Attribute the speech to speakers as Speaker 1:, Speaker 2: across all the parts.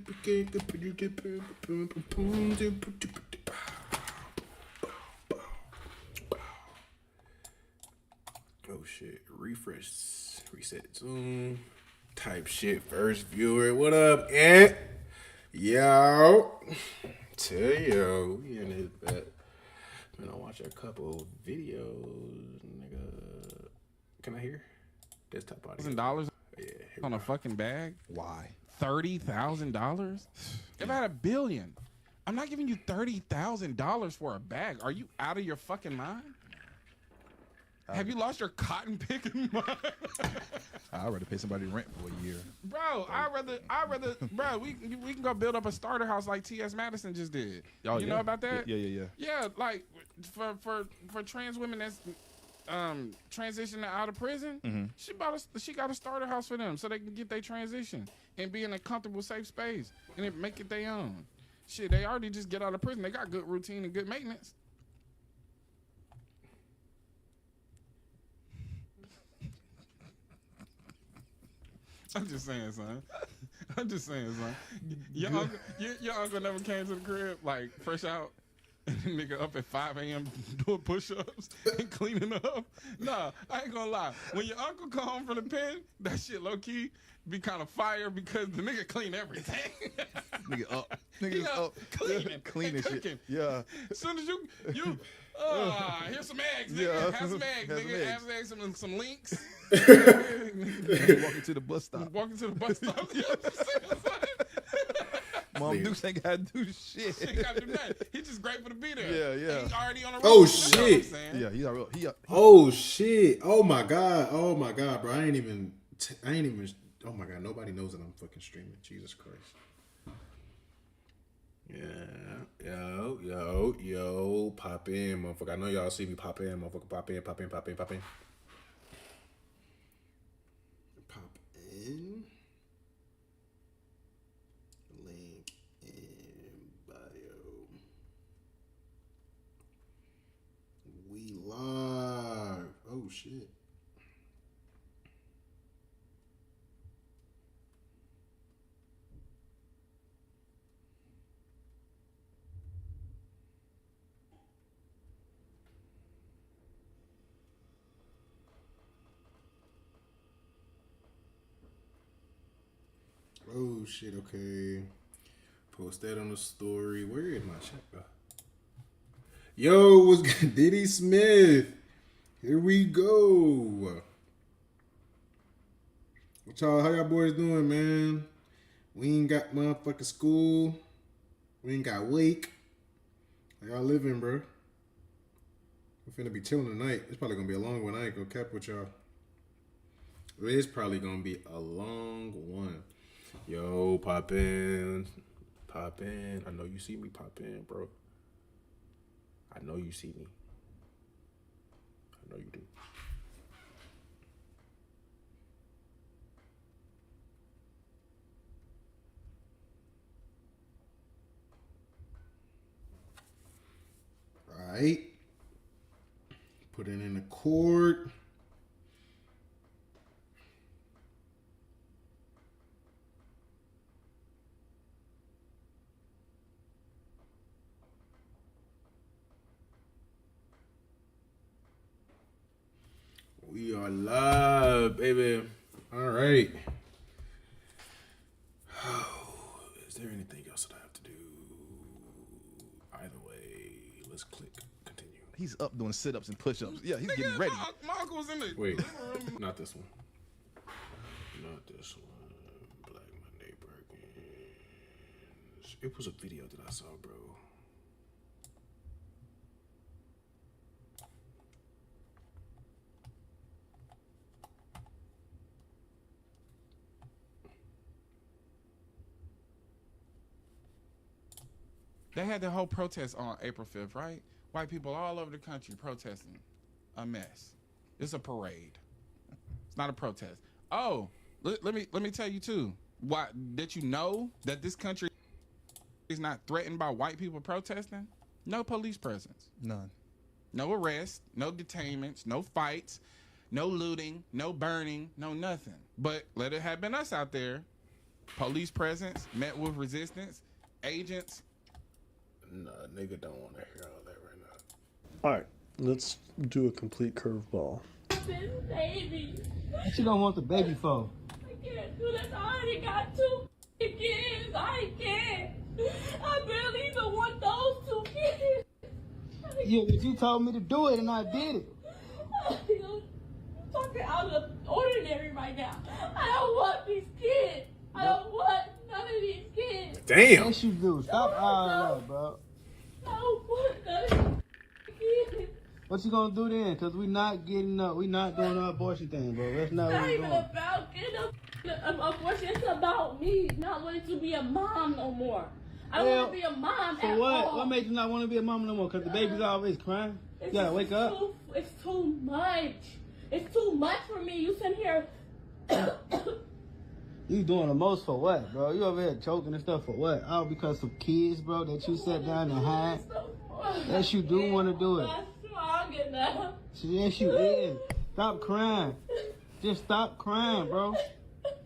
Speaker 1: Oh shit! Refresh, reset Zoom. Type shit. First viewer. What up, Ant? Yo. Tell yo, we in his bed. Man, I watch a couple videos, nigga. Can I hear? Desktop audio.
Speaker 2: $1,000
Speaker 1: Yeah,
Speaker 2: on a fucking bag?
Speaker 3: Why?
Speaker 2: $30,000? If I had $1 billion, I'm not giving you $30,000 for a bag. Are you out of your fucking mind? Have you lost your cotton picking mind?
Speaker 3: I'd rather pay somebody rent for a year.
Speaker 2: Bro, I'd rather, bro, we can go build up a starter house like T.S. Madison just did.
Speaker 3: Oh,
Speaker 2: you know about that?
Speaker 3: Yeah.
Speaker 2: Yeah, like for trans women that's transitioning out of prison, she got a starter house for them so they can get their transition and be in a comfortable, safe space and then make it their own. Shit, they already just get out of prison. They got good routine and good maintenance. I'm just saying, son. Your uncle never came to the crib, like, fresh out, and the nigga up at 5 a.m. doing push-ups and cleaning up. Nah, I ain't gonna lie. When your uncle come home from the pen, that shit low-key be kind of fire because the nigga clean everything.
Speaker 3: Nigga up. Nigga up.
Speaker 2: Cleaning
Speaker 3: shit.
Speaker 2: cooking.
Speaker 3: Yeah.
Speaker 2: As soon as you here's some eggs, nigga.
Speaker 3: Yeah.
Speaker 2: Have some eggs, nigga. Have some eggs, some links.
Speaker 3: Walking to the bus stop. Mom Dukes ain't gotta do shit.
Speaker 2: He ain't gotta do nothing. He's just grateful to be there.
Speaker 3: Yeah.
Speaker 2: He's already on the road.
Speaker 1: Oh shit.
Speaker 3: Yeah, he's already.
Speaker 1: Oh shit. Oh my god, bro. I ain't even. Oh my god, nobody knows that I'm fucking streaming. Jesus Christ. Yeah. Yo. Pop in, motherfucker. I know y'all see me pop in, motherfucker. Pop in. Pop in. Link in bio. We live. Oh shit. Oh shit, okay. Post that on the story. Where is my chat, bro? Yo, what's good? Diddy Smith. Here we go. How y'all boys doing, man? We ain't got motherfucking school. We ain't got wake. How y'all living, bro? We're finna be chilling tonight. It's probably gonna be a long one. I ain't gonna cap with y'all. It is probably gonna be a long one. Yo, pop in. I know you see me pop in, bro. I know you see me. I know you do. All right. Put it in the court. We are live, baby. All right. Is there anything else that I have to do? Either way, let's click continue.
Speaker 3: He's up doing sit-ups and push-ups. Yeah, he's getting ready.
Speaker 2: My uncle was in the
Speaker 1: Wait, not this one. Not this one. Black Monday Perkins. It was a video that I saw, bro.
Speaker 2: They had the whole protest on April 5th, right? White people all over the country protesting. A mess. It's a parade. It's not a protest. Oh, let me tell you too. Why did you know that this country is not threatened by white people protesting? No police presence.
Speaker 3: None.
Speaker 2: No arrests, no detainments, no fights, no looting, no burning, no nothing. But let it have been us out there Police presence met with resistance. Agents.
Speaker 1: Nah, nigga don't want to hear all that right now.
Speaker 4: All right, let's do a complete curveball.
Speaker 5: This baby.
Speaker 6: What you don't want the baby for?
Speaker 5: I can't do this. I already got 2 kids. I can't. I barely even want those 2 kids.
Speaker 6: Yeah, but you told me to do it and I did it.
Speaker 5: You're talking out of the ordinary right now. I don't want these kids. I don't want none of these kids.
Speaker 1: Damn.
Speaker 6: Yes, you do. Stop eyeing up, bro.
Speaker 5: I don't want none of these kids.
Speaker 6: What you gonna do then? Cause we not getting up. We not doing our abortion thing, bro. That's not
Speaker 5: It's
Speaker 6: what
Speaker 5: not
Speaker 6: we
Speaker 5: even
Speaker 6: doing.
Speaker 5: about getting an abortion. It's about me not wanting to be a mom no more. I don't want to be a mom
Speaker 6: For
Speaker 5: at
Speaker 6: what?
Speaker 5: all.
Speaker 6: What made you not want to be a mom no more? Cause the baby's always crying. You gotta wake up.
Speaker 5: It's too much. It's too much for me. You sitting here.
Speaker 6: You doing the most for what, bro? You over here choking and stuff for what? All because some kids, bro, that you sat down and had. Yes, you do want to do it.
Speaker 5: Not strong enough.
Speaker 6: Yes, you is. Stop crying. Just stop crying, bro.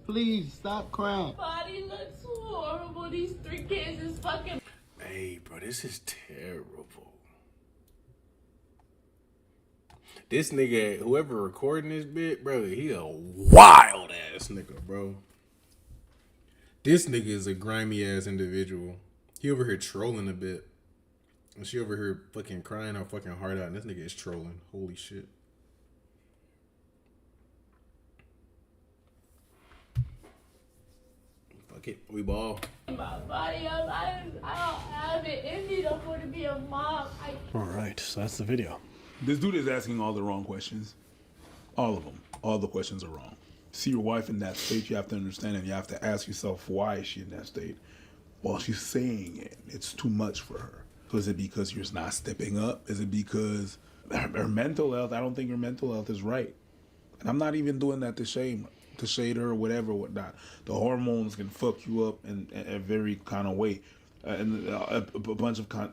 Speaker 6: Please stop crying.
Speaker 5: Body looks horrible. These 3 kids is fucking.
Speaker 1: Hey, bro, this is terrible. This nigga, whoever recording this bit, bro, he a wild ass nigga, bro. This nigga is a grimy ass individual. He over here trolling a bit. And she over here fucking crying her fucking heart out. And this nigga is trolling. Holy shit. Fuck it. We ball.
Speaker 5: My body up. I don't have it in me no more to be a mom.
Speaker 4: All right, so that's the video.
Speaker 3: This dude is asking all the wrong questions. All of them. All the questions are wrong. See your wife in that state, you have to understand, and you have to ask yourself, why is she in that state? While she's saying it, it's too much for her. So is it because you're not stepping up? Is it because her mental health? I don't think her mental health is right. And I'm not even doing that to shade her or whatever, whatnot. The hormones can fuck you up in a very kind of way, in a bunch of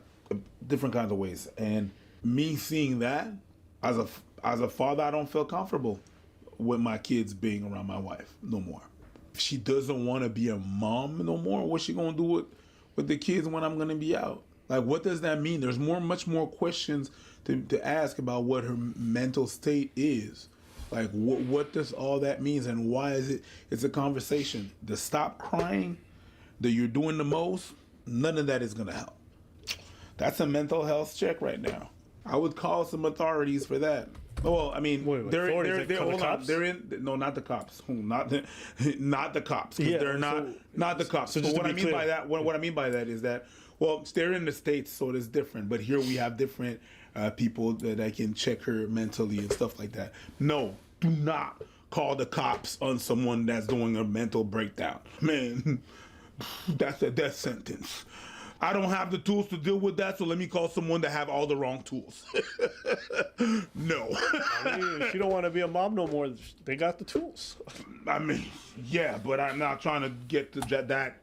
Speaker 3: different kinds of ways. And me seeing that, as a father, I don't feel comfortable with my kids being around my wife no more. If she doesn't want to be a mom no more, what's she gonna do with the kids when I'm gonna be out? Like, what does that mean? There's much more questions to ask about what her mental state is. Like, what does all that mean, and why is it? It's a conversation. The stop crying, that you're doing the most, none of that is gonna help. That's a mental health check right now. I would call some authorities for that. Well, I mean,
Speaker 4: Wait,
Speaker 3: they're
Speaker 4: the
Speaker 3: hold
Speaker 4: cops?
Speaker 3: on. They're in. No, not the cops. Not the cops. 'Cause
Speaker 4: Yeah,
Speaker 3: they're not the cops.
Speaker 4: so
Speaker 3: But
Speaker 4: just to
Speaker 3: what I
Speaker 4: be
Speaker 3: mean
Speaker 4: clear.
Speaker 3: by that, what I mean by that is that, well, they're in the States, so it is different. But here we have different people that can check her mentally and stuff like that. No, do not call the cops on someone that's doing a mental breakdown. Man, that's a death sentence. I don't have the tools to deal with that, so let me call someone that have all the wrong tools. No.
Speaker 4: I mean, if you don't want to be a mom no more, they got the tools.
Speaker 3: I mean, yeah, but I'm not trying to get to that.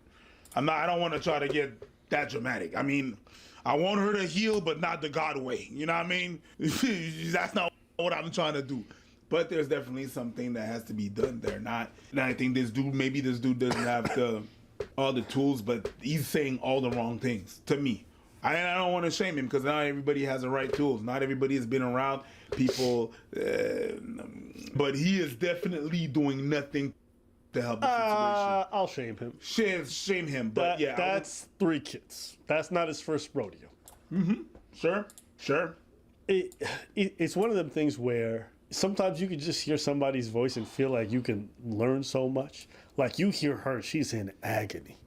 Speaker 3: I don't want to try to get that dramatic. I mean, I want her to heal, but not the God way. You know what I mean? That's not what I'm trying to do. But there's definitely something that has to be done there. And I think maybe this dude doesn't have all the tools, but he's saying all the wrong things to me. I don't want to shame him because not everybody has the right tools. Not everybody has been around people, but he is definitely doing nothing to help the situation.
Speaker 4: I'll shame him.
Speaker 3: Shame him, but yeah,
Speaker 4: That's 3 kids. That's not his first rodeo.
Speaker 3: sure.
Speaker 4: It's one of them things where sometimes you can just hear somebody's voice and feel like you can learn so much. Like, you hear her, she's in agony.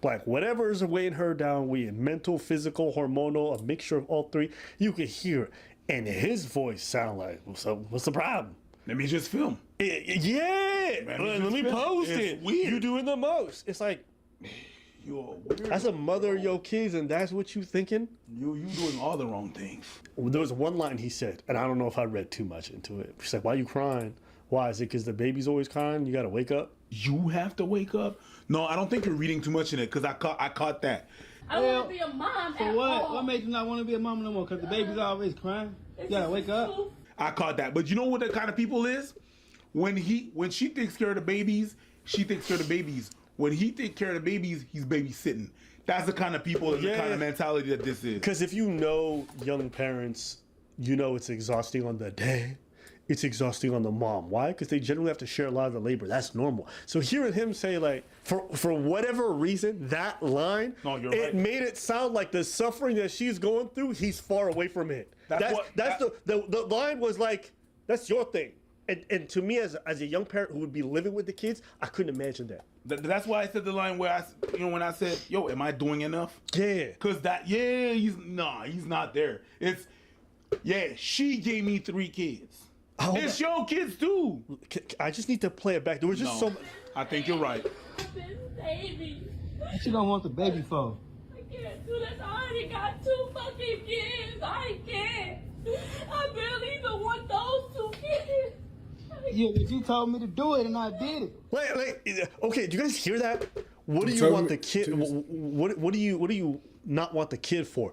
Speaker 4: Like, whatever is weighing her down, we in mental, physical, hormonal, a mixture of all 3, you can hear it. And his voice sound like, what's the problem?
Speaker 3: Let me just film.
Speaker 4: Yeah, let me post
Speaker 3: it's
Speaker 4: it.
Speaker 3: weird.
Speaker 4: You doing the most. It's like,
Speaker 3: You're weird.
Speaker 4: that's a mother of your kids, and that's what you thinking?
Speaker 3: You doing all the wrong things.
Speaker 4: There was one line he said, and I don't know if I read too much into it. She's like, why you crying? Why? Is it because the baby's always crying? You got to wake up?
Speaker 3: You have to wake up. No, I don't think you're reading too much in it because I caught that.
Speaker 5: I don't want to be a mom
Speaker 6: For
Speaker 5: at
Speaker 6: what?
Speaker 5: all.
Speaker 6: What made you not want to be a mom no more? Because the baby's always crying. You gotta wake up.
Speaker 3: I caught that. But you know what that kind of people is? When she takes care of the babies, she takes care of the babies. When he take care of the babies, he's babysitting. That's the kind of people and the kind of mentality that this is.
Speaker 4: Because if you know young parents, you know it's exhausting on the day. It's exhausting on the mom. Why? Because they generally have to share a lot of the labor. That's normal. So hearing him say, like, for whatever reason, that line, it made it sound like the suffering that she's going through, he's far away from it. The line was like, that's your thing. And to me, as a young parent who would be living with the kids, I couldn't imagine that.
Speaker 3: That's why I said the line where when I said, "Yo, am I doing enough?"
Speaker 4: Yeah.
Speaker 3: Cause he's not there. She gave me 3 kids. It's your kids too.
Speaker 4: I just need to play it back. There was just so much.
Speaker 3: I think you're right.
Speaker 5: Baby.
Speaker 6: What you don't want the baby for?
Speaker 5: I can't do this. I already got 2 fucking kids. I can't. I barely even want those 2 kids.
Speaker 6: Yeah, but you told me to do it and I did it.
Speaker 4: Wait. Okay, do you guys hear that? What do you want the kid? What do you not want the kid for?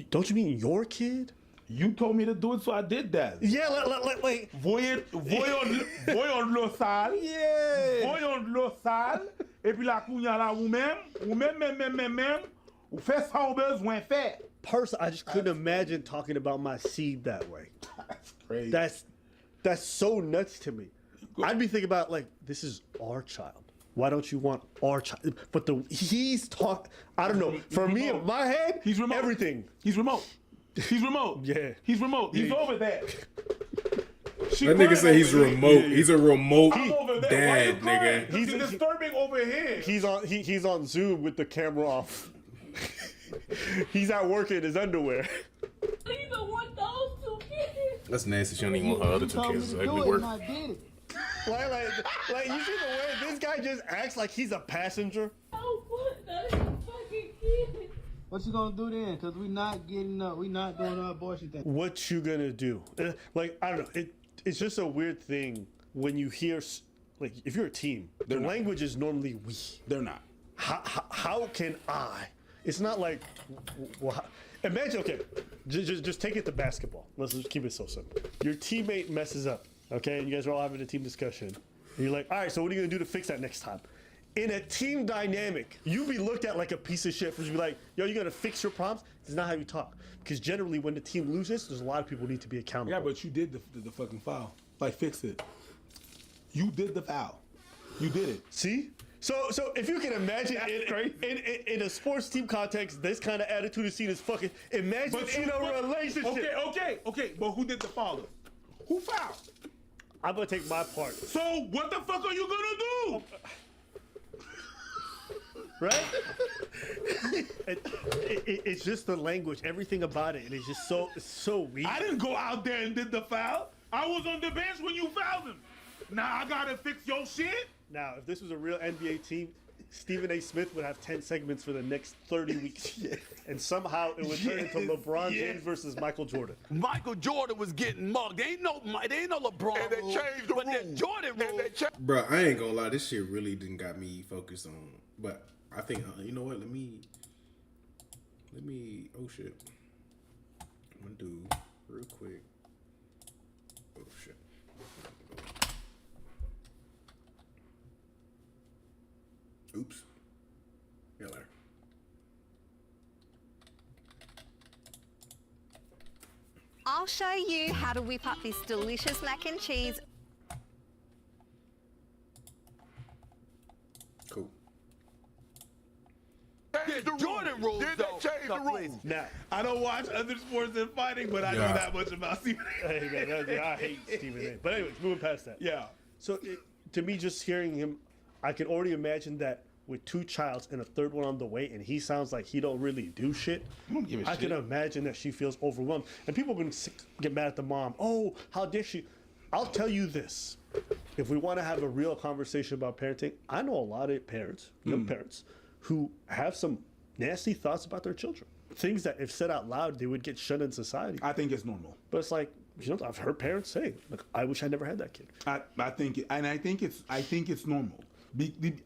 Speaker 4: Don't you mean your kid?
Speaker 3: You told me to do it, so I did that.
Speaker 4: Yeah, like.
Speaker 3: Voyons le sale.
Speaker 4: Yeah.
Speaker 3: Voyons le sale. Et puis la kounya la ou même, ou fait ça au besoin fait.
Speaker 4: Personally, I just couldn't imagine talking about my seed that way.
Speaker 3: That's crazy.
Speaker 4: That's so nuts to me. I'd be thinking about, like, this is our child. Why don't you want our child? But he's talking. I don't know. For me, in my head,
Speaker 3: he's remote.
Speaker 4: Everything.
Speaker 3: He's remote. He's remote.
Speaker 4: Yeah.
Speaker 3: He's remote. He's over there.
Speaker 1: That nigga say he's remote. He's a remote dad, nigga.
Speaker 3: He's disturbing over here.
Speaker 4: He's on Zoom with the camera off. He's at work in his underwear.
Speaker 5: I even want those 2 kids.
Speaker 1: That's nasty. She don't even want her other 2 kids.
Speaker 6: Like,
Speaker 1: Ugly work.
Speaker 6: I did it.
Speaker 4: Like you see the way this guy just acts like he's a passenger.
Speaker 5: I want those fucking kids.
Speaker 6: What you gonna do then? Cause we not getting up. We not doing our abortion thing.
Speaker 4: What you gonna do? Like, I don't know. It's just a weird thing when you hear, like, if you're a team, the language is normally we.
Speaker 3: They're not.
Speaker 4: How can I? It's not like, well, imagine, okay, just take it to basketball. Let's just keep it so simple. Your teammate messes up, okay? And you guys are all having a team discussion. And you're like, all right, so what are you gonna do to fix that next time? In a team dynamic, you be looked at like a piece of shit for you be like, yo, you gonna fix your problems? It's not how you talk. Because generally when the team loses, there's a lot of people who need to be accountable.
Speaker 3: Yeah, but you did the fucking foul. Like, fix it. You did the foul. You did it.
Speaker 4: See? So if you can imagine in a sports team context, this kind of attitude is seen as fucking. Imagine in a relationship.
Speaker 3: Okay. But who did the foul? Who fouled?
Speaker 4: I'm gonna take my part.
Speaker 3: So what the fuck are you gonna do?
Speaker 4: Right? It's just the language, everything about it, and it's just so weak.
Speaker 3: I didn't go out there and did the foul. I was on the bench when you fouled him. Now I gotta fix your shit.
Speaker 4: Now, if this was a real NBA team, Stephen A. Smith would have 10 segments for the next 30 weeks. And somehow it would turn into LeBron James versus Michael Jordan.
Speaker 7: Michael Jordan was getting mugged. They ain't no LeBron. And they changed the rules. Jordan rules.
Speaker 1: Bro, I ain't gonna lie. This shit really didn't got me focused on. But I think, you know what? Let me. Oh shit. I'm gonna do real quick. Oh shit. Oops. Yeah, later.
Speaker 8: I'll show you how to whip up this delicious mac and cheese.
Speaker 1: Cool.
Speaker 7: The Jordan rules,
Speaker 3: Did they change the rules?
Speaker 4: Now,
Speaker 3: I don't watch other sports and fighting, but I know that much about Stephen A.
Speaker 4: hey man, I hate Stephen A. But anyways, moving past that.
Speaker 3: Yeah.
Speaker 4: So to me, just hearing him, I can already imagine that with 2 childs and a 3rd one on the way, and he sounds like he don't really do shit.
Speaker 3: I don't give a
Speaker 4: I
Speaker 3: shit.
Speaker 4: can imagine that she feels overwhelmed, and people are going to get mad at the mom. Oh, how dare she? I'll tell you this: if we want to have a real conversation about parenting, I know a lot of parents, young parents, who have some nasty thoughts about their children. Things that, if said out loud, they would get shunned in society.
Speaker 3: I think it's normal.
Speaker 4: But it's like, you know, I've heard parents say, "Look, I wish I never had that kid."
Speaker 3: I think it's normal.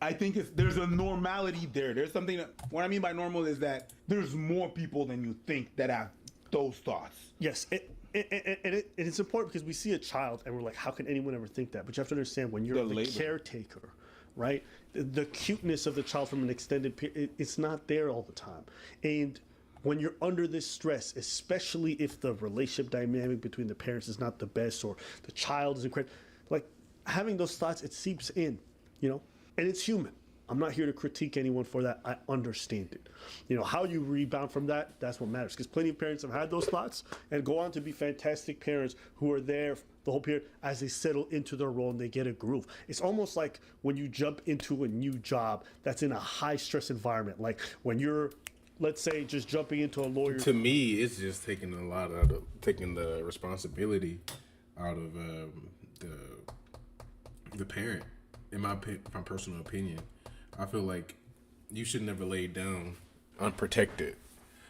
Speaker 3: I think there's a normality there. There's something that, what I mean by normal is that there's more people than you think that have those thoughts.
Speaker 4: Yes, it's important because we see a child and we're like, how can anyone ever think that? But you have to understand when you're the caretaker right? The cuteness of the child from an extended period, it's not there all the time. And when you're under this stress, especially if the relationship dynamic between the parents is not the best or the child is incredible, like having those thoughts, it seeps in, you know, and it's human. I'm not here to critique anyone for that. I understand it. You know, how you rebound from that, that's what matters. Because plenty of parents have had those thoughts and go on to be fantastic parents who are there the whole period as they settle into their role and they get a groove. It's almost like when you jump into a new job that's in a high stress environment. Like when you're, let's say, just jumping into a lawyer.
Speaker 1: To me, it's just taking taking the responsibility out of the parent. In my personal opinion, I feel like you should never lay down unprotected.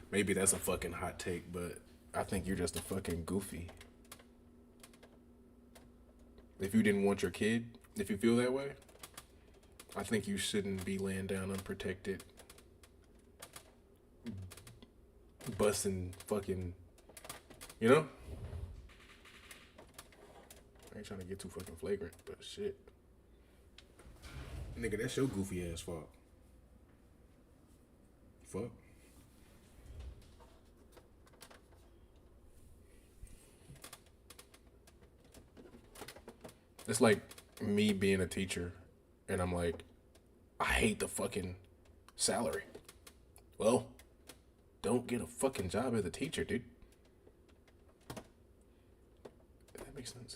Speaker 1: Maybe that's a fucking hot take, but I think you're just a fucking goofy. If you didn't want your kid, if you feel that way, I think you shouldn't be laying down unprotected, busting fucking, you know? I ain't trying to get too fucking flagrant, but shit. Nigga, that's your goofy ass fault. Fuck. It's like me being a teacher and I'm like, I hate the fucking salary. Well, don't get a fucking job as a teacher, dude. That makes sense.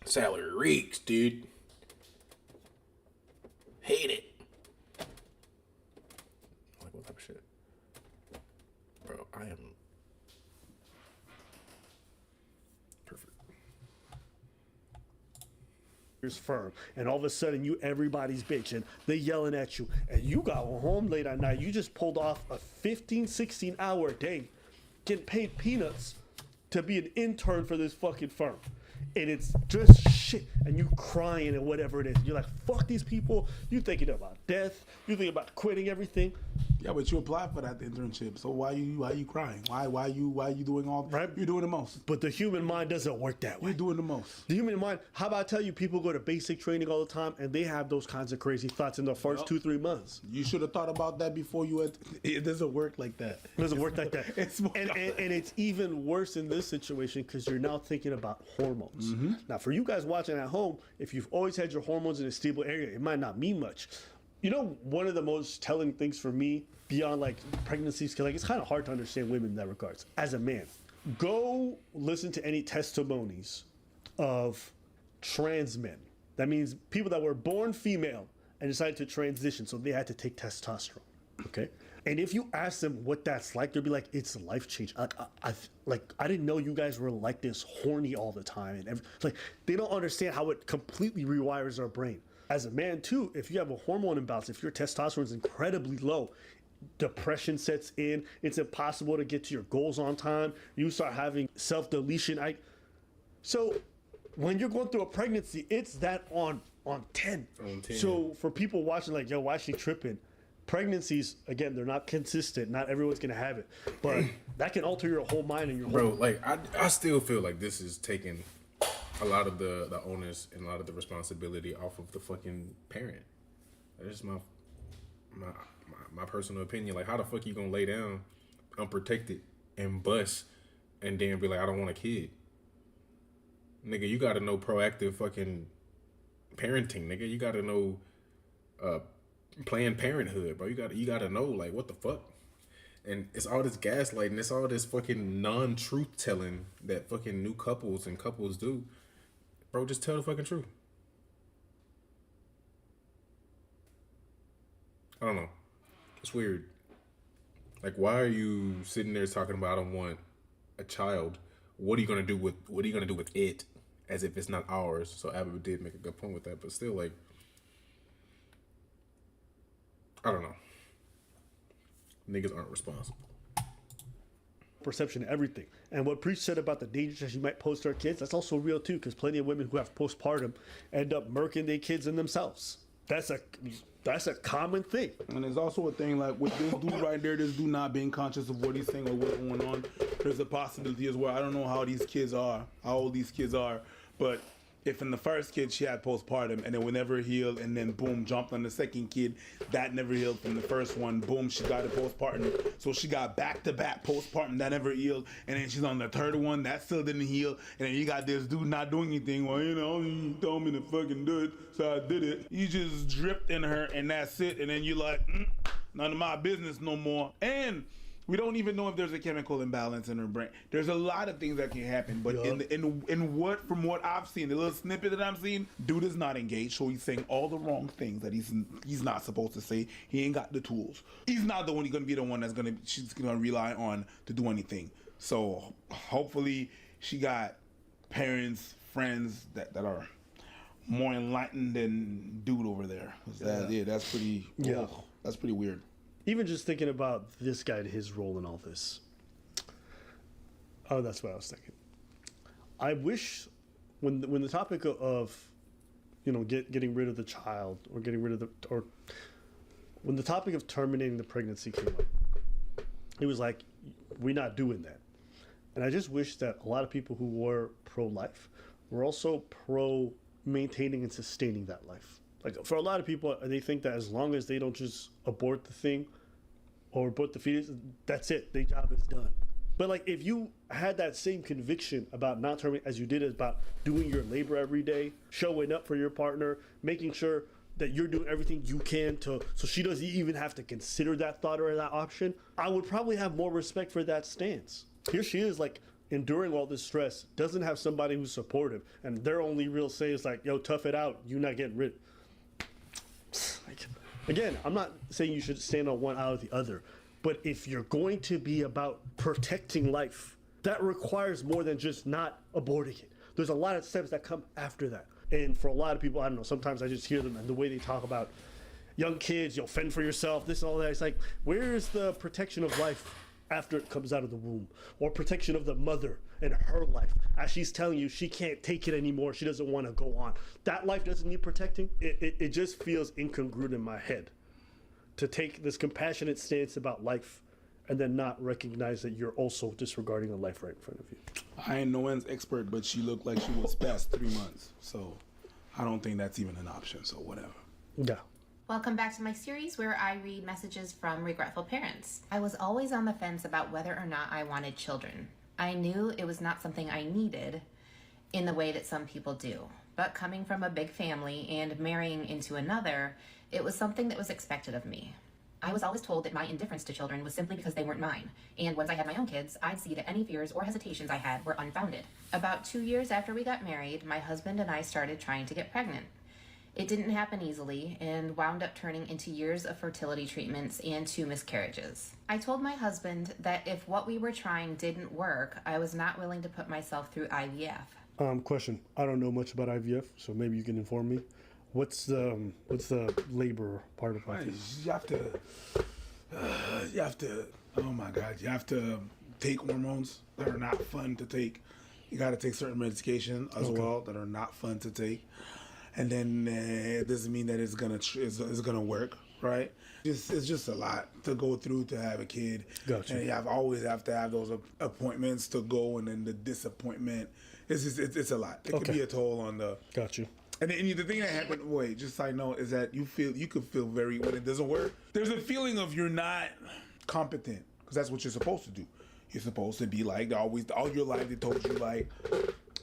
Speaker 1: Salary reeks, dude. Hate it. Like, what type of shit? Bro, I am perfect.
Speaker 4: Firm, and all of a sudden you everybody's bitch and they yelling at you and you got home late at night. You just pulled off a 15-16 hour day getting paid peanuts to be an intern for this fucking firm. And it's just shit, and you crying and whatever it is. You're like, fuck these people. You thinking about death. You thinking about quitting everything.
Speaker 3: Yeah, but you applied for that internship, so why you crying? Why you doing all?
Speaker 4: Right.
Speaker 3: You're doing the most.
Speaker 4: But the human mind doesn't work that way.
Speaker 3: You're doing the most.
Speaker 4: The human mind. How about I tell you, people go to basic training all the time, and they have those kinds of crazy thoughts in the first 2-3 months.
Speaker 3: You should have thought about that before you went. It doesn't work like that.
Speaker 4: It doesn't work like that.
Speaker 3: It's more
Speaker 4: and it's even worse in this situation because you're now thinking about hormones.
Speaker 3: Mm-hmm.
Speaker 4: Now, for you guys watching at home, if you've always had your hormones in a stable area, it might not mean much. You know, one of the most telling things for me beyond like pregnancies, because like it's kind of hard to understand women in that regards. As a man, go listen to any testimonies of trans men. That means people that were born female and decided to transition, so they had to take testosterone. Okay, and if you ask them what that's like, they'll be like, "It's life changing. I didn't know you guys were like this horny all the time." And like they don't understand how it completely rewires our brain. As a man too, if you have a hormone imbalance, if your testosterone is incredibly low, depression sets in. It's impossible to get to your goals on time. You start having self-deletion. So when you're going through a pregnancy, it's that on 10. On 10. So for people watching, like, yo, why is she tripping? Pregnancies, again, they're not consistent. Not everyone's gonna have it, but that can alter your whole mind and your whole.
Speaker 1: Bro, like I still feel like this is taking a lot of the onus and a lot of the responsibility off of the fucking parent. That's just my personal opinion. Like, how the fuck you gonna lay down unprotected and bust and then be like, I don't want a kid? Nigga, you gotta know proactive fucking parenting, nigga. You gotta know Planned Parenthood, bro. You gotta know, like, what the fuck? And it's all this gaslighting, it's all this fucking non-truth telling that fucking new couples and couples do. Bro, just tell the fucking truth. I don't know. It's weird. Like, why are you sitting there talking about I don't want a child? What are you gonna do with it? As if it's not ours. So Abba did make a good point with that, but still, like, I don't know. Niggas aren't responsible.
Speaker 4: Perception of everything. And what Preach said about the dangers that you might pose to our kids, that's also real too, because plenty of women who have postpartum end up murking their kids and themselves. That's a common thing.
Speaker 3: And there's also a thing like with this dude right there, this dude not being conscious of what he's saying or what's going on. there's a possibility as well. I don't know how old these kids are, but if in the first kid she had postpartum and it would never heal, and then boom, jumped on the second kid, that never healed from the first one, boom, she got a postpartum. So she got back-to-back postpartum, that never healed, and then she's on the third one, that still didn't heal, and then you got this dude not doing anything. Well, you told me to fucking do it, so I did it. You just dripped in her, and that's it, and then you're like, none of my business no more. And we don't even know if there's a chemical imbalance in her brain. There's a lot of things that can happen, but from what I've seen, the little snippet that I'm seeing, dude is not engaged, so he's saying all the wrong things that he's not supposed to say. He ain't got the tools. He's not gonna be the one she's gonna rely on to do anything. So hopefully she got parents, friends that are more enlightened than dude over there. That's pretty. That's pretty weird.
Speaker 4: Even just thinking about this guy and his role in all this. Oh, that's what I was thinking. I wish when the topic of getting rid of the child or when the topic of terminating the pregnancy came up, it was like, we're not doing that. And I just wish that a lot of people who were pro-life were also pro-maintaining and sustaining that life. Like, for a lot of people, they think that as long as they don't just abort the thing or abort the fetus, that's it. Their job is done. But, like, if you had that same conviction about not terminating as you did about doing your labor every day, showing up for your partner, making sure that you're doing everything you can so she doesn't even have to consider that thought or that option, I would probably have more respect for that stance. Here she is, like, enduring all this stress, doesn't have somebody who's supportive, and their only real say is like, yo, tough it out, you're not getting rid. Like, again, I'm not saying you should stand on one out or the other, but if you're going to be about protecting life, that requires more than just not aborting it. There's a lot of steps that come after that. And for a lot of people, I don't know, sometimes I just hear them and the way they talk about young kids, fend for yourself, this and all that. It's like, where is the protection of life after it comes out of the womb? Or protection of the mother and her life as she's telling you she can't take it anymore, she doesn't want to go on. That life doesn't need protecting. It just feels incongruent in my head to take this compassionate stance about life and then not recognize that you're also disregarding a life right in front of you.
Speaker 3: I ain't no one's expert, but she looked like she was past 3 months, so I don't think that's even an option, so whatever.
Speaker 4: Yeah.
Speaker 9: Welcome back to my series where I read messages from regretful parents. I was always on the fence about whether or not I wanted children. I knew it was not something I needed in the way that some people do. But coming from a big family and marrying into another, it was something that was expected of me. I was always told that my indifference to children was simply because they weren't mine. And once I had my own kids, I'd see that any fears or hesitations I had were unfounded. About 2 years after we got married, my husband and I started trying to get pregnant. It didn't happen easily and wound up turning into years of fertility treatments and 2 miscarriages. I told my husband that if what we were trying didn't work, I was not willing to put myself through IVF.
Speaker 4: Question. I don't know much about IVF, so maybe you can inform me. What's the labor part of IVF?
Speaker 3: You have to, oh my God, you have to take hormones that are not fun to take. You got to take certain medication as well that are not fun to take. And then it doesn't mean that it's gonna work, right? It's just a lot to go through to have a kid.
Speaker 4: Gotcha.
Speaker 3: And you always have to have those appointments to go, and then the disappointment. It's a lot. It could be a toll on the.
Speaker 4: Got you.
Speaker 3: And the thing that happened, just so I know, is that you could feel very, when it doesn't work, there's a feeling of you're not competent, because that's what you're supposed to do. You're supposed to be like, all your life they told you like,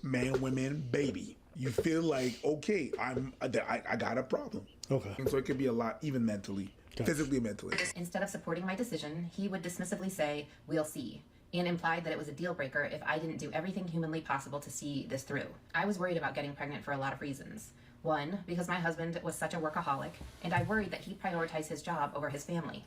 Speaker 3: man, women, baby. You feel like, okay, I got a problem.
Speaker 4: Okay.
Speaker 3: And so it could be a lot, even mentally, physically, mentally.
Speaker 9: Instead of supporting my decision, he would dismissively say, "We'll see," and implied that it was a deal breaker if I didn't do everything humanly possible to see this through. I was worried about getting pregnant for a lot of reasons. One, because my husband was such a workaholic, and I worried that he prioritized his job over his family.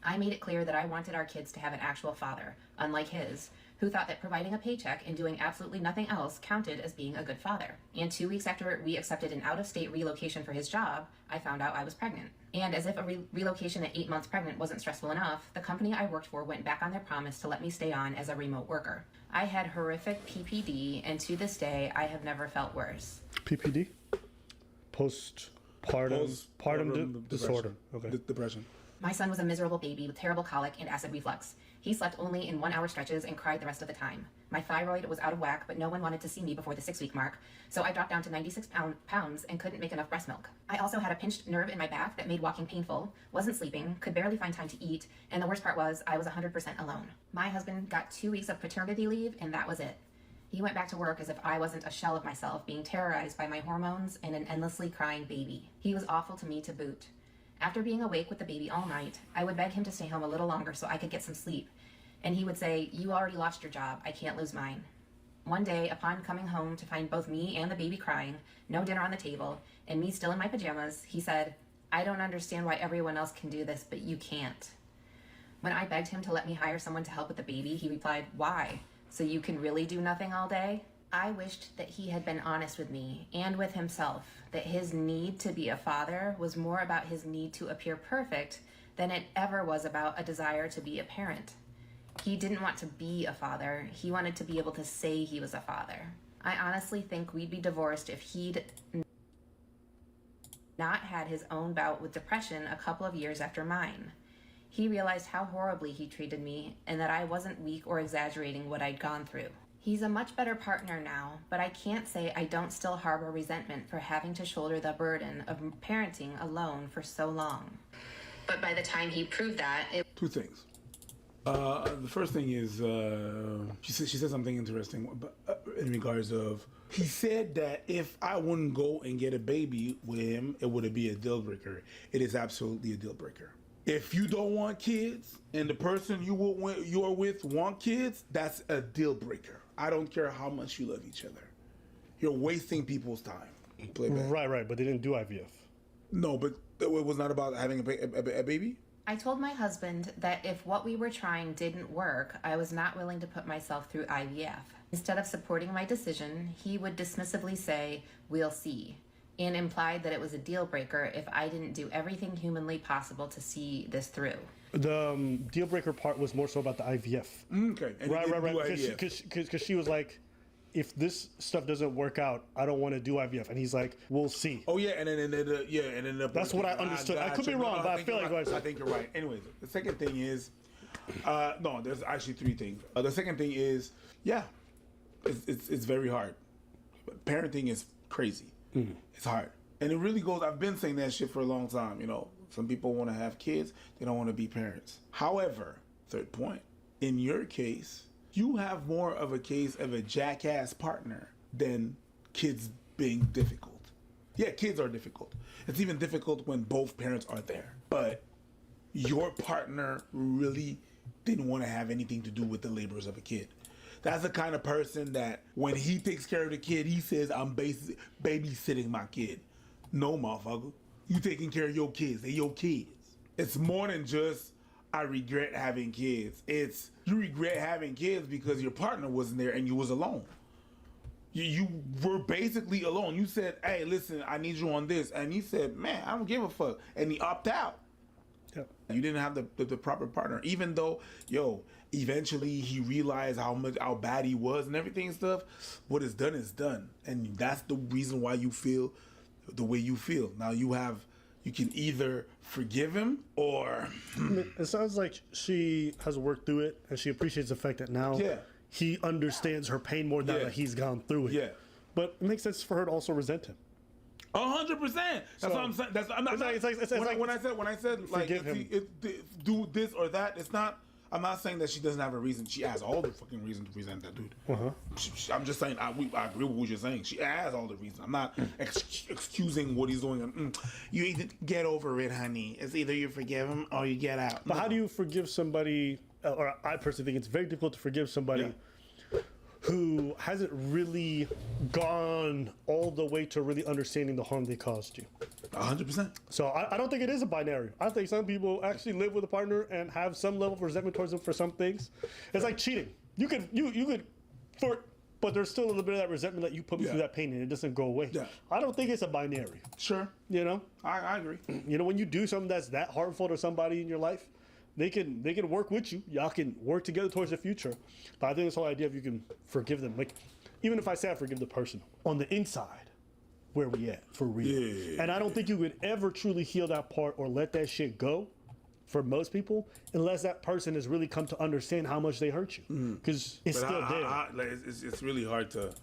Speaker 9: I made it clear that I wanted our kids to have an actual father, unlike his, who thought that providing a paycheck and doing absolutely nothing else counted as being a good father. And 2 weeks after we accepted an out-of-state relocation for his job, I found out I was pregnant. And as if a relocation at 8 months pregnant wasn't stressful enough, the company I worked for went back on their promise to let me stay on as a remote worker. I had horrific PPD, and to this day, I have never felt worse.
Speaker 4: PPD? Postpartum disorder. Okay.
Speaker 3: Depression.
Speaker 9: My son was a miserable baby with terrible colic and acid reflux. He slept only in 1 hour stretches and cried the rest of the time. My thyroid was out of whack, but no one wanted to see me before the 6-week mark, so I dropped down to 96 pounds and couldn't make enough breast milk. I also had a pinched nerve in my back that made walking painful, wasn't sleeping, could barely find time to eat, and the worst part was I was 100% alone. My husband got 2 weeks of paternity leave, and that was it. He went back to work as if I wasn't a shell of myself, being terrorized by my hormones and an endlessly crying baby. He was awful to me to boot. After being awake with the baby all night, I would beg him to stay home a little longer so I could get some sleep. And he would say, "You already lost your job. I can't lose mine." One day, upon coming home to find both me and the baby crying, no dinner on the table, and me still in my pajamas, he said, "I don't understand why everyone else can do this, but you can't." When I begged him to let me hire someone to help with the baby, he replied, "Why? So you can really do nothing all day?" I wished that he had been honest with me and with himself, that his need to be a father was more about his need to appear perfect than it ever was about a desire to be a parent. He didn't want to be a father. He wanted to be able to say he was a father. I honestly think we'd be divorced if he'd not had his own bout with depression a couple of years after mine. He realized how horribly he treated me and that I wasn't weak or exaggerating what I'd gone through. He's a much better partner now, but I can't say I don't still harbor resentment for having to shoulder the burden of parenting alone for so long. But by the time he proved that,
Speaker 3: Two things. The first thing is she said something interesting in regards of, he said that if I wouldn't go and get a baby with him, it would be a deal breaker. It is absolutely a deal breaker. If you don't want kids and the person you're with want kids, that's a deal breaker. I don't care how much you love each other. You're wasting people's time.
Speaker 4: Right, but they didn't do IVF.
Speaker 3: No, but it was not about having a baby?
Speaker 9: I told my husband that if what we were trying didn't work, I was not willing to put myself through IVF. Instead of supporting my decision, he would dismissively say, "We'll see," and implied that it was a deal breaker if I didn't do everything humanly possible to see this through.
Speaker 4: The deal breaker part was more so about the IVF.
Speaker 3: Okay. And
Speaker 4: Right. Because she was like, if this stuff doesn't work out, I don't want to do IVF. And he's like, "We'll see."
Speaker 3: Oh yeah, and then
Speaker 4: That's what I understood. I could be wrong, but I feel like
Speaker 3: I think you're right. Anyways, the second thing is, no, there's actually three things. The second thing is, yeah, it's very hard. Parenting is crazy. It's hard, and it really goes. I've been saying that shit for a long time. You know, some people want to have kids, they don't want to be parents. However, third point, in your case, you have more of a case of a jackass partner than kids being difficult. Yeah, kids are difficult. It's even difficult when both parents are there. But your partner really didn't want to have anything to do with the labors of a kid. That's the kind of person that when he takes care of the kid, he says, "I'm babysitting my kid." No, motherfucker. You taking care of your kids. They're your kids. It's more than just, "I regret having kids." It's, you regret having kids because your partner wasn't there and you was alone. You were basically alone. You said, "Hey, listen, I need you on this." And he said, "Man, I don't give a fuck." And he opted out. Yeah. You didn't have the proper partner. Even though, eventually he realized how bad he was and everything and stuff. What is done is done. And that's the reason why you feel the way you feel. Now you can either forgive him or...
Speaker 4: It sounds like she has worked through it and she appreciates the fact that now he understands her pain more now that he's gone through it. Yeah. But it makes sense for her to also resent him.
Speaker 3: 100%. That's what I'm saying. When I said like do this or that, it's not. I'm not saying that she doesn't have a reason. She has all the fucking reason to resent that dude. I'm just saying I agree with what you're saying. She has all the reason. I'm not excusing what he's doing. You either get over it, honey. It's either you forgive him or you get out.
Speaker 4: But how do you forgive somebody? Or I personally think it's very difficult to forgive somebody who hasn't really gone all the way to really understanding the harm they caused you.
Speaker 3: 100%.
Speaker 4: So I don't think it is a binary. I think some people actually live with a partner and have some level of resentment towards them for some things. It's like cheating. You could but there's still a little bit of that resentment that you put me through that pain and it doesn't go away. Yeah. I don't think it's a binary.
Speaker 3: Sure.
Speaker 4: You know?
Speaker 3: I agree.
Speaker 4: You know, when you do something that's that harmful to somebody in your life, they can work with you. Y'all can work together towards the future. But I think this whole idea of you can forgive them. Like, even if I say I forgive the person, on the inside, where we at, for real. Yeah. And I don't think you could ever truly heal that part or let that shit go for most people, unless that person has really come to understand how much they hurt you, because it's
Speaker 3: But
Speaker 4: still there.
Speaker 3: like, it's really hard to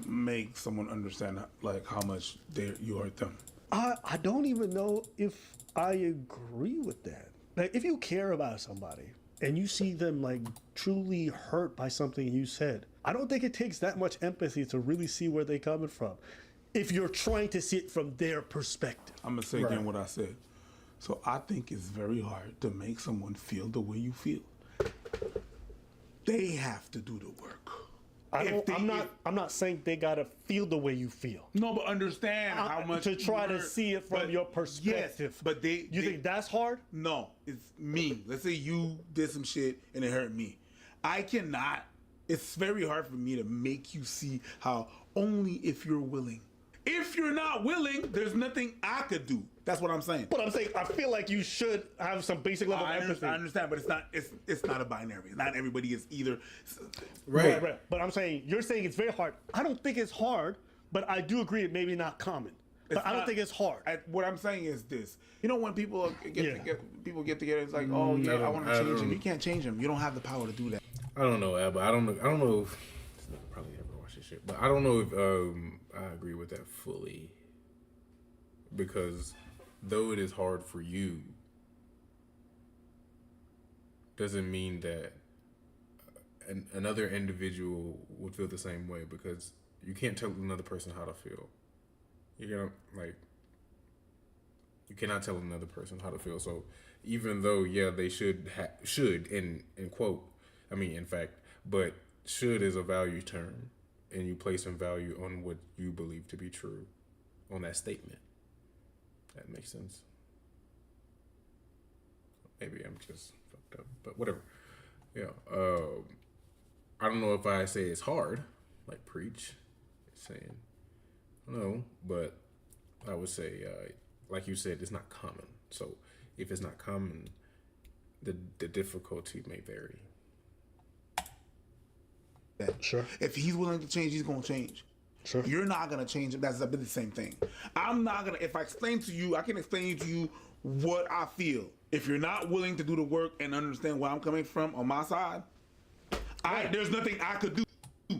Speaker 3: make someone understand like how much you hurt them.
Speaker 4: I don't even know if I agree with that. Like, if you care about somebody and you see them like truly hurt by something you said, I don't think it takes that much empathy to really see where they're coming from. If you're trying to see it from their perspective.
Speaker 3: I'm gonna say again what I said. So I think it's very hard to make someone feel the way you feel. They have to do the work.
Speaker 4: I'm not saying they gotta feel the way you feel.
Speaker 3: No, but understand how much
Speaker 4: to try to see it from your perspective.
Speaker 3: Yes, but
Speaker 4: you think that's hard?
Speaker 3: No, it's me. Let's say you did some shit and it hurt me. I cannot. It's very hard for me to make you see how only if you're willing. If you're not willing, there's nothing I could do. That's what I'm saying.
Speaker 4: But I'm saying I feel like you should have some basic level of empathy.
Speaker 3: I understand, but it's not a binary. Not everybody is either.
Speaker 4: Right. But I'm saying you're saying it's very hard. I don't think it's hard, but I do agree it may be not common. But I don't think it's hard.
Speaker 3: What I'm saying is this: you know, when people get together, it's like, oh yeah, I want to change him. You can't change him. You don't have the power to do that.
Speaker 1: I don't know, Al, but I don't know if probably never watched this shit, but I don't know if I agree with that fully, because though it is hard for you, doesn't mean that another individual would feel the same way, because you can't tell another person how to feel. You cannot tell another person how to feel. So even though they should in quote, I mean in fact, but should is a value term, and you place some value on what you believe to be true on that statement. That makes sense. Maybe I'm just fucked up, but whatever. Yeah. I don't know if I say it's hard, like preach, saying no, but I would say, like you said, it's not common. So if it's not common, the difficulty may vary.
Speaker 4: Sure.
Speaker 3: If he's willing to change, he's gonna change.
Speaker 4: Sure.
Speaker 3: You're not gonna change him. That's the same thing. I'm not gonna. If I explain to you, I can explain to you what I feel. If you're not willing to do the work and understand where I'm coming from on my side, there's nothing I could do.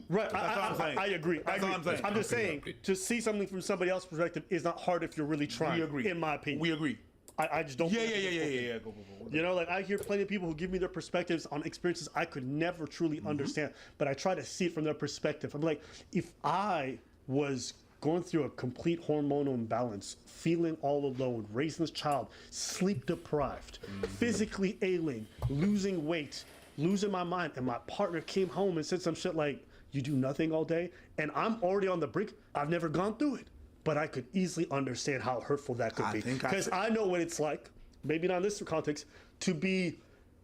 Speaker 4: Right. I agree.
Speaker 3: That's all I'm saying.
Speaker 4: I'm just saying to see something from somebody else's perspective is not hard if you're really trying.
Speaker 3: We agree.
Speaker 4: In my opinion.
Speaker 3: We agree.
Speaker 4: I just don't.
Speaker 3: Yeah. Go.
Speaker 4: You know, like I hear plenty of people who give me their perspectives on experiences I could never truly understand, but I try to see it from their perspective. I'm like, if I was going through a complete hormonal imbalance, feeling all alone, raising this child, sleep deprived, physically ailing, losing weight, losing my mind, and my partner came home and said some shit like, "You do nothing all day," and I'm already on the brink. I've never gone through it, but I could easily understand how hurtful that could be, because I know what it's like, maybe not in this context, to be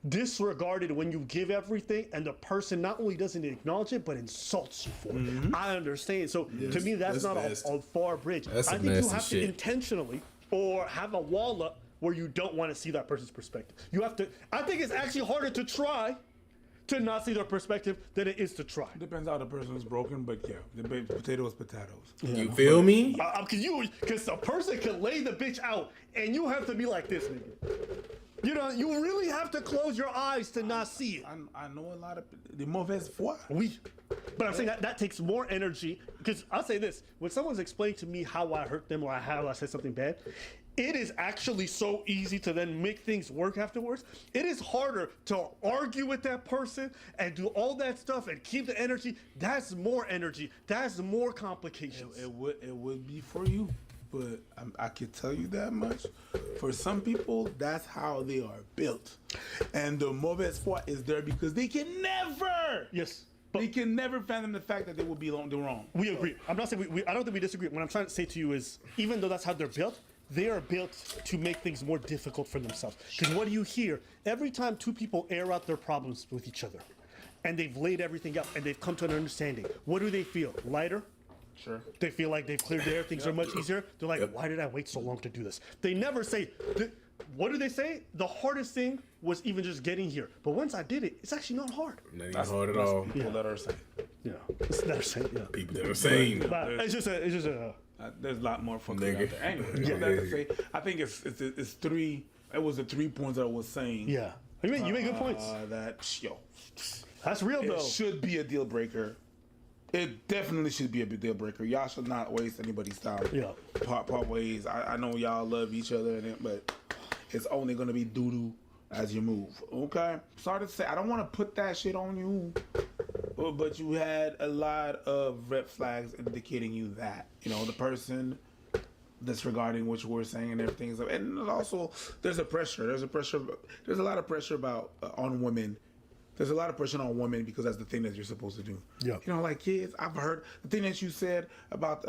Speaker 4: disregarded when you give everything and the person not only doesn't acknowledge it but insults you for it. I understand. So to me, that's not a far bridge. I think you have to intentionally or have a wall up where you don't want to see that person's perspective. You have to. I think it's actually harder to try to not see their perspective than it is to try.
Speaker 3: Depends how the person is broken, but yeah, the potatoes.
Speaker 1: You feel me?
Speaker 4: Because the person can lay the bitch out, and you have to be like this, nigga. You know, you really have to close your eyes to not see it.
Speaker 3: I know a lot of the mauvaise foi.
Speaker 4: But I'm saying that takes more energy. Because I'll say this: when someone's explained to me how I hurt them or how I said something bad, it is actually so easy to then make things work afterwards. It is harder to argue with that person and do all that stuff and keep the energy. That's more energy. That's more complications.
Speaker 3: It would be for you, but I can tell you that much. For some people, that's how they are built, and the mauvaise foi is there because they can never.
Speaker 4: Yes.
Speaker 3: They can never fathom the fact that they will be wrong.
Speaker 4: We agree. I'm not saying I don't think we disagree. What I'm trying to say to you is, even though that's how they're built, they are built to make things more difficult for themselves. Because what do you hear? Every time two people air out their problems with each other, and they've laid everything out, and they've come to an understanding, what do they feel? Lighter?
Speaker 3: Sure.
Speaker 4: They feel like they've cleared the air, things are much easier. They're like, why did I wait so long to do this? They never say, what do they say? The hardest thing was even just getting here. But once I did it, it's actually not hard.
Speaker 1: Not even hard at all.
Speaker 3: People that are sane.
Speaker 4: Yeah. It's that same. Yeah.
Speaker 1: People that are sane.
Speaker 4: It's just a
Speaker 3: there's a lot more fuckers out there. Anyway, that to say, I think it's three It was the 3 points that I was saying.
Speaker 4: Yeah, you make good points. That's real though.
Speaker 3: It should be a deal breaker. It definitely should be a deal breaker. Y'all should not waste anybody's time.
Speaker 4: Yeah.
Speaker 3: Part ways. I know y'all love each other, but it's only gonna be doo doo as you move. Okay. Sorry to say, I don't want to put that shit on you, but you had a lot of red flags indicating you that the person disregarding what you were saying and everything. And also, there's a lot of pressure about on women. There's a lot of pressure on women because that's the thing that you're supposed to do.
Speaker 4: Yeah.
Speaker 3: Like kids, I've heard the thing that you said about,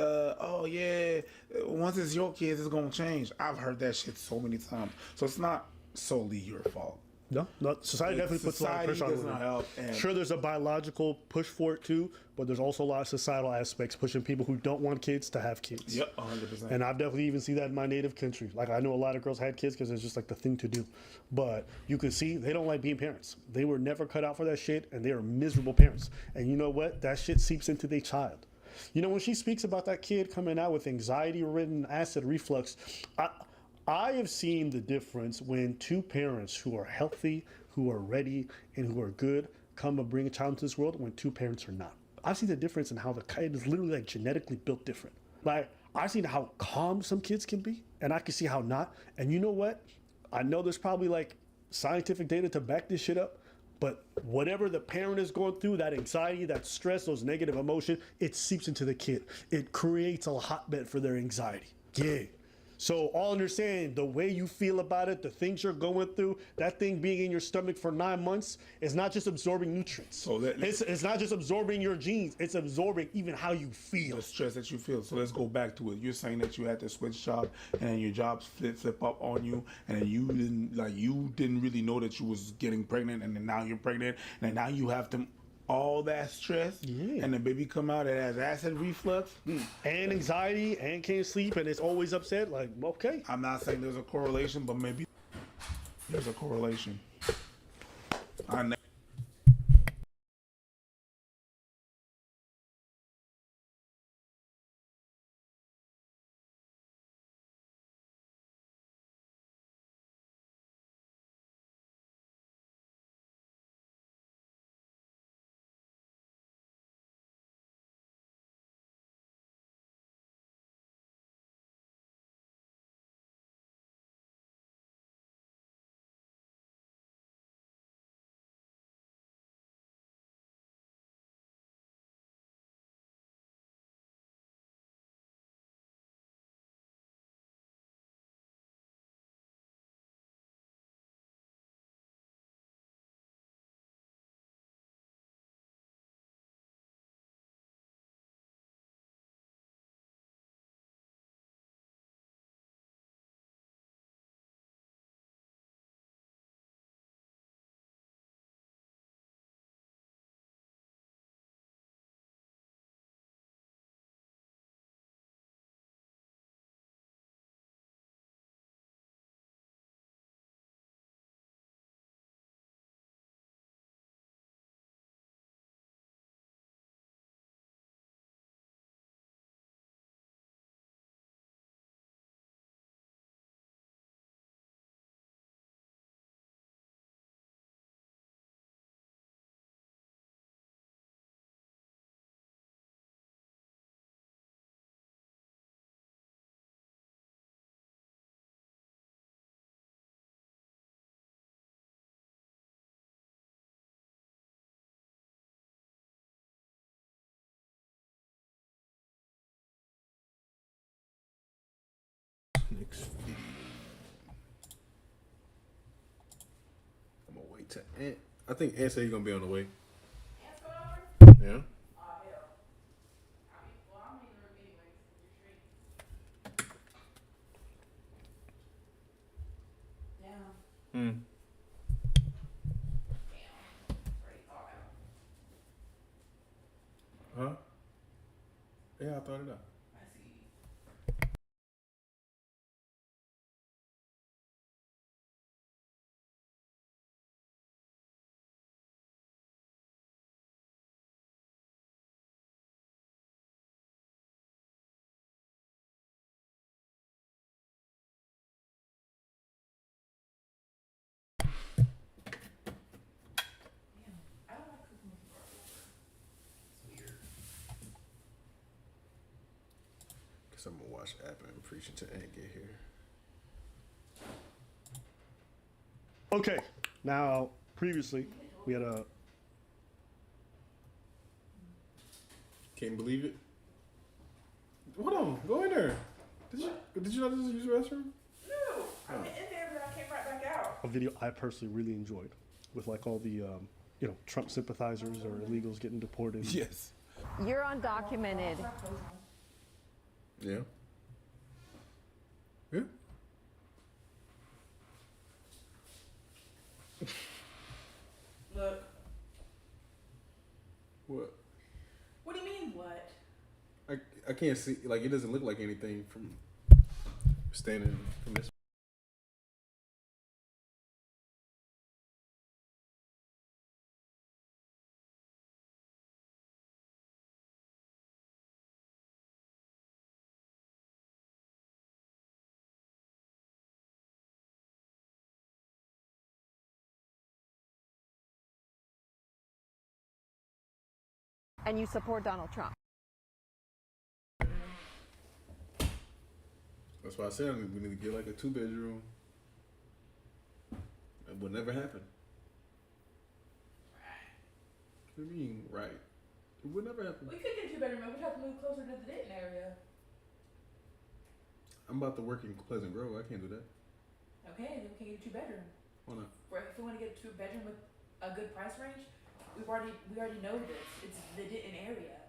Speaker 3: once it's your kids, it's going to change. I've heard that shit so many times. So it's not solely your fault.
Speaker 4: No, society definitely puts a lot of pressure on women.
Speaker 3: Help,
Speaker 4: sure, there's a biological push for it too, but there's also a lot of societal aspects pushing people who don't want kids to have kids.
Speaker 3: Yep, 100%.
Speaker 4: And I've definitely even seen that in my native country. Like, I know a lot of girls had kids because it's just like the thing to do. But you can see they don't like being parents. They were never cut out for that shit, and they are miserable parents. And you know what? That shit seeps into their child. When she speaks about that kid coming out with anxiety-ridden acid reflux, I have seen the difference when two parents who are healthy, who are ready, and who are good come to bring a child into this world when two parents are not. I've seen the difference in how the kid is literally like genetically built different. Like, I've seen how calm some kids can be, and I can see how not. And you know what? I know there's probably like scientific data to back this shit up, but whatever the parent is going through, that anxiety, that stress, those negative emotions, it seeps into the kid. It creates a hotbed for their anxiety. Yeah. So all understand the way you feel about it, the things you're going through, that thing being in your stomach for 9 months is not just absorbing nutrients.
Speaker 3: So
Speaker 4: it's not just absorbing your genes, it's absorbing even how you feel.
Speaker 3: The stress that you feel. So let's go back to it. You're saying that you had to switch job and then your job flip up on you, and then you didn't really know that you was getting pregnant, and then now you're pregnant, and then now you have to all that stress, and the baby come out, it has acid reflux
Speaker 4: and anxiety and can't sleep and it's always upset. Like, okay,
Speaker 3: I'm not saying there's a correlation, but maybe there's a correlation.
Speaker 1: Next video. I'm gonna wait till Ant. I think Ant said he's gonna be on the way. Yeah. Hmm. Huh? Yeah, I thought it up. guess I'm gonna watch App and preach until Ant get here.
Speaker 4: Okay, now previously we had a.
Speaker 1: Can't believe it. Hold on, go in there. Did you not just use the restroom?
Speaker 10: No, I went in there, but I came right back out.
Speaker 4: A video I personally really enjoyed, with like all the Trump sympathizers or illegals getting deported.
Speaker 3: Yes.
Speaker 8: You're undocumented.
Speaker 1: Yeah. Yeah.
Speaker 10: Look.
Speaker 1: What?
Speaker 10: What do you mean, what?
Speaker 1: I can't see, like, it doesn't look like anything from standing from this.
Speaker 8: And you support Donald Trump.
Speaker 1: That's why I said we need to get like a 2-bedroom. That would never happen. What do you mean, right? It would never happen.
Speaker 10: We could get a 2-bedroom, but we'd have to move closer to the Denton area.
Speaker 1: I'm about to work in Pleasant Grove. I can't do that.
Speaker 10: Okay, then we can get a 2-bedroom.
Speaker 1: Why not?
Speaker 10: If we want to get a 2-bedroom with a good price range, we already know this. It's the Denton area.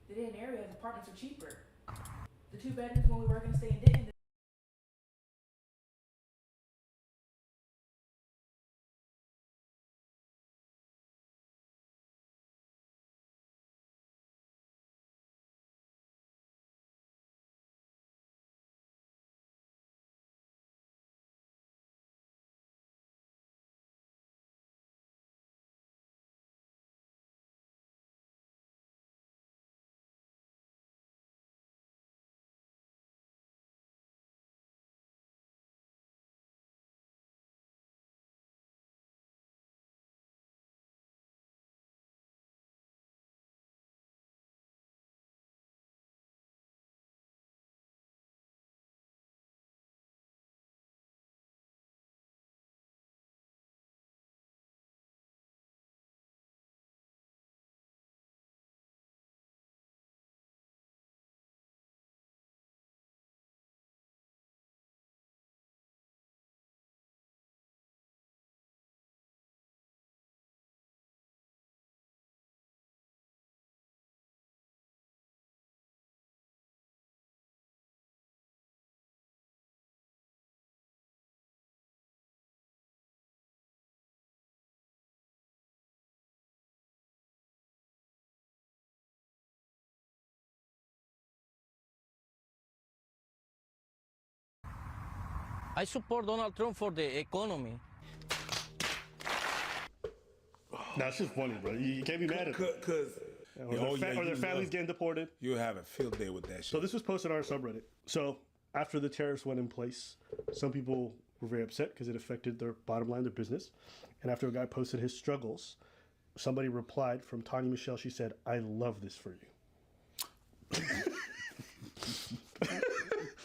Speaker 10: The Denton area, the apartments are cheaper. The 2 bedrooms when we were going to stay in Denton.
Speaker 11: I support Donald Trump for the economy.
Speaker 4: Nah, it's just funny, bro. You can't be mad at them. Or their families getting deported.
Speaker 3: You'll have a field day with that shit.
Speaker 4: So this was posted on our subreddit. So after the tariffs went in place, some people were very upset because it affected their bottom line, their business. And after a guy posted his struggles, somebody replied from Tanya Michelle. She said, "I love this for you."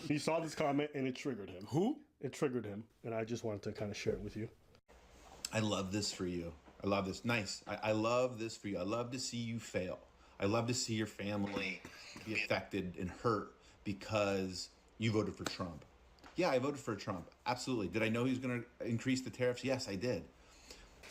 Speaker 4: He saw this comment and it triggered him.
Speaker 3: Who?
Speaker 4: It triggered him, and I just wanted to kind of share it with you.
Speaker 12: I love this for you. I love this. Nice. I love this for you. I love to see you fail. I love to see your family be affected and hurt because you voted for Trump. Yeah, I voted for Trump. Absolutely. Did I know he was going to increase the tariffs? Yes, I did.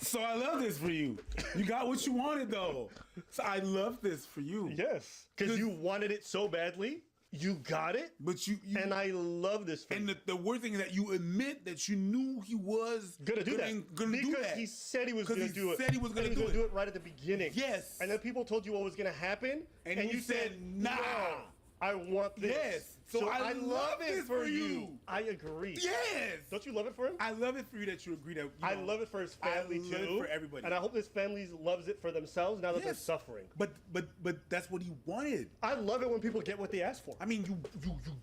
Speaker 3: So I love this for you. You got what you wanted, though. So I love this for you.
Speaker 4: Yes, because you wanted it so badly. You got it,
Speaker 3: but you
Speaker 4: and I love this.
Speaker 3: And the weird thing is that you admit that you knew he was
Speaker 4: gonna do that because he said he was gonna do it.
Speaker 3: Said he was gonna do
Speaker 4: it right at the beginning.
Speaker 3: Yes,
Speaker 4: and then people told you what was gonna happen,
Speaker 3: and you said, "Nah,
Speaker 4: no, I want this."
Speaker 3: Yes, so I love it for you.
Speaker 4: I agree.
Speaker 3: Yes,
Speaker 4: don't you love it for him?
Speaker 3: I love it for you that you agree that.
Speaker 4: I love it for his family too.
Speaker 3: I love it for everybody,
Speaker 4: and I hope his family loves it for themselves now that they're suffering.
Speaker 3: But that's what he wanted.
Speaker 4: I love it when people get what they ask for.
Speaker 3: I mean,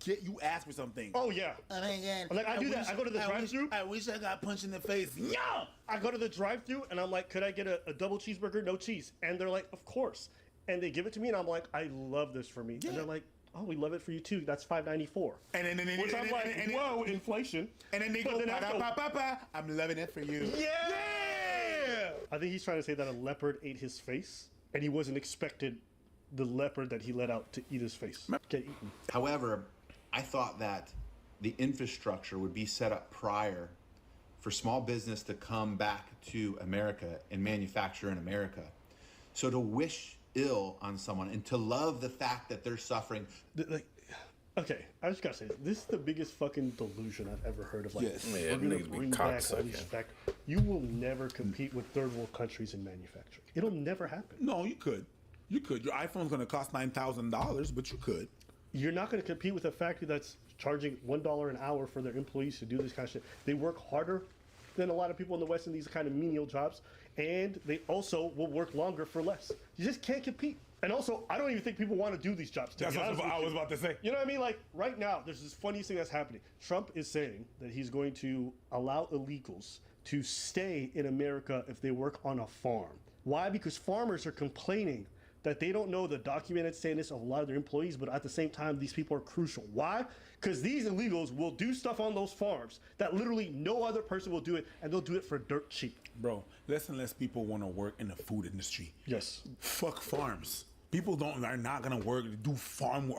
Speaker 3: you ask for something.
Speaker 4: Oh yeah.
Speaker 3: Oh my God.
Speaker 4: Like I do that. I go to the drive-thru.
Speaker 3: I wish I got punched in the face. Yeah.
Speaker 4: I go to the drive-thru and I'm like, could I get a double cheeseburger, no cheese? And they're like, of course. And they give it to me and I'm like, I love this for me. Yeah. And they're like, oh, we love it for you too. That's $5.94.
Speaker 3: And then
Speaker 4: Which I'm like, whoa, inflation.
Speaker 3: And then they go, I'm loving it for you.
Speaker 4: Yeah! I think he's trying to say that a leopard ate his face, and he wasn't expected the leopard that he let out to eat his face. Get eaten.
Speaker 12: However, I thought that the infrastructure would be set up prior for small business to come back to America and manufacture in America. So to wish ill on someone and to love the fact that they're suffering.
Speaker 4: Okay, I just gotta say, this is the biggest fucking delusion I've ever heard of. Like,
Speaker 3: Yes.
Speaker 4: we're gonna bring back all these factories. You will never compete with third world countries in manufacturing. It'll never happen.
Speaker 3: No, you could. You could. Your iPhone's going to cost $9,000, but you could.
Speaker 4: You're not going to compete with a factory that's charging $1 an hour for their employees to do this kind of shit. They work harder than a lot of people in the West in these kind of menial jobs, and they also will work longer for less. You just can't compete. And also, I don't even think people want to do these jobs.
Speaker 3: That's what I was about to say.
Speaker 4: You know what I mean? Like, right now, there's this funniest thing that's happening. Trump is saying that he's going to allow illegals to stay in America if they work on a farm. Why? Because farmers are complaining that they don't know the documented status of a lot of their employees, but at the same time, these people are crucial. Why? Because these illegals will do stuff on those farms that literally no other person will do it, and they'll do it for dirt cheap.
Speaker 3: Bro, less and less people want to work in the food industry.
Speaker 4: Yes.
Speaker 3: Fuck farms. People are not gonna work, do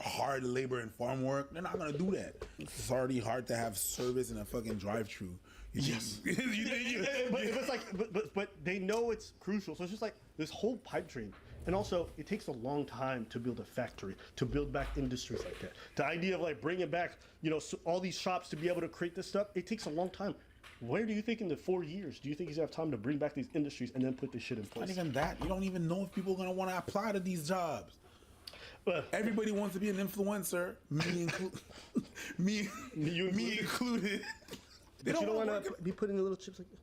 Speaker 3: hard labor and farm work. They're not gonna do that. It's already hard to have service in a fucking drive-thru.
Speaker 4: Yes. But they know it's crucial. So it's just like this whole pipe dream. And also, it takes a long time to build a factory, to build back industries like that. The idea of like bringing back, all these shops to be able to create this stuff, it takes a long time. Where do you think in the 4 years, do you think he's gonna have time to bring back these industries and then put this shit in place?
Speaker 3: Not even that. You don't even know if people are gonna want to apply to these jobs. Everybody wants to be an influencer, me included.
Speaker 4: They don't want to be putting the little chips like this.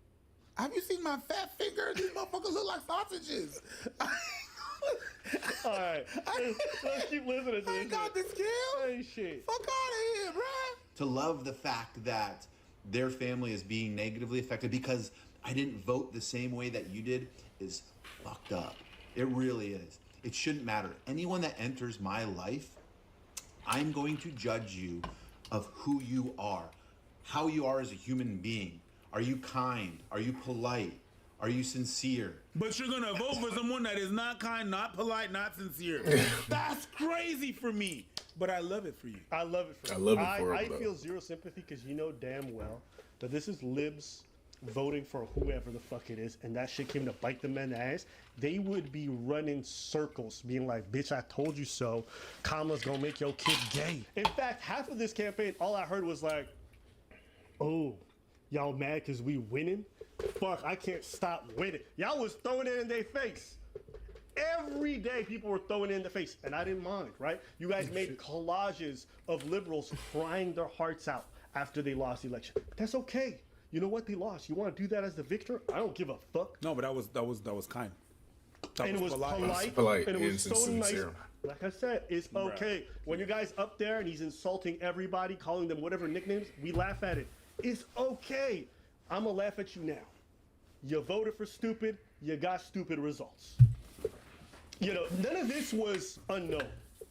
Speaker 3: Have you seen my fat fingers? These motherfuckers look like sausages.
Speaker 4: All right, let's keep listening to this.
Speaker 3: I ain't got this kill.
Speaker 4: Hey, shit.
Speaker 3: Fuck out of here, bruh.
Speaker 12: To love the fact that their family is being negatively affected because I didn't vote the same way that you did is fucked up. It really is. It shouldn't matter. Anyone that enters my life, I'm going to judge you of who you are, how you are as a human being. Are you kind? Are you polite? Are you sincere?
Speaker 3: But you're gonna vote for someone that is not kind, not polite, not sincere. That's crazy for me. But I love it for you.
Speaker 4: I love it for you.
Speaker 13: I love it for
Speaker 4: I
Speaker 13: him,
Speaker 4: feel zero sympathy because you know damn well that this is libs voting for whoever the fuck it is, and that shit came to bite them in the ass. They would be running circles, being like, bitch, I told you so. Kamala's gonna make your kid gay. In fact, half of this campaign, all I heard was like, oh, y'all mad because we winning? Fuck, I can't stop winning. Y'all was throwing it in their face. Every day people were throwing it in the face, and I didn't mind, right? You guys made collages of liberals crying their hearts out after they lost the election. That's okay. You know what? They lost. You want to do that as the victor? I don't give a fuck.
Speaker 3: No, but that was kind.
Speaker 4: And it was polite, and it was so nice. Like I said, it's okay. When your guy's up there and he's insulting everybody, calling them whatever nicknames, we laugh at it. It's okay. I'm going to laugh at you now. You voted for stupid, you got stupid results. None of this was unknown.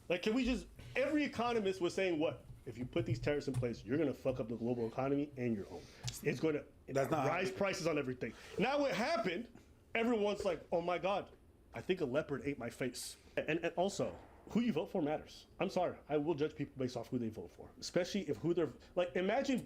Speaker 4: Like, can we just, every economist was saying what? If you put these tariffs in place, you're going to fuck up the global economy and your own. It's going to rise prices on everything. Now what happened, everyone's like, oh my God, I think a leopard ate my face. And also, who you vote for matters. I'm sorry, I will judge people based off who they vote for. Especially if who they're, like, imagine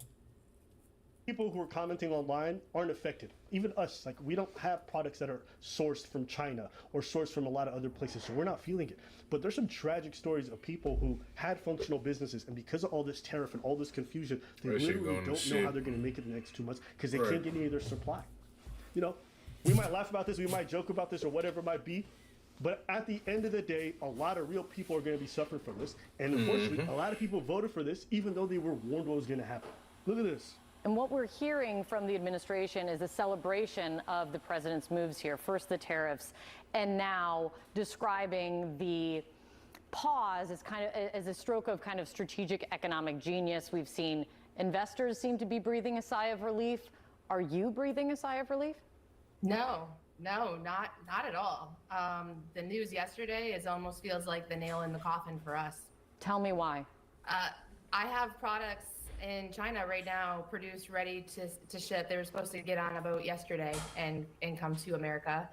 Speaker 4: people who are commenting online aren't affected. Even us, like, we don't have products that are sourced from China or sourced from a lot of other places, so we're not feeling it. But there's some tragic stories of people who had functional businesses, and because of all this tariff and all this confusion, they literally don't know how they're going to make it the next 2 months because they can't get any of their supply. We might laugh about this, we might joke about this, or whatever it might be, but at the end of the day, a lot of real people are going to be suffering from this. And unfortunately, a lot of people voted for this, even though they were warned what was going to happen. Look at this.
Speaker 14: And what we're hearing from the administration is a celebration of the president's moves here. First the tariffs, and now describing the pause as a stroke of kind of strategic economic genius. We've seen investors seem to be breathing a sigh of relief. Are you breathing a sigh of relief?
Speaker 9: No, not at all. The news yesterday almost feels like the nail in the coffin for us.
Speaker 14: Tell me why.
Speaker 13: I have products in China right now produced, ready to ship. They were supposed to get on a boat yesterday and come to America.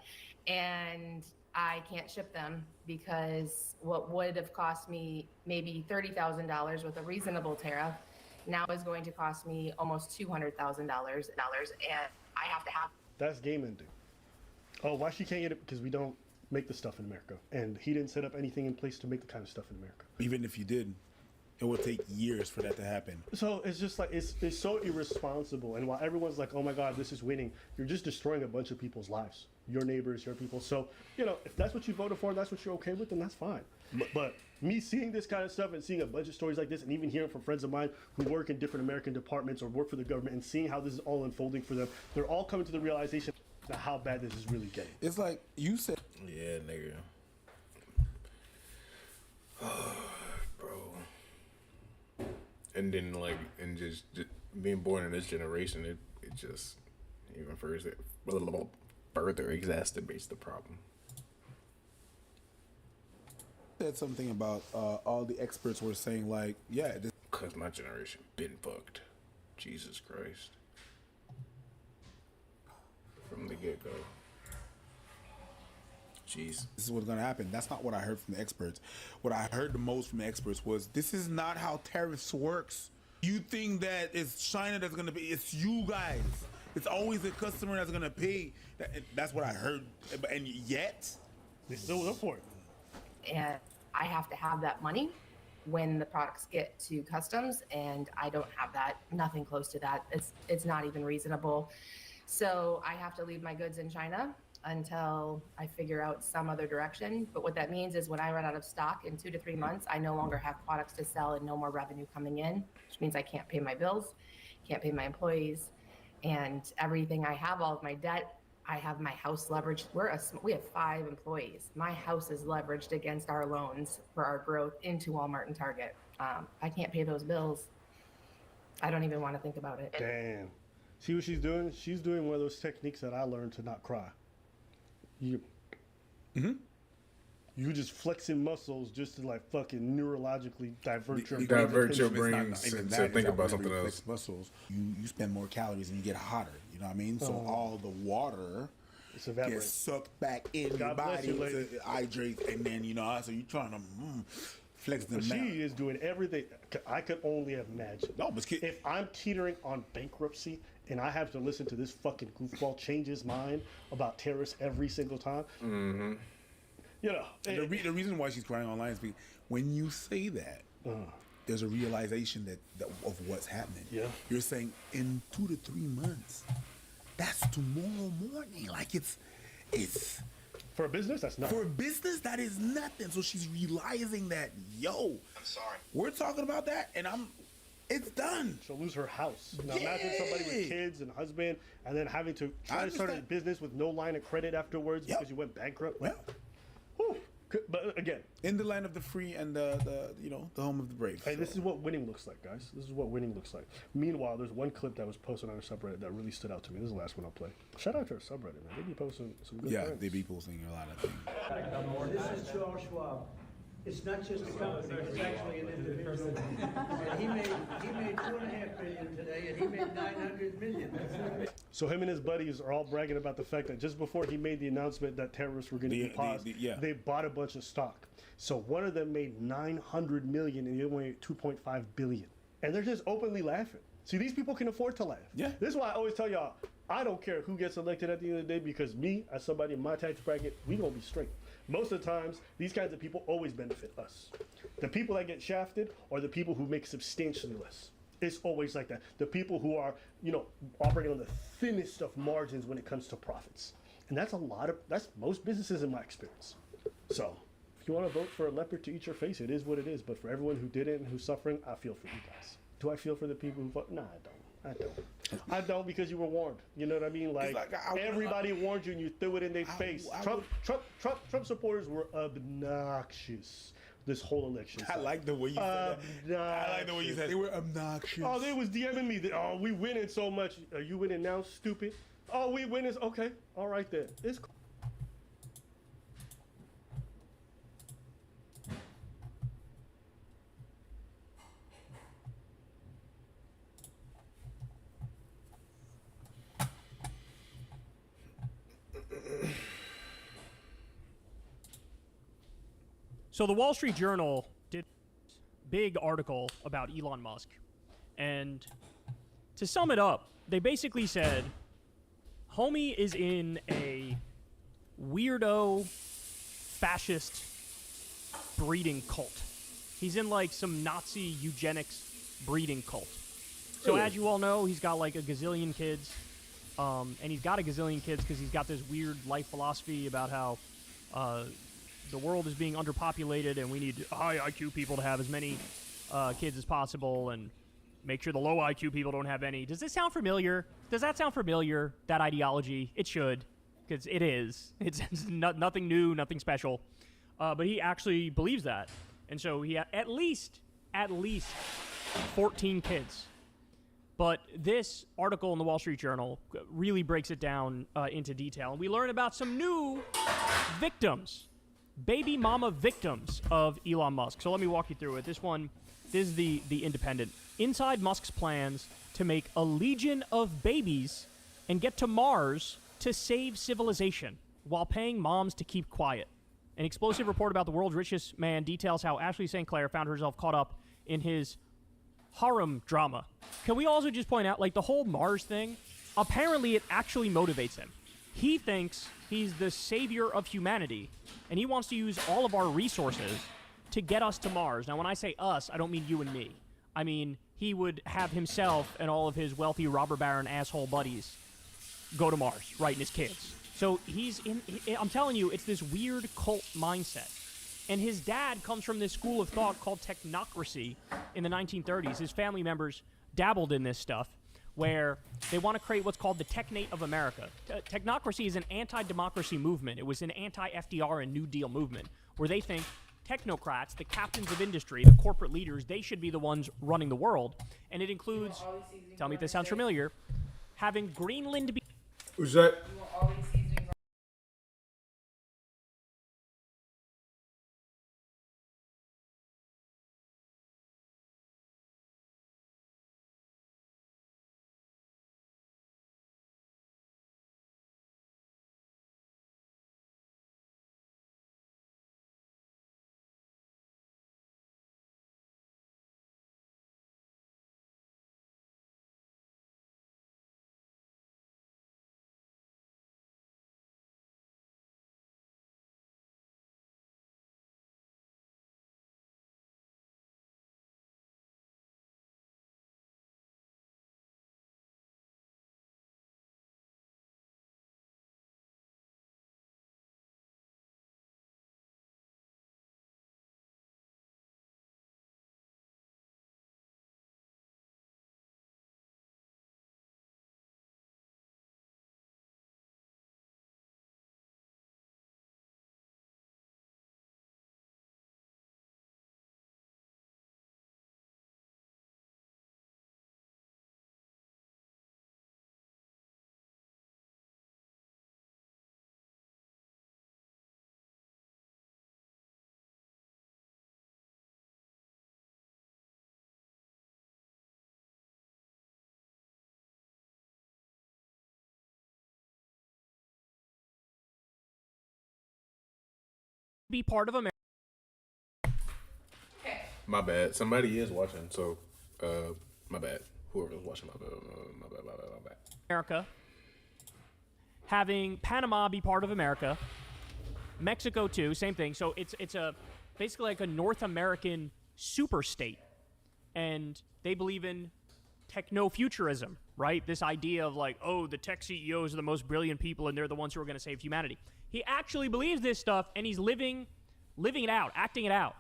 Speaker 13: And I can't ship them because what would have cost me maybe $30,000 with a reasonable tariff now is going to cost me almost $200,000, and I have to have.
Speaker 4: That's game ending. Oh, why she can't get it? Because we don't make the stuff in America, and he didn't set up anything in place to make the kind of stuff in America.
Speaker 3: Even if you did, it would take years for that to happen.
Speaker 4: So it's just like it's so irresponsible. And while everyone's like, "Oh my God, this is winning," you're just destroying a bunch of people's lives, your neighbors, your people. So if that's what you voted for, and that's what you're okay with, then that's fine. But me seeing this kind of stuff and seeing a bunch of stories like this, and even hearing from friends of mine who work in different American departments or work for the government, and seeing how this is all unfolding for them, they're all coming to the realization of how bad this is really getting.
Speaker 3: It's like you said.
Speaker 1: Yeah, nigga. Bro. And then just being born in this generation, it just even further exacerbates the problem.
Speaker 3: Said something about all the experts were saying
Speaker 1: because my generation been fucked. Jesus Christ. From the get-go. Jeez.
Speaker 3: This is what's gonna happen. That's not what I heard from the experts. What I heard the most from the experts was, this is not how tariffs works. You think that it's China that's gonna pay? It's you guys. It's always the customer that's gonna pay. That's what I heard. And yet,
Speaker 4: they still up for it.
Speaker 13: And I have to have that money when the products get to customs, and I don't have that. Nothing close to that. It's not even reasonable. So I have to leave my goods in China until I figure out some other direction. But what that means is when I run out of stock in 2 to 3 months, I no longer have products to sell and no more revenue coming in, which means I can't pay my bills, can't pay my employees, and everything I have, all of my debt. I have my house leveraged. We have 5 employees. My house is leveraged against our loans for our growth into Walmart and Target. I can't pay those bills. I don't even want to think about it.
Speaker 4: Damn. See what she's doing? She's doing one of those techniques that I learned to not cry. You just flexing muscles just to fucking neurologically divert your
Speaker 1: brain to think about something else.
Speaker 3: Muscles. You spend more calories and you get hotter. You know what I mean? So all the water gets sucked back in your body to hydrate, and then so you're trying to flex the.
Speaker 4: She is doing everything. I could only imagine.
Speaker 3: No, but
Speaker 4: if I'm teetering on bankruptcy and I have to listen to this fucking goofball change his mind about terrorists every single time.
Speaker 1: Mm-hmm.
Speaker 3: The reason why she's crying online is because when you say that, there's a realization that of what's happening.
Speaker 4: Yeah.
Speaker 3: You're saying in 2 to 3 months, that's tomorrow morning. It's
Speaker 4: for a business, that's nothing.
Speaker 3: For a business, that is nothing. So she's realizing that, I'm sorry, we're talking about that, and it's done.
Speaker 4: She'll lose her house. Now imagine somebody with kids and husband, and then having to try to start a business with no line of credit afterwards because you went bankrupt. Whew. But again,
Speaker 3: in the land of the free and the home of the brave.
Speaker 4: Hey, this is what winning looks like, guys. This is what winning looks like. Meanwhile, there's one clip that was posted on our subreddit that really stood out to me. This is the last one I'll play. Shout out to our subreddit, man. They be posting some good things.
Speaker 3: They be posting a lot of things.
Speaker 15: This is Charles Schwab. It's not just a company, it's actually an individual. And he made $2.5 billion today, and he made $900 million.
Speaker 4: So him and his buddies are all bragging about the fact that just before he made the announcement that terrorists were going to be paused, they bought a bunch of stock. So one of them made $900 million, and the other one made $2.5 billion. And they're just openly laughing. See, these people can afford to laugh.
Speaker 3: Yeah.
Speaker 4: This is why I always tell y'all, I don't care who gets elected at the end of the day, because me, as somebody in my tax bracket, we gonna be straight. Most of the times, these kinds of people always benefit us. The people that get shafted are the people who make substantially less. It's always like that. The people who are, operating on the thinnest of margins when it comes to profits. And that's most businesses in my experience. So, if you want to vote for a leopard to eat your face, it is what it is. But for everyone who didn't and who's suffering, I feel for you guys. Do I feel for the people who vote? Nah, I don't because you were warned. You know what I mean? Everybody warned you and you threw it in their face. Trump supporters were obnoxious this whole election.
Speaker 3: I like the way you said that. I like the way you said they were obnoxious.
Speaker 4: Oh, they was DMing me. Oh, we winning so much. Are you winning now, stupid? Oh, we winning. Okay. All right then. It's cool.
Speaker 16: So the Wall Street Journal did a big article about Elon Musk. And to sum it up, they basically said, homie is in a weirdo fascist breeding cult. He's in like some Nazi eugenics breeding cult. So as you all know, he's got like a gazillion kids. And he's got a gazillion kids because he's got this weird life philosophy about how the world is being underpopulated and we need high IQ people to have as many kids as possible and make sure the low IQ people don't have any. Does this sound familiar? Does that sound familiar, that ideology? It should, because it is. It's nothing new, nothing special. But he actually believes that. And so he had at least 14 kids. But this article in the Wall Street Journal really breaks it down into detail. And we learn about some new victims, baby mama victims of Elon Musk. So let me walk you through it. This is the Independent. Inside Musk's plans to make a legion of babies and get to Mars to save civilization while paying moms to keep quiet. An explosive report about the world's richest man details how Ashley St. Clair found herself caught up in his harem drama. Can we also just point out, like, the whole Mars thing, apparently it actually motivates him. He thinks he's the savior of humanity, and he wants to use all of our resources to get us to Mars. Now, when I say us, I don't mean you and me. I mean, he would have himself and all of his wealthy robber baron asshole buddies go to Mars, right, and his kids. So I'm telling you, it's this weird cult mindset. And his dad comes from this school of thought called technocracy in the 1930s. His family members dabbled in this stuff, where they want to create what's called the technate of America. Technocracy is an anti-democracy movement. It was an anti-FDR and New Deal movement, where they think technocrats, the captains of industry, the corporate leaders, they should be the ones running the world. And it includes, tell me if this sounds familiar, having Greenland be...
Speaker 1: Who's that?
Speaker 16: be part of America.
Speaker 17: My bad. Somebody is watching, so my bad. Whoever's watching, my bad.
Speaker 16: America. Having Panama be part of America. Mexico too, same thing. So it's a basically like a North American super state, and they believe in techno-futurism, right? This idea of like, oh, the tech CEOs are the most brilliant people, and they're the ones who are going to save humanity. He actually believes this stuff, and he's living it out, acting it out.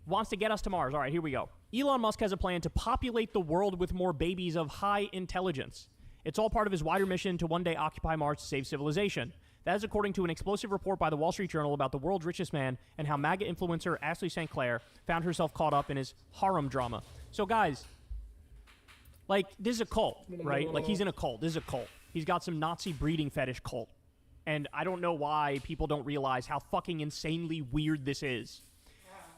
Speaker 16: Wants to get us to Mars. All right, here we go. Elon Musk has a plan to populate the world with more babies of high intelligence. It's all part of his wider mission to one day occupy Mars to save civilization. That is according to an explosive report by the Wall Street Journal about the world's richest man and how MAGA influencer Ashley St. Clair found herself caught up in his harem drama. So, guys, like, this is a cult, right? Like, he's in a cult. This is a cult. He's got some Nazi breeding fetish cult. And I don't know why people don't realize how fucking insanely weird this is.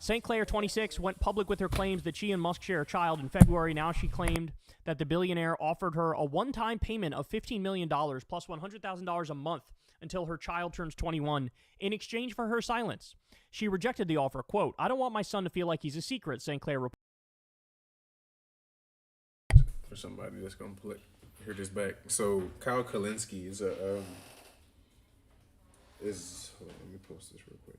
Speaker 16: St. Clair, 26, went public with her claims that she and Musk share a child in February. Now she claimed that the billionaire offered her a one-time payment of $15 million plus $100,000 a month until her child turns 21 in exchange for her silence. She rejected the offer. Quote, I don't want my son to feel like he's a secret, St. Clair reported.
Speaker 17: For somebody that's gonna hear this back. So Kyle Kalinske is hold on, let me post this real quick.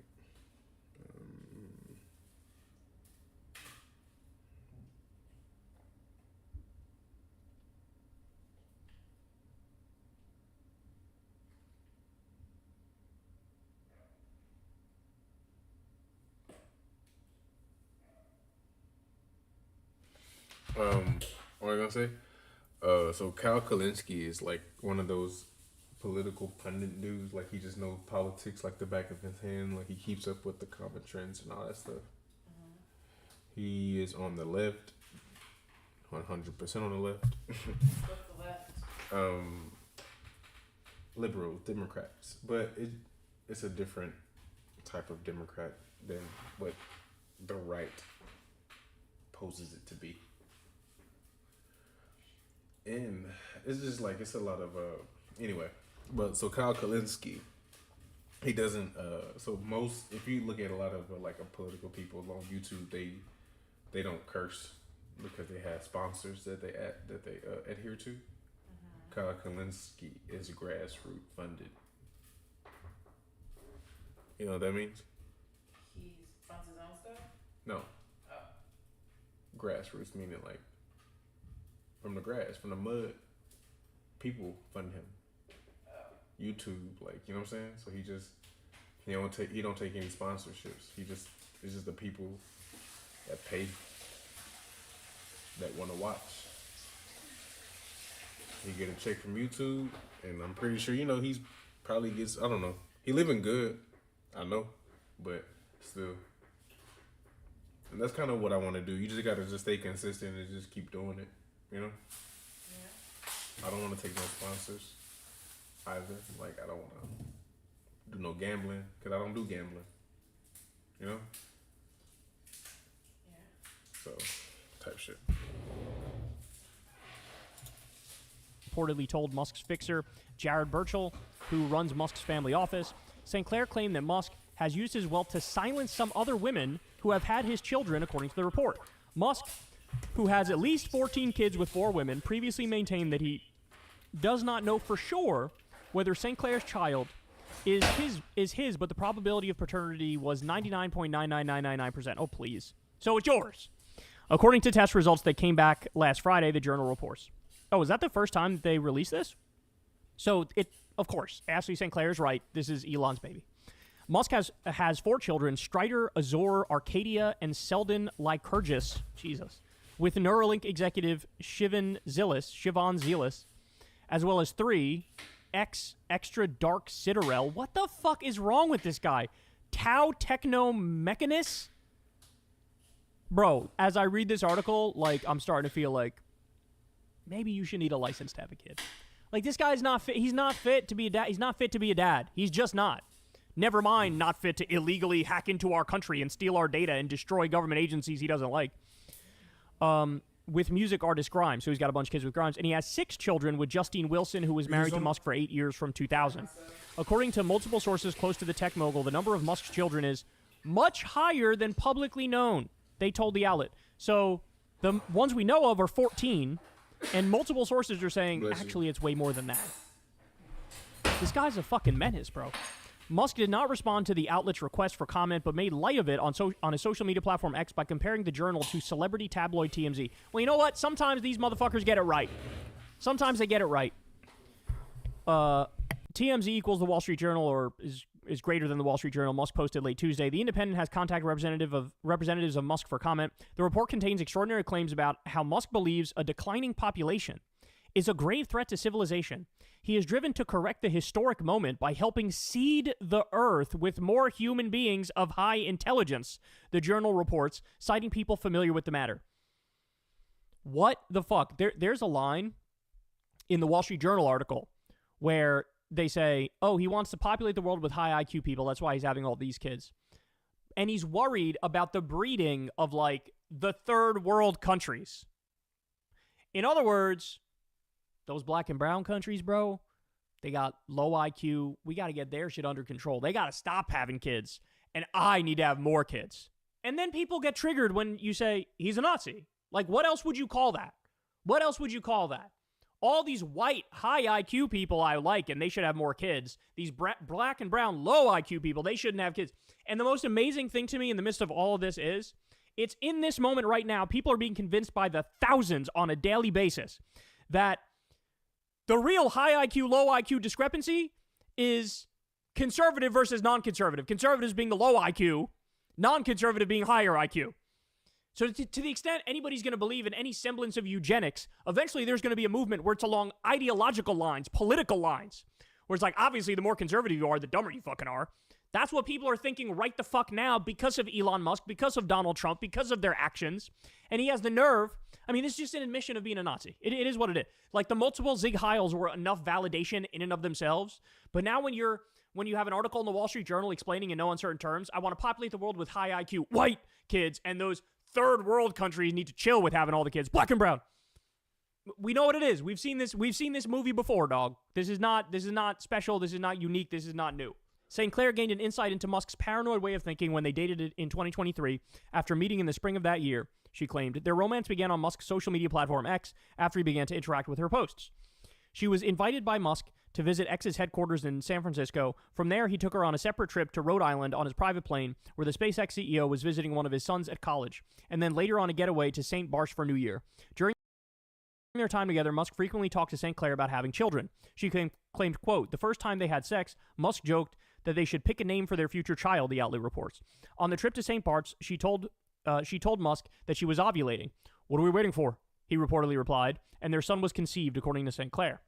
Speaker 17: What was I gonna say? So Kyle Kalinske is like one of those political pundit dudes. Like, he just knows politics like the back of his hand. Like, he keeps up with the common trends and all that stuff. He is on the left, 100% on the left.
Speaker 10: What's the left?
Speaker 17: Liberals, Democrats, but it's a different type of Democrat than what the right poses it to be. And it's just like, it's a lot of anyway. But so Kyle Kalinske, he doesn't so most, if you look at a lot of political people on YouTube, they don't curse because they have sponsors that they adhere to. Kyle Kalinske is grassroots funded. You know what that means?
Speaker 10: He funds his own stuff?
Speaker 17: No. Grassroots meaning like from the grass, from the mud. People fund him. YouTube, like, you know what I'm saying? So he don't take any sponsorships. It's just the people that pay, that want to watch. He get a check from YouTube, and I'm pretty sure, he's probably gets, I don't know. He living good, I know, but still. And that's kind of what I want to do. You just got to just stay consistent and just keep doing it, you know? Yeah. I don't want to take no sponsors either. Like, I don't want to do no gambling, because I don't do gambling, you know? Yeah. So, type shit.
Speaker 16: Reportedly told Musk's fixer, Jared Burchell, who runs Musk's family office. St. Clair claimed that Musk has used his wealth to silence some other women who have had his children, according to the report. Musk, who has at least 14 kids with 4 women, previously maintained that he does not know for sure whether St. Clair's child is his, but the probability of paternity was 99.99999%. Oh, please. So it's yours. According to test results that came back last Friday, the Journal reports. Oh, is that the first time they released this? So, of course, Ashley St. Clair is right. This is Elon's baby. Musk has 4 children, Strider, Azor, Arcadia, and Selden Lycurgus, Jesus, with Neuralink executive Sivan Zilis, as well as 3, Extra Dark Citadel. What the fuck is wrong with this guy? Tau Techno Mechanus? Bro, as I read this article, like, I'm starting to feel like maybe you should need a license to have a kid. Like, this guy's not fit. He's not fit to be a dad. He's not fit to be a dad. He's just not. Never mind not fit to illegally hack into our country and steal our data and destroy government agencies he doesn't like. With music artist Grimes. So he's got a bunch of kids with Grimes. And he has 6 children with Justine Wilson, who was married to Musk for 8 years from 2000. According to multiple sources close to the tech mogul, the number of Musk's children is much higher than publicly known, they told the outlet. So the ones we know of are 14, and multiple sources are saying, actually, it's way more than that. This guy's a fucking menace, bro. Musk did not respond to the outlet's request for comment, but made light of it on his social media platform X by comparing the Journal to celebrity tabloid TMZ. Well, you know what? Sometimes these motherfuckers get it right. Sometimes they get it right. TMZ equals the Wall Street Journal, or is greater than the Wall Street Journal, Musk posted late Tuesday. The Independent has contacted representatives of Musk for comment. The report contains extraordinary claims about how Musk believes a declining population is a grave threat to civilization. He is driven to correct the historic moment by helping seed the earth with more human beings of high intelligence, the Journal reports, citing people familiar with the matter. What the fuck? There's a line in the Wall Street Journal article where they say, oh, he wants to populate the world with high IQ people. That's why he's having all these kids. And he's worried about the breeding of, like, the third world countries. In other words, those black and brown countries, bro, They got low IQ. We got to get their shit under control. They got to stop having kids. And I need to have more kids. And then people get triggered when you say, he's a Nazi. Like, what else would you call that? What else would you call that? All these white, high IQ people I like, and they should have more kids. These black and brown, low IQ people, they shouldn't have kids. And the most amazing thing to me in the midst of all of this is, it's in this moment right now, people are being convinced by the thousands on a daily basis that the real high IQ, low IQ discrepancy is conservative versus non-conservative. Conservatives being the low IQ, non-conservative being higher IQ. So to the extent anybody's going to believe in any semblance of eugenics, eventually there's going to be a movement where it's along ideological lines, political lines, where it's like, obviously, the more conservative you are, the dumber you fucking are. That's what people are thinking right the fuck now because of Elon Musk, because of Donald Trump, because of their actions. And he has the nerve. I mean, this is just an admission of being a Nazi. It is what it is. Like, the multiple Zig Heils were enough validation in and of themselves. But now when you have an article in the Wall Street Journal explaining in no uncertain terms, I want to populate the world with high IQ white kids, and those third world countries need to chill with having all the kids black and brown. We know what it is. We've seen this movie before, dog. This is not special. This is not unique. This is not new. St. Clair gained an insight into Musk's paranoid way of thinking when they dated it in 2023 after meeting in the spring of that year, she claimed. Their romance began on Musk's social media platform X after he began to interact with her posts. She was invited by Musk to visit X's headquarters in San Francisco. From there, he took her on a separate trip to Rhode Island on his private plane, where the SpaceX CEO was visiting one of his sons at college, and then later on a getaway to St. Barth for New Year. During their time together, Musk frequently talked to St. Clair about having children. She claimed, quote, the first time they had sex, Musk joked that they should pick a name for their future child, the outlet reports. On the trip to St. Bart's, she told Musk that she was ovulating. What are we waiting for? He reportedly replied, and their son was conceived, according to St. Clair.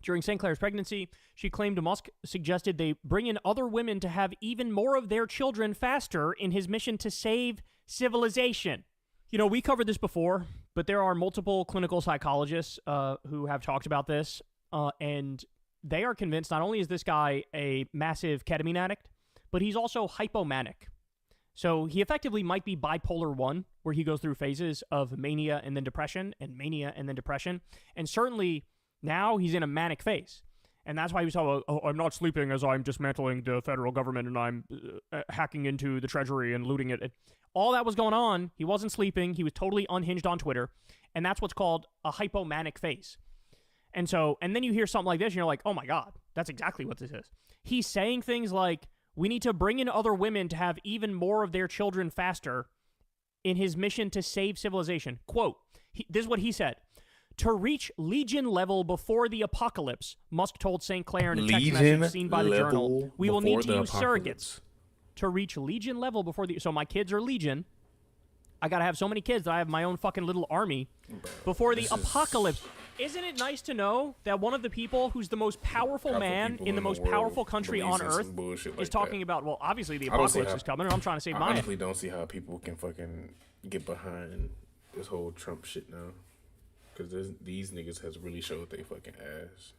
Speaker 16: During St. Clair's pregnancy, she claimed Musk suggested they bring in other women to have even more of their children faster in his mission to save civilization. You know, we covered this before, but there are multiple clinical psychologists who have talked about this, and they are convinced not only is this guy a massive ketamine addict, but he's also hypomanic. So he effectively might be bipolar 1, where he goes through phases of mania and then depression, and mania and then depression. And certainly now he's in a manic phase. And that's why he was talking about, I'm not sleeping as I'm dismantling the federal government and I'm hacking into the treasury and looting it. All that was going on. He wasn't sleeping. He was totally unhinged on Twitter. And that's what's called a hypomanic phase. And then you hear something like this and you're like, oh my God, that's exactly what this is. He's saying things like, we need to bring in other women to have even more of their children faster in his mission to save civilization. Quote, this is what he said. To reach Legion level before the apocalypse, Musk told St. Clair in a text message seen by the Journal, we will need to use surrogates. To reach Legion level before so my kids are Legion. I got to have so many kids that I have my own fucking little army before the apocalypse. Isn't it nice to know that one of the people who's the most powerful man in the most powerful country on Earth is talking about, well, obviously the apocalypse is coming and I'm trying to save mine.
Speaker 17: I honestly don't see how people can fucking get behind this whole Trump shit now. Because these niggas has really showed they fucking ass.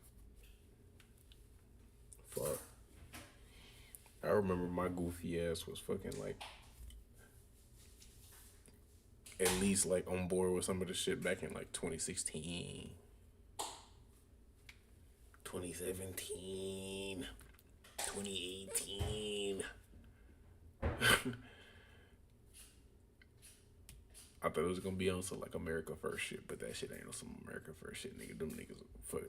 Speaker 17: Fuck. I remember my goofy ass was fucking like at least like on board with some of the shit back in like 2016. 2017. 2018. I thought it was gonna be on some like America First shit, but that shit ain't on some America First shit, nigga. Them niggas for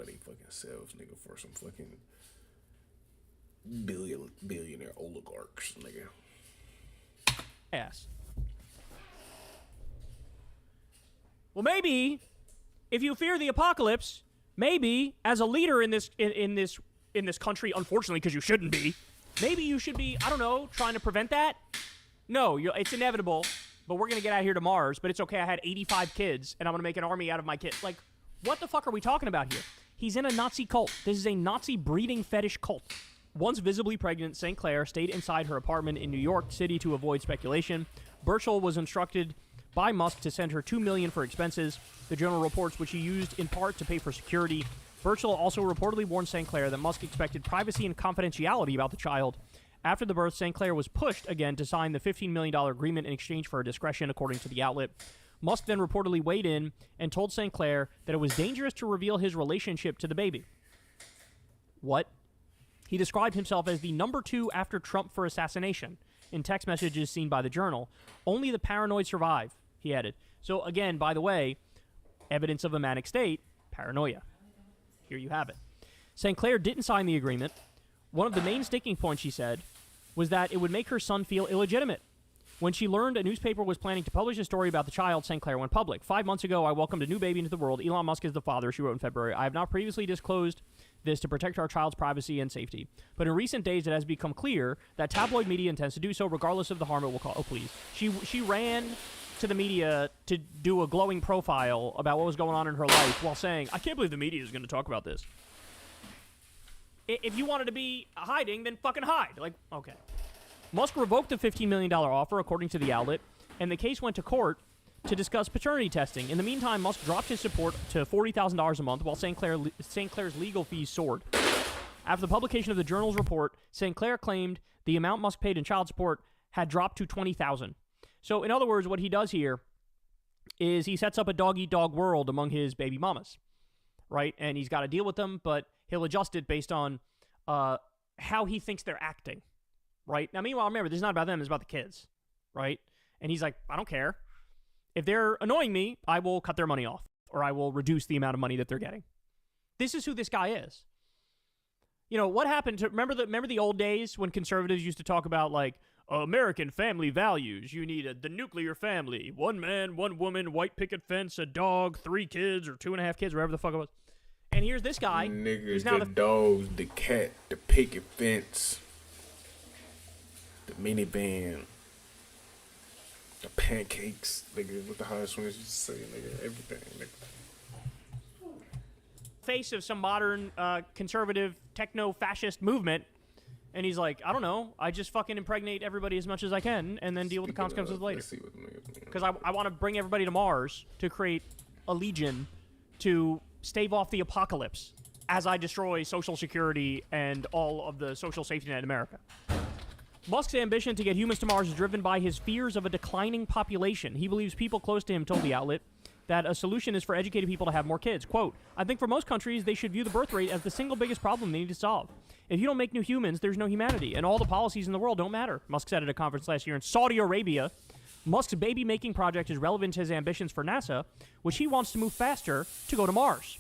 Speaker 17: they fucking selves, nigga, for some fucking billionaire oligarchs, nigga.
Speaker 16: Ass. Well, maybe if you fear the apocalypse, maybe as a leader in this country, unfortunately, because you shouldn't be, maybe you should be, I don't know, trying to prevent that. No, it's inevitable. But we're going to get out here to Mars, but it's okay, I had 85 kids, and I'm going to make an army out of my kids. Like, what the fuck are we talking about here? He's in a Nazi cult. This is a Nazi breeding fetish cult. Once visibly pregnant, St. Clair stayed inside her apartment in New York City to avoid speculation. Burchell was instructed by Musk to send her $2 million for expenses, the Journal reports, which he used in part to pay for security. Burchell also reportedly warned St. Clair that Musk expected privacy and confidentiality about the child. After the birth, St. Clair was pushed again to sign the $15 million agreement in exchange for her discretion, according to the outlet. Musk then reportedly weighed in and told St. Clair that it was dangerous to reveal his relationship to the baby. What? He described himself as the number 2 after Trump for assassination. In text messages seen by the Journal, only the paranoid survive, he added. So again, by the way, evidence of a manic state, paranoia. Here you have it. St. Clair didn't sign the agreement. One of the main sticking points, she said, was that it would make her son feel illegitimate. When she learned a newspaper was planning to publish a story about the child, St. Clair went public. 5 months ago, I welcomed a new baby into the world. Elon Musk is the father, she wrote in February. I have not previously disclosed this to protect our child's privacy and safety. But in recent days, it has become clear that tabloid media intends to do so regardless of the harm it will cause. Oh, please. She ran to the media to do a glowing profile about what was going on in her life while saying, I can't believe the media is going to talk about this. If you wanted to be hiding, then fucking hide. Like, okay. Musk revoked the $15 million offer, according to the outlet, and the case went to court to discuss paternity testing. In the meantime, Musk dropped his support to $40,000 a month while St. Clair's legal fees soared. After the publication of the Journal's report, St. Clair claimed the amount Musk paid in child support had dropped to $20,000. So, in other words, what he does here is he sets up a dog-eat-dog world among his baby mamas, right? And he's got to deal with them, but he'll adjust it based on how he thinks they're acting, right? Now, meanwhile, remember, this is not about them, it's about the kids, right? And he's like, I don't care. If they're annoying me, I will cut their money off, or I will reduce the amount of money that they're getting. This is who this guy is. You know, what happened to, remember the old days when conservatives used to talk about, like, American family values. You need the nuclear family. 1 man, 1 woman, white picket fence, a dog, 3 kids, or 2.5 kids, whatever the fuck it was. And here's this guy.
Speaker 17: Niggas, the dogs, the cat, the picket fence, the minivan, the pancakes, nigga, with the high swings, you say, nigga, everything, nigga.
Speaker 16: Face of some modern conservative techno-fascist movement, and he's like, I don't know, I just fucking impregnate everybody as much as I can and then deal with the consequences later. Because I want to bring everybody to Mars to create a legion to stave off the apocalypse as I destroy Social Security and all of the social safety net in America. Musk's ambition to get humans to Mars is driven by his fears of a declining population. He believes people close to him told the outlet that a solution is for educated people to have more kids. Quote, I think for most countries, they should view the birth rate as the single biggest problem they need to solve. If you don't make new humans, there's no humanity, and all the policies in the world don't matter, Musk said at a conference last year in Saudi Arabia. Musk's baby-making project is relevant to his ambitions for NASA, which he wants to move faster to go to Mars.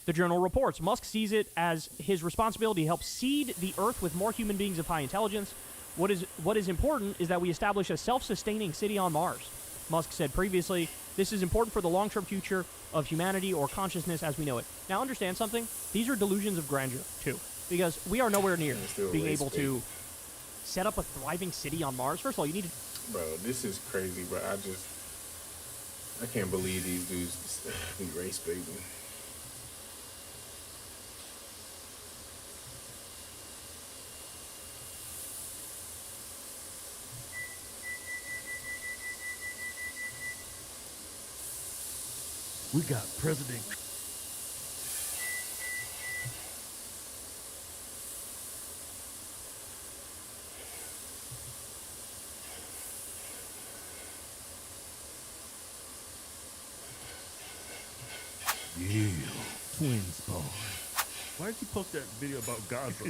Speaker 16: The Journal reports Musk sees it as his responsibility to help seed the Earth with more human beings of high intelligence. What is important is that we establish a self-sustaining city on Mars. Musk said previously, this is important for the long-term future of humanity or consciousness as we know it. Now understand something? These are delusions of grandeur, too. Because we are nowhere near being able to set up a thriving city on Mars. First of all, you need to...
Speaker 17: Bro, this is crazy, bro. I can't believe these dudes be race baiting.
Speaker 18: We got President...
Speaker 15: Yeah, twins, boy. Why did you post that video about Gaza?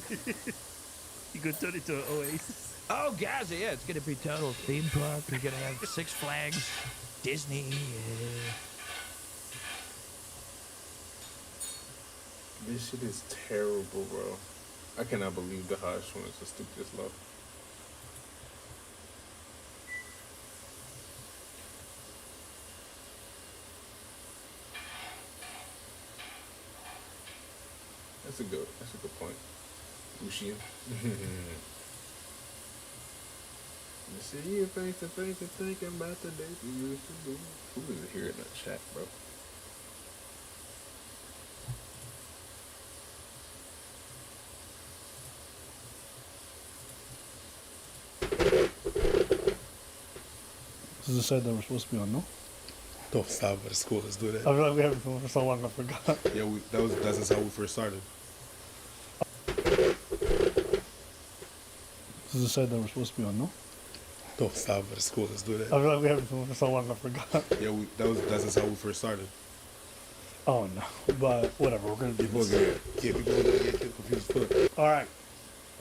Speaker 15: You gonna turn it to an oasis?
Speaker 11: Oh, Gaza, yeah, it's gonna be total theme park. We're gonna have Six Flags, Disney, yeah.
Speaker 17: This shit is terrible, bro. I cannot believe the high swings are stoop this low. That's a good point. Lucian. You see you face to face and thinking about the days we used to do. Who is it here in the chat, bro?
Speaker 4: This is a side that we're supposed to be on, no?
Speaker 3: Don't stop at the school. Let's do that.
Speaker 4: I feel like we haven't been for so long, I forgot.
Speaker 3: Yeah, that's how we first started.
Speaker 4: This is a side that we're supposed to be on, no?
Speaker 3: Don't stop at the school. Let's do that.
Speaker 4: I feel like we haven't been for so long, I forgot.
Speaker 3: Yeah, that's how we first started.
Speaker 4: Oh no, but whatever. We're gonna do
Speaker 17: People
Speaker 4: this.
Speaker 17: get confused foot.
Speaker 4: All right,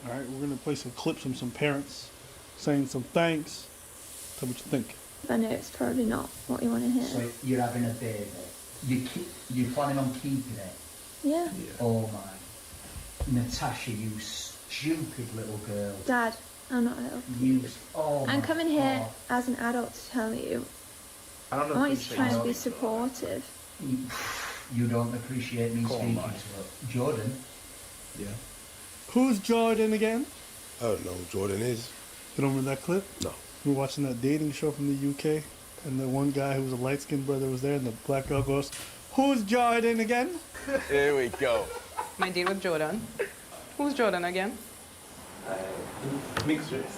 Speaker 4: we're gonna play some clips from some parents saying some thanks. Tell me what you think.
Speaker 5: I know it's probably not what you want to hear.
Speaker 18: So you're having a baby. You're planning on keeping it?
Speaker 5: Yeah.
Speaker 18: Oh my. Natasha, you stupid little girl.
Speaker 5: Dad, I'm not a little. I'm coming here as an adult to tell you. I want you to try and be supportive.
Speaker 18: You don't appreciate me speaking to her. Jordan?
Speaker 17: Yeah.
Speaker 4: Who's Jordan again?
Speaker 17: I don't know who Jordan is.
Speaker 4: You don't remember that clip?
Speaker 17: No.
Speaker 4: We were watching that dating show from the UK, and the one guy who was a light-skinned brother was there, and the black girl goes, "Who's Jordan again?"
Speaker 19: Here we go.
Speaker 20: My date with Jordan. Who's Jordan again?
Speaker 19: Mixers.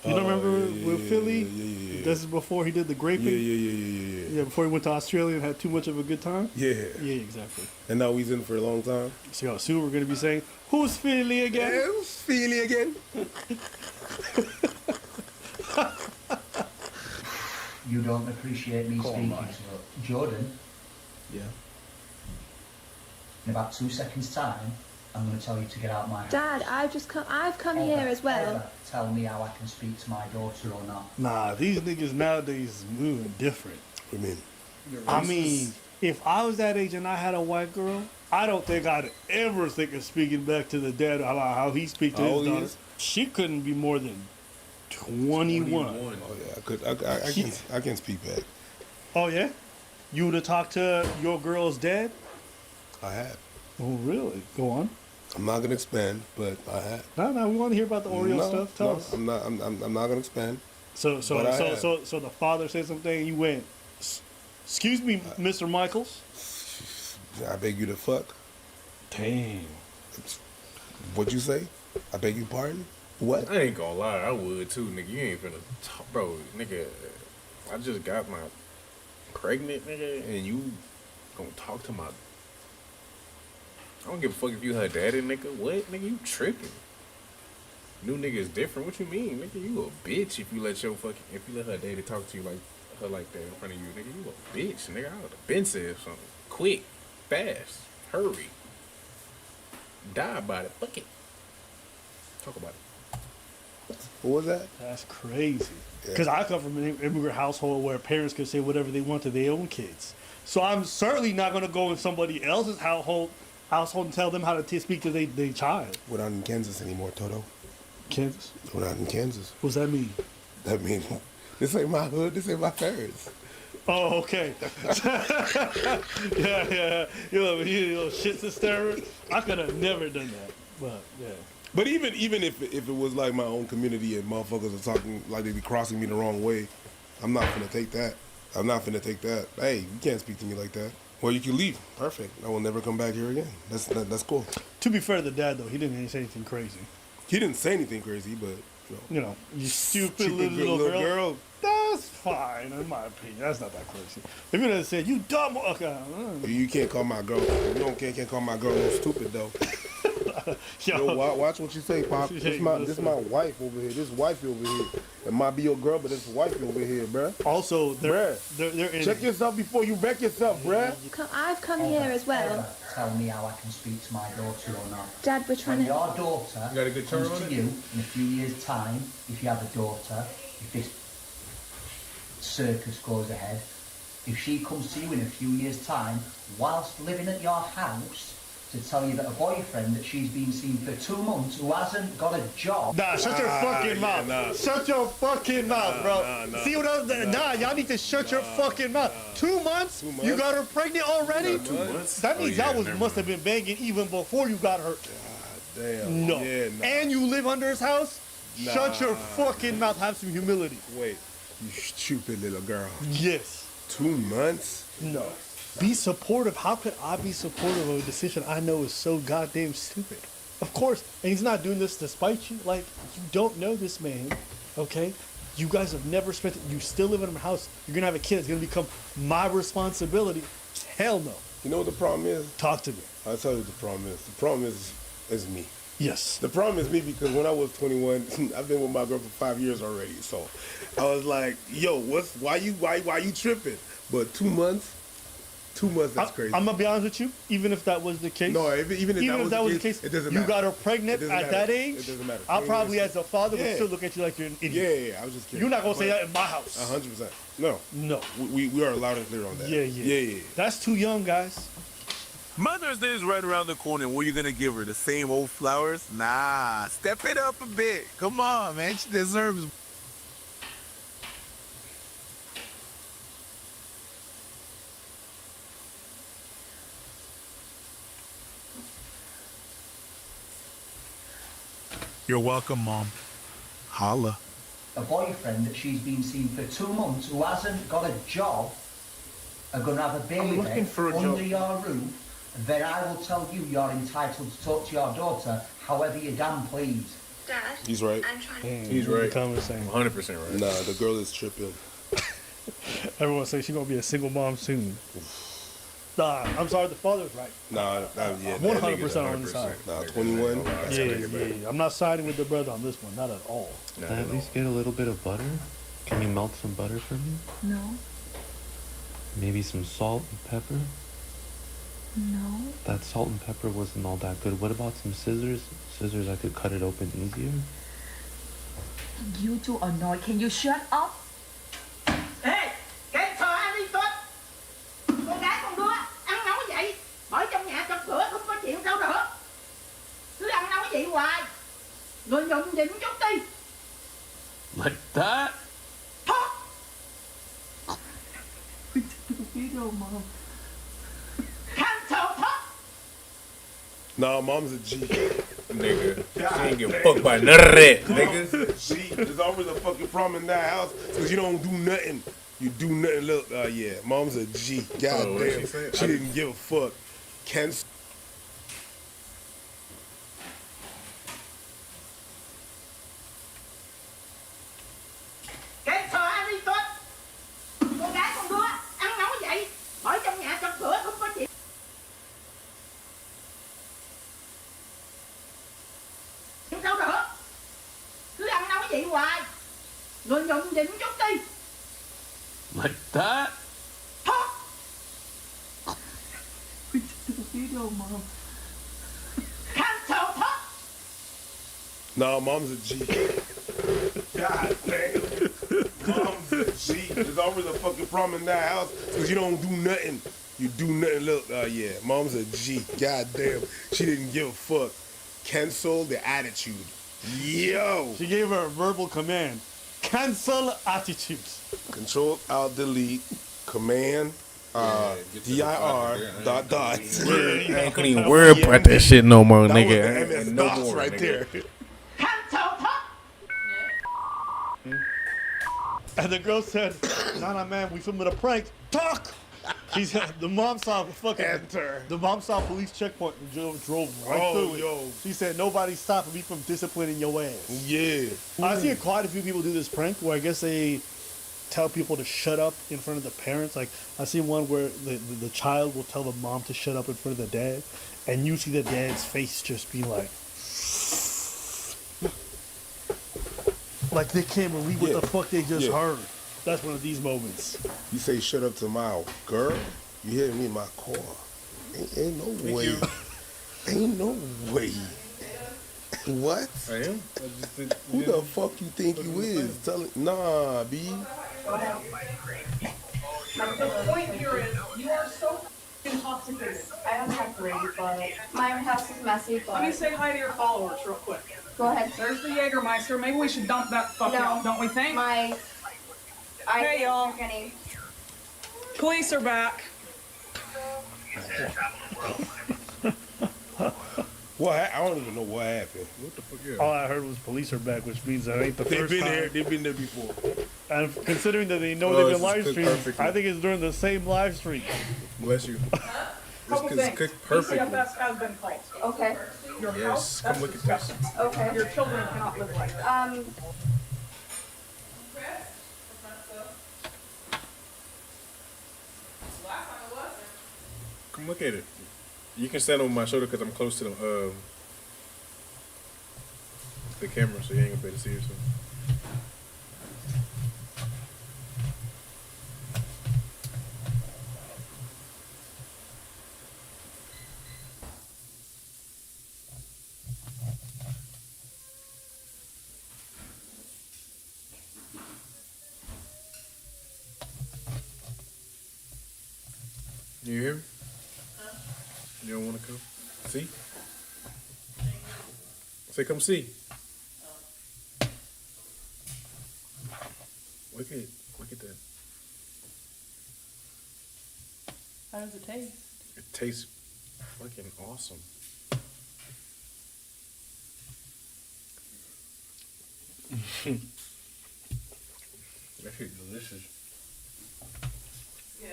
Speaker 4: You don't remember with Philly?
Speaker 17: Yeah.
Speaker 4: This is before he did the graping?
Speaker 17: Yeah.
Speaker 4: Yeah, before he went to Australia and had too much of a good time?
Speaker 17: Yeah.
Speaker 4: Yeah, exactly.
Speaker 17: And now he's in for a long time.
Speaker 4: So soon we're going to be saying, "Who's Philly again?"
Speaker 17: Yeah, who's Philly again?
Speaker 18: You don't appreciate me speaking to her. Jordan?
Speaker 17: Yeah.
Speaker 18: In about 2 seconds' time, I'm going to tell you to get out of my house.
Speaker 5: Dad, I've come here as well.
Speaker 18: Ever tell me how I can speak to my daughter or not.
Speaker 4: Nah, these niggas nowadays is moving different.
Speaker 17: What do you mean?
Speaker 4: I mean, if I was that age and I had a white girl, I don't think I'd ever think of speaking back to the dad about how he speaks to
Speaker 17: How
Speaker 4: his
Speaker 17: old he
Speaker 4: daughter.
Speaker 17: is?
Speaker 4: She couldn't be more than 21.
Speaker 17: Oh yeah, I can speak back.
Speaker 4: Oh yeah? You would have talked to your girl's dad?
Speaker 17: I have.
Speaker 4: Oh really? Go on.
Speaker 17: I'm not gonna expand, but I have.
Speaker 4: No, we want to hear about the Oreo stuff. Tell us.
Speaker 17: I'm not gonna expand.
Speaker 4: So
Speaker 17: but I have.
Speaker 4: the father said something and you went, "Excuse me, Mr. Michaels."
Speaker 17: I beg you to fuck.
Speaker 4: Damn.
Speaker 17: What'd you say? I beg your pardon? What? I ain't gonna lie, I would too, nigga. You ain't finna talk, bro, nigga. I just got my pregnant, nigga, and you gonna talk to my. I don't give a fuck if you her daddy, nigga. What, nigga? You tripping? New nigga is different. What you mean, nigga? You a bitch if you let her daddy talk to you like that in front of you, nigga. You a bitch, nigga. I would have been said something. Quick, fast, hurry. Die about it. Fuck it. Talk about it. What was that?
Speaker 4: That's crazy. Because I come from an immigrant household where parents could say whatever they want to their own kids. So I'm certainly not going to go in somebody else's household and tell them how to speak to their child.
Speaker 17: We're not in Kansas anymore, Toto.
Speaker 4: Kansas?
Speaker 17: We're not in Kansas.
Speaker 4: What does that mean?
Speaker 17: That means this ain't my hood. This ain't my parents.
Speaker 4: Oh, okay. yeah. You little shit sister. I could have never done that. But yeah.
Speaker 17: But even if it was like my own community and motherfuckers are talking like they be crossing me the wrong way, I'm not gonna take that. I'm not gonna take that. Hey, you can't speak to me like that. Well, you can leave. Perfect. I will never come back here again. That's cool.
Speaker 4: To be fair to the dad though, he didn't say anything crazy.
Speaker 17: He didn't say anything crazy, but
Speaker 4: you stupid little girl. That's fine, in my opinion. That's not that crazy. If you had said, "You dumb," okay.
Speaker 17: You can't call my girl. You can't call my girl no stupid though. Yo, watch what you say, Pop. This my wife over here. This wifey over here. It might be your girl, but it's wifey over here, bruh.
Speaker 4: Also, they're
Speaker 17: check yourself before you wreck yourself, bruh.
Speaker 5: I've come here as well.
Speaker 18: Tell me how I can speak to my daughter or not.
Speaker 5: Dad, we're trying
Speaker 18: when
Speaker 5: to.
Speaker 18: Your daughter
Speaker 17: you got a good turn
Speaker 18: comes
Speaker 17: on
Speaker 18: to you in a few years' time, if you have a daughter, if this circus goes ahead, if she comes to you in a few years' time, whilst living at your house, to tell you that a boyfriend that she's been seeing for 2 months who hasn't got a job.
Speaker 4: Nah, shut your fucking mouth.
Speaker 17: Nah.
Speaker 4: Shut your fucking mouth, bro. See what I'm Nah, y'all need to shut your fucking mouth. 2 months? You got her pregnant already?
Speaker 17: 2 months?
Speaker 4: That means y'all must have been banging even before you got her.
Speaker 17: Damn.
Speaker 4: No.
Speaker 17: Yeah, nah.
Speaker 4: And you live under his house?
Speaker 17: Nah.
Speaker 4: Shut your fucking mouth. Have some humility.
Speaker 17: Wait, you stupid little girl.
Speaker 4: Yes.
Speaker 17: 2 months?
Speaker 4: No. Be supportive. How could I be supportive of a decision I know is so goddamn stupid? Of course, and he's not doing this to spite you. Like, you don't know this man, okay? You guys have never spent it. You still live in a house. You're gonna have a kid. It's gonna become my responsibility. Hell no.
Speaker 17: You know what the problem is?
Speaker 4: Talk to me.
Speaker 17: I'll tell you what the problem is. The problem is me.
Speaker 4: Yes.
Speaker 17: The problem is me because when I was 21, I've been with my girl for 5 years already. So I was like, yo, why you tripping? But 2 months, 2 months, that's crazy.
Speaker 4: I'm gonna be honest with you. Even if that was the case,
Speaker 17: No, even if that was the case, it doesn't
Speaker 4: you
Speaker 17: matter.
Speaker 4: got her pregnant
Speaker 17: It
Speaker 4: at
Speaker 17: doesn't
Speaker 4: that
Speaker 17: matter.
Speaker 4: age.
Speaker 17: It doesn't matter.
Speaker 4: I probably, as a father, would
Speaker 17: Yeah.
Speaker 4: still look at you like you're an idiot.
Speaker 17: Yeah, I was just kidding.
Speaker 4: You're not gonna say
Speaker 17: But
Speaker 4: that in my house.
Speaker 17: 100%. No.
Speaker 4: No.
Speaker 17: We are loud and clear on that.
Speaker 4: Yeah. That's too young, guys.
Speaker 19: Mother's Day is right around the corner. What are you gonna give her? The same old flowers? Nah, step it up a bit. Come on, man. She deserves. You're welcome, Mom. Holla.
Speaker 18: A boyfriend that she's been seeing for 2 months who hasn't got a job are going to have a baby
Speaker 17: looking for a
Speaker 18: under
Speaker 17: job.
Speaker 18: your roof, then I will tell you you're entitled to talk to your daughter however you damn please.
Speaker 8: Dad,
Speaker 17: He's right.
Speaker 8: I'm trying
Speaker 17: He's right.
Speaker 4: Conversation.
Speaker 17: 100% right. Nah, the girl is tripping.
Speaker 4: Everyone says she's gonna be a single mom soon. Nah, I'm sorry, the father's right.
Speaker 17: Nah, yeah.
Speaker 4: 100% on his side.
Speaker 17: Nah, 21. That's
Speaker 4: Yeah,
Speaker 17: crazy, man.
Speaker 4: I'm not siding with the brother on this one, not at all.
Speaker 21: Can I at least get a little bit of butter? Can you melt some butter for me?
Speaker 5: No.
Speaker 21: Maybe some salt and pepper?
Speaker 5: No.
Speaker 21: That salt and pepper wasn't all that good. What about some scissors? Scissors, I could cut it open easier.
Speaker 5: You two annoyed. Can you shut up?
Speaker 15: Ê, cái xò ăn đi con. Con gái con đứa ăn nấu vậy. Ở trong nhà trong cửa không có chịu đâu được. Cứ ăn nấu vậy hoài. Người nhụng nhịn chút đi.
Speaker 19: Like that?
Speaker 15: Cancel talk.
Speaker 17: Nah, mom's a G.
Speaker 7: Nigga, she ain't give a fuck by none of that, nigga.
Speaker 17: G, there's always a fucking problem in that house because you don't do nothing. You do nothing. Look, yeah, mom's a G. God
Speaker 7: Oh,
Speaker 17: damn,
Speaker 7: what'd she say?
Speaker 17: she didn't give a fuck. Cancel.
Speaker 15: Cái xò ăn đi con. Con gái con đứa ăn nấu vậy. Ở trong nhà trong cửa không có chịu. Đâu được. Cứ ăn nấu vậy hoài. Người nhụng nhịn chút đi.
Speaker 19: Like that?
Speaker 15: Cancel talk.
Speaker 17: Nah, mom's a G. God damn. Mom's a G. There's always a fucking problem in that house because you don't do nothing. You do nothing. Look, yeah, mom's a G. God damn, she didn't give a fuck. Cancel the attitude. Yo.
Speaker 4: She gave her a verbal command. Cancel attitudes.
Speaker 17: Control, Alt, Delete, Command, DIR, dot.
Speaker 7: I ain't couldn't even worry about that shit no more,
Speaker 17: That
Speaker 7: nigga.
Speaker 17: was the MS
Speaker 7: No
Speaker 17: DOS
Speaker 7: more,
Speaker 17: right
Speaker 7: nigga.
Speaker 17: there.
Speaker 4: And the girl said, "Nah, man, we filming a prank. Talk." He said, the mom saw a fucking
Speaker 17: Enter.
Speaker 4: The mom saw a police checkpoint and drove right through it.
Speaker 17: Yo.
Speaker 4: She said, "Nobody's stopping me from disciplining your ass."
Speaker 17: Yeah.
Speaker 4: I've seen quite a few people do this prank where I guess they tell people to shut up in front of the parents. Like I seen one where the child will tell the mom to shut up in front of the dad, and you see the dad's face just be like they can't believe what the fuck they just heard. That's one of these moments.
Speaker 17: You say shut up to my girl? You hitting me in my car. Ain't no way. Ain't no way. What?
Speaker 7: I am.
Speaker 17: Who the fuck you think you is? Tell it. Nah, B.
Speaker 5: The point here is, you are so intoxicated. I am not great, but my house is messy, but...
Speaker 22: Let me say hi to your followers real quick.
Speaker 5: Go ahead.
Speaker 22: There's the Jägermeister. Maybe we should dump that fuck
Speaker 5: No.
Speaker 22: out, don't we think?
Speaker 5: Hey, y'all.
Speaker 22: Police are back.
Speaker 17: What? I don't even know what happened.
Speaker 7: What the fuck?
Speaker 4: All I heard was police are back, which means that ain't the
Speaker 17: They've
Speaker 4: first
Speaker 17: been
Speaker 4: time.
Speaker 17: here. They've been there before.
Speaker 4: And considering that they know
Speaker 17: Oh,
Speaker 4: they've
Speaker 17: this
Speaker 4: been
Speaker 17: is
Speaker 4: live
Speaker 17: cooked
Speaker 4: streaming,
Speaker 17: perfectly.
Speaker 4: I think it's during the same live stream.
Speaker 7: Bless you.
Speaker 22: Couple
Speaker 7: This is
Speaker 22: things.
Speaker 7: cooked perfectly.
Speaker 22: DCFS has been called.
Speaker 5: Okay.
Speaker 22: Your
Speaker 7: Yes,
Speaker 22: house,
Speaker 7: come
Speaker 22: that's
Speaker 7: look at this.
Speaker 22: disgusting.
Speaker 5: Okay.
Speaker 22: Your children cannot live like that.
Speaker 7: Come look at it. You can stand over my shoulder because I'm close to the camera, so you ain't gonna be able to see yourself.
Speaker 17: You hear me? You don't want to come? See? Say, come see. Look at that.
Speaker 22: How does it taste?
Speaker 17: It tastes fucking awesome. That shit delicious.
Speaker 22: Good.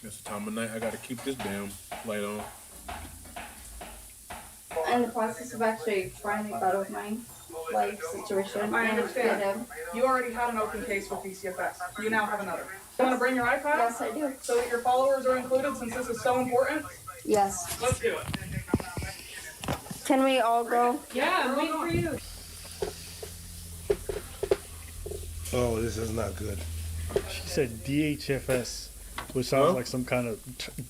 Speaker 17: It's the time of night I gotta keep this damn light on.
Speaker 22: I'm in the process of actually finding out of my life situation. I understand. You already had an open case with DCFS. You now have another. You want to bring your iPad? Yes, I do. So that your followers are included since this is so important? Yes. Let's do it. Can we all go?
Speaker 20: Yeah, I'm waiting for you.
Speaker 4: Oh, this is not good. She said DHFS, which sounds like some kind of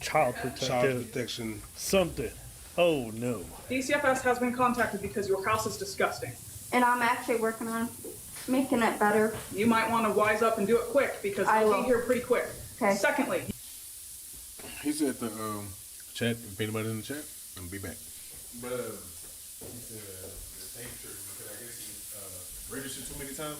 Speaker 4: child protective.
Speaker 17: Child protection.
Speaker 4: Something. Oh, no.
Speaker 22: DCFS has been contacted because your house is disgusting. And I'm actually working on making it better. You might want to wise up and do it quick because I'll be here pretty quick. Okay. Secondly,
Speaker 17: He said the chat, if anybody's in the chat, I'm gonna be back. But he said the same shirt because I guess he registered too many times.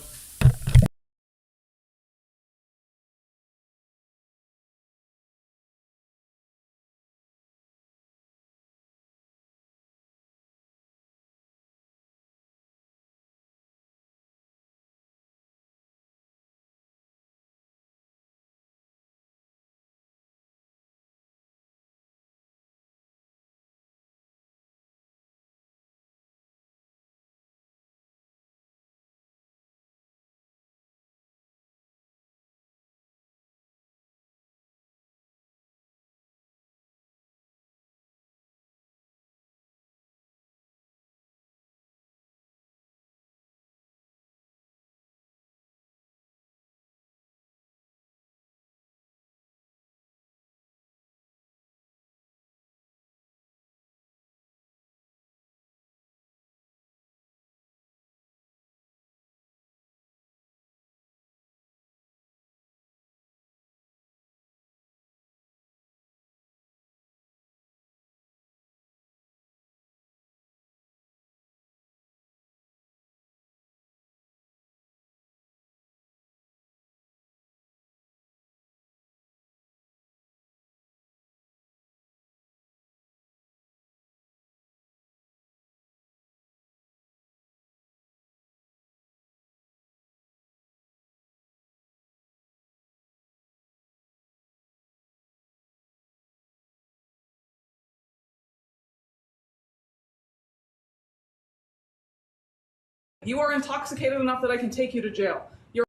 Speaker 22: you are intoxicated enough that I can take you to jail. You're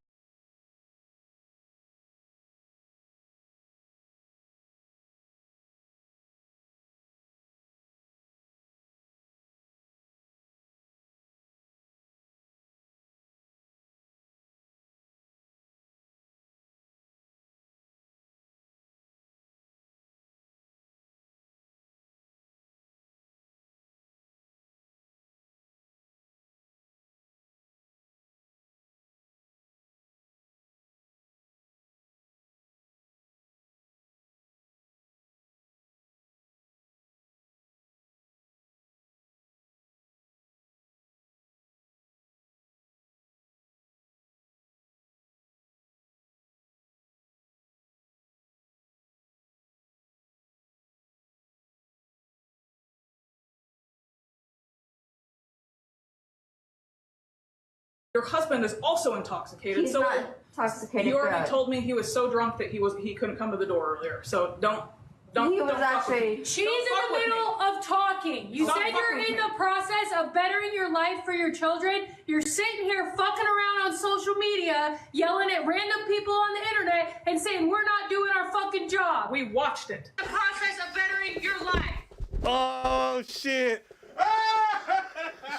Speaker 22: Your husband is also intoxicated. He's not intoxicated. You already good. told me he was so drunk that he couldn't come to the door earlier. So don't. He was
Speaker 5: She's
Speaker 22: actually.
Speaker 5: in the middle of talking. You
Speaker 22: Stop
Speaker 5: said you're
Speaker 22: fucking
Speaker 5: in
Speaker 22: with me.
Speaker 5: the process of bettering your life for your children. You're sitting here fucking around on social media, yelling at random people on the internet and saying we're not doing our fucking job.
Speaker 22: We watched it.
Speaker 5: The process of bettering your life.
Speaker 4: Oh, shit.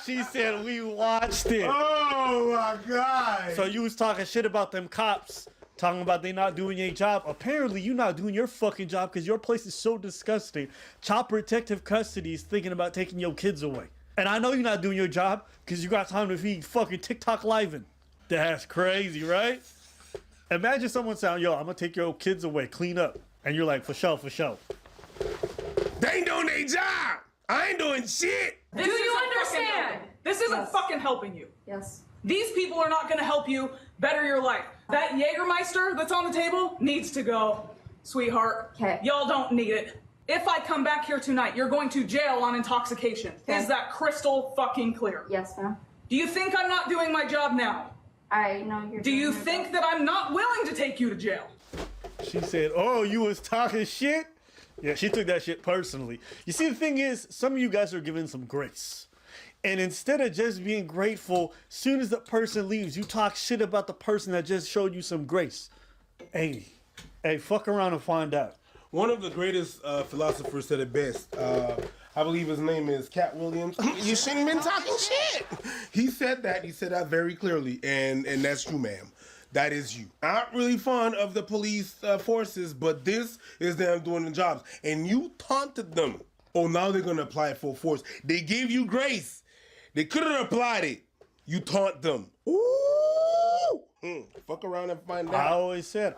Speaker 4: She said we watched it.
Speaker 17: Oh, my God.
Speaker 4: So you was talking shit about them cops, talking about they not doing their job. Apparently you not doing your fucking job because your place is so disgusting. Child protective custody is thinking about taking your kids away. And I know you're not doing your job because you got time to be fucking TikTok living. That's crazy, right? Imagine someone saying, yo, I'm gonna take your kids away, clean up. And you're like, for sure, for sure.
Speaker 2: They ain't doing their job. I ain't doing shit.
Speaker 22: Do you understand? This isn't fucking helping you.
Speaker 5: Yes.
Speaker 22: These people are not gonna help you better your life. That Jägermeister that's on the table needs to go, sweetheart.
Speaker 5: Okay.
Speaker 22: Y'all don't need it. If I come back here tonight, you're going to jail on intoxication.
Speaker 5: Okay.
Speaker 22: Is that crystal fucking clear?
Speaker 5: Yes, ma'am.
Speaker 22: Do you think I'm not doing my job now?
Speaker 5: I know you're.
Speaker 22: Do you think that I'm not willing to take you to jail?
Speaker 4: She said, oh, you was talking shit? Yeah, she took that shit personally. You see, the thing is, some of you guys are given some grace. And instead of just being grateful, soon as the person leaves, you talk shit about the person that just showed you some grace. Hey, fuck around and find out.
Speaker 2: One of the greatest philosophers said it best. I believe his name is Cat Williams. You shouldn't have been talking shit. He said that very clearly, and that's true, ma'am. That is you. Not really fond of the police forces, but this is them doing the jobs. And you taunted them. Oh, now they're going to apply it full force. They gave you grace. They could have applied it. You taunt them. Ooh! Fuck around and find out.
Speaker 4: I always said,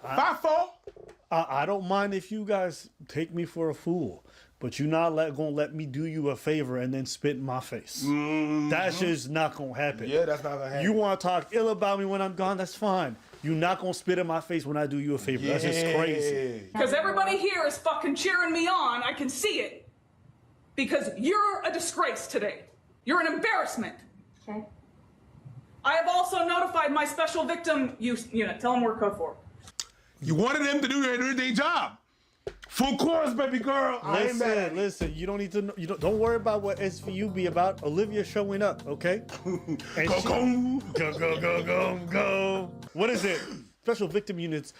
Speaker 4: I don't mind if you guys take me for a fool, but you're not gonna let me do you a favor and then spit in my face.
Speaker 2: Mm-hmm.
Speaker 4: That's just not gonna happen.
Speaker 2: Yeah, that's not gonna happen.
Speaker 4: You want to talk ill about me when I'm gone? That's fine. You're not gonna spit in my face when I do you a favor. That's just crazy.
Speaker 22: Because everybody here is fucking cheering me on. I can see it. Because you're a disgrace today. You're an embarrassment.
Speaker 5: Okay.
Speaker 22: I have also notified my special victim unit. Tell them we're code 4.
Speaker 2: You wanted them to do their job. Full course, baby girl.
Speaker 4: Listen. You don't need to. Don't worry about what SVU be about. Olivia's showing up, okay? Go. What is it? Special victim units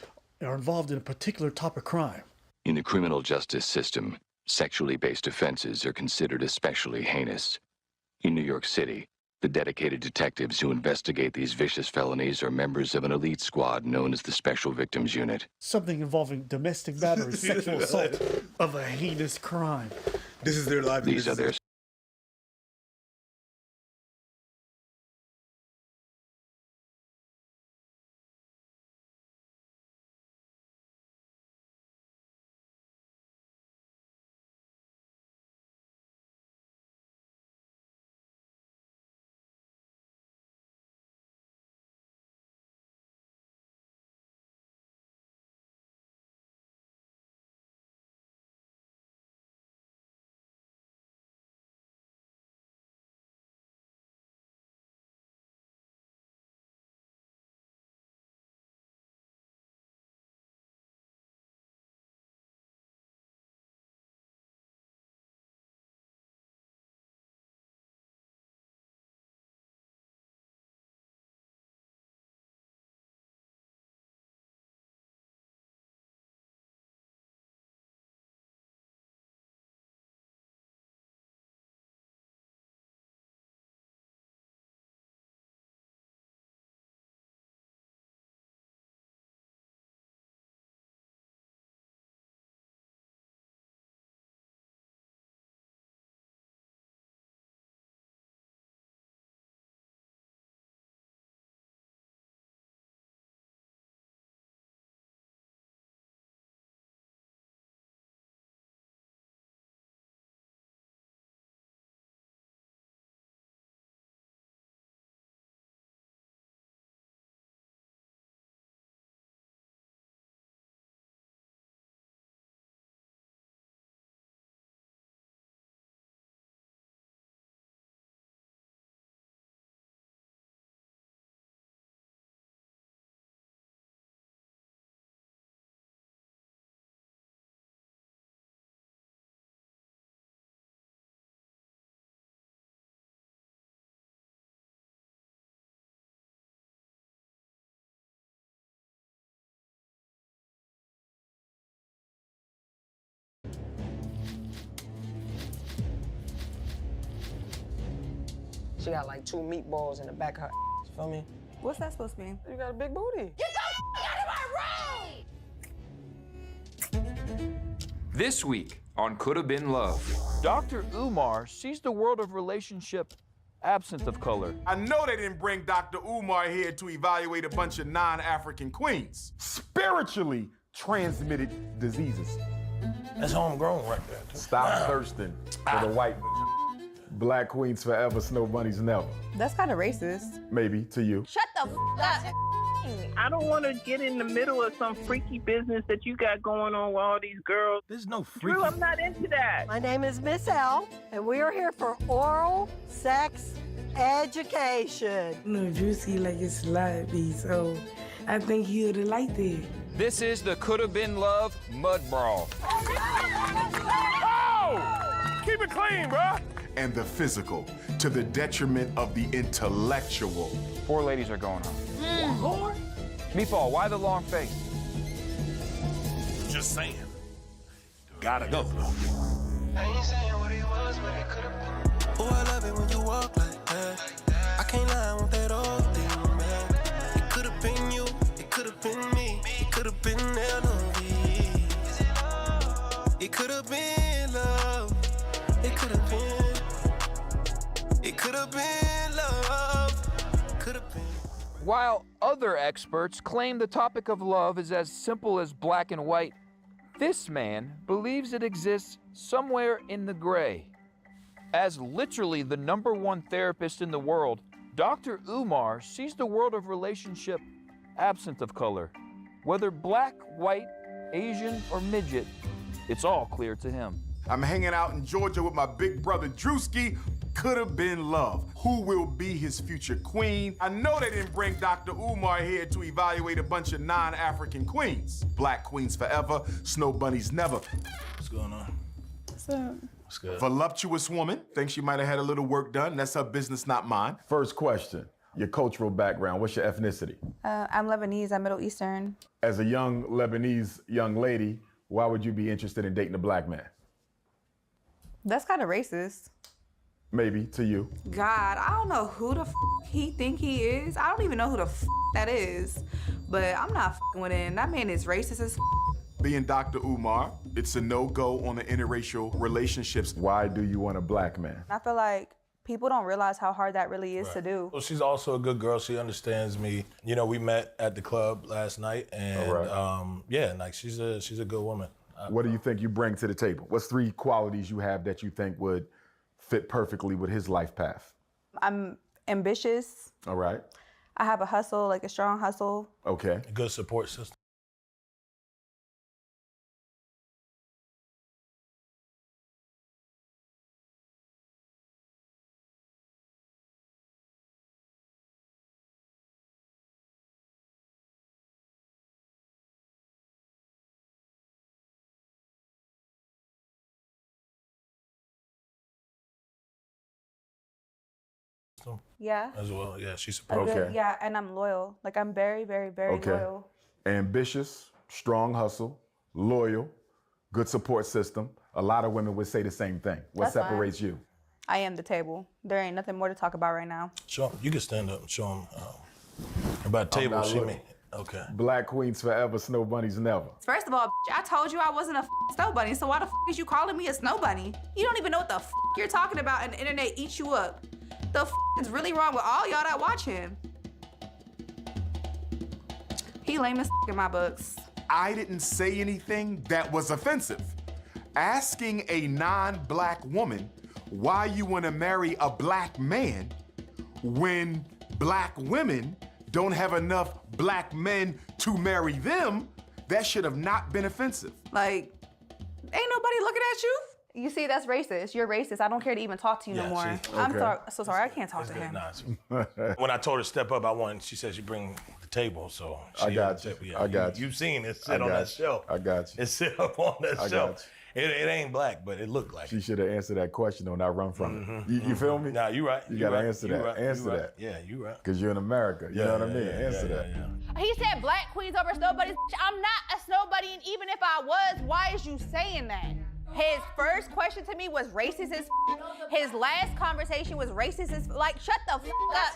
Speaker 4: are involved in a particular type of crime.
Speaker 6: In the criminal justice system, sexually based offenses are considered especially heinous. In New York City, the dedicated detectives who investigate these vicious felonies are members of an elite squad known as the Special Victims Unit.
Speaker 4: Something involving domestic battery, sexual assault of a heinous crime.
Speaker 2: This is their life.
Speaker 6: These are their
Speaker 23: She got like 2 meatballs in the back of her. You feel me?
Speaker 20: What's that supposed to mean?
Speaker 23: You got a big booty.
Speaker 20: Get the out of my room!
Speaker 24: This week on Could Have Been Love.
Speaker 11: Dr. Umar sees the world of relationship
Speaker 9: absent of color.
Speaker 7: I know they didn't bring Dr. Umar here to evaluate a bunch of non-African queens.
Speaker 12: Spiritually transmitted diseases.
Speaker 14: That's homegrown right there.
Speaker 12: Stop thirsting for the white. Black queens forever, snow bunnies never.
Speaker 20: That's kind of racist.
Speaker 12: Maybe to you.
Speaker 20: Shut the f up.
Speaker 24: I don't want to get in the middle of some freaky business that you got going on with all these girls.
Speaker 14: There's no freaky.
Speaker 24: Drew, I'm not into that.
Speaker 25: My name is Miss L, and we are here for oral sex education.
Speaker 26: No, Juicy like it's sloppy, so I think he would have liked it.
Speaker 9: This is the Coulda Been Love Mud Brawl.
Speaker 7: Oh! Keep it clean, bruh. And the physical, to the detriment of the intellectual.
Speaker 9: 4 ladies are going home. Meatball, why the long face?
Speaker 14: Just saying. Gotta go.
Speaker 27: Oh, I love it when you walk like that. I can't lie, I want that all thing, man. It could have been you, it could have been me, it could have been L.O.V. It could have been love, it could have been love, could have been.
Speaker 9: While other experts claim the topic of love is as simple as black and white, this man believes it exists somewhere in the gray. As literally the #1 therapist in the world, Dr. Umar sees the world of relationship absent of color. Whether black, white, Asian, or midget, it's all clear to him.
Speaker 7: I'm hanging out in Georgia with my big brother Drewski. Could have been love. Who will be his future queen? I know they didn't bring Dr. Umar here to evaluate a bunch of non-African queens. Black queens forever, snow bunnies never.
Speaker 14: What's going on?
Speaker 20: What's up?
Speaker 14: What's good?
Speaker 7: Voluptuous woman, thinks she might have had a little work done. That's her business, not mine.
Speaker 12: First question, your cultural background, what's your ethnicity?
Speaker 20: I'm Lebanese. I'm Middle Eastern.
Speaker 12: As a young Lebanese young lady, why would you be interested in dating a black man?
Speaker 20: That's kind of racist.
Speaker 12: Maybe to you.
Speaker 22: God, I don't know who the f he think he is. I don't even know who the f that is. But I'm not f***ing with him. That man is racist as f.
Speaker 7: Being Dr. Umar, it's a no-go on the interracial relationships.
Speaker 12: Why do you want a black man?
Speaker 20: I feel like people don't realize how hard that really is to do.
Speaker 14: Well, she's also a good girl. She understands me. You know, we met at the club last night, and yeah, like she's a good woman.
Speaker 12: What do you think you bring to the table? What's 3 qualities you have that you think would fit perfectly with his life path?
Speaker 20: I'm ambitious.
Speaker 12: All right.
Speaker 20: I have a hustle, like a strong hustle.
Speaker 12: Okay.
Speaker 14: A good support system.
Speaker 20: Yeah.
Speaker 14: As well, yeah, she's
Speaker 20: A good-
Speaker 12: Okay.
Speaker 20: Yeah, and I'm loyal. Like I'm very, very, very loyal.
Speaker 12: Ambitious, strong hustle, loyal, good support system. A lot of women would say the same thing. What
Speaker 20: That's fine.
Speaker 12: separates you?
Speaker 20: I am the table. There ain't nothing more to talk about right now.
Speaker 14: Show him. You can stand up and show him about
Speaker 12: I'm
Speaker 14: table
Speaker 12: not
Speaker 14: shimmy.
Speaker 12: looking.
Speaker 14: Okay.
Speaker 12: Black queens forever, snow bunnies never.
Speaker 22: First of all, I told you I wasn't a snow bunny, so why the is you calling me a snow bunny? You don't even know what the you're talking about, and the internet eats you up. The is really wrong with all y'all that watch him? He lame as in my books.
Speaker 7: I didn't say anything that was offensive. Asking a non-black woman why you want to marry a black man when black women don't have enough black men to marry them, that should have not been offensive.
Speaker 22: Like, ain't nobody looking at you.
Speaker 20: You see, that's racist. You're racist. I don't care to even talk to you no more. I'm so sorry. I can't talk to him.
Speaker 14: When I told her to step up, she said she'd bring the table, so
Speaker 12: I got you.
Speaker 14: Yeah,
Speaker 12: I got you.
Speaker 14: You've seen it
Speaker 12: I
Speaker 14: sit on
Speaker 12: got
Speaker 14: that
Speaker 12: you.
Speaker 14: shelf.
Speaker 12: I got you.
Speaker 14: It sit up on that
Speaker 12: I
Speaker 14: shelf.
Speaker 12: got
Speaker 14: It ain't black, but it looked like
Speaker 12: She should have answered that question and not run from it. You feel me?
Speaker 14: Nah, you right.
Speaker 12: You
Speaker 14: You
Speaker 12: gotta
Speaker 14: right.
Speaker 12: answer
Speaker 14: You
Speaker 12: that.
Speaker 14: right.
Speaker 12: Answer
Speaker 14: You right.
Speaker 12: that.
Speaker 14: Yeah, you right.
Speaker 12: Because you're in America. You know what I mean? Answer that.
Speaker 28: He said black queens over snow bunnies. I'm not a snow bunny, and even if I was, why is you saying that? His first question to me was racist as His last conversation was racist as like, shut the up,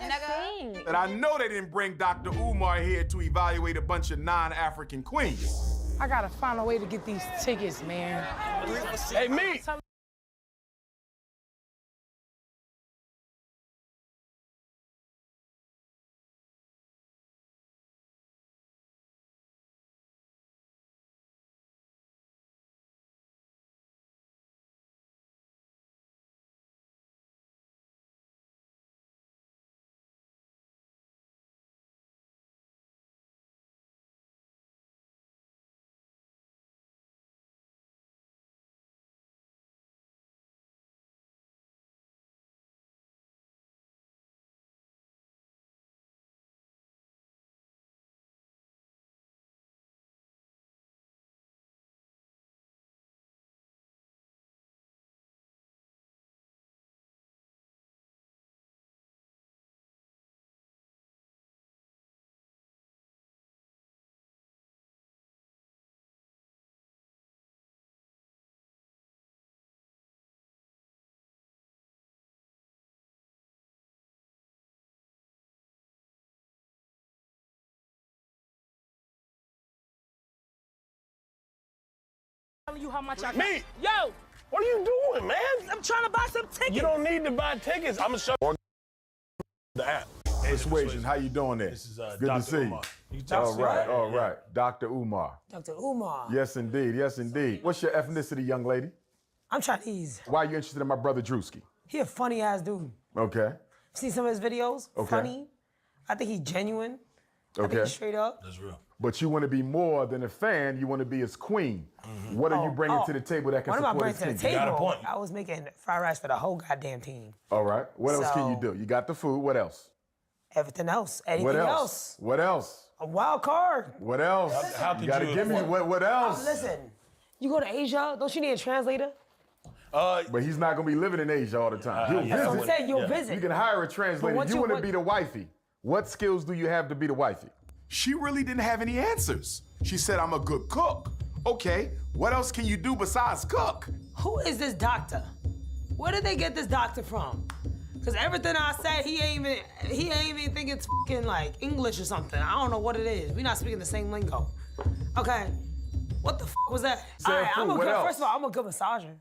Speaker 28: nigga.
Speaker 7: And I know they didn't bring Dr. Umar here to evaluate a bunch of non-African queens.
Speaker 26: I gotta find a way to get these tickets, man.
Speaker 7: Hey, me!
Speaker 1: telling you how much I got.
Speaker 3: Me?
Speaker 1: Yo!
Speaker 3: What are you doing, man?
Speaker 1: I'm trying to buy some tickets.
Speaker 3: You don't need to buy tickets. I'm gonna show you the app.
Speaker 12: Persuasion, how you doing there?
Speaker 14: This is
Speaker 12: Good
Speaker 14: Dr.
Speaker 12: to see
Speaker 14: Umar.
Speaker 12: you.
Speaker 14: Dr.
Speaker 12: All right,
Speaker 14: Umar.
Speaker 12: all right. Dr. Umar.
Speaker 25: Dr. Umar.
Speaker 12: Yes, indeed. Yes, indeed. What's your ethnicity, young lady?
Speaker 25: I'm Chinese.
Speaker 12: Why are you interested in my brother Drewski?
Speaker 25: He a funny ass dude.
Speaker 12: Okay.
Speaker 25: See some of his videos?
Speaker 12: Okay.
Speaker 25: Funny. I think he's genuine. I think
Speaker 12: Okay.
Speaker 25: he's straight up.
Speaker 14: That's real.
Speaker 12: But you want to be more than a fan. You want to be his queen. What are you bringing to the table that can
Speaker 25: What am I
Speaker 12: support
Speaker 25: bringing
Speaker 12: his
Speaker 25: to the
Speaker 12: team?
Speaker 25: table? I was making fried rice for the whole goddamn team.
Speaker 12: All right. What else can you
Speaker 25: So-
Speaker 12: do? You got the food. What else?
Speaker 25: Everything else. Anything
Speaker 12: What
Speaker 25: else?
Speaker 12: else? What else?
Speaker 25: A wild card.
Speaker 12: What else?
Speaker 14: How
Speaker 12: you
Speaker 14: could
Speaker 12: gotta
Speaker 14: you
Speaker 12: give me
Speaker 14: afford-
Speaker 12: what else?
Speaker 25: Listen, you go to Asia, don't you need a translator?
Speaker 12: But he's not gonna be living in Asia all the time. He'll
Speaker 25: That's what I'm
Speaker 12: visit.
Speaker 25: saying, you'll visit.
Speaker 12: You can hire a
Speaker 25: But
Speaker 12: translator.
Speaker 25: what
Speaker 12: You
Speaker 25: you
Speaker 12: want to
Speaker 25: want-
Speaker 12: be the wifey. What skills do you have to be the wifey?
Speaker 7: She really didn't have any answers. She said, I'm a good cook. Okay, what else can you do besides cook?
Speaker 25: Who is this doctor? Where did they get this doctor from? Cause everything I say, he ain't even think it's fucking like English or something. I don't know what it is. We're not speaking the same lingo. Okay, what the fuck was that?
Speaker 12: Say
Speaker 25: All right,
Speaker 12: food,
Speaker 25: I'm a
Speaker 12: what
Speaker 25: good.
Speaker 12: else?
Speaker 25: First of all, I'm a good massager.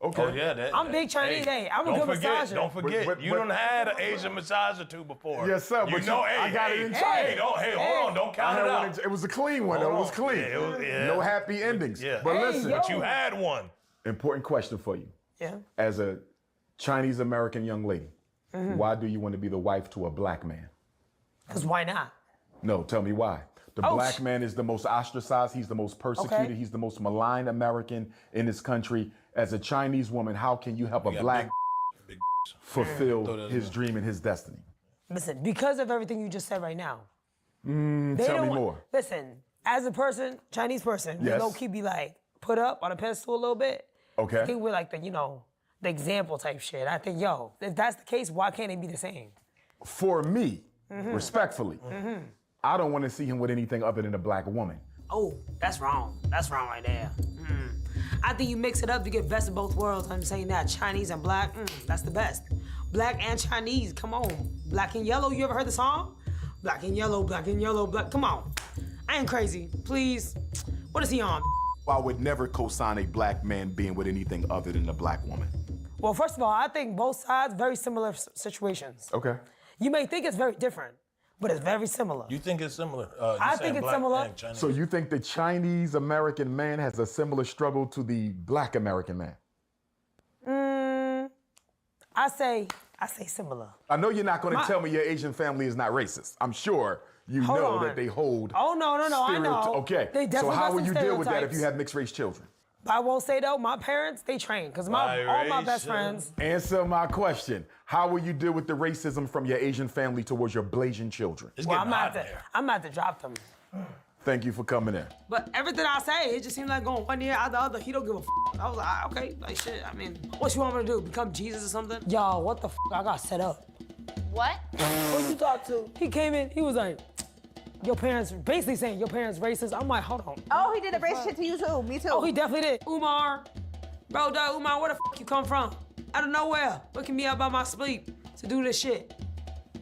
Speaker 12: Okay.
Speaker 14: Oh, yeah, that.
Speaker 25: I'm big Chinese. Hey, I'm a
Speaker 14: don't
Speaker 25: good
Speaker 14: forget,
Speaker 25: massager.
Speaker 14: Don't forget,
Speaker 12: But-
Speaker 14: you done had an Asian massage or two before.
Speaker 12: Yes, sir.
Speaker 14: You
Speaker 12: But
Speaker 14: know,
Speaker 12: I got it in China.
Speaker 14: Hey, hold on, don't
Speaker 12: I
Speaker 14: count
Speaker 12: had
Speaker 14: it
Speaker 12: one
Speaker 14: out.
Speaker 12: It was a clean one, though. It was clean.
Speaker 14: Yeah, it was- yeah.
Speaker 12: No happy endings.
Speaker 14: Yeah.
Speaker 12: But
Speaker 25: Hey,
Speaker 12: listen,
Speaker 25: yo.
Speaker 14: But you had one.
Speaker 12: important question for you.
Speaker 25: Yeah.
Speaker 12: As a Chinese American young lady,
Speaker 25: Mhm.
Speaker 12: why do you want to be the wife to a black man?
Speaker 25: Cause why not?
Speaker 12: No, tell me why. The
Speaker 25: Oh,
Speaker 12: black man is the most ostracized. He's the most persecuted.
Speaker 25: Okay.
Speaker 12: He's the most maligned American in this country. As a Chinese woman, how can you help a
Speaker 14: got
Speaker 12: black
Speaker 14: big
Speaker 12: fulfill
Speaker 14: Throw that
Speaker 12: his
Speaker 14: in.
Speaker 12: dream and his destiny?
Speaker 25: Listen, because of everything you just said right now. They
Speaker 12: Tell
Speaker 25: don't
Speaker 12: me
Speaker 25: want-
Speaker 12: more.
Speaker 25: Listen, as a person, Chinese person, we
Speaker 12: Yes.
Speaker 25: low key be like put up on a pedestal a little bit.
Speaker 12: Okay.
Speaker 25: I think we're like the the example type shit. I think if that's the case, why can't they be the same?
Speaker 12: For me,
Speaker 25: Mhm.
Speaker 12: respectfully,
Speaker 25: Mm-hmm.
Speaker 12: I don't want to see him with anything other than a black woman.
Speaker 25: Oh, that's wrong. That's wrong right there. I think you mix it up to get best of both worlds. I'm saying that Chinese and black, that's the best. Black and Chinese, come on. Black and yellow, you ever heard the song? Black and yellow, black and yellow, black. Come on. I ain't crazy. Please. What is he on?
Speaker 7: I would never co-sign a black man being with anything other than a black woman.
Speaker 25: Well, first of all, I think both sides very similar situations.
Speaker 12: Okay.
Speaker 25: You may think it's very different, but it's very similar.
Speaker 14: You think it's similar?
Speaker 25: I think it's similar.
Speaker 12: So you think the Chinese American man has a similar struggle to the black American man?
Speaker 25: I say similar.
Speaker 12: I know you're not going to
Speaker 25: My-
Speaker 12: tell me your Asian family is not racist. I'm sure you
Speaker 25: Hold
Speaker 12: know
Speaker 25: on.
Speaker 12: that they hold.
Speaker 25: Oh, no, I know.
Speaker 12: Okay.
Speaker 25: They
Speaker 12: So
Speaker 25: definitely
Speaker 12: how
Speaker 25: got
Speaker 12: will
Speaker 25: some
Speaker 12: you deal with that if
Speaker 25: stereotypes.
Speaker 12: you have mixed race children?
Speaker 25: But I won't say though, my parents, they trained. Because all my best friends,
Speaker 12: Answer my question. How will you deal with the racism from your Asian family towards your Blasian children?
Speaker 25: well, I'm about to drop them.
Speaker 12: Thank you for coming in.
Speaker 25: But everything I say, it just seems like going one ear out the other. He don't give a f. I was like, okay, like shit. I mean, what you want me to do? Become Jesus or something? Yo, what the f? I got set up.
Speaker 28: What?
Speaker 25: Who you talk to? He came in, he was like, your parents, basically saying your parents racist. I'm like, hold on.
Speaker 28: Oh, he did the racist shit to you too. Me too.
Speaker 25: Oh, he definitely did. Umar, bro, dog, Umar, where the f you come from? Out of nowhere, waking me up by my sleep to do this shit.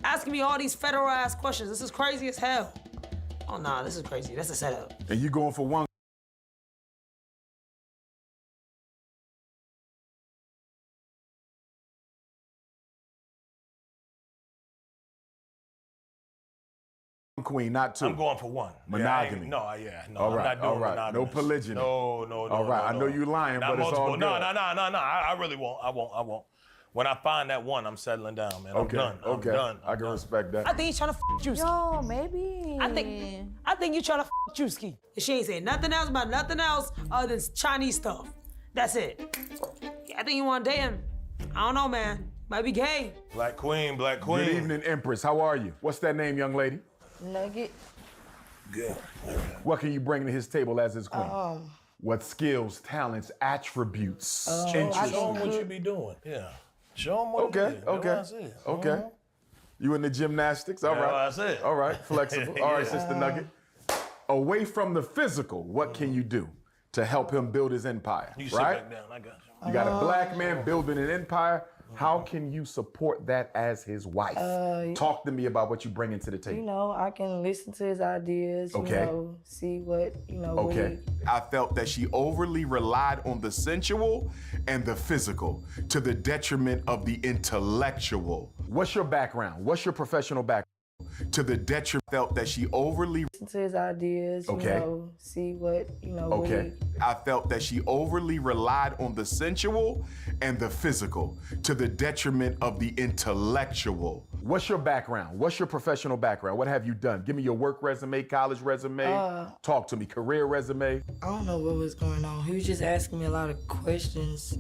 Speaker 25: Asking me all these federal ass questions. This is crazy as hell. Oh, nah, this is crazy. That's a setup.
Speaker 12: And you going for one queen, not two.
Speaker 14: I'm going for one.
Speaker 12: Monogamy.
Speaker 14: No,
Speaker 12: All
Speaker 14: I'm
Speaker 12: right,
Speaker 14: not doing
Speaker 12: all right.
Speaker 14: monogamous.
Speaker 12: No polygyny.
Speaker 14: No.
Speaker 12: All right, I know you lying,
Speaker 14: Not
Speaker 12: but it's all
Speaker 14: multiple.
Speaker 12: good.
Speaker 14: No. I really won't. I won't. When I find that one, I'm settling down, man. I'm done. I'm done.
Speaker 12: I can respect that.
Speaker 25: I think he's trying to f Juicy.
Speaker 28: Yo, maybe.
Speaker 25: I think you trying to f Juicy. She ain't saying nothing else about nothing else other than Chinese stuff. That's it. I think you want to date him. I don't know, man. Might be gay.
Speaker 14: Black Queen.
Speaker 12: Good evening, Empress. How are you? What's that name, young lady?
Speaker 28: Nugget.
Speaker 14: Good.
Speaker 12: What can you bring to his table as his queen? What skills, talents, attributes, interests?
Speaker 14: Show him what you be doing. Yeah. Show him what you do.
Speaker 12: Okay.
Speaker 14: That's what I said.
Speaker 12: Okay. You in the gymnastics? All
Speaker 14: Yeah,
Speaker 12: right.
Speaker 14: that's it.
Speaker 12: All right. Flexible. All right,
Speaker 14: Yeah.
Speaker 12: Sister Nugget. Away from the physical, what can you do to help him build his empire?
Speaker 14: You sit
Speaker 12: right?
Speaker 14: back down. I got you.
Speaker 12: You got a black man building an empire. How can you support that as his wife? Talk to me about what you bring into the table.
Speaker 26: You know, I can listen to his ideas, you know, see what, you know.
Speaker 7: Okay. I felt that she overly relied on the sensual and the physical to the detriment of the intellectual.
Speaker 12: What's your background? What's your professional background?
Speaker 7: To the detriment, felt that she overly
Speaker 26: listen to his ideas, you know, see what, you know.
Speaker 7: Okay. I felt that she overly relied on the sensual and the physical to the detriment of the intellectual.
Speaker 12: What's your background? What's your professional background? What have you done? Give me your work resume, college resume. Talk to me, career resume.
Speaker 26: I don't know what was going on. He was just asking me a lot of questions.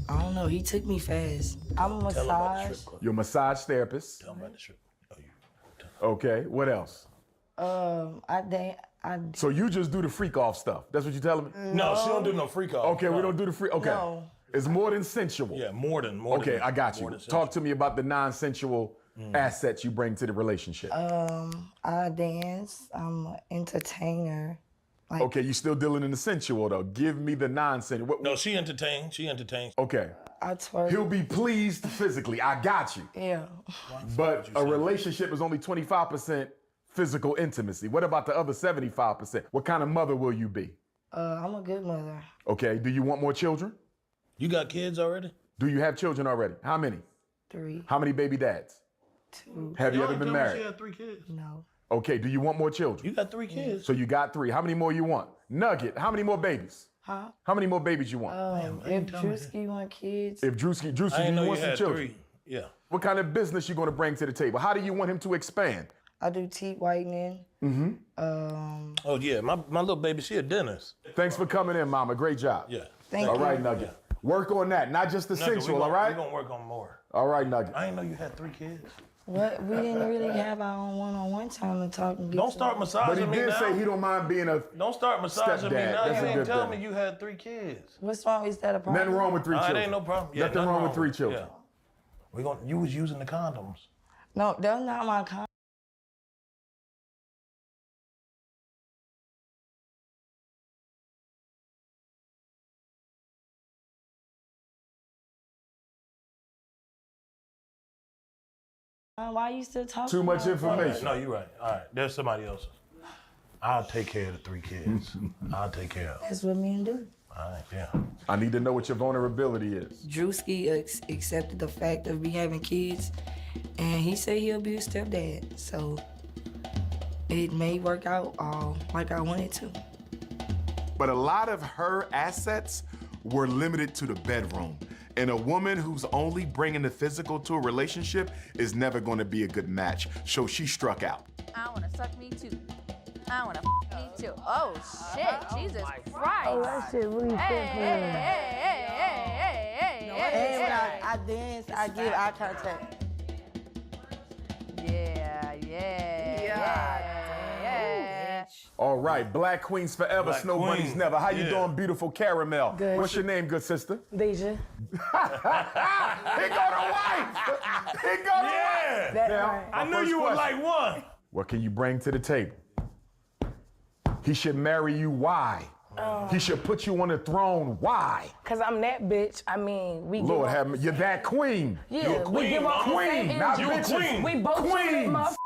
Speaker 26: I don't know. He took me fast. I'm a massage.
Speaker 12: You're a massage therapist.
Speaker 14: Tell him about the strip.
Speaker 12: Okay, what else?
Speaker 26: So
Speaker 12: you just do the freak off stuff. That's what you're telling me?
Speaker 14: No, she don't do no freak off.
Speaker 12: Okay, we don't do the freak. Okay.
Speaker 26: No.
Speaker 12: It's more than sensual.
Speaker 14: Yeah, more than.
Speaker 12: Okay, I got you. Talk to me about the non-sensual assets you bring to the relationship.
Speaker 26: I dance. I'm an entertainer. Like,
Speaker 12: okay, you still dealing in the sensual though. Give me the non-sensual.
Speaker 14: No, she entertains. She entertains.
Speaker 12: Okay.
Speaker 26: I twerk.
Speaker 12: He'll be pleased physically. I got you.
Speaker 26: Yeah.
Speaker 12: But a relationship is only 25% physical intimacy. What about the other 75%? What kind of mother will you be?
Speaker 26: I'm a good mother.
Speaker 12: Okay. Do you want more children?
Speaker 14: You got kids already?
Speaker 12: Do you have children already? How many?
Speaker 26: 3.
Speaker 12: How many baby dads?
Speaker 26: 2.
Speaker 12: Have you ever been married?
Speaker 14: She had 3 kids.
Speaker 26: No.
Speaker 12: Okay. Do you want more children?
Speaker 14: You got 3 kids.
Speaker 12: So you got 3. How many more you want? Nugget. How many more babies?
Speaker 26: Huh?
Speaker 12: How many more babies you want?
Speaker 26: If Drewski want kids.
Speaker 12: If Drewski,
Speaker 14: I
Speaker 12: do
Speaker 14: didn't
Speaker 12: you
Speaker 14: know
Speaker 12: want
Speaker 14: you
Speaker 12: some
Speaker 14: had
Speaker 12: children?
Speaker 14: 3. Yeah.
Speaker 12: What kind of business you going to bring to the table? How do you want him to expand?
Speaker 26: I do teeth whitening.
Speaker 14: Oh yeah, my little baby, she a dentist.
Speaker 12: Thanks for coming in, Mama. Great job.
Speaker 14: Yeah.
Speaker 26: Thank
Speaker 12: All
Speaker 26: you.
Speaker 12: right, Nugget. Work on that, not just the
Speaker 14: Nugget,
Speaker 12: sensual, all right?
Speaker 14: We're gonna work on more.
Speaker 12: All right, Nugget.
Speaker 14: I didn't know you had 3 kids.
Speaker 26: What? We didn't really have our own one-on-one time to talk and get
Speaker 14: Don't
Speaker 26: to
Speaker 14: start
Speaker 26: know.
Speaker 14: massaging
Speaker 12: But he
Speaker 14: me
Speaker 12: did
Speaker 14: now.
Speaker 12: say he don't mind being a
Speaker 14: Don't start massaging me
Speaker 12: stepdad.
Speaker 14: now.
Speaker 12: That's
Speaker 14: You
Speaker 12: a
Speaker 14: didn't
Speaker 12: good
Speaker 14: tell
Speaker 12: thing.
Speaker 14: me you had 3 kids.
Speaker 26: What's wrong? Is that a problem?
Speaker 12: Nothing wrong with 3 children.
Speaker 14: It ain't no problem. Yeah,
Speaker 12: Nothing wrong with 3 children.
Speaker 14: Yeah. You was using the condoms.
Speaker 26: No, that's not my con. Why you still talking?
Speaker 12: Too much information.
Speaker 14: No, you're right. All right, there's somebody else. I'll take care of the 3 kids. I'll take care of them.
Speaker 26: That's what men do.
Speaker 14: All right, yeah.
Speaker 12: I need to know what your vulnerability is.
Speaker 26: Drewski accepted the fact of me having kids, and he said he'll be a stepdad. So it may work out like I wanted to.
Speaker 7: But a lot of her assets were limited to the bedroom. And a woman who's only bringing the physical to a relationship is never going to be a good match. So she struck out.
Speaker 28: I want to suck me too. I want to me too. Oh shit, Jesus Christ.
Speaker 26: Oh, that shit really
Speaker 28: Hey.
Speaker 26: I dance, I give eye contact.
Speaker 28: Yeah.
Speaker 12: All right, Black Queens forever,
Speaker 14: Black
Speaker 12: Snow Bunnies
Speaker 14: Queen.
Speaker 12: never. How you
Speaker 14: Yeah.
Speaker 12: doing, beautiful Caramel?
Speaker 26: Good.
Speaker 12: What's your name, good sister?
Speaker 26: Deja.
Speaker 12: He got a wife! He got a
Speaker 14: Yeah.
Speaker 12: wife!
Speaker 26: That
Speaker 12: Now,
Speaker 26: right.
Speaker 14: I
Speaker 12: my
Speaker 14: knew
Speaker 12: first
Speaker 14: you were
Speaker 12: question.
Speaker 14: like one.
Speaker 12: What can you bring to the table? He should marry you. Why? He should put you on the throne. Why?
Speaker 26: Cause I'm that bitch. I mean, we
Speaker 12: Lord
Speaker 26: give
Speaker 12: have me. You're that queen.
Speaker 26: Yeah,
Speaker 14: You're a
Speaker 26: we give
Speaker 14: queen,
Speaker 26: off the
Speaker 14: mama.
Speaker 26: same
Speaker 12: Queen, not
Speaker 26: energy.
Speaker 14: You a
Speaker 12: bitches.
Speaker 14: queen.
Speaker 26: We both
Speaker 12: Queens.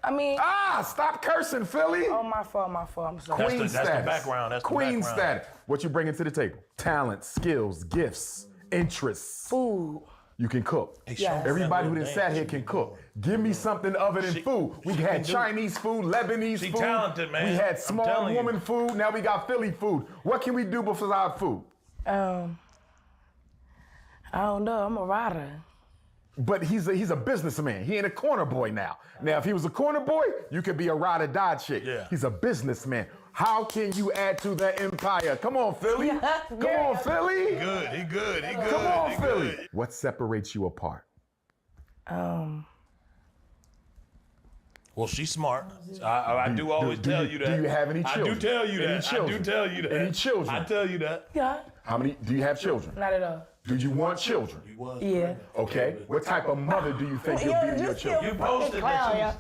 Speaker 26: I mean,
Speaker 12: Stop cursing, Philly.
Speaker 26: oh my fault. I'm sorry.
Speaker 14: That's
Speaker 12: Queen
Speaker 14: the
Speaker 12: status.
Speaker 14: background, that's the
Speaker 12: Queen
Speaker 14: background.
Speaker 12: status. What you bringing to the table? Talent, skills, gifts, interests.
Speaker 26: Food.
Speaker 12: You can cook.
Speaker 26: Yes.
Speaker 12: Everybody who done sat here can cook. Give me something other than food. We
Speaker 14: she
Speaker 12: had
Speaker 14: can do it.
Speaker 12: Lebanese food, Lebanese
Speaker 14: She
Speaker 12: food.
Speaker 14: talented, man.
Speaker 12: We had
Speaker 14: I'm
Speaker 12: small
Speaker 14: telling you.
Speaker 12: woman food. Now we got Philly food. What can we do besides food?
Speaker 26: I don't know. I'm a rider.
Speaker 12: But he's a businessman. He ain't a corner boy now. Now, if he was a corner boy, you could be a ride or die chick.
Speaker 14: Yeah.
Speaker 12: He's a businessman. How can you add to the empire? Come on, Philly. Come on, Philly.
Speaker 14: Good, he good.
Speaker 12: Come on,
Speaker 14: he
Speaker 12: Philly.
Speaker 14: good.
Speaker 12: What separates you apart?
Speaker 14: Well, she's smart. I do always tell you that.
Speaker 12: Do you have any children?
Speaker 14: I do tell you
Speaker 12: Any
Speaker 14: that.
Speaker 12: children?
Speaker 14: I do tell you that.
Speaker 12: Any children?
Speaker 14: I tell you that.
Speaker 26: Yeah.
Speaker 12: How many? Do you have children?
Speaker 26: Not at all.
Speaker 12: Do you want children?
Speaker 26: Yeah.
Speaker 12: Okay. What type of mother do you think you'll be to your children?
Speaker 14: You posted that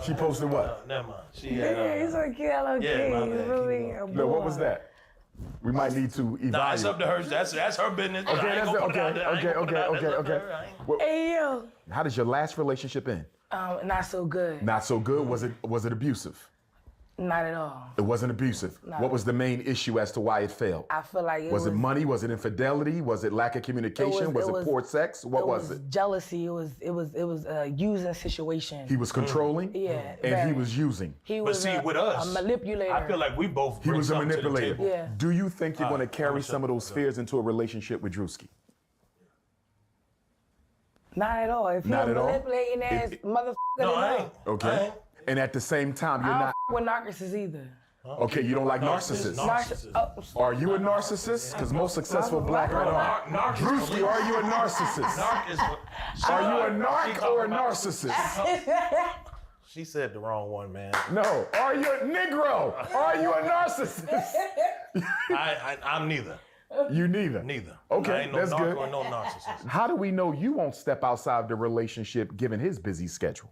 Speaker 12: She posted what?
Speaker 14: never mind. She
Speaker 26: Yeah,
Speaker 14: had,
Speaker 26: he's so cute. I love
Speaker 14: yeah, my
Speaker 26: kids.
Speaker 14: bad.
Speaker 26: Really.
Speaker 12: No, what was that? We might need to evaluate.
Speaker 14: Nah, it's up to her. That's her business.
Speaker 12: Okay,
Speaker 14: I ain't gonna put it out there. I ain't gonna put it out there. That's up to her. I ain't-
Speaker 12: Well,
Speaker 26: Hey, yo.
Speaker 12: how does your last relationship end?
Speaker 26: Not so good.
Speaker 12: Not so good. Was it abusive?
Speaker 26: Not at all.
Speaker 12: It wasn't abusive.
Speaker 26: No.
Speaker 12: What was the main issue as to why it failed?
Speaker 26: I feel like
Speaker 12: Was it money? Was it infidelity? Was it lack of communication? Was it poor sex? What was it?
Speaker 26: Jealousy. It was a using situation.
Speaker 12: He was controlling?
Speaker 26: Yeah.
Speaker 12: And he
Speaker 26: very.
Speaker 12: was using.
Speaker 26: He
Speaker 14: But
Speaker 26: was
Speaker 14: see, with us,
Speaker 26: a manipulator.
Speaker 14: I feel like we both
Speaker 12: He
Speaker 14: bring
Speaker 12: was a
Speaker 14: something to the
Speaker 12: manipulator.
Speaker 14: table.
Speaker 26: Yeah.
Speaker 12: Do you think you're going to carry some of those fears into a relationship with Drewski?
Speaker 26: Not at all. If
Speaker 12: Not
Speaker 26: you're
Speaker 12: at all?
Speaker 26: manipulating ass motherfucker,
Speaker 14: No, I
Speaker 26: then
Speaker 14: ain't.
Speaker 12: Okay. And at the same time, you're
Speaker 26: I don't
Speaker 12: not.
Speaker 26: with narcissists either.
Speaker 12: Okay, you don't like narcissists. Are you a narcissist? Because most successful black men are. Drewski, are you a narcissist? Are you a narc or a narcissist?
Speaker 14: She said the wrong one, man.
Speaker 12: No. Are you a Negro? Are you a narcissist?
Speaker 14: I'm neither.
Speaker 12: You neither?
Speaker 14: Neither.
Speaker 12: Okay,
Speaker 14: I ain't no
Speaker 12: that's
Speaker 14: narc
Speaker 12: good.
Speaker 14: or no narcissist.
Speaker 12: How do we know you won't step outside the relationship given his busy schedule?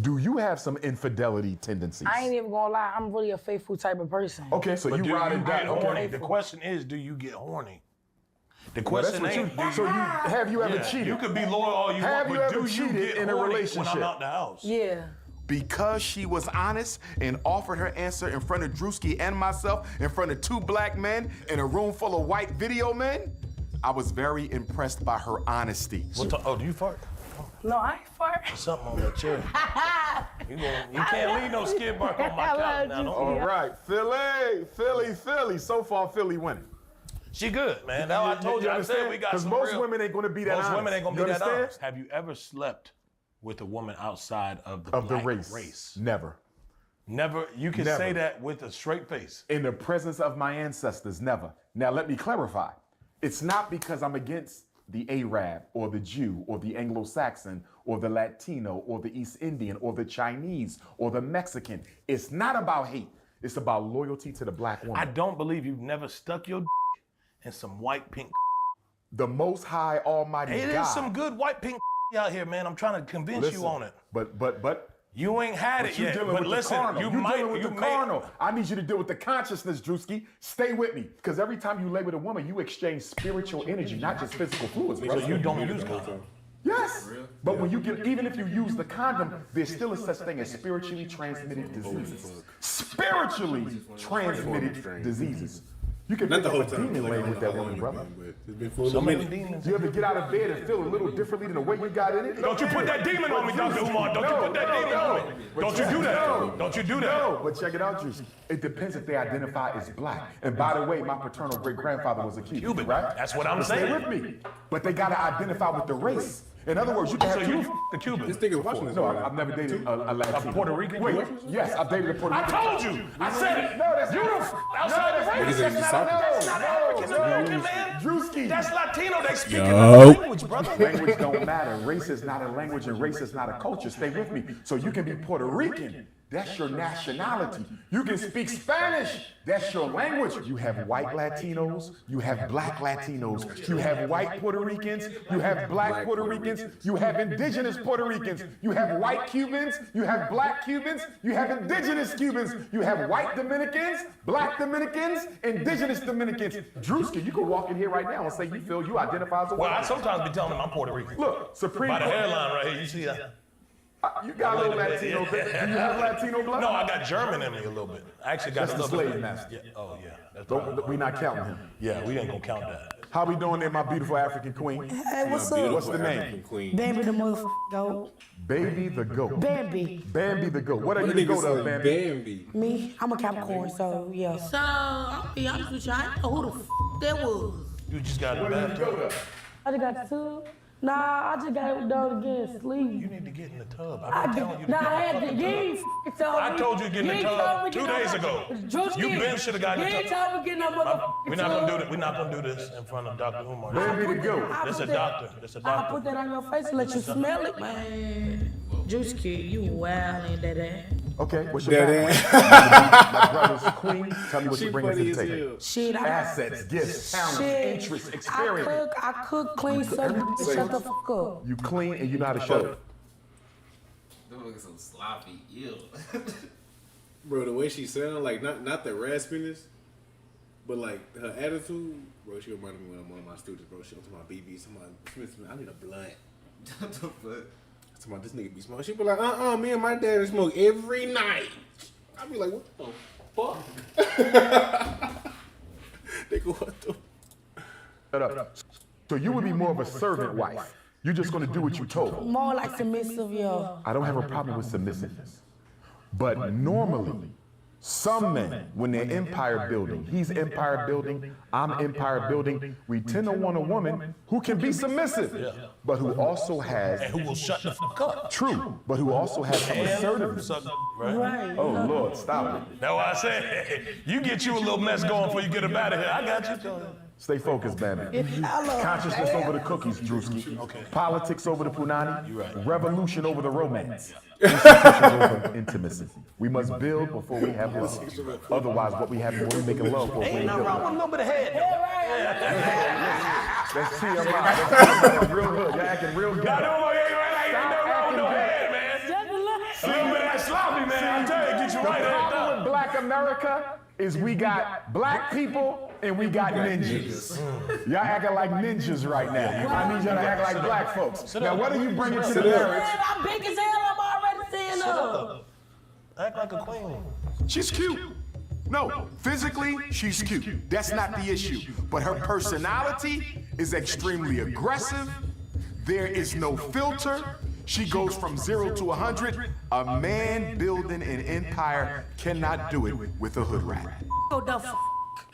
Speaker 12: Do you have some infidelity tendencies?
Speaker 26: I ain't even gonna lie. I'm really a faithful type of person.
Speaker 12: Okay, so
Speaker 14: But
Speaker 12: you
Speaker 14: do
Speaker 12: ride
Speaker 14: you
Speaker 12: and
Speaker 14: get
Speaker 12: die.
Speaker 14: horny?
Speaker 12: Okay.
Speaker 14: The question is, do you get horny? The
Speaker 12: Well, that's
Speaker 14: question
Speaker 12: what
Speaker 14: ain't.
Speaker 12: you- so you have you ever
Speaker 14: Yeah,
Speaker 12: cheated?
Speaker 14: You could be loyal all you
Speaker 12: Have
Speaker 14: want,
Speaker 12: you
Speaker 14: but
Speaker 12: ever
Speaker 14: do you
Speaker 12: cheated
Speaker 14: get
Speaker 12: in a
Speaker 14: horny
Speaker 12: relationship?
Speaker 14: when I'm out the house?
Speaker 26: Yeah.
Speaker 7: Because she was honest and offered her answer in front of Drewski and myself, in front of two black men in a room full of white video men, I was very impressed by her honesty.
Speaker 14: Oh, do you fart?
Speaker 26: No, I ain't fart.
Speaker 14: Something on that chair. You can't leave no skid mark on my couch now. Don't
Speaker 12: All right, Philly. So far, Philly winning.
Speaker 14: She good, man. Now I told you. I said we got some
Speaker 12: most
Speaker 14: real-
Speaker 12: women ain't going to be that
Speaker 14: Most
Speaker 12: honest.
Speaker 14: women ain't gonna
Speaker 12: You
Speaker 14: be that
Speaker 12: understand?
Speaker 14: honest. Have you ever slept with a woman outside of the
Speaker 12: Of the
Speaker 14: black
Speaker 12: race. Never.
Speaker 14: Never. You can
Speaker 12: Never.
Speaker 14: say that with a straight face.
Speaker 12: In the presence of my ancestors, never. Now, let me clarify. It's not because I'm against the Arab or the Jew or the Anglo-Saxon or the Latino or the East Indian or the Chinese or the Mexican. It's not about hate. It's about loyalty to the black woman.
Speaker 14: I don't believe you've never stuck your in some white pink.
Speaker 12: The Most High Almighty
Speaker 14: Hey,
Speaker 12: God.
Speaker 14: there's some good white pink out here, man. I'm trying to convince
Speaker 12: Listen,
Speaker 14: you on it.
Speaker 12: But
Speaker 14: you ain't had
Speaker 12: but
Speaker 14: it
Speaker 12: you
Speaker 14: yet.
Speaker 12: dealing
Speaker 14: But
Speaker 12: with
Speaker 14: listen,
Speaker 12: the carnal.
Speaker 14: you
Speaker 12: You
Speaker 14: might.
Speaker 12: dealing with
Speaker 14: You
Speaker 12: the
Speaker 14: may.
Speaker 12: carnal. I need you to deal with the consciousness, Drewski. Stay with me, because every time you lay with a woman, you exchange spiritual energy, not just physical fluids.
Speaker 14: So
Speaker 12: brother.
Speaker 14: you don't use condom.
Speaker 12: Yes, but when you get, even if you use the condom, there's still a such thing as spiritually transmitted diseases. Spiritually transmitted diseases. You can
Speaker 17: Not
Speaker 12: pick
Speaker 17: the
Speaker 12: up
Speaker 17: whole
Speaker 12: a
Speaker 17: time.
Speaker 12: demon laying with that woman, brother.
Speaker 14: Some of them demons.
Speaker 12: You ever get out of bed and feel a little differently than the way you got in it?
Speaker 14: Don't you put that demon on me, Dr. Umar. Don't you put that demon on me. Don't you do that. Don't you do that.
Speaker 12: No, but check it out, Juicy. It depends if they identify as black. And by the way, my paternal great-grandfather was a Cuban, right?
Speaker 14: That's what I'm
Speaker 12: But
Speaker 14: saying.
Speaker 12: Stay with me. But they gotta identify with the race. In other words, you can have
Speaker 14: So you
Speaker 12: two.
Speaker 14: the Cuban.
Speaker 17: This nigga's watching this.
Speaker 12: No, I've never dated a Latino.
Speaker 14: A Puerto Rican?
Speaker 12: Wait, yes, I've dated a Puerto
Speaker 14: I
Speaker 12: Rican.
Speaker 14: told you. I said it.
Speaker 12: No, that's
Speaker 14: You
Speaker 12: not.
Speaker 14: outside the race.
Speaker 17: Niggas
Speaker 14: That's
Speaker 17: ain't
Speaker 14: not
Speaker 17: talking.
Speaker 14: African American, man.
Speaker 12: Drewski.
Speaker 14: That's Latino. They speak
Speaker 12: Yo.
Speaker 14: another language, brother.
Speaker 12: Language don't matter. Race is not a language and race is not a culture. Stay with me. So you can be Puerto Rican. That's your nationality. You can speak Spanish. That's your language. You have white Latinos. You have black Latinos. You have white Puerto Ricans. You have black Puerto Ricans. You have indigenous Puerto Ricans. You have white Cubans. You have black Cubans. You have indigenous Cubans. You have white Dominicans, black Dominicans, indigenous Dominicans. Drewski, you can walk in here right now and say you feel you identify as a
Speaker 14: Well, I
Speaker 12: white.
Speaker 14: sometimes be telling them I'm Puerto Rican.
Speaker 12: Look, Supreme
Speaker 14: By the
Speaker 12: Court.
Speaker 14: hairline right here, you see that?
Speaker 12: You got a little Latino. Do you have Latino blood?
Speaker 14: No, I got German in me a little bit. I actually got
Speaker 12: That's
Speaker 14: a
Speaker 12: the
Speaker 14: little
Speaker 12: slave
Speaker 14: bit.
Speaker 12: master.
Speaker 14: Yeah. Oh yeah. That's
Speaker 12: We not counting him.
Speaker 14: Yeah, we ain't gonna count that.
Speaker 12: How we doing there, my beautiful African queen?
Speaker 26: Hey, what's up?
Speaker 12: What's the name?
Speaker 26: Bambi the motherfucker goat.
Speaker 12: Baby the goat.
Speaker 26: Bambi.
Speaker 12: Bambi the goat. What are you the goat of, Bambi?
Speaker 26: Me, I'm a Capricorn, so yeah. So, I'll be honest with you, I didn't know who the that was.
Speaker 14: You just got
Speaker 12: What are you the goat of?
Speaker 26: I just got two. Nah, I just got it done again, sleep.
Speaker 14: You need to get in the tub. I've been telling you.
Speaker 26: Nah, I had to. You ain't told me.
Speaker 14: I told you to get in the
Speaker 26: ain't
Speaker 14: tub
Speaker 26: told me
Speaker 14: 2
Speaker 26: to get
Speaker 14: days
Speaker 26: no-
Speaker 14: ago.
Speaker 26: Drewski,
Speaker 14: You been shoulda got in the
Speaker 26: You ain't
Speaker 14: tub.
Speaker 26: told me to get no motherfucking
Speaker 14: We're not gonna do
Speaker 26: tub.
Speaker 14: that. We're not gonna do this in front of Dr. Umar.
Speaker 12: Baby the goat.
Speaker 14: This a doctor. This a
Speaker 26: I'll
Speaker 14: doctor.
Speaker 26: put that on your face and let you smell it, man. Drewski, you wild in that ass.
Speaker 12: Okay, what's your background? My brother's queen. Tell me what you bring to the table.
Speaker 26: Shit,
Speaker 12: Assets, gifts, talents, interests, experience.
Speaker 26: I cook, clean, serve, shut the fuck up.
Speaker 12: You clean and you know how to shut up.
Speaker 1: Them looking so sloppy. Ew.
Speaker 17: Bro, the way she sound, like not the raspiness, But like her attitude, bro, she reminded me of one of my students, bro. She was talking about BB, I need a blunt.
Speaker 1: What the fuck?
Speaker 17: Talking about this nigga be smoking. She be like, me and my dad smoke every night. I be like, what the fuck? Nigga, what the?
Speaker 12: Shut up. So you would be more of a servant wife. You're just gonna do what you told.
Speaker 26: More like submissive, yo.
Speaker 12: I don't have a problem with submissiveness. But normally, some men, when they're empire building, he's empire building, I'm empire building, we tend to want a woman who can be submissive, but who also has...
Speaker 14: And who will shut the fuck up.
Speaker 12: True, but who also has some assertiveness.
Speaker 14: Right.
Speaker 12: Oh, Lord, stop it.
Speaker 14: That's why I said, you get you a little mess going before you get up out of here. I got you.
Speaker 12: Stay focused, baby. Consciousness over the cookies, Drewski. Okay. Politics over the punani. Right. Revolution over the romance. Institutions over intimacy. We must build before we have love. Otherwise, what we have when we making love for, we
Speaker 14: Ain't nothing wrong with a little bit of head.
Speaker 12: That's TMI. That's real hood. You're acting real good.
Speaker 14: Ain't no wrong with no head, man. A little bit of that sloppy, man. I tell you, get you right
Speaker 12: The
Speaker 14: at
Speaker 12: problem with Black America is we got black people and we got ninjas. Y'all acting like ninjas right now. I need y'all to act like black folks. Now, what are you bringing to the marriage?
Speaker 26: I'm big as hell. I'm already saying up.
Speaker 14: Act like a queen.
Speaker 7: She's cute. No, physically, she's cute. That's not the issue. But her personality is extremely aggressive. There is no filter. She goes from 0 to 100. A man building an empire cannot do it with a hood rat.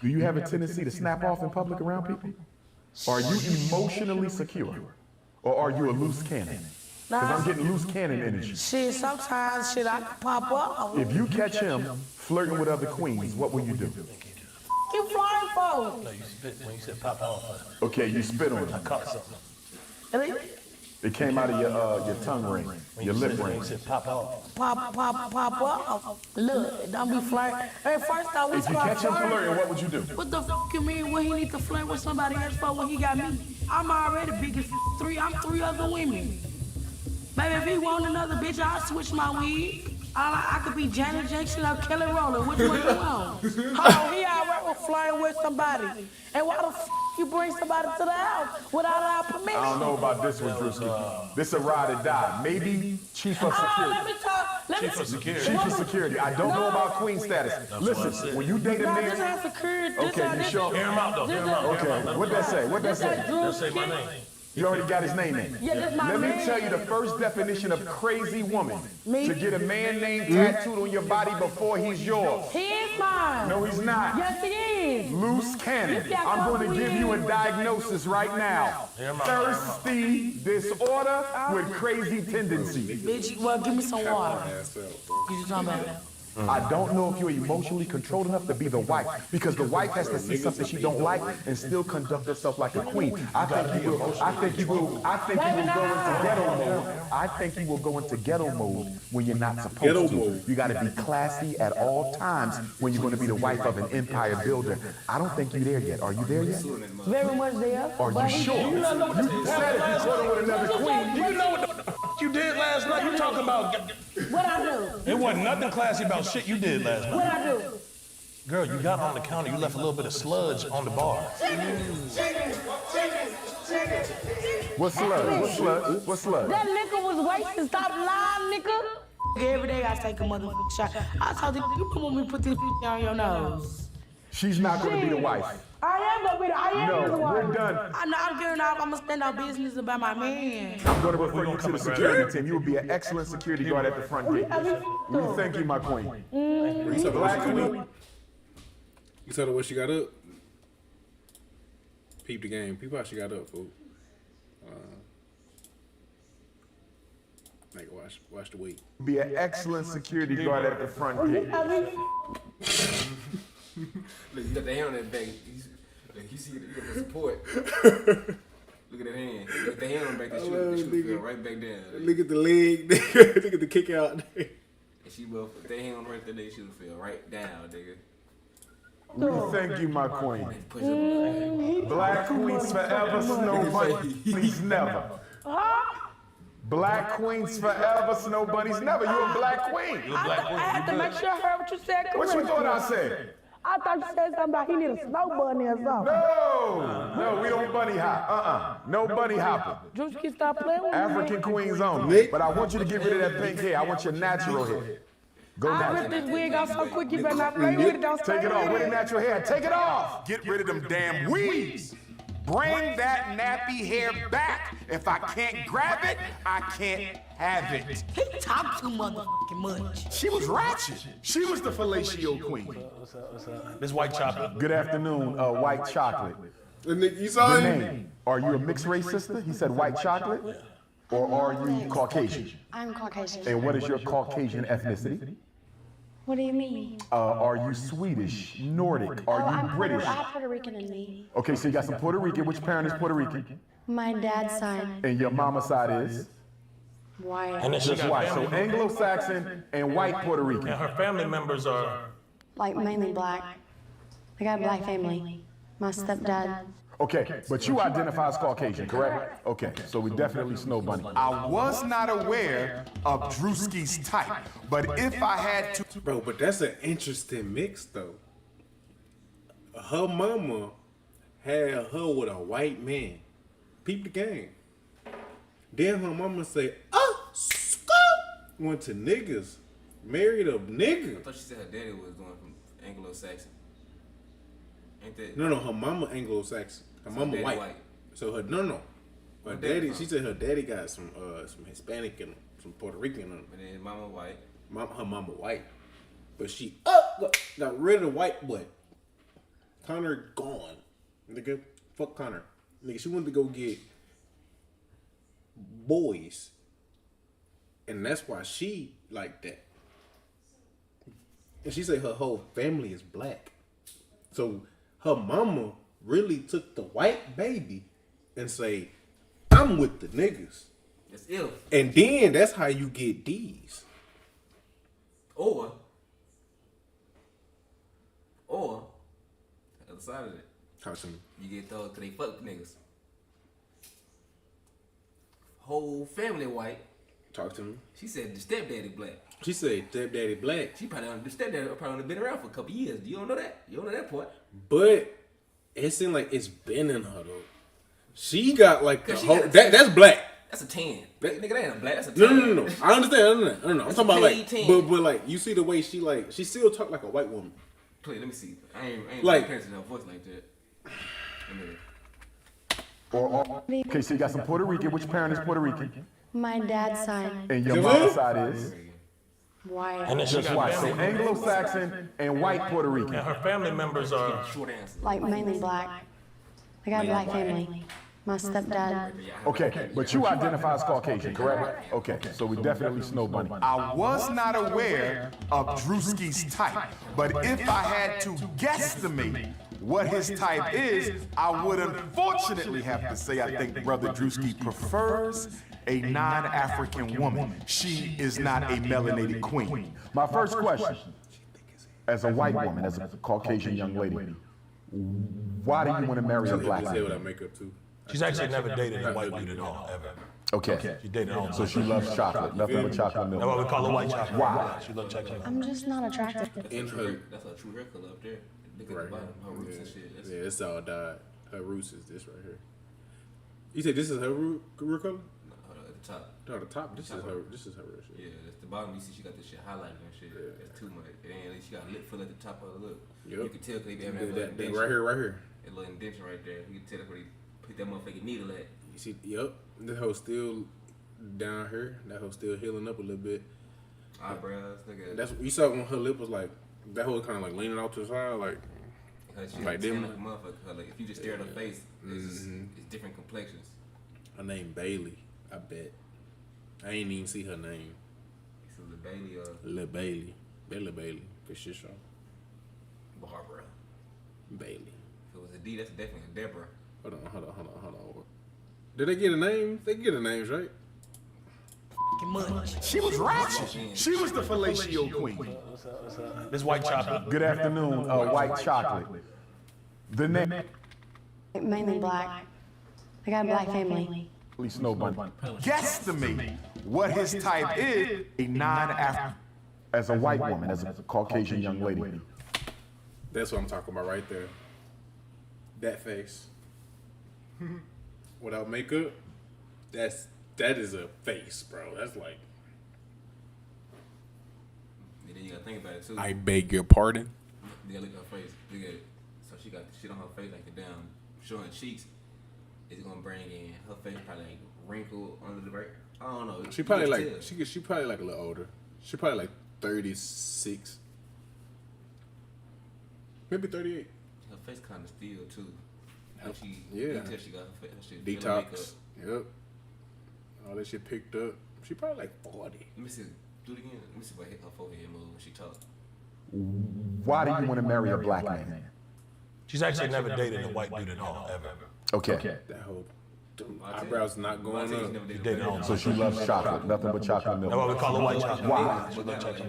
Speaker 12: Do you have a tendency to snap off in public around people? Are you emotionally secure? Or are you a loose cannon? Because I'm getting loose cannon energy.
Speaker 26: Shit, sometimes shit I can pop up.
Speaker 12: If you catch him flirting with other queens, what will you do?
Speaker 26: Keep flying forward.
Speaker 14: No, you spit when you said pop off.
Speaker 12: Okay, you spit on
Speaker 14: I
Speaker 12: him.
Speaker 14: caught something.
Speaker 12: It came out of your tongue ring, your lip ring.
Speaker 14: You said pop off.
Speaker 26: Pop up. Look, don't be flirting. Hey, first I was
Speaker 12: If you catch him flirting, what would you do?
Speaker 26: What the fuck you mean? What he need to flirt with somebody else for when he got me? I'm already big as three. I'm 3 other women. Baby, if he want another bitch, I'll switch my wig. I could be Janet Jackson or Kelly Rowland. Which one you want? Oh, he already was flying with somebody. And why the f you bring somebody to the house without our permission?
Speaker 12: I don't know about this one, Drewski. This a ride or die. Maybe chief of security.
Speaker 26: Let me talk.
Speaker 14: Chief of security.
Speaker 12: Chief of security. I don't know about queen status. Listen, when you date a
Speaker 26: No, this
Speaker 12: man...
Speaker 26: ain't security.
Speaker 12: Okay, you sure?
Speaker 14: Hear him out, though. Hear him out.
Speaker 12: Okay, what'd that say? What'd that say?
Speaker 14: Just say my name.
Speaker 12: You already got his name in.
Speaker 26: Yeah, that's my
Speaker 12: Let me
Speaker 26: man.
Speaker 12: tell you the first definition of crazy woman.
Speaker 26: Me?
Speaker 12: To get a man name tattooed on your body before he's yours.
Speaker 26: He is mine.
Speaker 12: No, he's not.
Speaker 26: Yes, he is.
Speaker 12: Loose cannon.
Speaker 26: This guy
Speaker 12: I'm going to
Speaker 26: fucking
Speaker 12: give you a
Speaker 26: weird.
Speaker 12: diagnosis right now. Thirsty disorder with crazy tendencies.
Speaker 26: Bitch, well, give me some water. You just talking about?
Speaker 12: I don't know if you're emotionally controlled enough to be the wife, because the wife has to see something she don't like and still conduct herself like a queen. I think you will go into ghetto mode. I think you will go into ghetto mode when you're not supposed to. You got to be classy at all times when you're going to be the wife of an empire builder. I don't think you're there yet. Are you there yet?
Speaker 26: Very much there.
Speaker 12: Are you sure? You said if you caught her with another queen.
Speaker 14: You know what the you did last night? You talking about...
Speaker 26: What I do?
Speaker 14: It wasn't nothing classy about shit you did last
Speaker 26: What
Speaker 14: night.
Speaker 26: I do?
Speaker 14: Girl, you got on the counter, you left a little bit of sludge on the bar.
Speaker 12: What's sludge? What's sludge? What's sludge?
Speaker 26: That nigga was wasting. Stop lying, nigga. Every day I take a motherfucking shot. I told you want me to put this on your nose.
Speaker 12: She's not going to be the wife.
Speaker 26: I am gonna be the one.
Speaker 12: We're done.
Speaker 26: I know I'm getting off. I'm gonna stand on business about my man.
Speaker 12: I'm going to refer you to the security team. You will be an excellent security guard at the front gate. We thank you, my queen. Black queen.
Speaker 17: You tell her what she got up? Peep the game. Peep how she got up, fool. Like, watch the weight.
Speaker 12: Be an excellent security guard at the front gate.
Speaker 1: Look, you got the hand on that back. You see the support. Look at that hand. You got the hand on the back. That should feel right back down.
Speaker 17: Look at the leg. Look at the kick out.
Speaker 1: And she will put that hand on right there. She will feel right down, nigga.
Speaker 12: We thank you, my queen. Black queens forever, snow bunnies never. Black queens forever, snow bunnies never. You're a black queen.
Speaker 26: I have to make sure I heard what you said.
Speaker 12: What you thought I said?
Speaker 24: I thought you said something about he need a snow bunny or something.
Speaker 12: No, we don't bunny hop. No bunny hopping.
Speaker 24: Drewski, stop playing with me.
Speaker 12: African queens only. But I want you to get rid of that pink hair. I want your natural hair. Go
Speaker 24: I
Speaker 12: natural.
Speaker 24: ripped this wig off so quick, you better not play with it. Don't
Speaker 12: Take it off.
Speaker 24: with
Speaker 12: With the natural hair. Take it off. Get rid of them damn weaves. Bring that nappy hair back. If I can't grab it, I can't have it.
Speaker 26: He talk too motherfucking much.
Speaker 12: She was ratchet. She was the fellatio queen.
Speaker 14: What's up? This white chocolate.
Speaker 12: Good afternoon, white chocolate.
Speaker 17: You saw
Speaker 12: The
Speaker 17: him?
Speaker 12: name. Are you a mixed race sister? He said white chocolate. Or are you Caucasian?
Speaker 8: I'm Caucasian.
Speaker 12: And what is your Caucasian ethnicity?
Speaker 8: What do you mean?
Speaker 12: Are you Swedish, Nordic? Are you
Speaker 8: I'm
Speaker 12: British?
Speaker 8: I have Puerto Rican in me.
Speaker 12: Okay, so you got some Puerto Rican. Which parent is Puerto Rican?
Speaker 8: My dad's side.
Speaker 12: And your mama's side is?
Speaker 8: White.
Speaker 14: And it's just
Speaker 12: white. So Anglo-Saxon and white Puerto Rican.
Speaker 14: And her family members are.
Speaker 8: Like mainly black. I got a black family. My stepdad.
Speaker 12: Okay, but you identify as Caucasian, correct? Okay, so we definitely Snow Bunny. I was not aware of Drewski's type, but if I had to...
Speaker 17: Bro, but that's an interesting mix, though. Her mama had her with a white man. Peep the game. Then her mama say, oh, scoop! Went to niggas. Married a nigga.
Speaker 1: I thought she said her daddy was going from Anglo-Saxon. Ain't that?
Speaker 17: No, her mama Anglo-Saxon. Her
Speaker 1: So
Speaker 17: mama
Speaker 1: daddy
Speaker 17: white. So her Her
Speaker 1: Where
Speaker 17: daddy.
Speaker 1: daddy
Speaker 17: She said her daddy got some Hispanic and some Puerto Rican in him.
Speaker 1: And then mama white.
Speaker 17: Her mama white, but she got rid of the white boy. Connor gone. Nigga, fuck Connor. Nigga, she wanted to go get boys, and that's why she like that. And she said her whole family is black. So her mama really took the white baby and say, I'm with the niggas.
Speaker 1: That's ill.
Speaker 17: And then that's how you get D's.
Speaker 1: Or the other side of it.
Speaker 17: Talk to me.
Speaker 1: You get told because they fuck niggas. Whole family white.
Speaker 17: Talk to me.
Speaker 1: She said the stepdaddy black.
Speaker 17: She said stepdaddy black.
Speaker 1: She probably the stepdaddy probably been around for a couple years. You don't know that. You don't know that part.
Speaker 17: But it seemed like it's been in her though. She got like the
Speaker 1: 'Cause she
Speaker 17: whole.
Speaker 1: got-
Speaker 17: That's black.
Speaker 1: That's a 10. Nigga, that ain't a black. That's a 10.
Speaker 17: No. I understand. I'm talking about like,
Speaker 1: 10.
Speaker 17: but like you see the way she still talk like a white woman.
Speaker 1: Please, let me see. I ain't
Speaker 17: Like-
Speaker 1: paying attention to her voice like that.
Speaker 12: Okay, so you got some Puerto Rican. Which parent is Puerto Rican?
Speaker 8: My dad's side.
Speaker 12: And your mama's side is?
Speaker 8: White.
Speaker 14: And it's just
Speaker 12: white. So
Speaker 14: family.
Speaker 12: Anglo-Saxon and white Puerto Rican.
Speaker 14: And her family members are.
Speaker 1: Short answer.
Speaker 8: Like mainly black. I got a black family. My stepdad.
Speaker 12: Okay, but you identify as Caucasian, correct? Okay, so we definitely Snow Bunny. I was not aware of Drewski's type, but if I had to guesstimate what his type is, I would unfortunately have to say I think Brother Drewski prefers a non-African woman. She is not a melanated queen. My first question, as a white woman, as a Caucasian young lady, why do you want to marry a black
Speaker 17: Say what I
Speaker 12: woman?
Speaker 17: make up too.
Speaker 14: She's actually never dated a white dude at all, ever.
Speaker 12: Okay.
Speaker 14: She dated all.
Speaker 12: So she loves chocolate, nothing but chocolate milk.
Speaker 14: That's why we call her white chocolate.
Speaker 12: Why?
Speaker 14: She loves chocolate.
Speaker 8: I'm just not attracted.
Speaker 17: In her,
Speaker 1: That's her true hair color up there. Look at the bottom. Her roots and shit. That's
Speaker 17: it's all dyed. Her roots is this right here. You said this is her root color?
Speaker 1: at the top.
Speaker 17: No, the top. This is her. This is her real shit.
Speaker 1: Yeah, at the bottom you see she got this shit highlighted and shit.
Speaker 17: Yeah.
Speaker 1: That's too much. And she got lip fill at the top of her lip.
Speaker 17: Yep.
Speaker 1: You can tell because they be having
Speaker 17: That
Speaker 1: little
Speaker 17: right here, right here.
Speaker 1: That little indentation right there. You can tell that's where they put that motherfucking needle at.
Speaker 17: You see, yep. This hoe still down here. That hoe still healing up a little bit.
Speaker 1: Eyebrows, nigga.
Speaker 17: That's you saw when her lip was like that. Hoe kind of like leaning out to the side, like
Speaker 1: She
Speaker 17: like
Speaker 1: them.
Speaker 17: them.
Speaker 1: Like a motherfucker. Like if you just stare at her face, it's different complexions.
Speaker 17: Her name Bailey. I bet. I ain't even see her name.
Speaker 1: So the Bailey
Speaker 17: Lil Bailey. Lil Bailey. For shit show.
Speaker 1: Barbara.
Speaker 17: Bailey.
Speaker 1: If it was a D, that's definitely a Deborah.
Speaker 17: Hold on. Did they get a name? They get the names, right?
Speaker 12: She was ratchet. She was the fellatio queen.
Speaker 14: This white chocolate.
Speaker 12: Good afternoon, white chocolate. The name.
Speaker 8: Mainly black. I got a black family.
Speaker 12: Snow Bunny. Guesstimate what his type is. A non-African, as a white woman, as a Caucasian young lady.
Speaker 17: That's what I'm talking about right there. That face. Without makeup, that is a face, bro. That's like.
Speaker 1: And then you gotta think about it too.
Speaker 17: I beg your pardon.
Speaker 1: Yeah, look at her face. Look at it. So she got the shit on her face like the damn showing cheeks. Is gonna bring in her face probably like wrinkled under the break. I don't know.
Speaker 17: She probably like she probably like a little older. She probably like 36. Maybe 38.
Speaker 1: Her face kind of still too.
Speaker 17: Yeah.
Speaker 1: Until she got her shit.
Speaker 17: Detox. Yep. All that shit picked up. She probably like 40.
Speaker 1: Let me see. Do it again. Let me see if I hit her forehead move when she talk.
Speaker 12: Why do you want to marry a black man?
Speaker 14: She's actually never dated a white dude at all, ever.
Speaker 12: Okay.
Speaker 17: That whole eyebrows not going up.
Speaker 12: So she loves chocolate, nothing but chocolate milk.
Speaker 14: That's why we call her white chocolate.
Speaker 12: Why?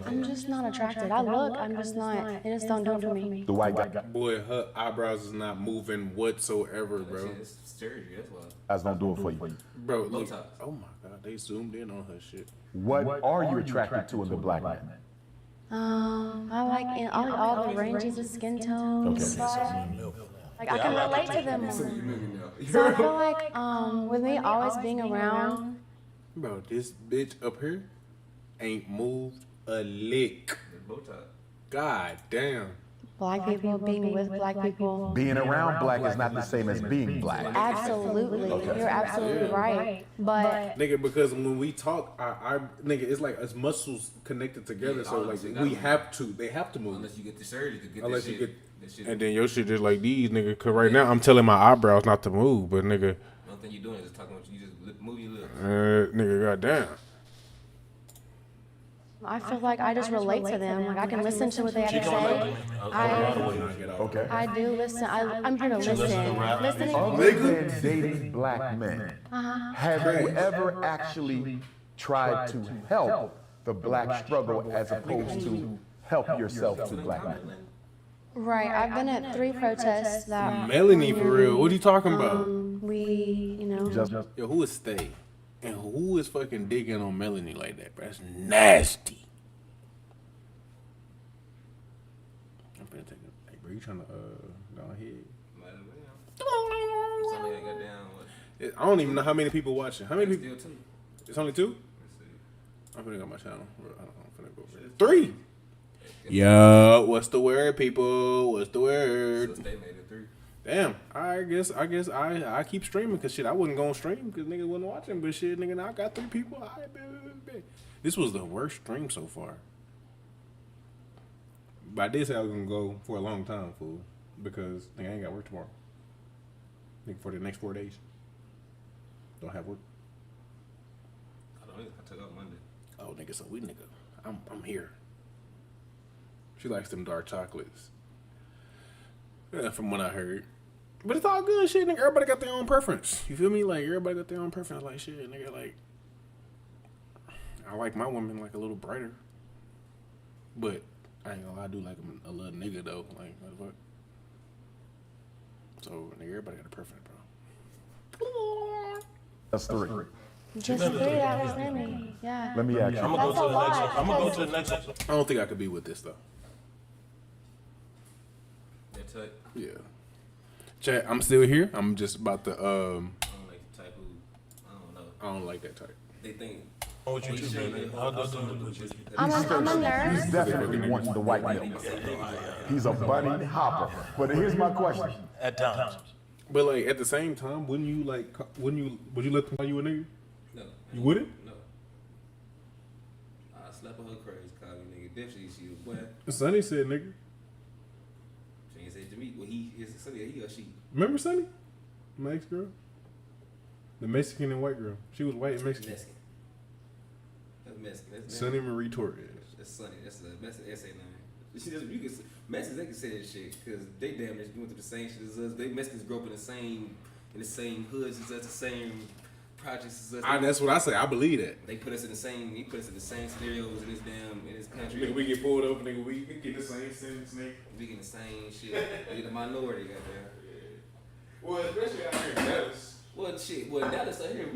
Speaker 8: I'm just not attracted. I look, I'm just not. It just don't do it for me.
Speaker 12: The white guy.
Speaker 17: Boy, her eyebrows is not moving whatsoever, bro.
Speaker 1: It's surgery, that's why.
Speaker 12: That's don't do it for you.
Speaker 17: Bro, look. Oh my God, they zoomed in on her shit.
Speaker 12: What are you attracted to in the black man?
Speaker 8: I like all the ranges of skin tones. Like I can relate to them more. So I feel like with me always being around.
Speaker 17: Bro, this bitch up here ain't moved a lick. God damn.
Speaker 8: Black people, being with black people.
Speaker 12: Being around black is not the same as being black.
Speaker 8: Absolutely. You're absolutely right. But
Speaker 17: nigga, because when we talk, nigga, it's like us muscles connected together. So like we have to, they have to move.
Speaker 1: Unless you get the surgery to get this shit.
Speaker 17: And then your shit just like these, nigga. Cause right now I'm telling my eyebrows not to move, but nigga.
Speaker 1: One thing you doing is just talking about you just move your lips.
Speaker 17: Nigga, goddamn.
Speaker 8: I feel like I just relate to them. Like I can listen to what they have to say. I do listen. I'm here to listen.
Speaker 12: Other than dating black men, have you ever actually tried to help the black struggle as opposed to help yourself to black men?
Speaker 8: Right. I've been at 3 protests that.
Speaker 17: Melanie, for real. What are you talking about?
Speaker 8: We,
Speaker 17: Yo, who is Stay? And who is fucking digging on Melanie like that, bro? That's nasty. I'm finna take it. Hey, bro, you trying to go ahead? I don't even know how many people watching. How many people? It's only 2? I'm finna go on my channel. I'm finna go over there. 3. Yo, what's the word, people? What's the word?
Speaker 1: So they made it 3.
Speaker 17: Damn, I guess I keep streaming because shit, I wasn't gonna stream because nigga wasn't watching, but shit, nigga, now I got 3 people. All right, bet. This was the worst stream so far. But I did say I was gonna go for a long time, fool, because nigga, I ain't got work tomorrow. Nigga, for the next 4 days, don't have work.
Speaker 1: I took off Monday.
Speaker 17: Oh, nigga, so I'm here. She likes them dark chocolates. Yeah, from what I heard. But it's all good shit, nigga. Everybody got their own preference. You feel me? Like, everybody got their own preference. Like, shit, nigga, like, I like my women, like, a little brighter. But, I ain't gonna lie, I do like a little nigga, though. Like, what the fuck? So, nigga, everybody got a preference, bro.
Speaker 12: That's 3.
Speaker 8: Just 3, that was many. Yeah.
Speaker 12: Let me ask you.
Speaker 14: I'm gonna go to the next one.
Speaker 17: I don't think I could be with this, though. Yeah. Chat, I'm still here. I'm just about to
Speaker 1: I don't like the type who I don't know.
Speaker 17: I don't like that type.
Speaker 1: They think
Speaker 14: what you too, baby. I'll go to
Speaker 8: I'm a nurse.
Speaker 12: He's definitely wanting the white milk. He's a bunny hopper. But here's my question.
Speaker 14: At times.
Speaker 17: But like at the same time, would you let them call you a nigga?
Speaker 1: No.
Speaker 17: You wouldn't?
Speaker 1: No. I slap on her crazy, call me nigga. Definitely she a boy.
Speaker 17: Sonny said nigga.
Speaker 1: She ain't said to me. Well, he or she.
Speaker 17: Remember Sonny? My ex-girl? The Mexican and white girl. She was white and Mexican.
Speaker 1: Mexican. That's Mexican.
Speaker 17: Sonny Marie Torres.
Speaker 1: That's Sonny. That's a Mexican essay name. She doesn't. You can Mexicans. They can say that shit because they damn near went through the same shit as us. They Mexicans grew up in the same hoods as us, the same projects as us.
Speaker 17: That's what I say. I believe that.
Speaker 1: They put us in the same. He put us in the same scenarios in this country.
Speaker 17: Nigga, we get pulled up, nigga. We get the same sentence, nigga.
Speaker 1: We get the same shit. We the minority, goddamn.
Speaker 17: Well, especially out here in Dallas.
Speaker 1: Well, shit. Well, Dallas out here,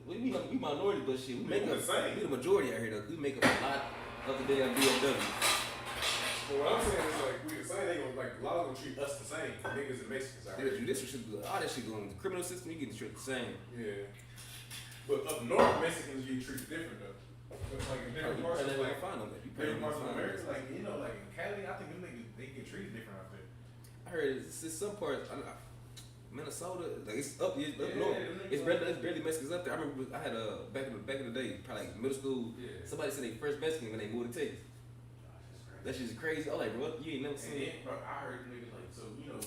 Speaker 1: we minority, but shit, we make up. We the majority out here though. We make up a lot of the damn DFW.
Speaker 17: But what I'm saying is like we the same. They gonna like a lot law gonna treat us the same, niggas and Mexicans.
Speaker 1: Yeah, judicial shit, all that shit going. The criminal system, you getting treated the same.
Speaker 17: Yeah. But up north, Mexicans get treated different though. But like in different parts of America, like you know, like in Cali, I think them niggas they get treated different out there.
Speaker 1: I heard it's some parts. Minnesota, like it's up north. It's barely Mexicans up there. I remember I had back in the day, probably like middle school. Yeah. Somebody said they first Mexican when they moved to Texas. That shit's crazy. I was like, bro, you ain't never seen it.
Speaker 17: Bro, I heard niggas like, so you know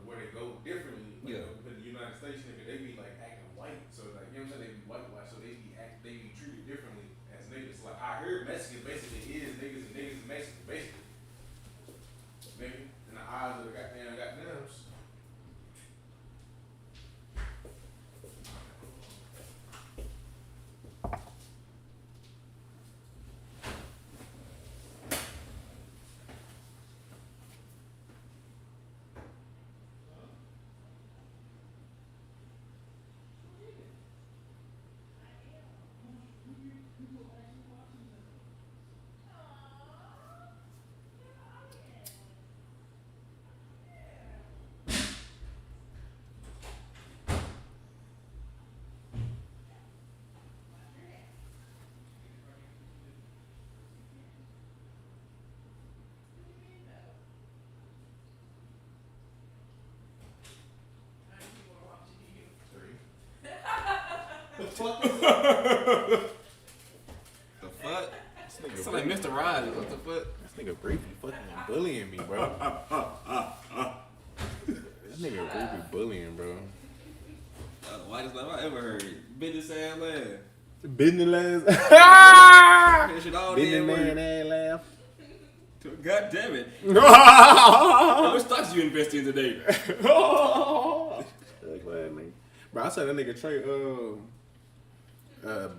Speaker 17: where they go differently. Like, in the United States, nigga, they be like acting white. So like, you know what I'm saying? They be white, so they be treated differently as niggas. Like I heard Mexicans basically is niggas and Mexicans basically. Nigga, in the eyes of the goddamns.
Speaker 1: The fuck? It's like Mr. Rogers. What the fuck?
Speaker 17: This nigga Bree be fucking bullying me, bro. This nigga Bree be bullying, bro.
Speaker 1: The whitest laugh I ever heard. Business ass laugh.
Speaker 17: Business laugh.
Speaker 1: Business
Speaker 17: man ass laugh.
Speaker 1: God damn it. What stocks you invest in today?
Speaker 17: Bro, I saw that nigga Trey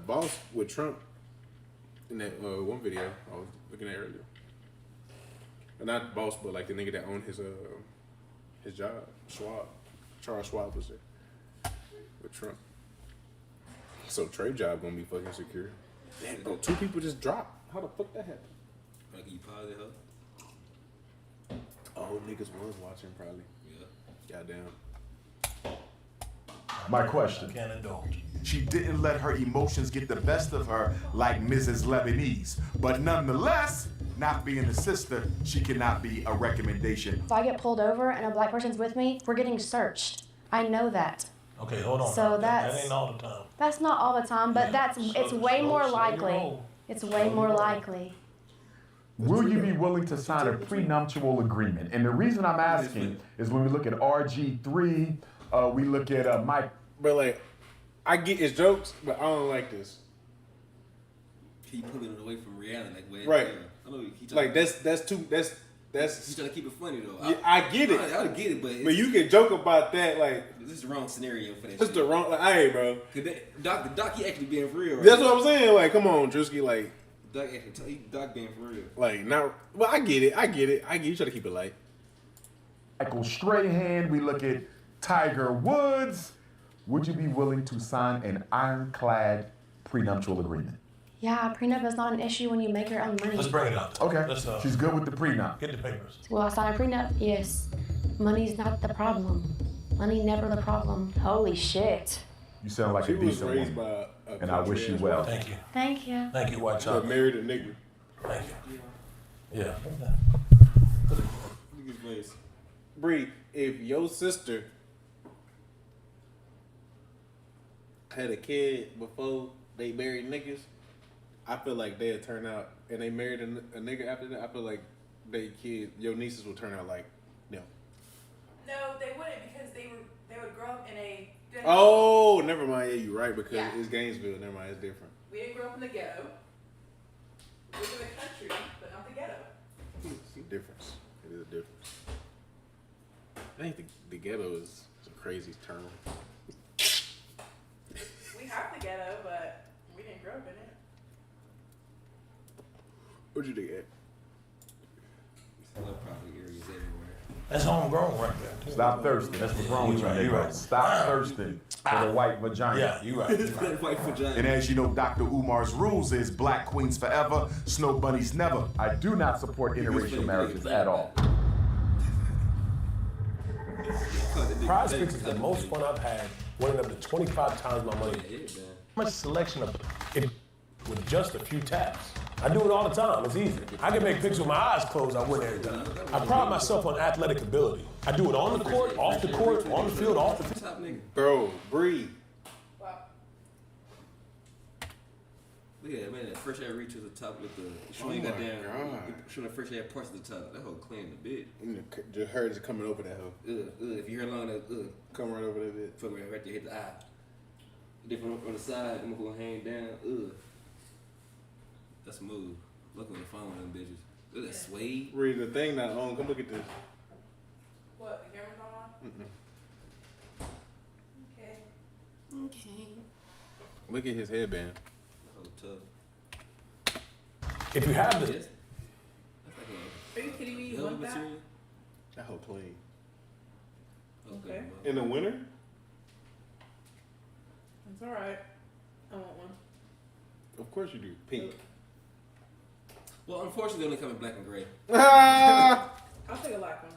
Speaker 17: boss with Trump in that one video I was looking at earlier. Not boss, but like the nigga that owned his job, Charles Schwab was there with Trump. So Trey job gonna be fucking secure. Damn, bro, 2 people just dropped. How the fuck that happened?
Speaker 1: Like you paused it, huh?
Speaker 17: Oh, niggas was watching probably. Yeah. Goddamn.
Speaker 12: My question. She didn't let her emotions get the best of her like Mrs. Lebanese. But nonetheless, not being a sister, she cannot be a recommendation.
Speaker 8: If I get pulled over and a black person's with me, we're getting searched. I know that.
Speaker 14: Okay, hold on.
Speaker 8: So
Speaker 14: that ain't all the time.
Speaker 8: That's not all the time, but it's way more likely. It's way more likely.
Speaker 12: Will you be willing to sign a prenuptial agreement? And the reason I'm asking is when we look at RG3, we look at Mike.
Speaker 17: But like, I get his jokes, but I don't like this.
Speaker 1: He pulling it away from reality, like way
Speaker 17: right.
Speaker 1: I know
Speaker 17: Like that's he's
Speaker 1: trying to keep it funny though.
Speaker 17: Yeah, I get it.
Speaker 1: I get it, but
Speaker 17: you can joke about that like
Speaker 1: this is the wrong scenario for that.
Speaker 17: This is the wrong. Like, hey, bro.
Speaker 1: Doc, he actually being for real. Right?
Speaker 17: That's what I'm saying. Like, come on, Drewski. Like,
Speaker 1: Doc being for real.
Speaker 17: Like, not. Well, I get it. You try to keep it light.
Speaker 12: Michael Strahan. We look at Tiger Woods. Would you be willing to sign an ironclad prenuptial agreement?
Speaker 8: Yeah, prenup is not an issue when you make your own money.
Speaker 14: Let's bring it up.
Speaker 12: Okay. She's good with the prenup.
Speaker 14: Get the papers.
Speaker 8: Will I sign a prenup? Yes. Money's not the problem. Money never the problem. Holy shit.
Speaker 12: You sound like a decent woman. And I wish you well.
Speaker 14: Thank you.
Speaker 8: Thank you.
Speaker 14: Thank you, White Chocolate.
Speaker 17: Married a nigga.
Speaker 14: Thank you. Yeah.
Speaker 1: Look at his face.
Speaker 17: Bree, if your sister had a kid before they married niggas, I feel like they'd turn out, and they married a nigga after that, I feel like your nieces would turn out like them.
Speaker 5: No, they wouldn't because they would grow up in a good
Speaker 17: Oh, never mind. Yeah, you're right because it's Gainesville. Never mind, it's different.
Speaker 5: We didn't grow up in the ghetto. We live in the country, but not the ghetto.
Speaker 17: It's a difference. It is a difference. I think the ghetto is a crazy term.
Speaker 5: We have the ghetto, but we didn't grow up in it.
Speaker 17: What'd you think, Ed?
Speaker 1: Probably areas everywhere.
Speaker 14: That's homegrown right there.
Speaker 12: Stop thirsting. That's what's wrong with you, nigga. Right. Stop thirsting for the white vagina.
Speaker 14: Yeah, you right.
Speaker 1: White vagina.
Speaker 12: And as you know, Dr. Umar's rules is black queens forever, snow bunnies never. I do not support interracial marriages at all.
Speaker 14: Prize Picks is the most fun I've had, winning up to 25 times my money. How much selection of it with just a few taps. I do it all the time, it's easy. I can make picks with my eyes closed, I win every time. I pride myself on athletic ability. I do it on the court, off the court, on the field, off the field.
Speaker 17: Bro, breathe.
Speaker 1: Yeah, man, that fresh air reach to the top with the showing got down. Showing the fresh air parts of the top. That whole clean a bit.
Speaker 17: Just heard it coming over that hoe.
Speaker 1: If you hear long enough,
Speaker 17: come right over that bit.
Speaker 1: From right there, hit the eye. Different on the side, I'm gonna hang down. That's smooth. Look on the phone with them bitches. Look at that suede.
Speaker 17: Read the thing not on. Come look at this.
Speaker 5: What? The camera's not on? Okay.
Speaker 8: Okay.
Speaker 17: Look at his headband.
Speaker 14: If you have the...
Speaker 5: Are you kidding me? You want that?
Speaker 17: That whole clean.
Speaker 5: Okay.
Speaker 17: In the winter?
Speaker 5: It's alright. I want one.
Speaker 17: Of course you do. Pink.
Speaker 1: Well, unfortunately, they only come in black and gray.
Speaker 5: I'll take a black one.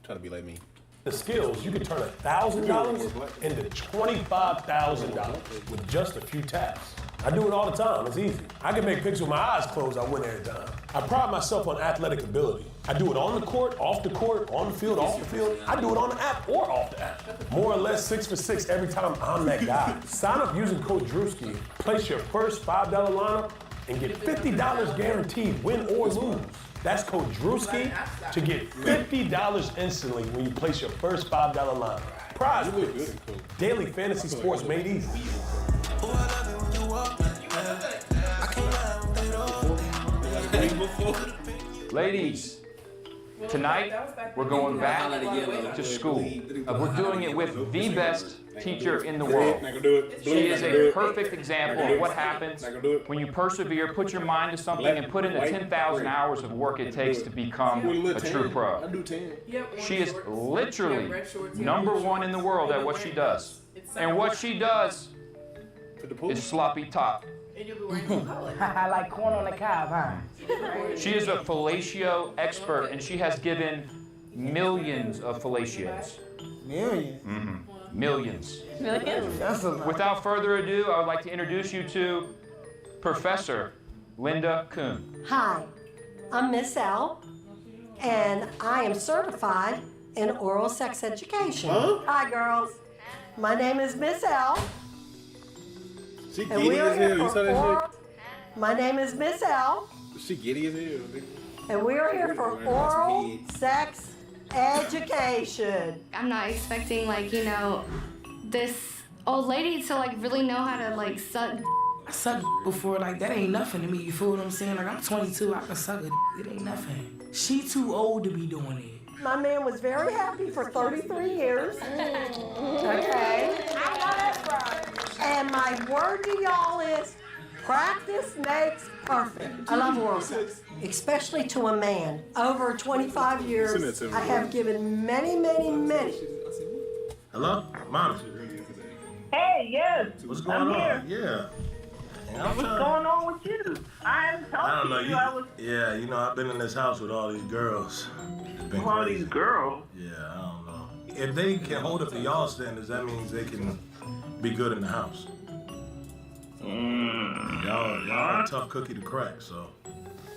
Speaker 17: Try to be like me.
Speaker 14: The skills, you can turn $1,000 into $25,000 with just a few taps. I do it all the time, it's easy. I can make picks with my eyes closed, I win every time. I pride myself on athletic ability. I do it on the court, off the court, on the field, off the field. I do it on the app or off the app. More or less 6 for 6 every time I'm that guy. Sign up using code Drewski, place your first $5 lineup, and get $50 guaranteed, win or lose. That's code Drewski to get $50 instantly when you place your first $5 lineup. Prize Picks. Daily fantasy sports made easy.
Speaker 9: Ladies, tonight we're going back to school. We're doing it with the best teacher in the world. She is a perfect example of what happens when you persevere, put your mind to something, and put in the 10,000 hours of work it takes to become a true pro. She is literally #1 in the world at what she does. And what she does is sloppy top.
Speaker 26: I like corn on the cob, huh?
Speaker 9: She is a fellatio expert, and she has given millions of fellatios.
Speaker 26: Millions?
Speaker 9: Mm-hmm. Millions.
Speaker 26: Millions? That's a lot.
Speaker 9: Without further ado, I would like to introduce you to Professor Linda Kuhn.
Speaker 4: Hi, I'm Miss L, and I am certified in oral sex education.
Speaker 17: Huh?
Speaker 4: Hi, girls. My name is Miss L.
Speaker 17: She
Speaker 4: and
Speaker 17: giddy
Speaker 4: we are
Speaker 17: as
Speaker 4: here
Speaker 17: hell. You
Speaker 4: for
Speaker 17: saw that
Speaker 4: oral. My name is Miss L,
Speaker 17: shit? She giddy as hell.
Speaker 4: and we are here for oral sex education.
Speaker 8: I'm not expecting, like, you know, this old lady to, like, really know how to, like, suck.
Speaker 26: I sucked before, like, that ain't nothing to me, you feel what I'm saying? Like, I'm 22, I can suck it. It ain't nothing. She too old to be doing it.
Speaker 4: My man was very happy for 33 years. Okay. And my word to y'all is practice makes perfect. I love oral sex, especially to a man. Over 25 years, I have given many.
Speaker 14: Hello? Mom.
Speaker 24: Hey, yes.
Speaker 14: What's going
Speaker 24: I'm
Speaker 14: on?
Speaker 24: here.
Speaker 14: Yeah.
Speaker 24: What's going on with you? I haven't
Speaker 14: I don't
Speaker 24: talked
Speaker 14: know.
Speaker 24: to you. I was
Speaker 14: Yeah, you know, I've been in this house with all these girls. It's been
Speaker 24: all
Speaker 14: crazy.
Speaker 24: these girls.
Speaker 14: Yeah, I don't know. If they can hold up to y'all standards, that means they can be good in the house. Y'all are a tough cookie to crack, so.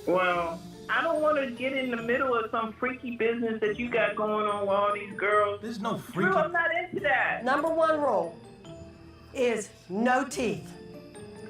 Speaker 24: Well, I don't want to get in the middle of some freaky business that you got going on with all these girls.
Speaker 14: There's no
Speaker 24: freaky. Drew, I'm not into that.
Speaker 4: Number 1 rule is no teeth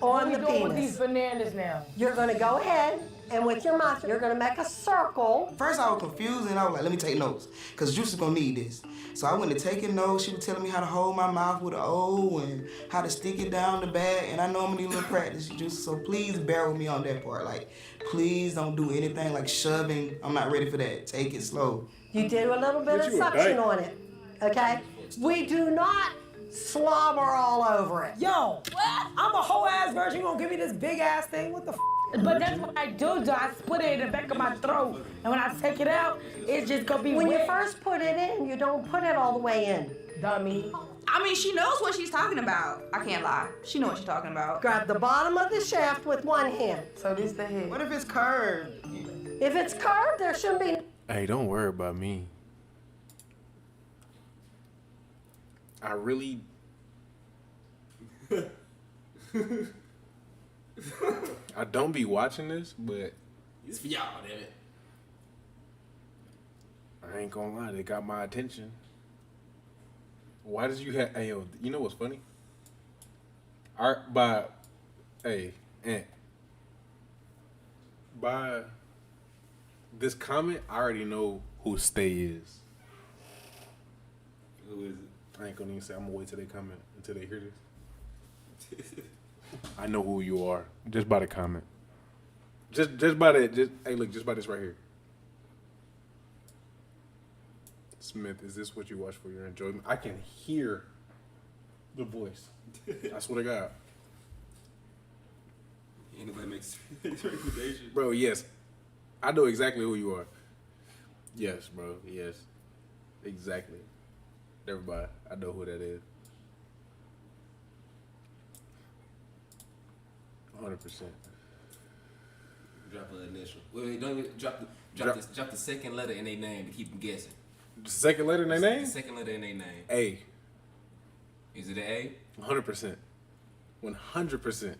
Speaker 4: on the
Speaker 26: What are we doing with
Speaker 4: penis.
Speaker 26: these bananas now?
Speaker 4: You're gonna go ahead and with your mouth, you're gonna make a circle.
Speaker 10: First I was confused and I was like, let me take notes, because Juice is gonna need this. So I went to taking notes. She was telling me how to hold my mouth with an O and how to stick it down the bag, and I know I'm gonna need a little practice, Juice, so please bear with me on that part. Like, please don't do anything like shoving. I'm not ready for that. Take it slow.
Speaker 4: You did a little bit of suction on it, okay? We do not slobber all over it.
Speaker 26: Yo, I'm a whole ass virgin. You gonna give me this big ass thing? What the f? But that's what I do, though. I put it in the back of my throat. And when I take it out, it's just gonna be
Speaker 4: When
Speaker 26: wet.
Speaker 4: you first put it in, you don't put it all the way in.
Speaker 26: Dummy.
Speaker 20: I mean, she knows what she's talking about. I can't lie. She knows what she's talking about.
Speaker 4: Grab the bottom of the shaft with one hand.
Speaker 26: So this the head.
Speaker 10: What if it's curved?
Speaker 4: If it's curved, there shouldn't be.
Speaker 17: Hey, don't worry about me. I really. I don't be watching this, but
Speaker 1: It's for y'all, damn it.
Speaker 17: I ain't gonna lie, they got my attention. Why did you have? Hey, yo, you know what's funny? By this comment, I already know who Stay is.
Speaker 1: Who is it?
Speaker 17: I ain't gonna even say. I'm gonna wait till they comment until they hear this. I know who you are just by the comment. Just by that. Hey, look, just by this right here. Smith, is this what you watch for your enjoyment? I can hear the voice. I swear to God.
Speaker 1: Anybody makes recommendations?
Speaker 17: Bro, yes. I know exactly who you are. Yes, bro. Yes. Exactly. Everybody, I know who that is. 100%.
Speaker 1: Drop an initial. Wait, don't even drop the second letter in their name to keep them guessing.
Speaker 17: The second letter in their name?
Speaker 1: The second letter in their name.
Speaker 17: A.
Speaker 1: Is it an A?
Speaker 17: 100%. 100%.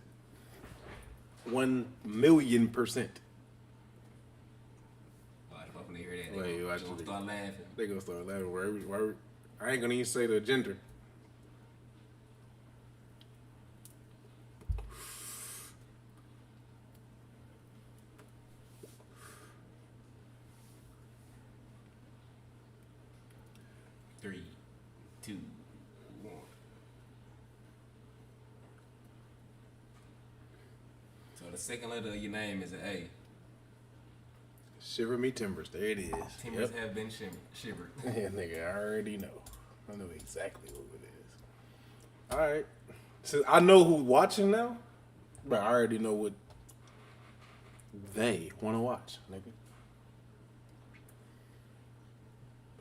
Speaker 17: 1,000,000%.
Speaker 1: When they hear that,
Speaker 17: Wait,
Speaker 1: they gonna start laughing.
Speaker 17: They gonna start laughing. Where I ain't gonna even say the gender.
Speaker 1: Three, two, one. So the second letter of your name is an A.
Speaker 17: Shiver me timbers. There it is.
Speaker 1: Timbers have been shivered.
Speaker 17: Yeah, nigga, I already know. I know exactly who it is. All right. So I know who's watching now, but I already know what they want to watch, nigga.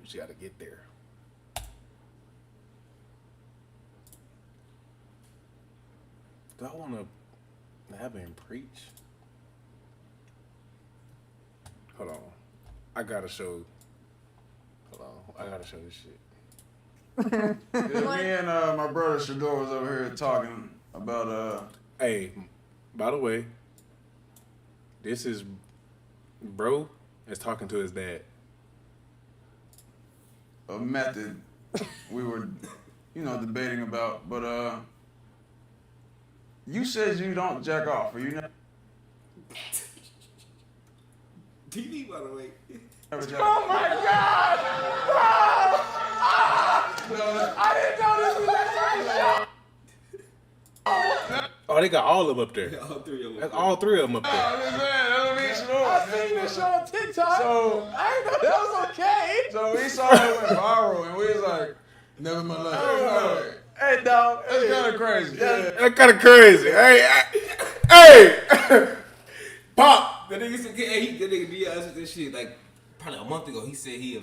Speaker 17: But you got to get there. Do I want to have him preach? Hold on. I gotta show. Hold on. I gotta show this shit.
Speaker 2: Me and my brother Shador was over here talking about
Speaker 17: Hey, by the way, this is bro is talking to his dad.
Speaker 2: A method we were, debating about, but you said you don't jack off, or you never.
Speaker 1: TV, by the way.
Speaker 2: Oh my God! I didn't know this was that
Speaker 17: Oh, they got all of them up there.
Speaker 1: All three of them.
Speaker 17: That's all three of them up there.
Speaker 2: I seen this show on TikTok. So I didn't know that was okay. So we saw it went viral, and we was like, never mind. Hey, dog, that's kind of crazy.
Speaker 17: That's kind of crazy. Hey, Pop.
Speaker 1: That nigga said, that nigga did us with this shit like probably a month ago. He said he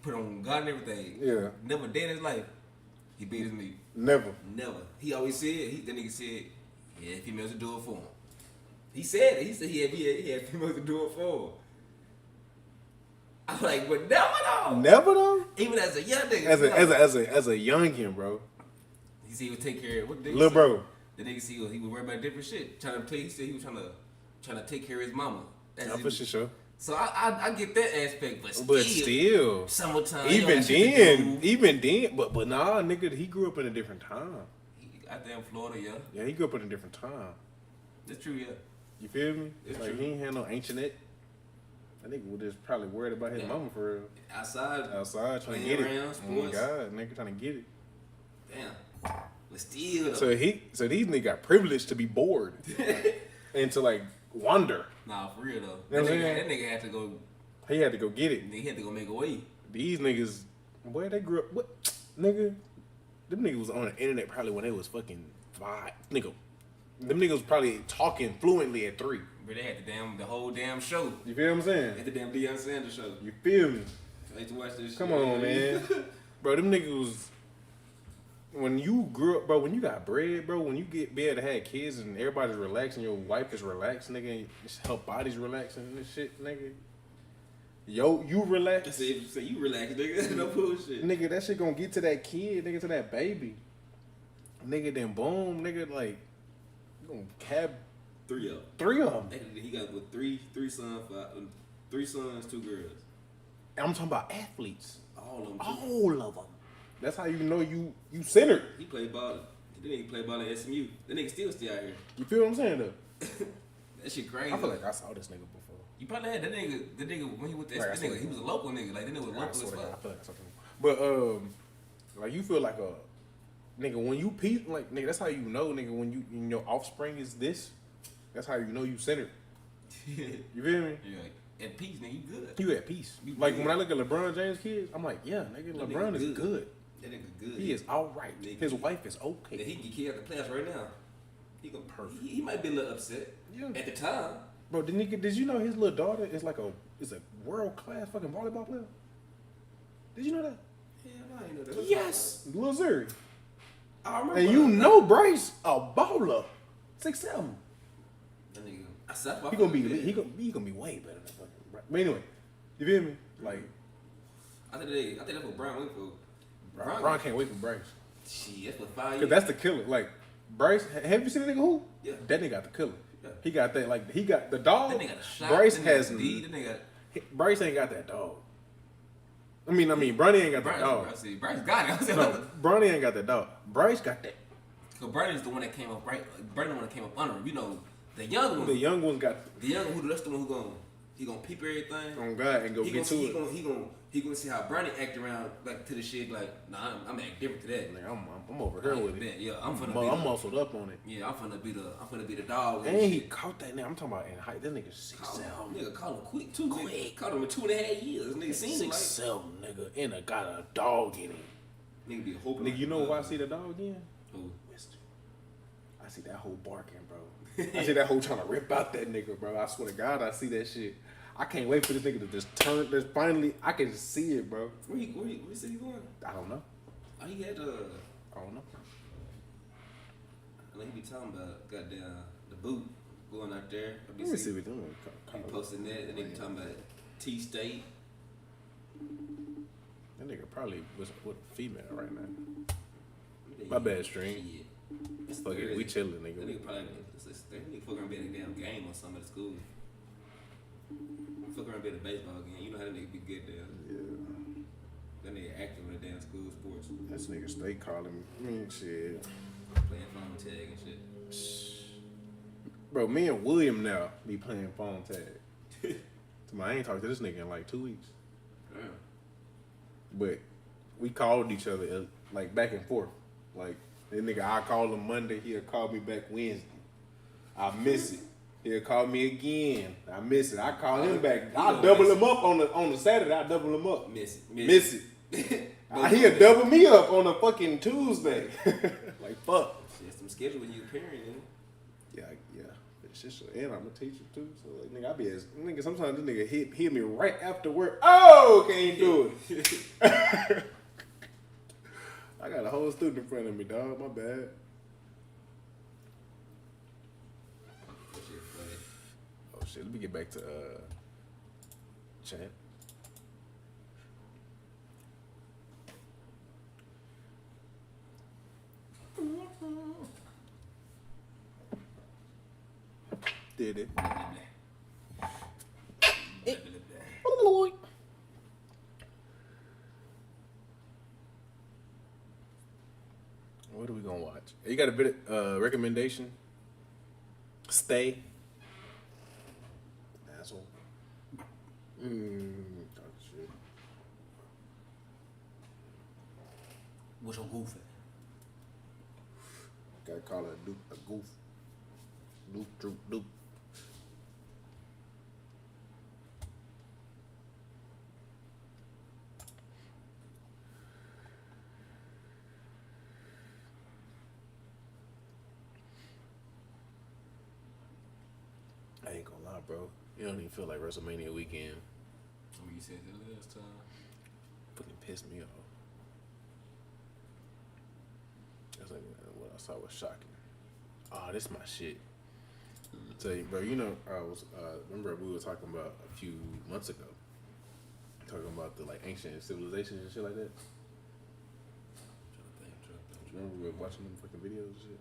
Speaker 1: put on God and everything.
Speaker 17: Yeah.
Speaker 1: Never day in his life he beat his meat.
Speaker 17: Never.
Speaker 1: He always said that nigga said he had females to do it for him. He said it. He said he had females to do it for him. I'm like, but never though.
Speaker 17: Never though.
Speaker 1: Even as a young nigga.
Speaker 17: As a youngin, bro.
Speaker 1: He said he would take care of what
Speaker 17: little bro.
Speaker 1: The nigga said he would worry about different shit. He said he was trying to take care of his mama. That's
Speaker 17: for sure.
Speaker 1: So I get that aspect, but
Speaker 17: still,
Speaker 1: summertime.
Speaker 17: Even then, but nah, nigga, he grew up in a different time.
Speaker 1: Out there in Florida, yeah.
Speaker 17: Yeah, he grew up in a different time.
Speaker 1: That's true, yeah.
Speaker 17: You feel me?
Speaker 1: It's
Speaker 17: like
Speaker 1: true.
Speaker 17: He ain't had no ancient. That nigga was just probably worried about his mama for real.
Speaker 1: Outside
Speaker 17: trying to get it. Oh my God, nigga trying to get it.
Speaker 1: Damn. But still, though.
Speaker 17: So these niggas got privileged to be bored and to like wander.
Speaker 1: Nah, for real though.
Speaker 17: You know
Speaker 1: That nigga had to go.
Speaker 17: He had to go get it.
Speaker 1: He had to go make a way.
Speaker 17: These niggas, boy, they grew up. What, nigga? Them niggas was on the internet probably when they was fucking 5. Nigga, them niggas was probably talking fluently at 3.
Speaker 1: But they had the whole damn show.
Speaker 17: You feel what I'm saying?
Speaker 1: They had the damn Deion Sanders show.
Speaker 17: You feel me?
Speaker 1: I used to watch this shit.
Speaker 17: Come on, man. Bro, them niggas was. When you grew up, bro, when you got bread, bro, when you be able to have kids and everybody's relaxing, your wife is relaxed, nigga, and her body's relaxing and this shit, nigga. Yo, you relax.
Speaker 1: Say you relax, nigga. No bullshit.
Speaker 17: Nigga, that shit gonna get to that kid, nigga, to that baby. Nigga, then boom, nigga, like, you gonna have
Speaker 1: 3 of them.
Speaker 17: 3 of them.
Speaker 1: He got with three sons, 3 sons, 2 girls.
Speaker 17: I'm talking about athletes.
Speaker 1: All of them.
Speaker 17: All of them. That's how you know you centered.
Speaker 1: He played ball. That nigga played ball at SMU. That nigga still stay out here.
Speaker 17: You feel what I'm saying though?
Speaker 1: That shit crazy.
Speaker 17: I feel like I saw this nigga before.
Speaker 1: You probably had that nigga when he went to SMU. He was a local nigga. Like that nigga was local as fuck.
Speaker 17: I feel like I saw him. But like you feel like a nigga when you peep, like nigga, that's how you know, nigga, when your offspring is this. That's how you know you centered. You feel me?
Speaker 1: Yeah. At peace, nigga, you good.
Speaker 17: You at peace. Like when I look at LeBron James' kids, I'm like, yeah, nigga, LeBron is good.
Speaker 1: That nigga good.
Speaker 17: He is all right. His wife is okay.
Speaker 1: He can get kicked out the playoffs right now. He go perfect. He might be a little upset. Yeah. At the time.
Speaker 17: Bro, did you know his little daughter is a world class fucking volleyball player? Did you know that?
Speaker 1: Yeah, I didn't know that.
Speaker 17: Yes, Lil Zuri.
Speaker 1: I remember.
Speaker 17: And you know Bryce a baller, 6'7".
Speaker 1: That nigga,
Speaker 17: he gonna be way better than fucking Bryce. But anyway, you feel me? Like,
Speaker 1: I think that's what Brian went for.
Speaker 17: Brian can't wait for Bryce.
Speaker 1: Shit, that's what 5 years.
Speaker 17: Cause that's the killer. Like Bryce, have you seen the nigga who?
Speaker 1: Yeah.
Speaker 17: That nigga got the killer. Yeah. He got that. Like he got the dog.
Speaker 1: That nigga got a shot.
Speaker 17: Bryce
Speaker 1: that
Speaker 17: has. Bryce ain't got that dog. I mean, Bronny ain't got that dog.
Speaker 1: Bryce got it.
Speaker 17: No, Bronny ain't got that dog. Bryce got that.
Speaker 1: Cause Bronny's the one that came up right. Bronny the one that came up under him. You know, the young one.
Speaker 17: The young one's got.
Speaker 1: The young one, that's the one who gonna peep everything.
Speaker 17: On God and go get to it.
Speaker 1: He gonna see how Bronny act around like to the shit. Like, nah, I'm acting different to that.
Speaker 17: Like, I'm over here with it.
Speaker 1: Yeah, I'm
Speaker 17: muscled up on it.
Speaker 1: Yeah, I'm finna be the dog.
Speaker 17: And he caught that nigga. I'm talking about in height. That nigga 6'7".
Speaker 1: Nigga caught him quick too. Quick. Caught him in 2.5 years. Nigga seen
Speaker 17: 6'7", nigga, and got a dog in him.
Speaker 1: Nigga be hoping.
Speaker 17: Nigga, you know why I see the dog again?
Speaker 1: Who?
Speaker 17: I see that whole barking, bro. I see that whole trying to rip out that nigga, bro. I swear to God, I see that shit. I can't wait for this nigga to just turn. Just finally, I can just see it, bro.
Speaker 1: Where you say he going?
Speaker 17: I don't know.
Speaker 1: Oh, he had
Speaker 17: I don't know.
Speaker 1: I know he be talking about goddamn the boot going out there.
Speaker 17: Let me see what doing.
Speaker 1: He posting that, and they be talking about T-State.
Speaker 17: That nigga probably was with a female right now. My bad, Stream. Fuck it, we chilling, nigga.
Speaker 1: That nigga probably fuck around be at a damn game or something at school. Fuck around be at a baseball game. You know how that nigga be good there.
Speaker 17: Yeah.
Speaker 1: That nigga active in the damn school sports.
Speaker 17: This nigga stay calling me shit.
Speaker 1: Playing phone tag and shit.
Speaker 17: Bro, me and William now be playing phone tag. I ain't talked to this nigga in like 2 weeks.
Speaker 1: Damn.
Speaker 17: But we called each other like back and forth. Like, that nigga, I call him Monday, he'll call me back Wednesday. I miss it. He'll call me again. I miss it. I call him back. I'll double him up on the Saturday. I double him up.
Speaker 1: Miss
Speaker 17: it. He'll double me up on a fucking Tuesday. Like, fuck.
Speaker 1: Shit, some schedule when you a parent,
Speaker 17: Yeah. It's just, and I'm a teacher too. So like, nigga, I be as nigga. Sometimes this nigga hit me right after work. Oh, can't do it. I got a whole student in front of me, dog. My bad. Oh shit, let me get back to chat. Did it? What are we gonna watch? You got a bit of recommendation? Stay. Asshole. Talk shit.
Speaker 1: What's your goof?
Speaker 17: Gotta call it a goof. Doop. I ain't gonna lie, bro. You don't even feel like WrestleMania weekend.
Speaker 1: What you said that last time?
Speaker 17: Fucking pissed me off. That's like what I saw was shocking. Oh, this is my shit. Tell you, bro. You know, I was remember we were talking about a few months ago Talking about the like ancient civilizations and shit like that. Remember we were watching them fucking videos and shit?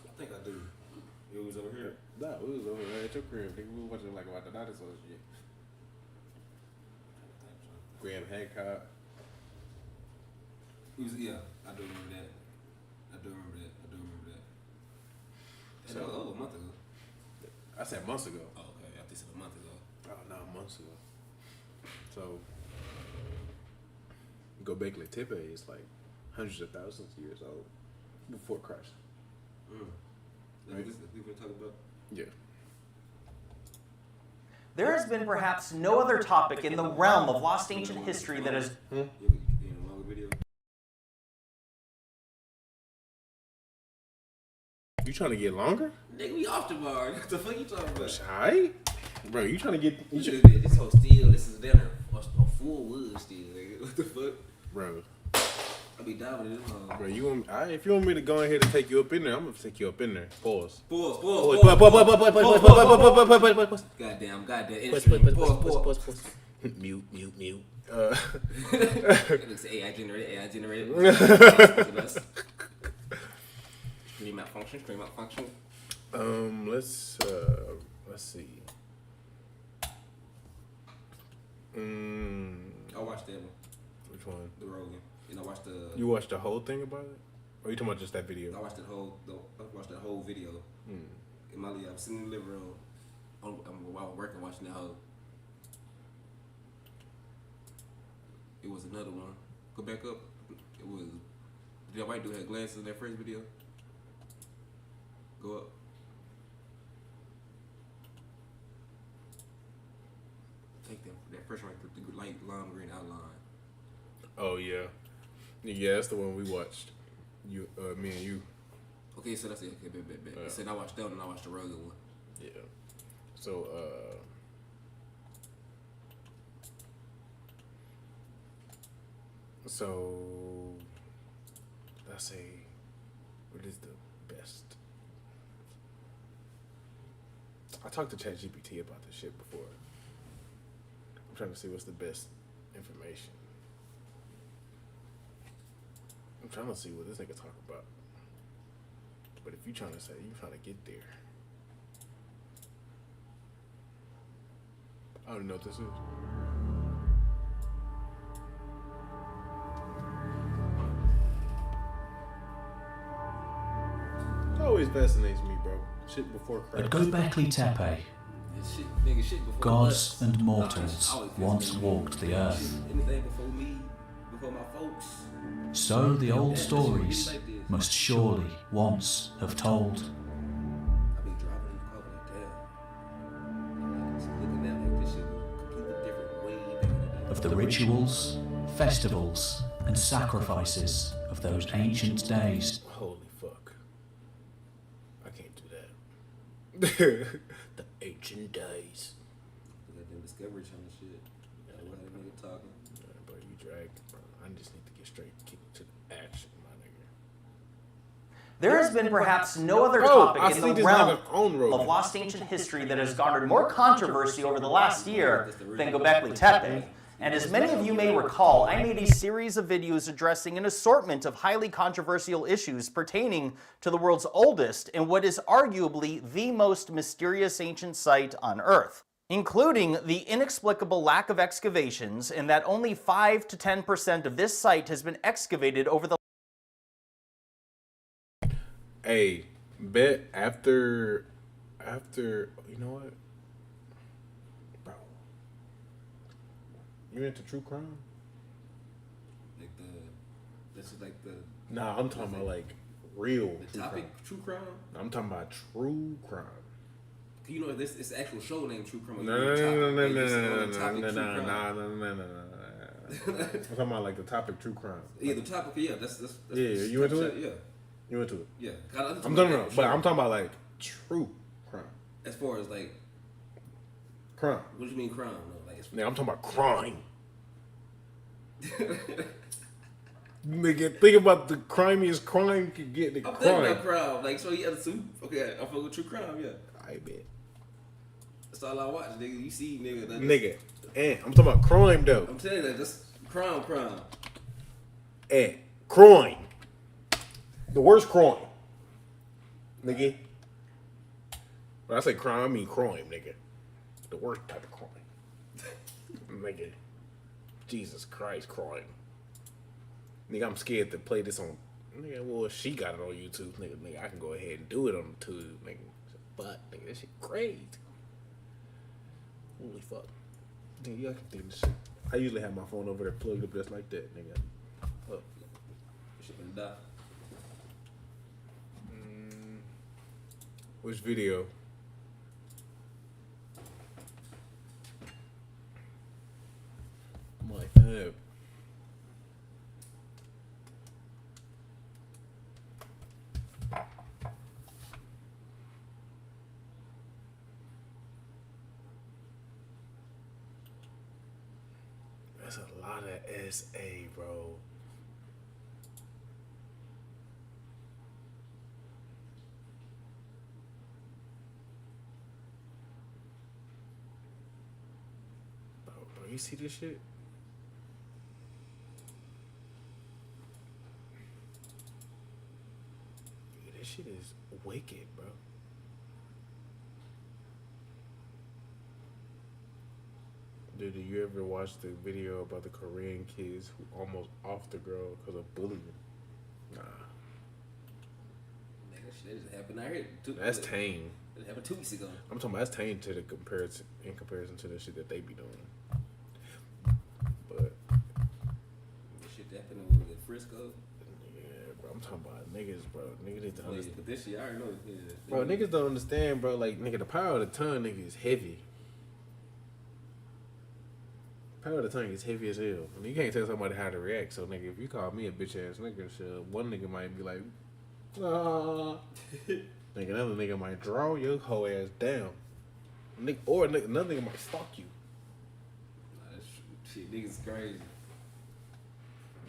Speaker 1: I think I do. It was over here.
Speaker 17: Nah, it was over there at your crib. Nigga, we were watching like about the dinosaurs shit. Graham Hancock.
Speaker 1: Yeah, I do remember that.
Speaker 17: So,
Speaker 1: that was a month ago.
Speaker 17: I said months ago.
Speaker 1: Oh, okay. I think it said a month ago.
Speaker 17: Oh, no, months ago. So, Göbekli Tepe is like hundreds of thousands of years old before Christ.
Speaker 1: Right? This is the people we're talking about?
Speaker 17: Yeah.
Speaker 6: There has been perhaps no other topic in the realm of lost ancient history that has...
Speaker 17: You trying to get longer?
Speaker 1: Nigga, we off the bar. What the fuck you talking about?
Speaker 17: Alright. Bro, you trying to get...
Speaker 1: This whole steel, this is down there. A full wood steel, nigga. What the fuck?
Speaker 17: Bro.
Speaker 1: I be diving in them hoes.
Speaker 17: Bro, if you want me to go ahead and take you up in there, I'm gonna take you up in there. Pause.
Speaker 1: Pause. Goddamn. Pause.
Speaker 17: Mute.
Speaker 1: It looks AI generated. Stream malfunction.
Speaker 17: Let's see.
Speaker 1: I watched that one.
Speaker 17: Which one?
Speaker 1: The Rogan. And I watched the.
Speaker 17: You watched the whole thing about it? Or you talking about just that video?
Speaker 1: I watched that whole video. In my I was sitting in the living room while working, watching that whole. It was another one. Go back up. It was. Did that white dude have glasses in that first video? Go up. Take that first one, the light lime green outline.
Speaker 17: Oh yeah. Yeah, that's the one we watched. Me and you.
Speaker 1: Okay, so that's it. Okay, bet. Said I watched that one and I watched the Rogan one.
Speaker 17: Yeah. So let's say, what is the best? I talked to ChatGPT about this shit before. I'm trying to see what's the best information. I'm trying to see what this nigga talk about. But if you trying to say you trying to get there, I don't know what this is. It always fascinates me, bro. Shit before Christ.
Speaker 11: At Göbekli Tepe, gods and mortals once walked the earth.
Speaker 1: Anything before me, before my folks.
Speaker 11: So the old stories must surely once have told.
Speaker 1: I be driving in the car like, damn. Looking at like this shit completely different way back in the day.
Speaker 11: Of the rituals, festivals, and sacrifices of those ancient days.
Speaker 17: Holy fuck. I can't do that. The ancient days.
Speaker 1: Got them Discovery Channel shit. Got a nigga talking.
Speaker 17: Bro, you dragged, bro. I just need to get straight to the action, my nigga.
Speaker 6: There has been perhaps no other topic in the realm of lost ancient history that has garnered more controversy over the last year than Göbekli Tepe. And as many of you may recall, I made a series of videos addressing an assortment of highly controversial issues pertaining to the world's oldest and what is arguably the most mysterious ancient site on Earth, including the inexplicable lack of excavations and that only 5 to 10% of this site has been excavated over the...
Speaker 17: Hey, bet after, you know what? Bro. You into true crime? Nah, I'm talking about like real.
Speaker 1: The topic, true crime?
Speaker 17: I'm talking about true crime.
Speaker 1: You know, it's an actual show named True Crime.
Speaker 17: No. I'm talking about like the topic true crime.
Speaker 1: Yeah, the topic, yeah, that's
Speaker 17: yeah, you into it?
Speaker 1: Yeah.
Speaker 17: You into it?
Speaker 1: Yeah.
Speaker 17: I'm talking about like true crime.
Speaker 1: As far as like
Speaker 17: crime.
Speaker 1: What do you mean crime? No, like
Speaker 17: I'm talking about crime. Nigga, think about the crimiest crime could get.
Speaker 1: I'm thinking about crime. Like, so you other two. Okay, I fuck with true crime, yeah.
Speaker 17: I bet.
Speaker 1: That's all I watch, nigga. You see, nigga.
Speaker 17: Nigga, And I'm talking about crime though.
Speaker 1: I'm telling you that, just crime.
Speaker 17: And crime. The worst crime. Nigga. When I say crime, I mean crime, nigga. The worst type of crime. Nigga. Jesus Christ, crime. Nigga, I'm scared to play this on. Nigga, well, she got it on YouTube. Nigga, I can go ahead and do it on the tube, nigga. But, nigga, that shit crazy. Holy fuck. Nigga, y'all can think this shit. I usually have my phone over there plugged up just like that, nigga. Up.
Speaker 1: Shit gonna die.
Speaker 17: Which video? My tab. That's a lot of SA, bro. Bro, you see this shit? Dude, this shit is wicked, bro. Dude, did you ever watch the video about the Korean kids who almost off the girl because of bullying? Nah.
Speaker 1: Nigga, shit just happened out here.
Speaker 17: That's tame.
Speaker 1: It happened 2 weeks ago.
Speaker 17: I'm talking about that's tame to the comparison in comparison to the shit that they be doing. But
Speaker 1: this shit that happened over at Frisco.
Speaker 17: Yeah, bro. I'm talking about niggas, bro. Niggas don't understand.
Speaker 1: But this shit, I already know. Yeah,
Speaker 17: bro, niggas don't understand, bro. Like, nigga, the power of the tongue, nigga, is heavy. Power of the tongue is heavy as hell. I mean, you can't tell somebody how to react. So, nigga, if you call me a bitch ass nigga, shit, one nigga might be like, ah. Nigga, another nigga might draw your whole ass down. Nigga, or nigga, another nigga might stalk you.
Speaker 1: Nah, that's shit, niggas is crazy.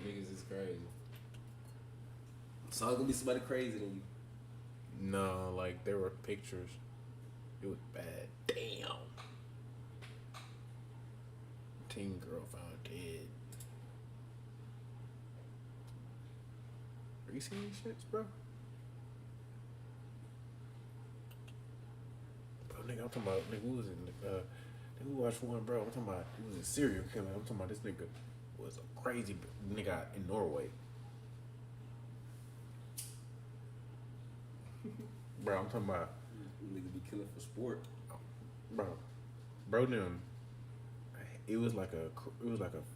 Speaker 1: Niggas is crazy. It's always gonna be somebody crazy than you.
Speaker 17: No, like, there were pictures. It was bad. Damn. Teen girl found dead. Are you seeing these shits, bro? Bro, nigga, I'm talking about, nigga, who was it? Nigga, we watched one, bro. I'm talking about, he was a serial killer. I'm talking about this nigga was a crazy nigga in Norway. Bro, I'm talking about.
Speaker 1: Niggas be killing for sport.
Speaker 17: Bro, them. It was like a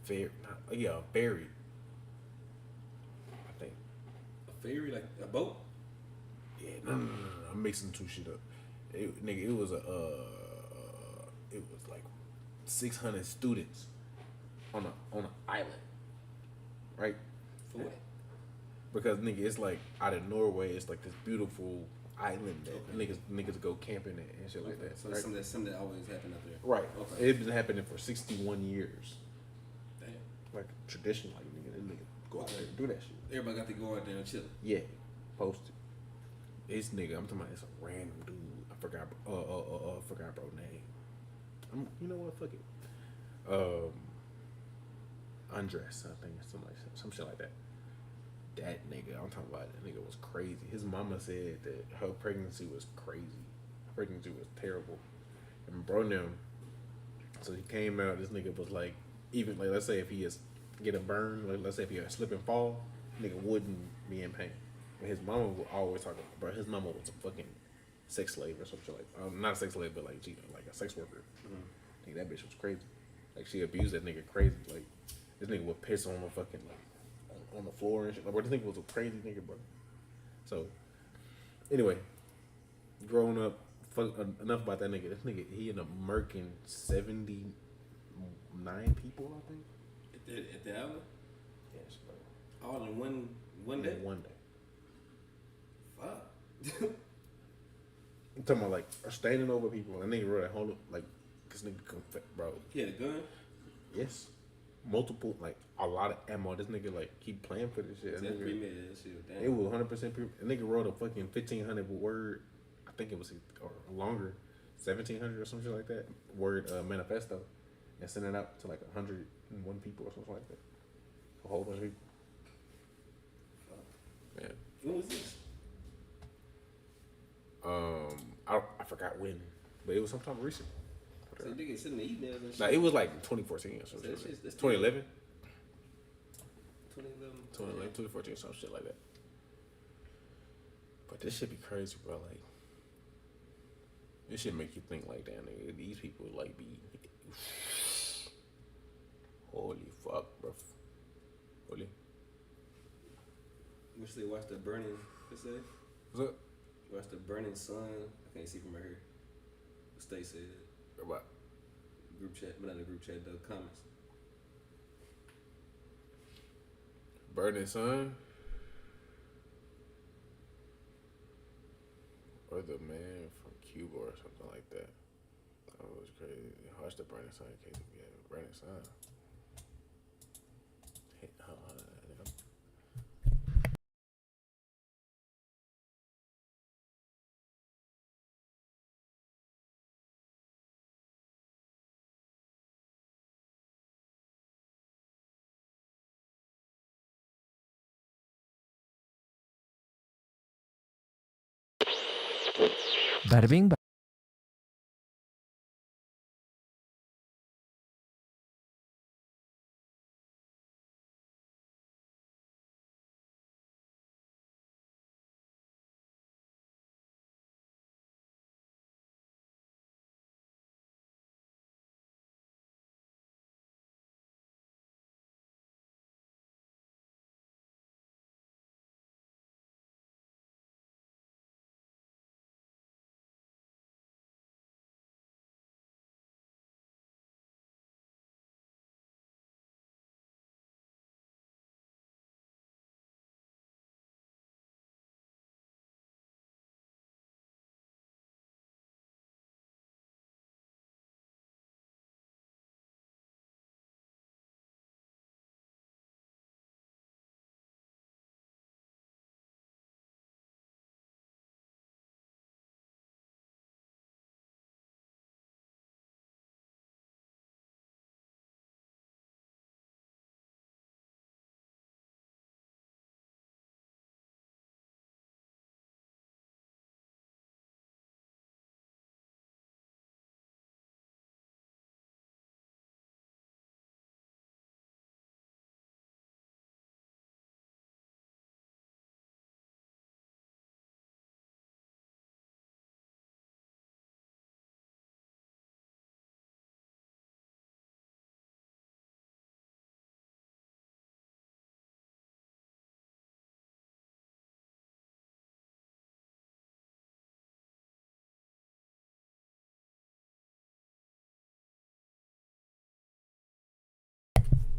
Speaker 17: ferry. A ferry. I think.
Speaker 1: A ferry, like a boat?
Speaker 17: Yeah, no. I'm mixing two shit up. It was like 600 students on an island, right?
Speaker 1: For what?
Speaker 17: Because nigga, it's like out of Norway. It's like this beautiful island that niggas go camping at and shit like that.
Speaker 1: So
Speaker 17: right?
Speaker 1: it's something that always happen up there.
Speaker 17: Right.
Speaker 1: Okay.
Speaker 17: It's been happening for 61 years.
Speaker 1: Damn.
Speaker 17: Like tradition, like nigga go out there and do that shit.
Speaker 1: Everybody got to go out there and chill.
Speaker 17: Yeah. Posted. This nigga, I'm talking about, it's a random dude. I forgot bro name. You know what? Fuck it. Andres, I think, some shit like that. That nigga, I'm talking about, that nigga was crazy. His mama said that her pregnancy was crazy. Her pregnancy was terrible. And bro, them. So he came out. This nigga was like, even like, let's say if he is get a burn, like, let's say if he had slip and fall, nigga wouldn't be in pain. And his mama would always talk about, bro. His mama was a fucking sex slave or something like, not a sex slave, but like a sex worker. I think that bitch was crazy. Like she abused that nigga crazy. Like this nigga would piss on the fucking on the floor and shit. Like, bro, this nigga was a crazy nigga, bro. So anyway, growing up, enough about that nigga. This nigga, he ended up murking 79 people, I think.
Speaker 1: At the island?
Speaker 17: Yes, bro.
Speaker 1: All in one day?
Speaker 17: One day.
Speaker 1: Fuck.
Speaker 17: I'm talking about like standing over people. And nigga wrote that whole like, this nigga bro.
Speaker 1: He had a gun?
Speaker 17: Yes. Multiple, like a lot of ammo. This nigga like keep playing for this shit.
Speaker 1: That's premeditated shit. Damn.
Speaker 17: It was 100% pure. A nigga wrote a fucking 1,500 word. I think it was or longer, 1,700 or some shit like that. Word manifesto. and send it out to like 101 people or something like that. A whole bunch of people. Yeah.
Speaker 1: When was this?
Speaker 17: I forgot when, but it was sometime recent.
Speaker 1: So they get sending the emails and shit.
Speaker 17: Nah, it was like 2014 or something.
Speaker 1: So that's
Speaker 17: 2011.
Speaker 1: 2011,
Speaker 17: 2014, some shit like that. But this shit be crazy, bro. Like, this shit make you think like, damn, nigga, these people like be, holy fuck, bro. Holy.
Speaker 1: Wish they watched the burning. What's that?
Speaker 17: What's up?
Speaker 1: You watched the burning sun. I can't see from right here. What Stay said.
Speaker 17: Or what?
Speaker 1: Group chat, but not the group chat. The comments.
Speaker 17: Burning sun. Or the man from Cuba or something like that. That was crazy. Watch the burning sun in case we have a burning sun. Hey,
Speaker 11: Bada bing.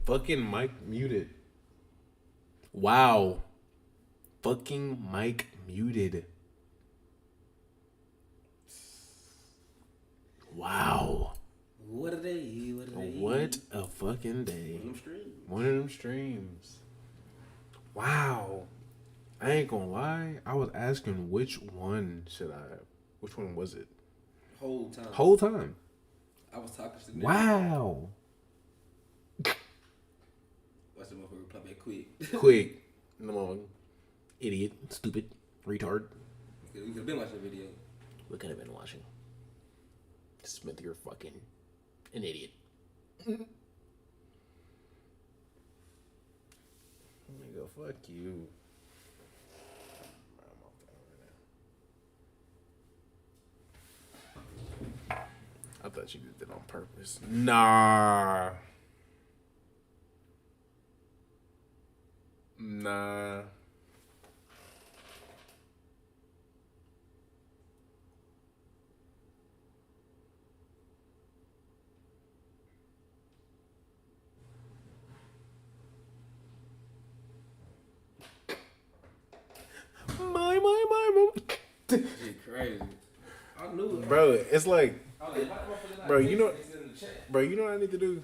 Speaker 17: fucking mic muted. Wow. Fucking mic muted. Wow.
Speaker 1: What a day.
Speaker 17: What a fucking day. One of them streams. Wow. I ain't gonna lie. I was asking which one was it? Whole time.
Speaker 1: I was talking to them.
Speaker 17: Wow.
Speaker 1: Watch the motherfucker reply back quick.
Speaker 17: Quick. No, idiot. Stupid. Retard.
Speaker 1: You could have been watching the video.
Speaker 17: We could have been watching. Smith, you're fucking an idiot. Nigga, fuck you. I thought you did it on purpose. Nah. My.
Speaker 1: Shit crazy. I knew it.
Speaker 17: Bro, it's like, bro, you know what I need to do?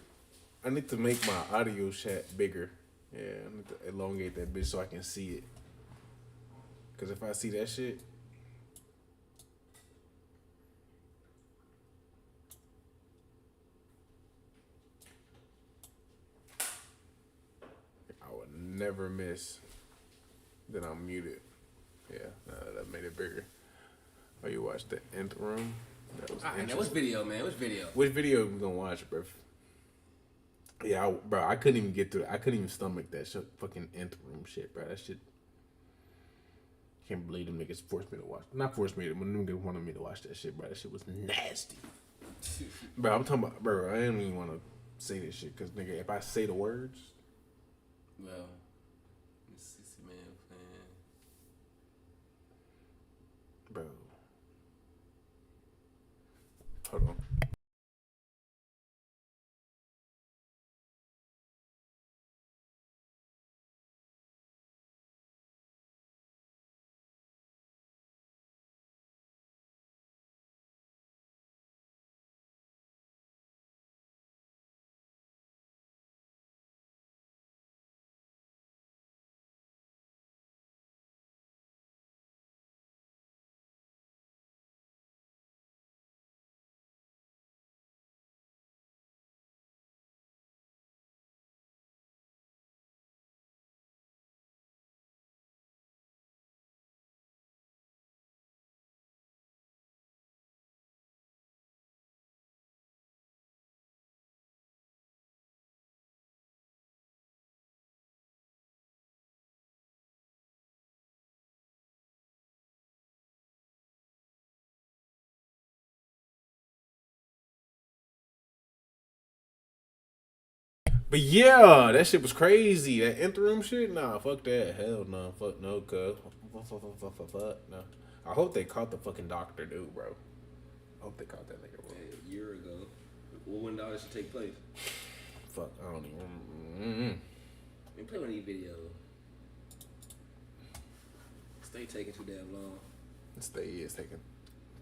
Speaker 17: I need to make my audio chat bigger. Yeah, I need to elongate that bitch so I can see it. Cause if I see that shit, never miss. Then I'm muted. Yeah, that made it bigger. Oh, you watched the Nth Room? That was
Speaker 1: what's video, man? What's video?
Speaker 17: Which video we gonna watch, bro? Yeah, bro, I couldn't even get through it. I couldn't even stomach that shit, fucking Nth Room shit, bro. That shit. Can't believe them niggas forced me to watch. Not forced me, but them niggas wanted me to watch that shit, bro. That shit was nasty. Bro, I'm talking about, bro, I didn't even want to say this shit, because, nigga, if I say the words.
Speaker 1: Well, it's 60 man plan.
Speaker 17: Bro. Hold on. But yeah, that shit was crazy. That Nth Room shit, nah, fuck that. Hell no, fuck no, cuz. Fuck no. I hope they caught the fucking doctor, dude, bro. I hope they caught that nigga, bro.
Speaker 1: A year ago. When all this should take place?
Speaker 17: Fuck, I don't even.
Speaker 1: Man, play one of these videos. Stay taking too damn long.
Speaker 17: Stay is taking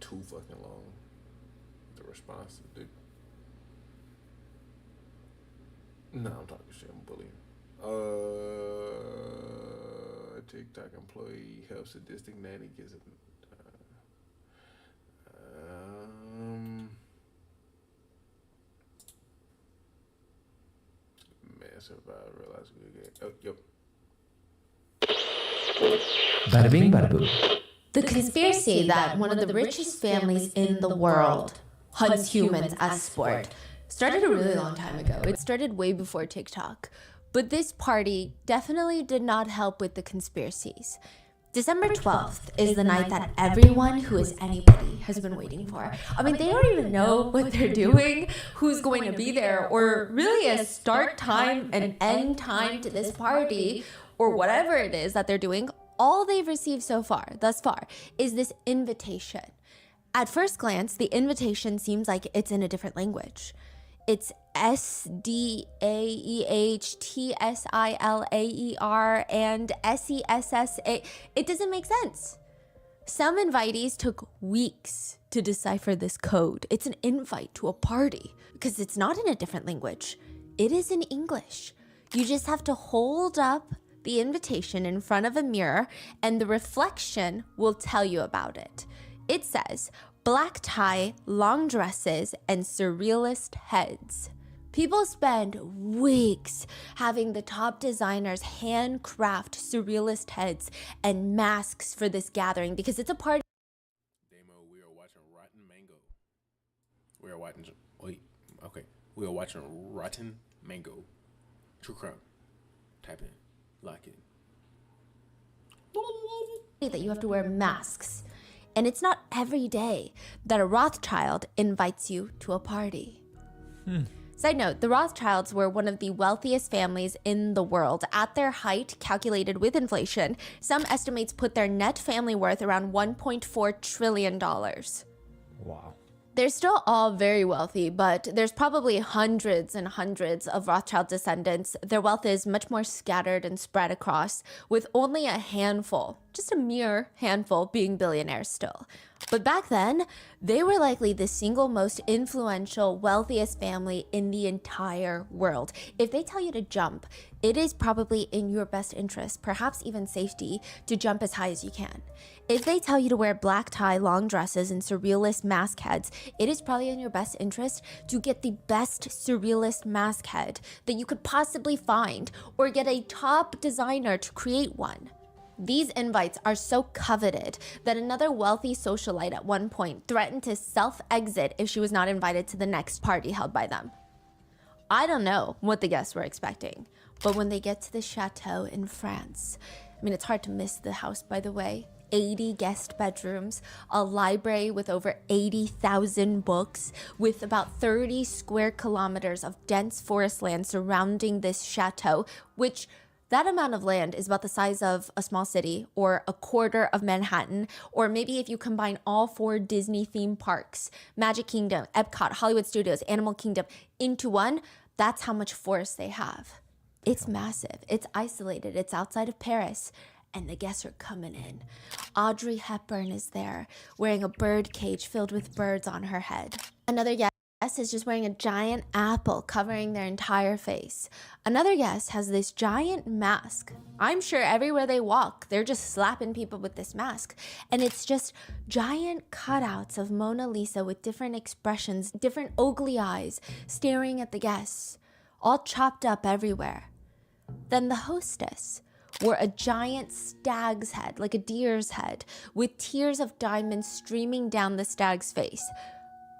Speaker 17: too fucking long. The response, dude. No, I'm talking shit. I'm bullying. TikTok employee helps sadistic nanny gives it. Massive. I realize we get. Oh, yep.
Speaker 8: Bada bing, bada boom. The conspiracy that one of the richest families in the world hunts humans as sport started a really long time ago. It started way before TikTok. But this party definitely did not help with the conspiracies. December 12th is the night that everyone who is anybody has been waiting for. I mean, they don't even know what they're doing, who's going to be there, or really a start time and end time to this party, or whatever it is that they're doing. All they've received thus far, is this invitation. At first glance, the invitation seems like it's in a different language. It's SDAEHTSILAER and SESSA. It doesn't make sense. Some invitees took weeks to decipher this code. It's an invite to a party because it's not in a different language. It is in English. You just have to hold up the invitation in front of a mirror and the reflection will tell you about it. It says, black tie, long dresses, and surrealist heads. People spend weeks having the top designers handcraft surrealist heads and masks for this gathering because it's a party.
Speaker 17: Damo, we are watching Rotten Mango. We are watching, we are watching Rotten Mango. True crime. Type in, lock it.
Speaker 8: That you have to wear masks. And it's not every day that a Rothschild invites you to a party. Side note, the Rothschilds were one of the wealthiest families in the world. At their height, calculated with inflation, some estimates put their net family worth around $1.4 trillion.
Speaker 13: Wow.
Speaker 8: They're still all very wealthy, but there's probably hundreds and hundreds of Rothschild descendants. Their wealth is much more scattered and spread across, with only a handful just a mere handful being billionaires still. But back then, they were likely the single most influential, wealthiest family in the entire world. If they tell you to jump, it is probably in your best interest, perhaps even safety, to jump as high as you can. If they tell you to wear black tie, long dresses, and surrealist mask heads, it is probably in your best interest to get the best surrealist mask head that you could possibly find, or get a top designer to create one. These invites are so coveted that another wealthy socialite at one point threatened to self-exit if she was not invited to the next party held by them. I don't know what the guests were expecting, but when they get to the chateau in France, I mean, it's hard to miss the house, by the way. 80 guest bedrooms, a library with over 80,000 books, with about 30 square kilometers of dense forest land surrounding this chateau, which that amount of land is about the size of a small city or a quarter of Manhattan, or maybe if you combine all 4 Disney theme parks, Magic Kingdom, Epcot, Hollywood Studios, Animal Kingdom, into one, that's how much forest they have. It's massive, it's isolated, it's outside of Paris, and the guests are coming in. Audrey Hepburn is there, wearing a bird cage filled with birds on her head. Another guest is just wearing a giant apple covering their entire face. Another guest has this giant mask. I'm sure everywhere they walk, they're just slapping people with this mask. And it's just giant cutouts of Mona Lisa with different expressions, different oogly eyes, staring at the guests, all chopped up everywhere. Then the hostess wore a giant stag's head, like a deer's head, with tiers of diamonds streaming down the stag's face.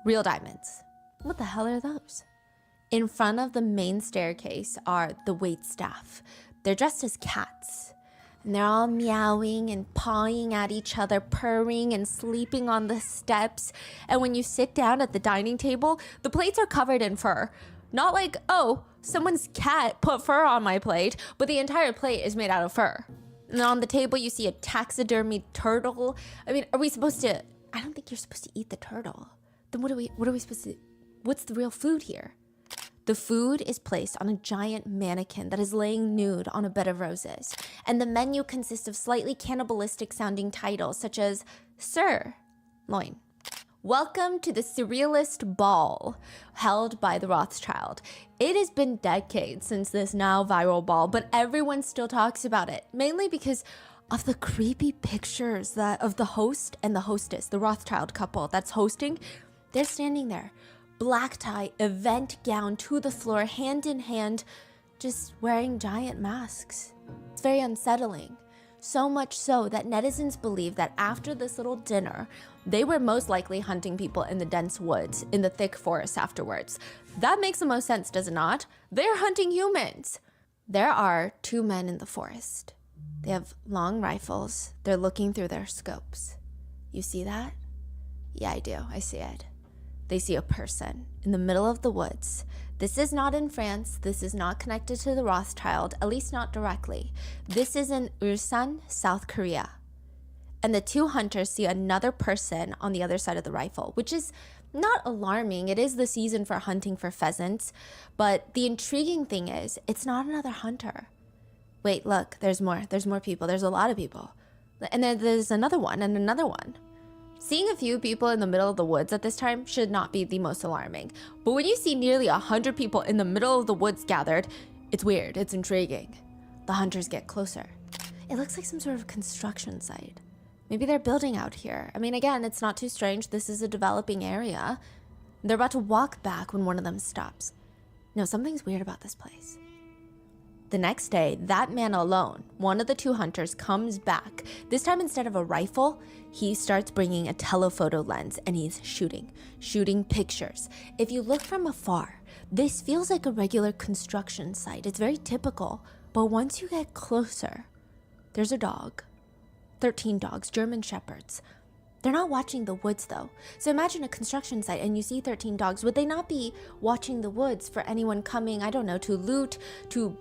Speaker 8: Real diamonds. What the hell are those? In front of the main staircase are the waitstaff. They're dressed as cats. And they're all meowing and pawing at each other, purring and sleeping on the steps. And when you sit down at the dining table, the plates are covered in fur. Not like, oh, someone's cat put fur on my plate, but the entire plate is made out of fur. And on the table, you see a taxidermied turtle. I mean, are we supposed to... I don't think you're supposed to eat the turtle. Then what are we supposed to... What's the real food here? The food is placed on a giant mannequin that is laying nude on a bed of roses. And the menu consists of slightly cannibalistic sounding titles such as Sirloin. Welcome to the Surrealist Ball, held by the Rothschild. It has been decades since this now viral ball, but everyone still talks about it, mainly because of the creepy pictures of the host and the hostess, the Rothschild couple that's hosting. They're standing there, black tie, event gown to the floor, hand in hand, just wearing giant masks. It's very unsettling. So much so that netizens believe that after this little dinner, they were most likely hunting people in the dense woods, in the thick forest afterwards. That makes the most sense, does it not? They're hunting humans. There are 2 men in the forest. They have long rifles. They're looking through their scopes. You see that? Yeah, I do. I see it. They see a person in the middle of the woods. This is not in France. This is not connected to the Rothschild, at least not directly. This is in Ulsan, South Korea. And the 2 hunters see another person on the other side of the rifle, which is not alarming. It is the season for hunting for pheasants. But the intriguing thing is, it's not another hunter. Wait, look, there's more. There's more people. There's a lot of people. And then there's another one and another one. Seeing a few people in the middle of the woods at this time should not be the most alarming. But when you see nearly 100 people in the middle of the woods gathered, it's weird, it's intriguing. The hunters get closer. It looks like some sort of construction site. Maybe they're building out here. I mean, again, it's not too strange. This is a developing area. They're about to walk back when one of them stops. No, something's weird about this place. The next day, that man alone, one of the 2 hunters, comes back. This time, instead of a rifle, he starts bringing a telephoto lens and he's shooting pictures. If you look from afar, this feels like a regular construction site. It's very typical, but once you get closer, there's a dog. 13 dogs, German shepherds. They're not watching the woods though. So imagine a construction site and you see 13 dogs. Would they not be watching the woods for anyone coming, I don't know, to loot, to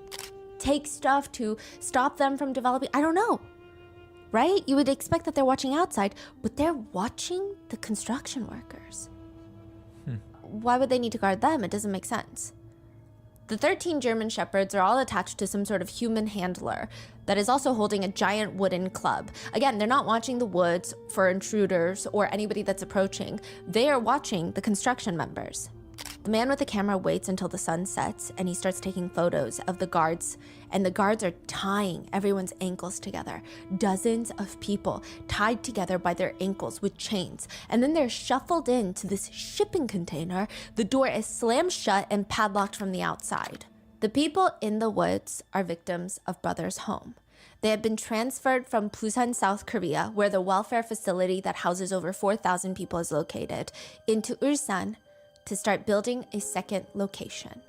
Speaker 8: take stuff, to stop them from developing? I don't know, right? You would expect that they're watching outside, but they're watching the construction workers. Why would they need to guard them? It doesn't make sense. The 13 German Shepherds are all attached to some sort of human handler that is also holding a giant wooden club. Again, they're not watching the woods for intruders or anybody that's approaching. They are watching the construction members. The man with the camera waits until the sun sets and he starts taking photos of the guards, and the guards are tying everyone's ankles together. Dozens of people tied together by their ankles with chains, and then they're shuffled into this shipping container. The door is slammed shut and padlocked from the outside. The people in the woods are victims of Brothers Home. They have been transferred from Busan, South Korea, where the welfare facility that houses over 4,000 people is located, into Ulsan, to start building a second location.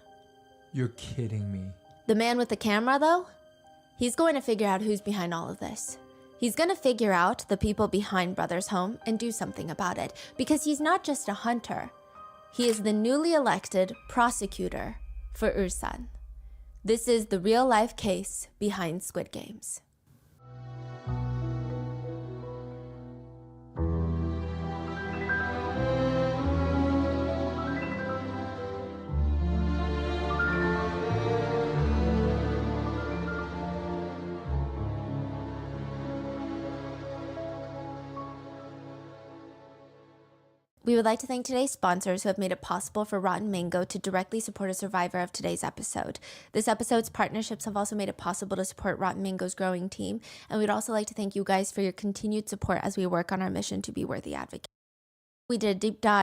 Speaker 15: You're kidding me.
Speaker 8: The man with the camera, though, he's going to figure out who's behind all of this. He's going to figure out the people behind Brothers Home and do something about it, because he's not just a hunter. He is the newly elected prosecutor for Ulsan. This is the real-life case behind Squid Games. We would like to thank today's sponsors who have made it possible for Rotten Mango to directly support a survivor of today's episode. This episode's partnerships have also made it possible to support Rotten Mango's growing team, and we'd also like to thank you guys for your continued support as we work on our mission to be worthy advocates. We did a deep dive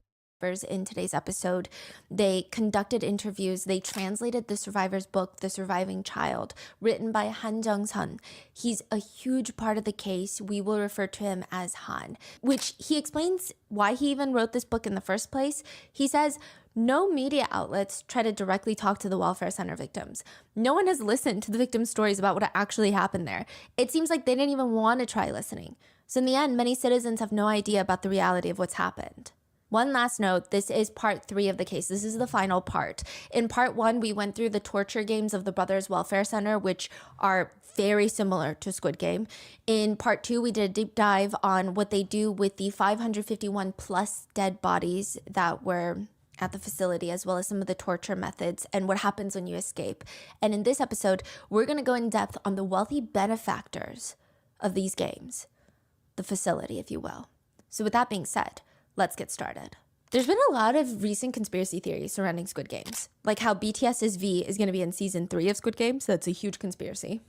Speaker 8: in today's episode. They conducted interviews. They translated the survivor's book, The Surviving Child, written by Han Jung-sun. He's a huge part of the case. We will refer to him as Han, which he explains why he even wrote this book in the first place. He says, no media outlets try to directly talk to the welfare center victims. No one has listened to the victims' stories about what actually happened there. It seems like they didn't even want to try listening. So in the end, many citizens have no idea about the reality of what's happened. One last note, this is part 3 of the case. This is the final part. In part 1, we went through the torture games of the Brothers Welfare Center, which are very similar to Squid Game. In part 2, we did a deep dive on what they do with the 551 plus dead bodies that were at the facility, as well as some of the torture methods and what happens when you escape. And in this episode, we're going to go in depth on the wealthy benefactors of these games, the facility, if you will. So with that being said, let's get started. There's been a lot of recent conspiracy theories surrounding Squid Games, like how BTS's V is going to be in season 3 of Squid Games. That's a huge conspiracy.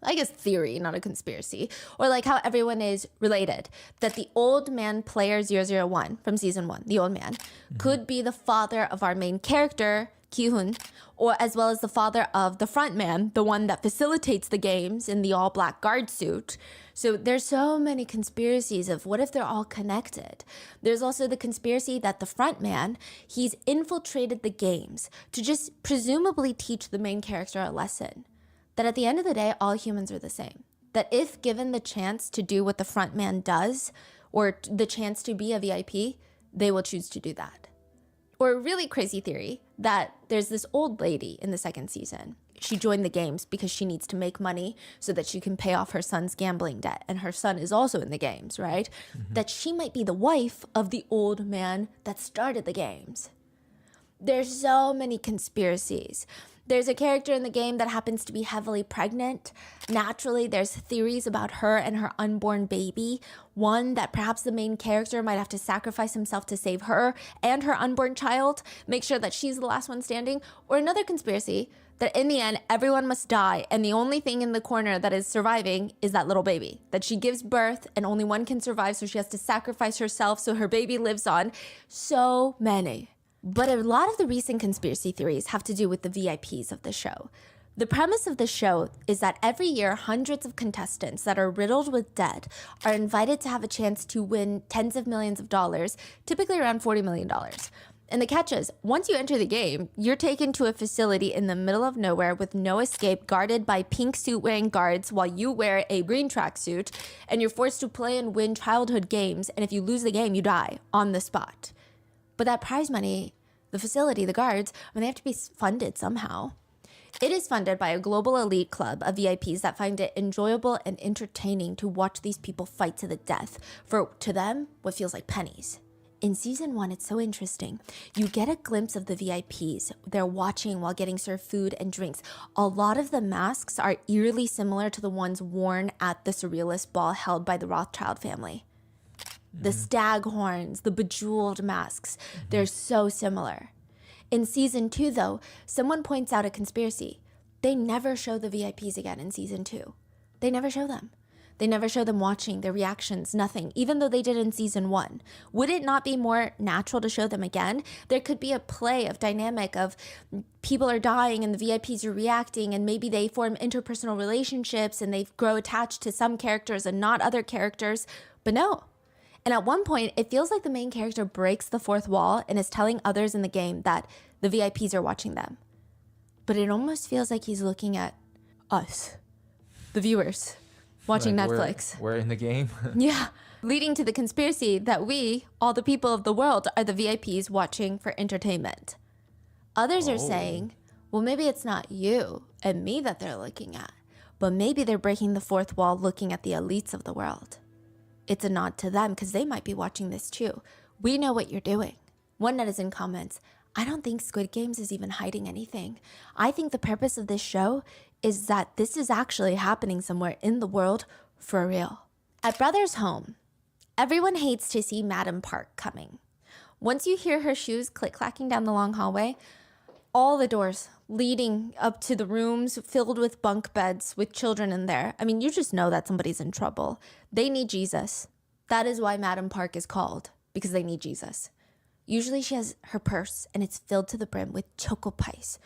Speaker 8: I guess theory, not a conspiracy. Or like how everyone is related, that the old man player 001 from season 1, the old man, could be the father of our main character, Ki-hoon, or as well as the father of the front man, the one that facilitates the games in the all-black guard suit. So there's so many conspiracies of what if they're all connected. There's also the conspiracy that the front man, he's infiltrated the games to just presumably teach the main character a lesson. That at the end of the day, all humans are the same. That if given the chance to do what the front man does, or the chance to be a VIP, they will choose to do that. Or a really crazy theory that there's this old lady in the 2nd season. She joined the games because she needs to make money so that she can pay off her son's gambling debt. And her son is also in the games, right? That she might be the wife of the old man that started the games. There's so many conspiracies. There's a character in the game that happens to be heavily pregnant. Naturally, there's theories about her and her unborn baby. One, that perhaps the main character might have to sacrifice himself to save her and her unborn child, make sure that she's the last one standing. Or another conspiracy, that in the end, everyone must die, and the only thing in the corner that is surviving is that little baby. That she gives birth, and only one can survive, so she has to sacrifice herself so her baby lives on. So many. But a lot of the recent conspiracy theories have to do with the VIPs of the show. The premise of the show is that every year, hundreds of contestants that are riddled with debt are invited to have a chance to win tens of millions of dollars, typically around $40 million. And the catch is, once you enter the game, you're taken to a facility in the middle of nowhere with no escape, guarded by pink suit-wearing guards while you wear a green tracksuit, and you're forced to play and win childhood games, and if you lose the game, you die on the spot. But that prize money, the facility, the guards, they have to be funded somehow. It is funded by a global elite club of VIPs that find it enjoyable and entertaining to watch these people fight to the death for, to them, what feels like pennies. In season 1, it's so interesting. You get a glimpse of the VIPs. They're watching while getting served food and drinks. A lot of the masks are eerily similar to the ones worn at the Surrealist ball held by the Rothschild family. The stag horns, the bejeweled masks, they're so similar. In season 2, though, someone points out a conspiracy. They never show the VIPs again in season 2. They never show them. They never show them watching, their reactions, nothing, even though they did in season 1. Would it not be more natural to show them again? There could be a play of dynamic of people are dying and the VIPs are reacting, and maybe they form interpersonal relationships and they grow attached to some characters and not other characters, but no. And at one point, it feels like the main character breaks the fourth wall and is telling others in the game that the VIPs are watching them. But it almost feels like he's looking at us, the viewers, watching
Speaker 15: like
Speaker 8: Netflix.
Speaker 15: We're in the game.
Speaker 8: Yeah. Leading to the conspiracy that we, all the people of the world, are the VIPs watching for entertainment. Others are saying, well, maybe it's not you and me that they're looking at, but maybe they're breaking the fourth wall looking at the elites of the world. It's a nod to them because they might be watching this too. We know what you're doing. One netizen comments, I don't think Squid Games is even hiding anything. I think the purpose of this show is that this is actually happening somewhere in the world for real. At Brother's home, everyone hates to see Madam Park coming. Once you hear her shoes click-clacking down the long hallway, all the doors leading up to the rooms filled with bunk beds with children in there. I mean, you just know that somebody's in trouble. They need Jesus. That is why Madam Park is called, because they need Jesus. Usually she has her purse and it's filled to the brim with choco pies.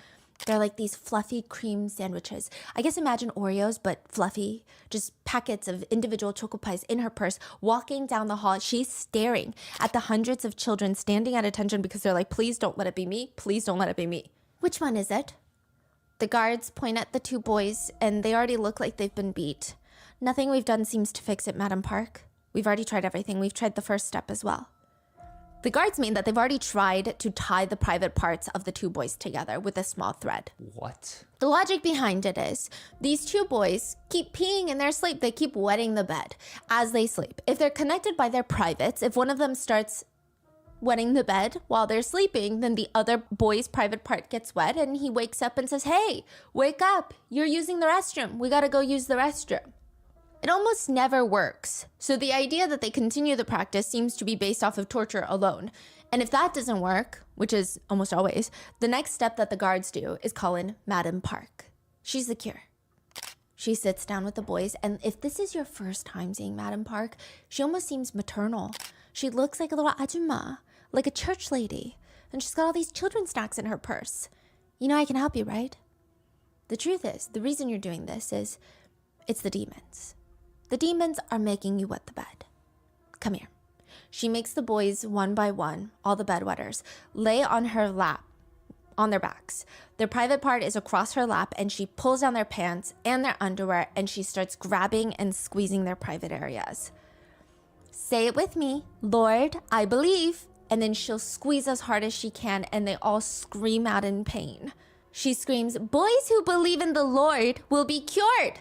Speaker 8: They're like these fluffy cream sandwiches. I guess imagine Oreos, but fluffy. Just packets of individual choco pies in her purse. Walking down the hall, she's staring at the hundreds of children standing at attention because they're like, please don't let it be me. Please don't let it be me. Which one is it? The guards point at the two boys, and they already look like they've been beat. Nothing we've done seems to fix it, Madam Park. We've already tried everything. We've tried the first step as well. The guards mean that they've already tried to tie the private parts of the two boys together with a small thread.
Speaker 15: What?
Speaker 8: The logic behind it is these two boys keep peeing in their sleep. They keep wetting the bed as they sleep. If they're connected by their privates, if one of them starts wetting the bed while they're sleeping, then the other boy's private part gets wet and he wakes up and says, hey, wake up. You're using the restroom. We got to go use the restroom. It almost never works. So the idea that they continue the practice seems to be based off of torture alone. And if that doesn't work, which is almost always, the next step that the guards do is call in Madam Park. She's the cure. She sits down with the boys, and if this is your first time seeing Madam Park, she almost seems maternal. She looks like a little ajumma, like a church lady, and she's got all these children's snacks in her purse. You know I can help you, right? The truth is, the reason you're doing this is, it's the demons. The demons are making you wet the bed. Come here. She makes the boys one by one, all the bedwetters, lay on her lap, on their backs. Their private part is across her lap, and she pulls down their pants and their underwear, and she starts grabbing and squeezing their private areas. Say it with me. Lord, I believe. And then she'll squeeze as hard as she can, and they all scream out in pain. She screams, boys who believe in the Lord will be cured.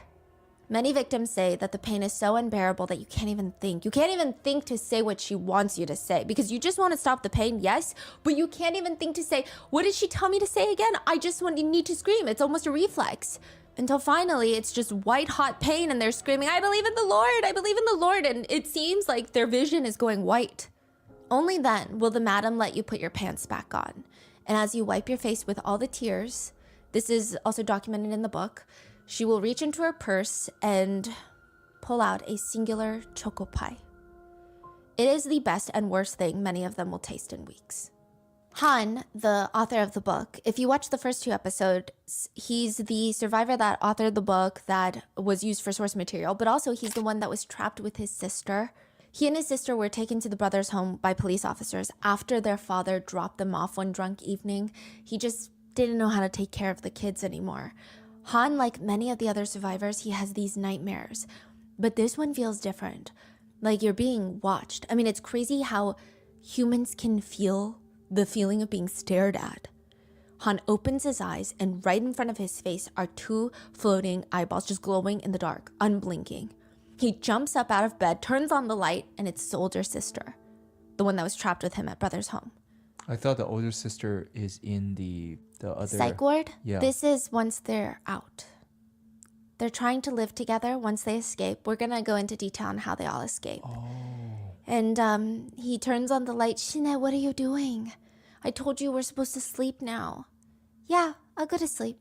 Speaker 8: Many victims say that the pain is so unbearable that you can't even think. You can't even think to say what she wants you to say because you just want to stop the pain, yes, but you can't even think to say, what did she tell me to say again? I just need to scream. It's almost a reflex. Until finally, it's just white hot pain and they're screaming, I believe in the Lord, I believe in the Lord. And it seems like their vision is going white. Only then will the madam let you put your pants back on. And as you wipe your face with all the tears, this is also documented in the book, she will reach into her purse and pull out a singular choco pie. It is the best and worst thing many of them will taste in weeks. Han, the author of the book, if you watch the first 2 episodes, he's the survivor that authored the book that was used for source material, but also he's the one that was trapped with his sister. He and his sister were taken to the brothers' home by police officers after their father dropped them off one drunk evening. He just didn't know how to take care of the kids anymore. Han, like many of the other survivors, he has these nightmares. But this one feels different. Like you're being watched. I mean, it's crazy how humans can feel the feeling of being stared at. Han opens his eyes, and right in front of his face are 2 floating eyeballs just glowing in the dark, unblinking. He jumps up out of bed, turns on the light, and it's his older sister. the one that was trapped with him at brother's home.
Speaker 15: I thought the older sister is in the other
Speaker 8: psych ward?
Speaker 15: Yeah.
Speaker 8: This is once they're out. They're trying to live together once they escape. We're gonna go into detail on how they all escape. And he turns on the light. Shine, what are you doing? I told you we're supposed to sleep now. Yeah, I'll go to sleep.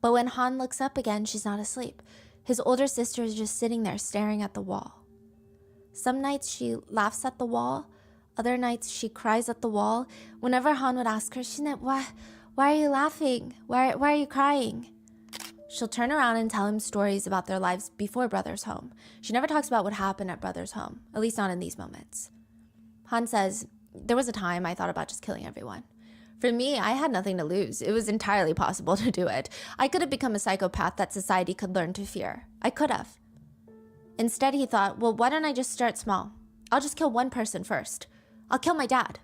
Speaker 8: But when Han looks up again, she's not asleep. His older sister is just sitting there staring at the wall. Some nights she laughs at the wall. Other nights she cries at the wall. Whenever Han would ask her, Shine, why are you laughing? Why are you crying? She'll turn around and tell him stories about their lives before brother's home. She never talks about what happened at brother's home, at least not in these moments. Han says, there was a time I thought about just killing everyone. For me, I had nothing to lose. It was entirely possible to do it. I could have become a psychopath that society could learn to fear. I could have. Instead, he thought, well, why don't I just start small? I'll just kill one person first. I'll kill my dad.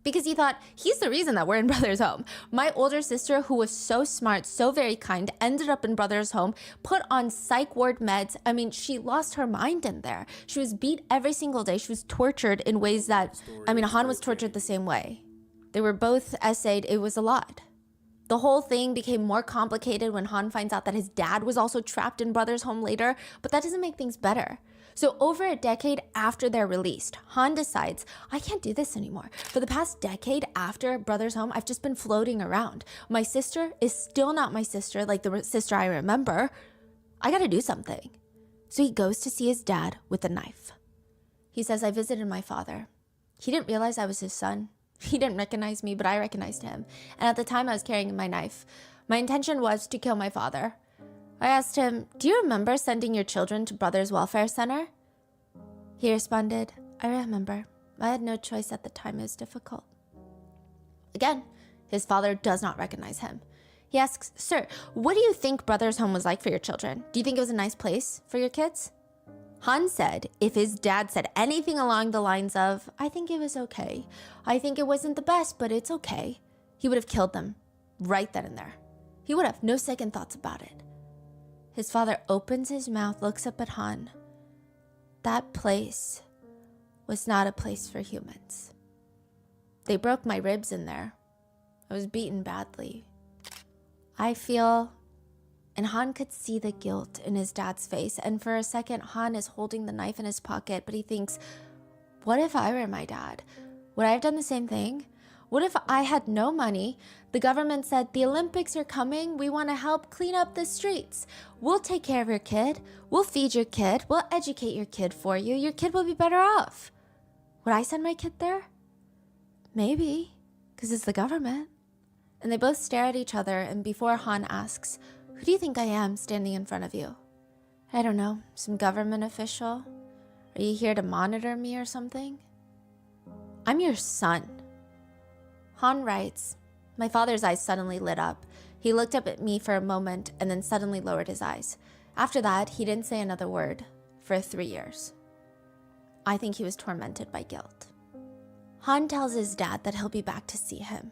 Speaker 8: Because he thought, he's the reason that we're in brother's home. My older sister, who was so smart, so very kind, ended up in brother's home, put on psych ward meds. I mean, she lost her mind in there. She was beat every single day. She was tortured in ways that, Han was tortured the same way. They were both essayed. It was a lot. The whole thing became more complicated when Han finds out that his dad was also trapped in brother's home later, but that doesn't make things better. So over a decade after they're released, Han decides, I can't do this anymore. For the past decade after brother's home, I've just been floating around. My sister is still not my sister, like the sister I remember. I gotta do something. So he goes to see his dad with a knife. He says, I visited my father. He didn't realize I was his son. He didn't recognize me, but I recognized him. And at the time I was carrying my knife. My intention was to kill my father. I asked him, do you remember sending your children to Brothers Welfare Center? He responded, I remember. I had no choice at the time. It was difficult. Again, his father does not recognize him. He asks, sir, what do you think Brothers Home was like for your children? Do you think it was a nice place for your kids? Han said if his dad said anything along the lines of, I think it was okay. I think it wasn't the best, but it's okay. He would have killed them right then and there. He would have, no second thoughts about it. His father opens his mouth, looks up at Han. That place was not a place for humans. They broke my ribs in there. I was beaten badly. I feel, and Han could see the guilt in his dad's face, and for a second, Han is holding the knife in his pocket, but he thinks, what if I were my dad? Would I have done the same thing? What if I had no money? The government said, the Olympics are coming. We want to help clean up the streets. We'll take care of your kid. We'll feed your kid. We'll educate your kid for you. Your kid will be better off. Would I send my kid there? Maybe, because it's the government. And they both stare at each other, and before Han asks, who do you think I am standing in front of you? I don't know, some government official? Are you here to monitor me or something? I'm your son. Han writes, my father's eyes suddenly lit up. He looked up at me for a moment and then suddenly lowered his eyes. After that, he didn't say another word for 3 years. I think he was tormented by guilt. Han tells his dad that he'll be back to see him.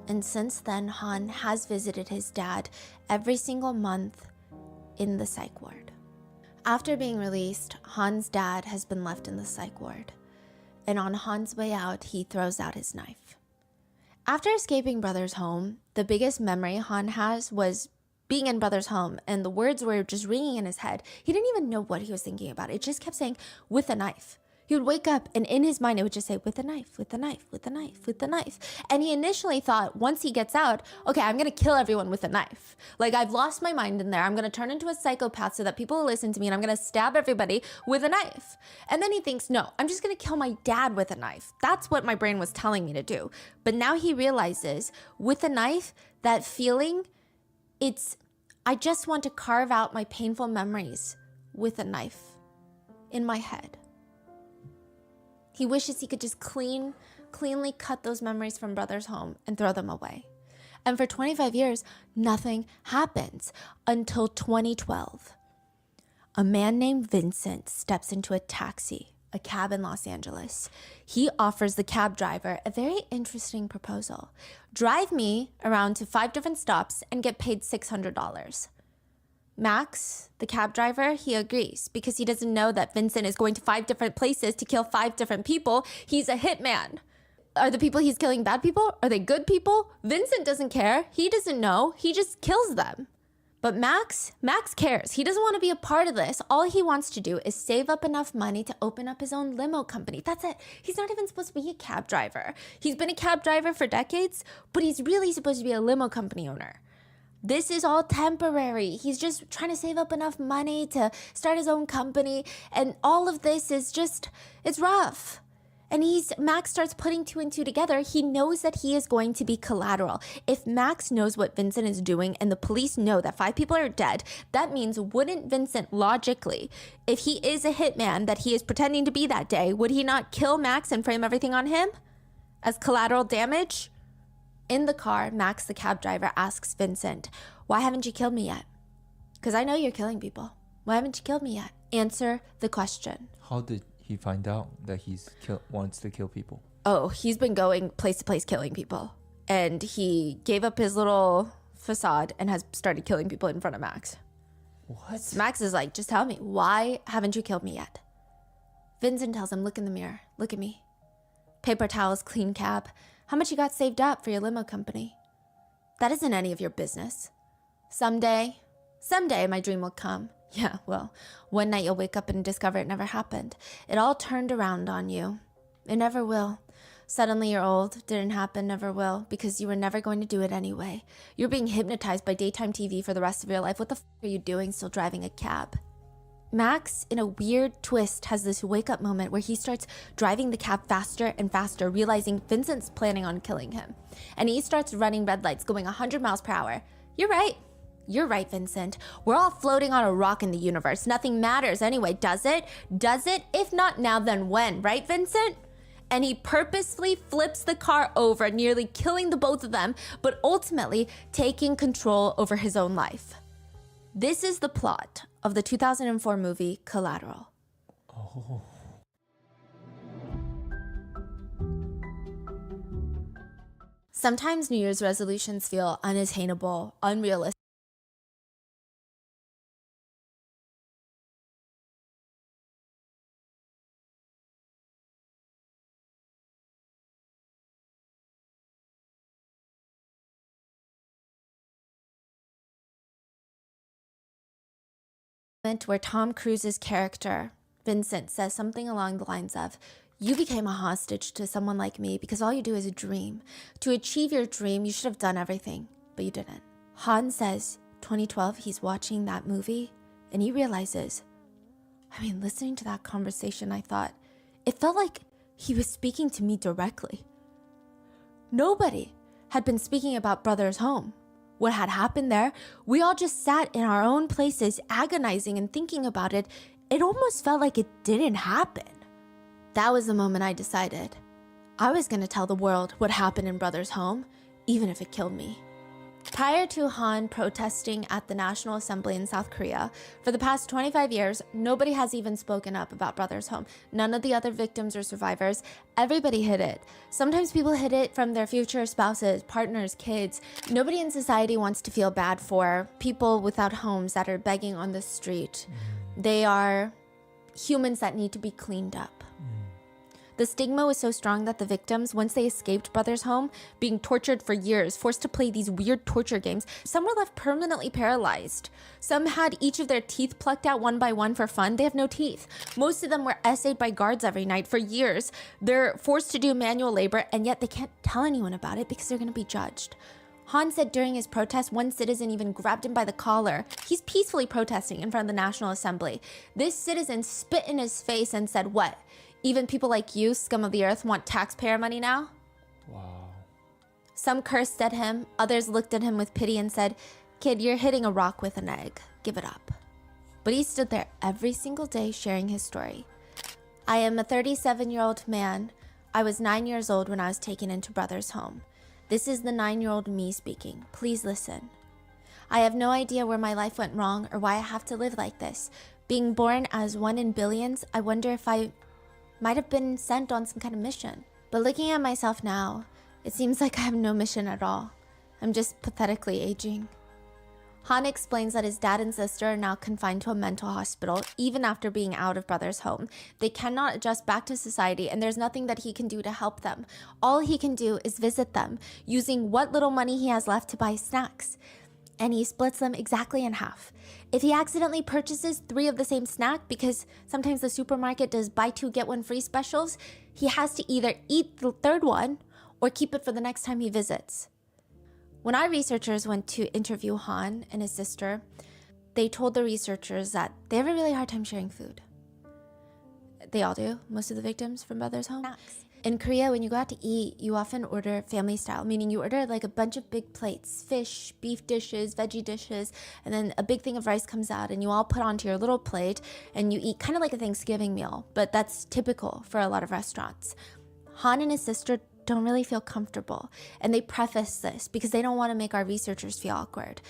Speaker 8: And since then, Han has visited his dad every single month in the psych ward. After being released, Han's dad has been left in the psych ward. And on Han's way out, he throws out his knife. After escaping Brother's home, the biggest memory Han has was being in Brother's home, and the words were just ringing in his head. He didn't even know what he was thinking about. It just kept saying, with a knife. He would wake up, and in his mind, it would just say, with a knife, with a knife, with a knife, with a knife. And he initially thought, once he gets out, okay, I'm going to kill everyone with a knife. Like, I've lost my mind in there. I'm going to turn into a psychopath so that people will listen to me, and I'm going to stab everybody with a knife. And then he thinks, no, I'm just going to kill my dad with a knife. That's what my brain was telling me to do. But now he realizes, with a knife, that feeling, I just want to carve out my painful memories with a knife in my head. He wishes he could just cleanly cut those memories from Brother's home and throw them away. And for 25 years, nothing happens until 2012. A man named Vincent steps into a taxi, a cab in Los Angeles. He offers the cab driver a very interesting proposal. Drive me around to 5 different stops and get paid $600. Max, the cab driver, he agrees because he doesn't know that Vincent is going to 5 different places to kill 5 different people. He's a hitman. Are the people he's killing bad people? Are they good people? Vincent doesn't care. He doesn't know. He just kills them. But Max cares. He doesn't want to be a part of this. All he wants to do is save up enough money to open up his own limo company. That's it. He's not even supposed to be a cab driver. He's been a cab driver for decades, but he's really supposed to be a limo company owner. This is all temporary. He's just trying to save up enough money to start his own company. And all of this is just, it's rough. And Max starts putting 2 and 2 together. He knows that he is going to be collateral. If Max knows what Vincent is doing and the police know that 5 people are dead, that means wouldn't Vincent logically, if he is a hitman that he is pretending to be that day, would he not kill Max and frame everything on him as collateral damage? In the car, Max, the cab driver, asks Vincent, why haven't you killed me yet? Because I know you're killing people. Why haven't you killed me yet? Answer the question.
Speaker 15: How did he find out that wants to kill people?
Speaker 8: Oh, he's been going place to place killing people. And he gave up his little facade and has started killing people in front of Max.
Speaker 15: What?
Speaker 8: So Max is like, just tell me, why haven't you killed me yet? Vincent tells him, look in the mirror. Look at me. Paper towels, clean cab. How much you got saved up for your limo company? That isn't any of your business. Someday my dream will come. Yeah, well, one night you'll wake up and discover it never happened. It all turned around on you. It never will. Suddenly you're old. Didn't happen, never will, because you were never going to do it anyway. You're being hypnotized by daytime TV for the rest of your life. What the f*** are you doing still driving a cab? Max, in a weird twist, has this wake-up moment where he starts driving the cab faster and faster, realizing Vincent's planning on killing him. And he starts running red lights, going 100 miles per hour. You're right, Vincent. We're all floating on a rock in the universe. Nothing matters anyway, does it? Does it? If not now, then when, right, Vincent? And he purposefully flips the car over, nearly killing the both of them, but ultimately taking control over his own life. This is the plot of the 2004 movie Collateral.
Speaker 15: Oh.
Speaker 8: Sometimes New Year's resolutions feel unattainable, unrealistic. Where Tom Cruise's character, Vincent, says something along the lines of, you became a hostage to someone like me because all you do is dream. To achieve your dream, you should have done everything, but you didn't. Han says, 2012, he's watching that movie, and he realizes, listening to that conversation, I thought, it felt like he was speaking to me directly. Nobody had been speaking about Brothers Home. What had happened there, we all just sat in our own places agonizing and thinking about it. It almost felt like it didn't happen. That was the moment I decided I was going to tell the world what happened in Brothers Home, even if it killed me. Prior to Han protesting at the National Assembly in South Korea, for the past 25 years, nobody has even spoken up about Brothers Home. None of the other victims or survivors. Everybody hid it. Sometimes people hid it from their future spouses, partners, kids. Nobody in society wants to feel bad for people without homes that are begging on the street. They are humans that need to be cleaned up. The stigma was so strong that the victims, once they escaped Brothers Home, being tortured for years, forced to play these weird torture games, some were left permanently paralyzed. Some had each of their teeth plucked out one by one for fun. They have no teeth. Most of them were essayed by guards every night for years. They're forced to do manual labor, and yet they can't tell anyone about it because they're going to be judged. Han said during his protest, one citizen even grabbed him by the collar. He's peacefully protesting in front of the National Assembly. This citizen spit in his face and said, "What? Even people like you, scum of the earth, want taxpayer money now?"
Speaker 15: Wow.
Speaker 8: Some cursed at him. Others looked at him with pity and said, "Kid, you're hitting a rock with an egg. Give it up." But he stood there every single day sharing his story. I am a 37-year-old man. I was 9 years old when I was taken into Brothers Home. This is the 9-year-old me speaking. Please listen. I have no idea where my life went wrong or why I have to live like this. Being born as one in billions, I wonder if I might have been sent on some kind of mission. But looking at myself now, it seems like I have no mission at all. I'm just pathetically aging. Han explains that his dad and sister are now confined to a mental hospital, even after being out of brother's home. They cannot adjust back to society, and there's nothing that he can do to help them. All he can do is visit them, using what little money he has left to buy snacks. And he splits them exactly in half. If he accidentally purchases 3 of the same snack, because sometimes the supermarket does buy 2 get 1 free specials, he has to either eat the 3rd one or keep it for the next time he visits. When our researchers went to interview Han and his sister, they told the researchers that they have a really hard time sharing food. They all do, most of the victims from brother's home. In Korea, when you go out to eat, you often order family style, meaning you order like a bunch of big plates, fish, beef dishes, veggie dishes, and then a big thing of rice comes out and you all put onto your little plate and you eat kind of like a Thanksgiving meal, but that's typical for a lot of restaurants. Han and his sister don't really feel comfortable, and they preface this because they don't want to make our researchers feel awkward.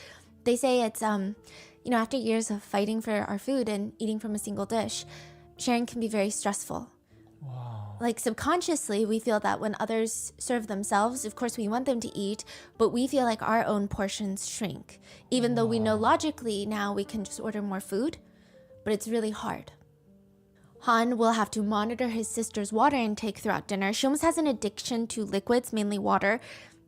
Speaker 8: They say it's, after years of fighting for our food and eating from a single dish, sharing can be very stressful. Wow. Like subconsciously, we feel that when others serve themselves, of course we want them to eat, but we feel like our own portions shrink, even though we know logically now we can just order more food, but it's really hard. Han will have to monitor his sister's water intake throughout dinner. She almost has an addiction to liquids, mainly water.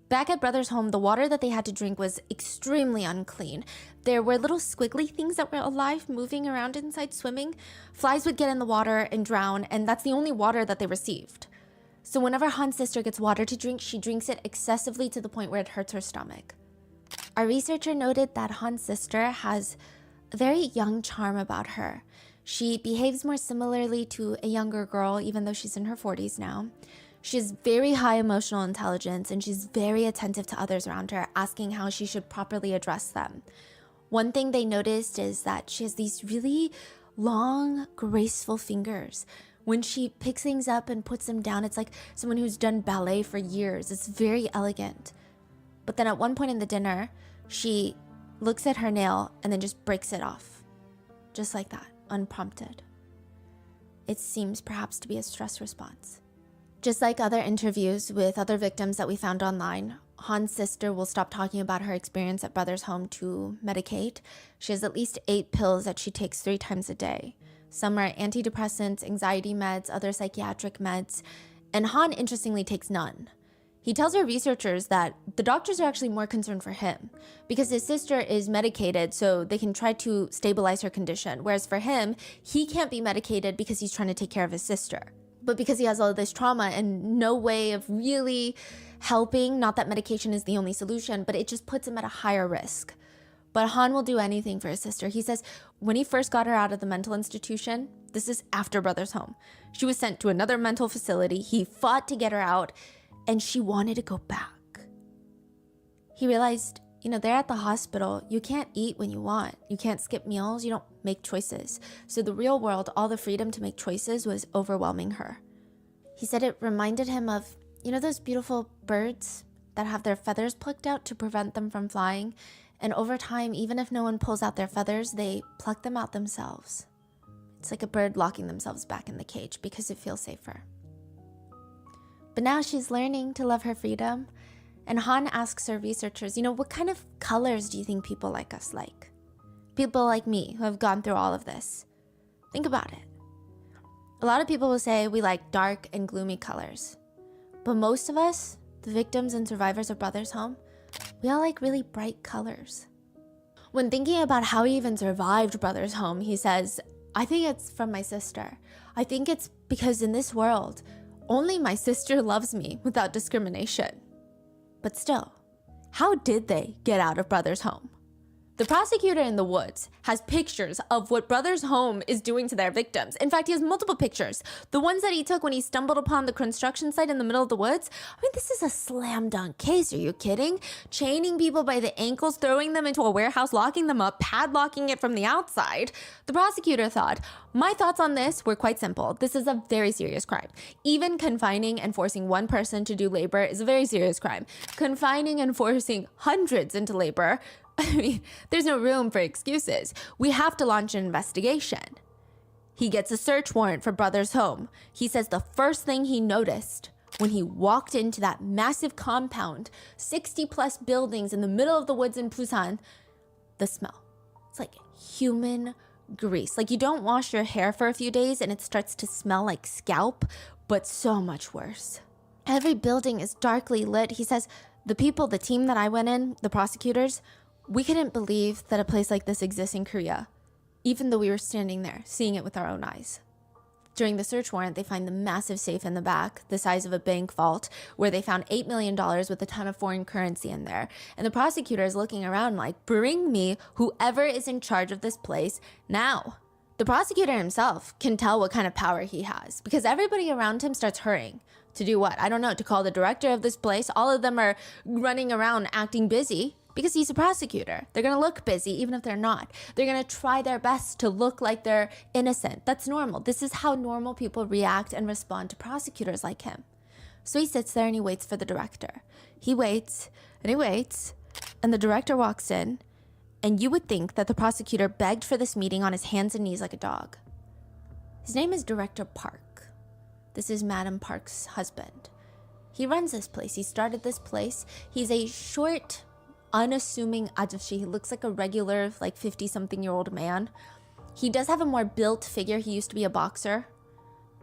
Speaker 8: Back at brother's home, the water that they had to drink was extremely unclean. There were little squiggly things that were alive, moving around inside, swimming. Flies would get in the water and drown, and that's the only water that they received. So whenever Han's sister gets water to drink, she drinks it excessively to the point where it hurts her stomach. Our researcher noted that Han's sister has a very young charm about her. She behaves more similarly to a younger girl, even though she's in her 40s now. She has very high emotional intelligence, and she's very attentive to others around her, asking how she should properly address them. One thing they noticed is that she has these really long, graceful fingers. When she picks things up and puts them down, it's like someone who's done ballet for years. It's very elegant. But then at one point in the dinner, she looks at her nail and then just breaks it off. Just like that. Unprompted. It seems perhaps to be a stress response. Just like other interviews with other victims that we found online, Han's sister will stop talking about her experience at brother's home to medicate. She has at least 8 pills that she takes 3 times a day. Some are antidepressants, anxiety meds, other psychiatric meds, and Han interestingly takes none. He tells our researchers that the doctors are actually more concerned for him because his sister is medicated so they can try to stabilize her condition, whereas for him, he can't be medicated because he's trying to take care of his sister. But because he has all of this trauma and no way of really helping, not that medication is the only solution, but it just puts him at a higher risk. But Han will do anything for his sister. He says when he first got her out of the mental institution, this is after brother's home, she was sent to another mental facility. He fought to get her out, and she wanted to go back. He realized, they're at the hospital. You can't eat when you want. You can't skip meals. You don't make choices. So the real world, all the freedom to make choices was overwhelming her. He said it reminded him of, those beautiful birds that have their feathers plucked out to prevent them from flying. And over time, even if no one pulls out their feathers, they pluck them out themselves. It's like a bird locking themselves back in the cage because it feels safer. But now she's learning to love her freedom. And Han asks her researchers, what kind of colors do you think people like us like? People like me who have gone through all of this. Think about it. A lot of people will say we like dark and gloomy colors. But most of us, the victims and survivors of brother's home, we all like really bright colors. When thinking about how he even survived brother's home, he says, I think it's from my sister. I think it's because in this world, only my sister loves me without discrimination. But still, how did they get out of brother's home? The prosecutor in the woods has pictures of what brother's home is doing to their victims. In fact, he has multiple pictures. The ones that he took when he stumbled upon the construction site in the middle of the woods. I mean, this is a slam dunk case. Are you kidding? Chaining people by the ankles, throwing them into a warehouse, locking them up, padlocking it from the outside. The prosecutor thought, my thoughts on this were quite simple. This is a very serious crime. Even confining and forcing one person to do labor is a very serious crime. Confining and forcing hundreds into labor, there's no room for excuses. We have to launch an investigation. He gets a search warrant for brother's home. He says the first thing he noticed when he walked into that massive compound, 60 plus buildings in the middle of the woods in Busan, the smell. It's like human grease. Like you don't wash your hair for a few days and it starts to smell like scalp, but so much worse. Every building is darkly lit. He says, the team that I went in, the prosecutors, we couldn't believe that a place like this exists in Korea, even though we were standing there, seeing it with our own eyes. During the search warrant, they find the massive safe in the back, the size of a bank vault, where they found $8 million with a ton of foreign currency in there. And the prosecutor is looking around like, bring me whoever is in charge of this place now. The prosecutor himself can tell what kind of power he has because everybody around him starts hurrying. To do what? I don't know, to call the director of this place. All of them are running around acting busy because he's a prosecutor. They're gonna look busy even if they're not. They're gonna try their best to look like they're innocent. That's normal. This is how normal people react and respond to prosecutors like him. So he sits there and he waits for the director. He waits and he waits and the director walks in and you would think that the prosecutor begged for this meeting on his hands and knees like a dog. His name is Director Park. This is Madam Park's husband. He runs this place. He started this place. He's a short, unassuming ajashi. He looks like a regular, like 50-something-year-old man. He does have a more built figure. He used to be a boxer.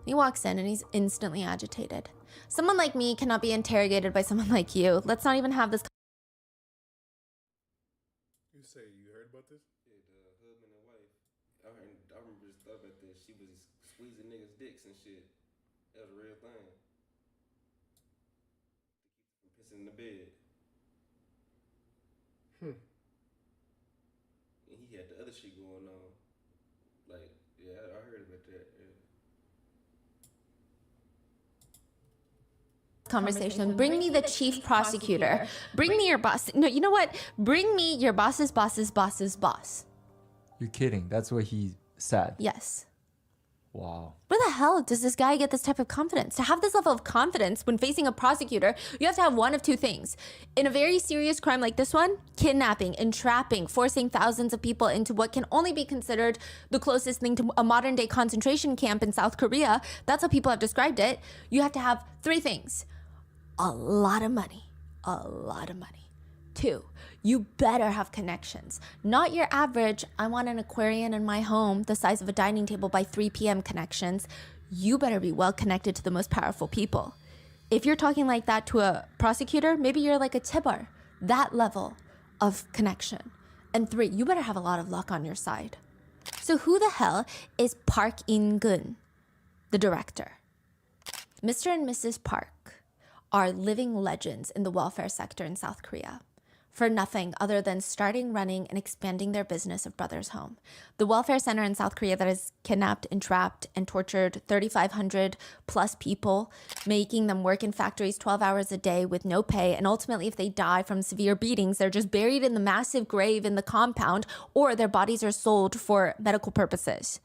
Speaker 8: He walks in and he's instantly agitated. Someone like me cannot be interrogated by someone like you. Let's not even have this.
Speaker 17: You say you heard about this?
Speaker 1: Yeah, the husband and wife. I remember this stuff about this. She was squeezing niggas' dicks and shit. That was a real thing. To keep them pissing in the bed. And he had the other shit going on. Like, yeah, I heard about that. Yeah.
Speaker 8: Conversation. Bring me the chief prosecutor. Bring me your boss. No, you know what? Bring me your boss's boss's boss's boss.
Speaker 15: You're kidding. That's what he said.
Speaker 8: Yes.
Speaker 15: Wow.
Speaker 8: Where the hell does this guy get this type of confidence? To have this level of confidence when facing a prosecutor, you have to have one of two things. In a very serious crime like this one, kidnapping, entrapping, forcing thousands of people into what can only be considered the closest thing to a modern day concentration camp in South Korea. That's how people have described it. You have to have three things. A lot of money. A lot of money. 2, you better have connections. Not your average, I want an aquarium in my home the size of a dining table by 3 p.m. connections. You better be well connected to the most powerful people. If you're talking like that to a prosecutor, maybe you're like a Tibar, that level of connection. And 3, you better have a lot of luck on your side. So who the hell is Park In-gun, the director? Mr. and Mrs. Park are living legends in the welfare sector in South Korea. For nothing other than starting, running, and expanding their business of Brothers Home. The welfare center in South Korea that has kidnapped, entrapped, and tortured 3,500 plus people, making them work in factories 12 hours a day with no pay, and ultimately if they die from severe beatings, they're just buried in the massive grave in the compound, or their bodies are sold for medical purposes.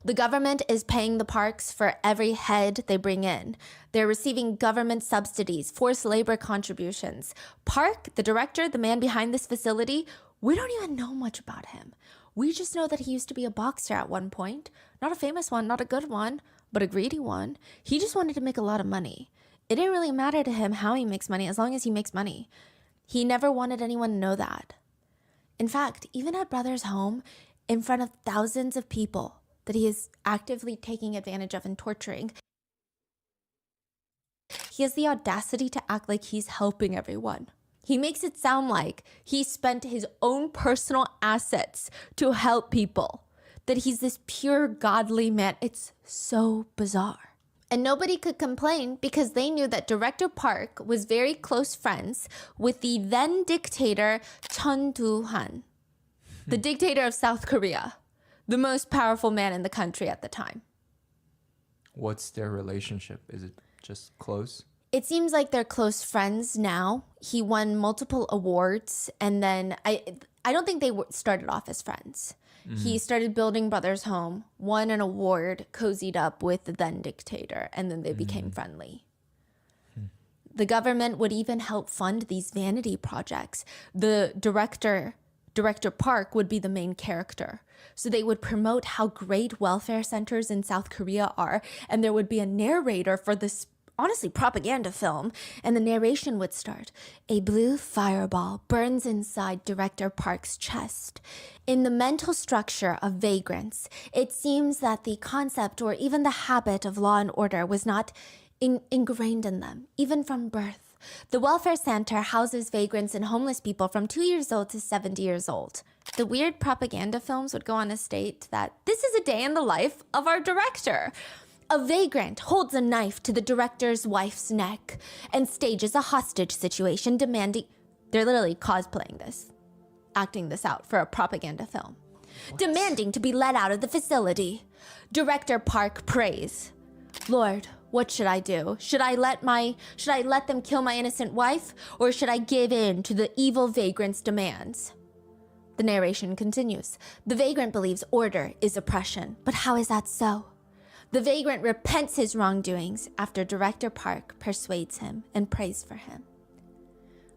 Speaker 8: The government is paying the Parks for every head they bring in. They're receiving government subsidies, forced labor contributions. Park, the director, the man behind this facility, we don't even know much about him. We just know that he used to be a boxer at one point. Not a famous one, not a good one, but a greedy one. He just wanted to make a lot of money. It didn't really matter to him how he makes money as long as he makes money. He never wanted anyone to know that. In fact, even at Brothers Home, in front of thousands of people, that he is actively taking advantage of and torturing. He has the audacity to act like he's helping everyone. He makes it sound like he spent his own personal assets to help people, that he's this pure godly man. It's so bizarre. And nobody could complain because they knew that Director Park was very close friends with the then dictator Chun Doo-han, the dictator of South Korea. The most powerful man in the country at the time.
Speaker 15: What's their relationship? Is it just close?
Speaker 8: It seems like they're close friends now. He won multiple awards, and then I don't think they started off as friends. Mm-hmm. He started building Brothers Home, won an award, cozied up with the then dictator, and then they became friendly. The government would even help fund these vanity projects. The Director Park would be the main character. So they would promote how great welfare centers in South Korea are, and there would be a narrator for this honestly propaganda film, and the narration would start. A blue fireball burns inside Director Park's chest. In the mental structure of vagrants, it seems that the concept or even the habit of law and order was not ingrained in them, even from birth. The welfare center houses vagrants and homeless people from 2 years old to 70 years old. The weird propaganda films would go on to state that this is a day in the life of our director. A vagrant holds a knife to the director's wife's neck and stages a hostage situation demanding... They're literally cosplaying this, acting this out for a propaganda film. What? Demanding to be let out of the facility. Director Park prays, Lord, what should I do? Should I let them kill my innocent wife, or should I give in to the evil vagrant's demands? The narration continues. The vagrant believes order is oppression, but how is that so? The vagrant repents his wrongdoings after Director Park persuades him and prays for him.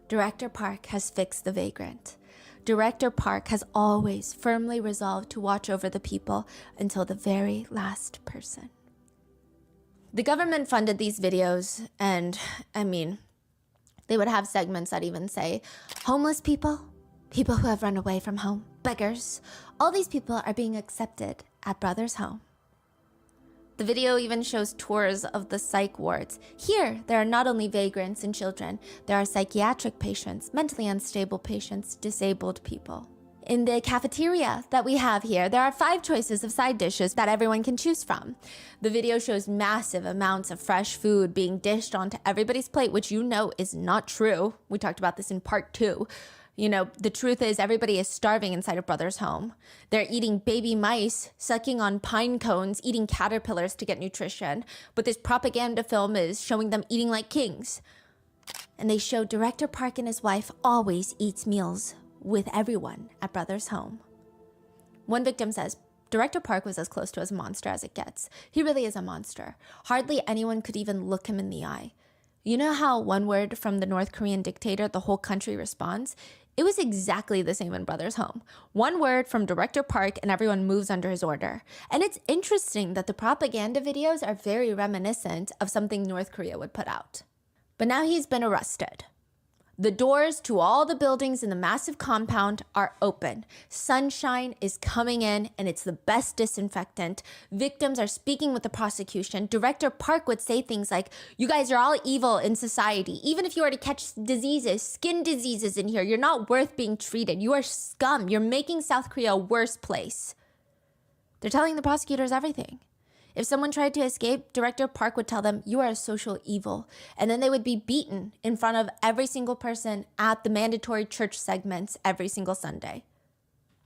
Speaker 8: Director Park has fixed the vagrant. Director Park has always firmly resolved to watch over the people until the very last person. The government funded these videos, and, they would have segments that even say, homeless people, people who have run away from home, beggars, all these people are being accepted at Brothers Home. The video even shows tours of the psych wards. Here, there are not only vagrants and children, there are psychiatric patients, mentally unstable patients, disabled people. In the cafeteria that we have here, there are 5 choices of side dishes that everyone can choose from. The video shows massive amounts of fresh food being dished onto everybody's plate, which you know is not true. We talked about this in part 2. The truth is everybody is starving inside of Brothers Home. They're eating baby mice, sucking on pine cones, eating caterpillars to get nutrition. But this propaganda film is showing them eating like kings. And they show Director Park and his wife always eats meals with everyone at Brothers Home. One victim says, Director Park was as close to a monster as it gets. He really is a monster. Hardly anyone could even look him in the eye. You know how one word from the North Korean dictator, the whole country responds? It was exactly the same in Brothers Home. One word from Director Park and everyone moves under his order. And it's interesting that the propaganda videos are very reminiscent of something North Korea would put out. But now he's been arrested. The doors to all the buildings in the massive compound are open. Sunshine is coming in, and it's the best disinfectant. Victims are speaking with the prosecution. Director Park would say things like, you guys are all evil in society. Even if you were to catch diseases, skin diseases in here, you're not worth being treated. You are scum. You're making South Korea a worse place. They're telling the prosecutors everything. If someone tried to escape, Director Park would tell them, you are a social evil. And then they would be beaten in front of every single person at the mandatory church segments every single Sunday.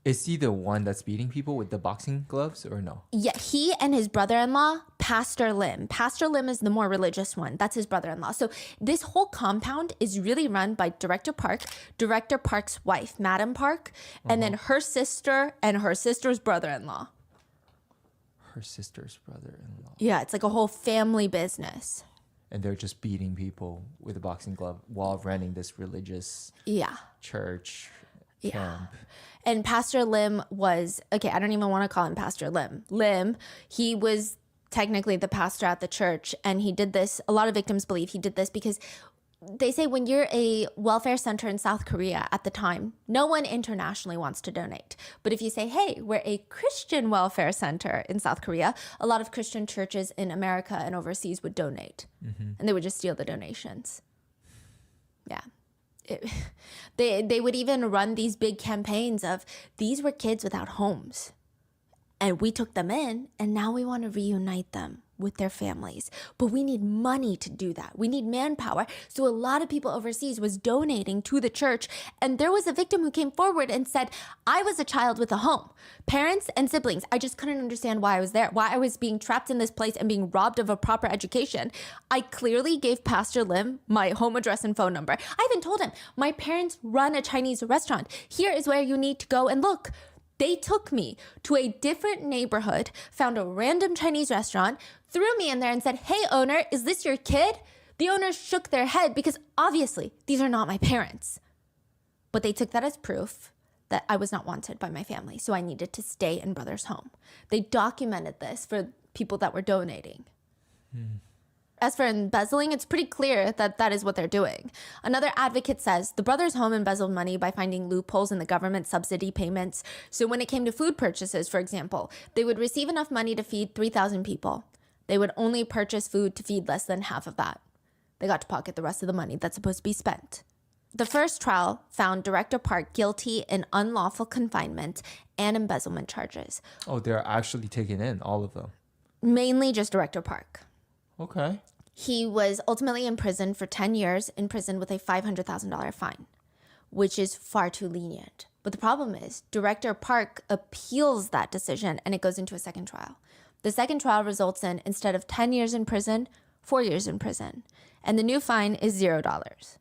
Speaker 15: Is he the one that's beating people with the boxing gloves or no?
Speaker 8: Yeah, he and his brother-in-law, Pastor Lim. Pastor Lim is the more religious one. That's his brother-in-law. So this whole compound is really run by Director Park, Director Park's wife, Madam Park, and then her sister and her sister's brother-in-law.
Speaker 15: Her sister's brother-in-law.
Speaker 8: Yeah, it's like a whole family business.
Speaker 15: And they're just beating people with a boxing glove while running this religious church camp.
Speaker 8: And Pastor Lim was, okay, I don't even want to call him Pastor Lim. Lim, he was technically the pastor at the church, and he did this, a lot of victims believe he did this because they say when you're a welfare center in South Korea at the time, no one internationally wants to donate. But if you say, hey, we're a Christian welfare center in South Korea, a lot of Christian churches in America and overseas would donate. And they would just steal the donations. Yeah. They would even run these big campaigns of, these were kids without homes. And we took them in, and now we want to reunite them with their families. But we need money to do that. We need manpower. So a lot of people overseas was donating to the church. And there was a victim who came forward and said, I was a child with a home, parents and siblings. I just couldn't understand why I was there, why I was being trapped in this place and being robbed of a proper education. I clearly gave Pastor Lim my home address and phone number. I even told him, my parents run a Chinese restaurant. Here is where you need to go and look. They took me to a different neighborhood, found a random Chinese restaurant, threw me in there and said, hey, owner, is this your kid? The owners shook their head because obviously these are not my parents. But they took that as proof that I was not wanted by my family, so I needed to stay in Brothers Home. They documented this for people that were donating. As for embezzling, it's pretty clear that that is what they're doing. Another advocate says the brothers' home embezzled money by finding loopholes in the government subsidy payments. So when it came to food purchases, for example, they would receive enough money to feed 3,000 people. They would only purchase food to feed less than half of that. They got to pocket the rest of the money that's supposed to be spent. The first trial found Director Park guilty in unlawful confinement and embezzlement charges.
Speaker 15: Oh, they're actually taking in all of them.
Speaker 8: Mainly just Director Park.
Speaker 15: Okay.
Speaker 8: He was ultimately imprisoned for 10 years, in prison with a $500,000 fine, which is far too lenient. But the problem is, Director Park appeals that decision and it goes into a second trial. The second trial results in, instead of 10 years in prison, 4 years in prison. And the new fine is $0.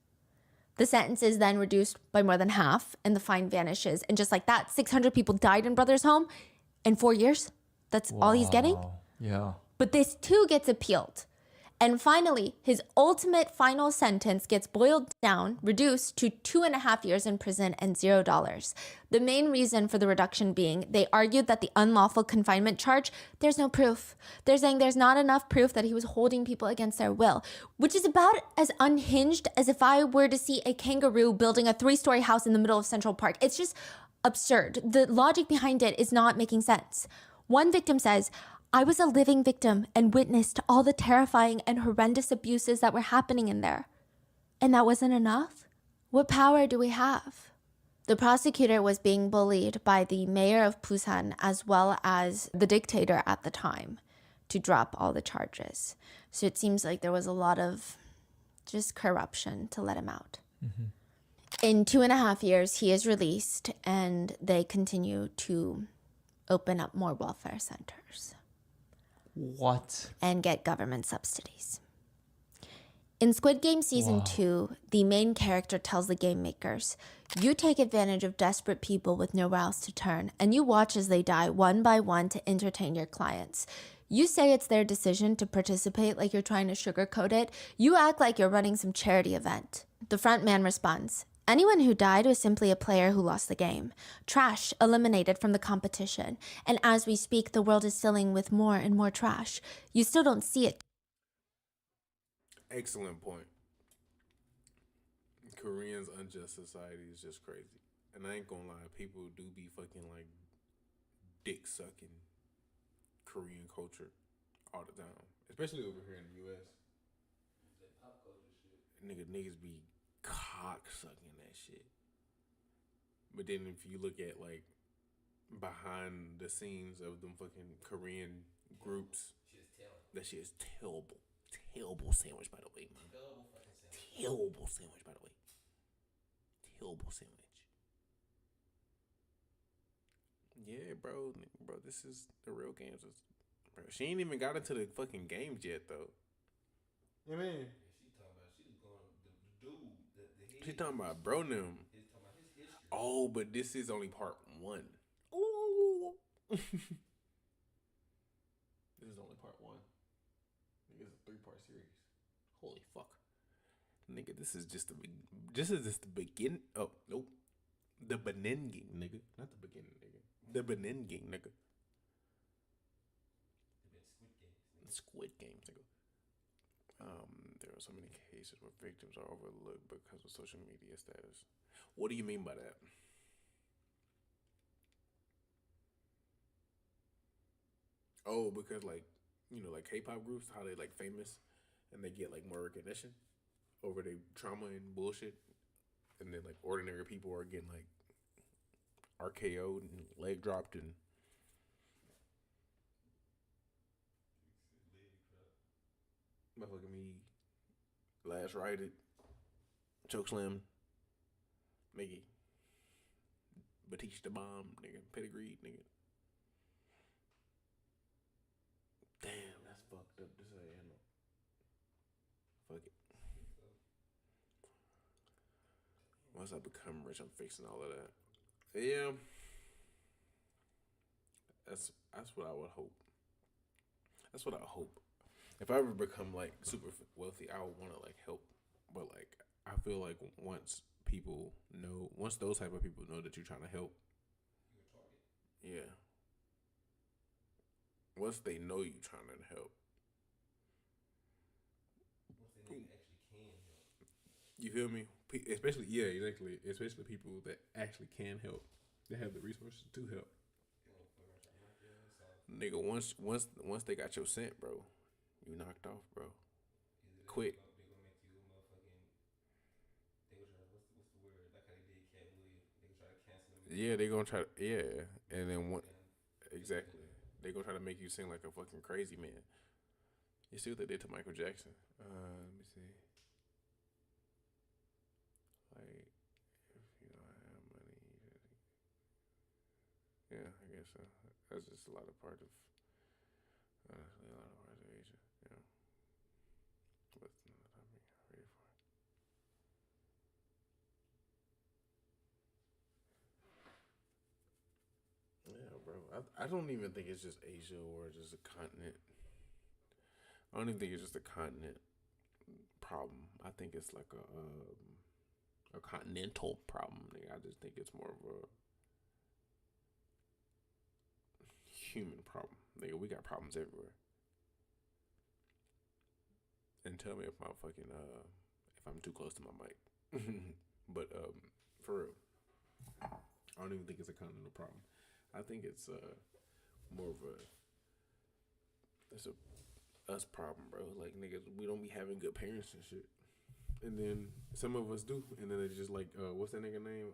Speaker 8: The sentence is then reduced by more than half and the fine vanishes. And just like that, 600 people died in Brother's home in 4 years. That's all he's getting.
Speaker 15: Yeah.
Speaker 8: But this too gets appealed. And finally, his ultimate final sentence gets boiled down, reduced to 2.5 years in prison and $0. The main reason for the reduction being they argued that the unlawful confinement charge, there's no proof. They're saying there's not enough proof that he was holding people against their will, which is about as unhinged as if I were to see a kangaroo building a 3-story house in the middle of Central Park. It's just absurd. The logic behind it is not making sense. One victim says, I was a living victim and witness to all the terrifying and horrendous abuses that were happening in there. And that wasn't enough? What power do we have? The prosecutor was being bullied by the mayor of Busan as well as the dictator at the time to drop all the charges. So it seems like there was a lot of just corruption to let him out. Mm-hmm. In 2.5 years, he is released and they continue to open up more welfare centers.
Speaker 15: What?
Speaker 8: And get government subsidies. In Squid Game Season 2, the main character tells the game makers, you take advantage of desperate people with nowhere else to turn, and you watch as they die one by one to entertain your clients. You say it's their decision to participate like you're trying to sugarcoat it. You act like you're running some charity event. The front man responds, anyone who died was simply a player who lost the game. Trash eliminated from the competition. And as we speak, the world is filling with more and more trash. You still don't see it.
Speaker 17: Excellent point. Koreans' unjust society is just crazy. And I ain't gonna lie, people do be fucking like dick sucking Korean culture all the time. Especially over here in the US. Niggas be cock sucking that shit. But then if you look at like behind the scenes of them fucking Korean groups, that shit is terrible. Terrible sandwich, by the way, man. Terrible sandwich, by the way. Terrible sandwich. Yeah, bro, this is the real games. Bro, she ain't even got into the fucking games yet, though. You know what I mean? She talking about bro them. Oh, but this is only part 1. Ooh. This is only part 1. Nigga, it's a 3-part series. Holy fuck. Nigga, this is just the beginning. Oh, nope. The beginning, nigga. Not the beginning, nigga. The beginning, nigga. Squid Games, nigga. There are so many cases where victims are overlooked because of social media status. What do you mean by that? Oh, because like, you know, like K-pop groups, how they like famous and they get like more recognition over their trauma and bullshit, and then like ordinary people are getting like RKO'd and leg dropped and motherfucking me last righted, chokeslam, Mickey, Batiste the bomb, nigga, pedigree, nigga. Damn, that's fucked up to say. I know. Fuck it. Once I become rich, I'm fixing all of that. Yeah, that's what I would hope. That's what I hope. If I ever become like super wealthy, I would want to like help. But like, I feel like once those type of people know that you're trying to help, yeah. Once they know you're trying to help, You feel me? Especially, yeah, exactly. Especially people that actually can help, that have the resources to help. Nigga, once they got your scent, bro, you knocked off, bro. Quick. Yeah, they gonna try. Yeah, and then one, exactly. They gonna try to make you seem like a fucking crazy man. You see what they did to Michael Jackson? Let me see. Like, if you don't have money, yeah, I guess so. That's just a lot of part of, honestly, a lot of parts of Asia. Yeah, but no, not me. Ready for it. Yeah, bro. I don't even think it's just Asia or just a continent. I don't even think it's just a continent problem. I think it's like a continental problem. Nigga. I just think it's more of a human problem. Nigga, we got problems everywhere. And tell me if my fucking if I'm too close to my mic. But for real, I don't even think it's a continental problem. I think it's more of a us problem, bro. Like, niggas, we don't be having good parents and shit. And then some of us do. And then they just like, what's that nigga name?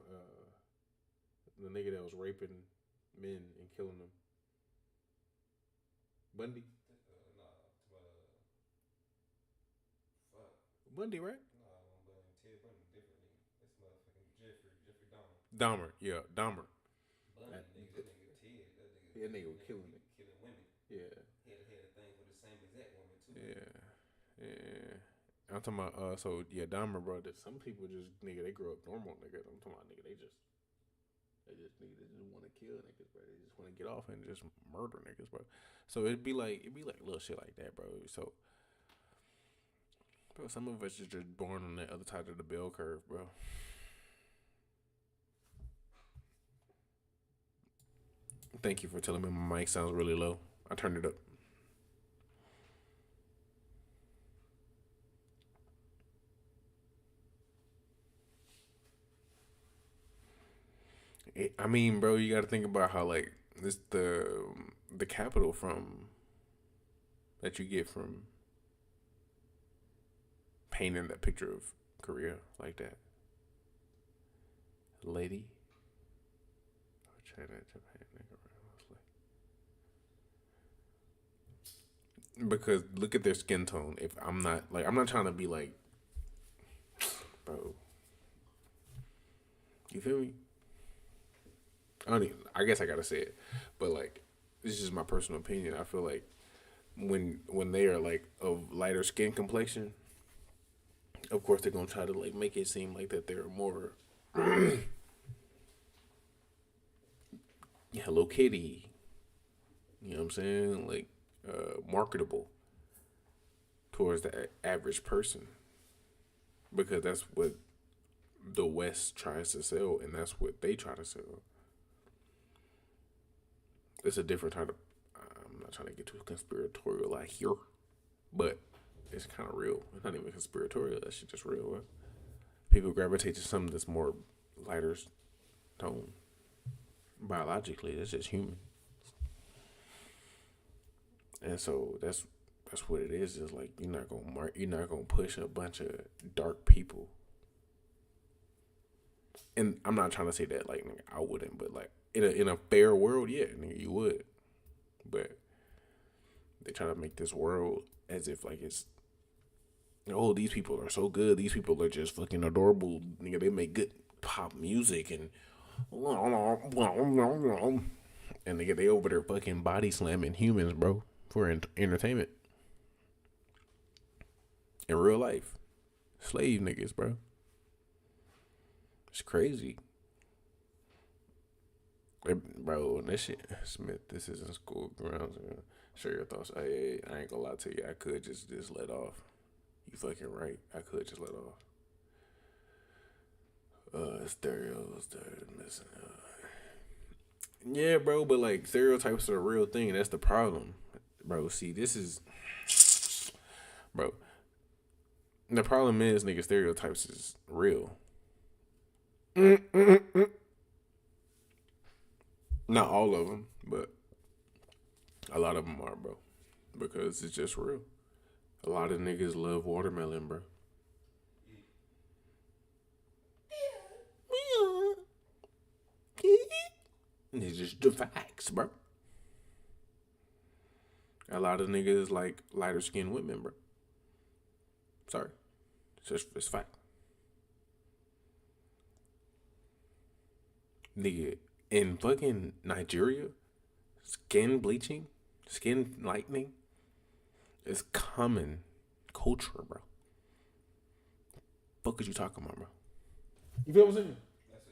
Speaker 17: The nigga that was raping men and killing them. Bundy? Bundy, right?
Speaker 1: Ted Bundy, different nigga. That's motherfucking Jeffrey Dahmer.
Speaker 17: Dahmer, yeah, Dahmer.
Speaker 1: Bundy, nigga, that nigga Ted,
Speaker 17: that nigga was killing it.
Speaker 1: Killing women.
Speaker 17: Yeah.
Speaker 1: He had a thing for the same exact woman too.
Speaker 17: Yeah. I'm talking about, so yeah, Dahmer, bro. That some people just, nigga, they grow up normal, nigga. I'm talking about, nigga, they just want to kill niggas, bro. They just want to get off and just murder niggas, bro. So it'd be like little shit like that, bro. So, bro, some of us is just born on that other side of the bell curve, bro. Thank you for telling me my mic sounds really low. I turned it up. I mean, bro, you got to think about how, like, this the capital from that you get from painting that picture of Korea like that. Lady. China, Japan, because look at their skin tone. If I'm not trying to be like, bro, you feel me? I guess I gotta say it, but like, this is just my personal opinion. I feel like when they are like of lighter skin complexion, of course they're gonna try to like make it seem like that they're more Hello Kitty. You know what I'm saying? Like, marketable towards the average person, because that's what the West tries to sell, and that's what they try to sell. It's a different type of, I'm not trying to get too conspiratorial out here, but it's kind of real. It's not even conspiratorial, that shit just real. Right? People gravitate to something that's more lighter tone. Biologically, that's just human. And so that's what it is. Is like, you're not gonna push a bunch of dark people. And I'm not trying to say that like I wouldn't, but like in a fair world, yeah, nigga, you would. But they try to make this world as if like it's, oh, these people are so good. These people are just fucking adorable. Nigga, they make good pop music and nigga, they over there fucking body slamming humans, bro, for entertainment. In real life. Slave niggas, bro. It's crazy. Bro, that shit, Smith, this isn't school grounds. Share your thoughts. Hey, I ain't gonna lie to you. I could just let off. You fucking right. I could just let off. Stereos that missing. Yeah, bro, but like stereotypes are a real thing. That's the problem, bro. See, this is, bro. The problem is, nigga, stereotypes is real. Not all of them, but a lot of them are, bro. Because it's just real. A lot of niggas love watermelon, bro. It's just the facts, bro. A lot of niggas like lighter skinned women, bro. Sorry. It's fact. Nigga, in fucking Nigeria, skin bleaching, skin lightening is common culture, bro. Fuck is you talking about, bro? You feel what I'm saying?
Speaker 1: That's a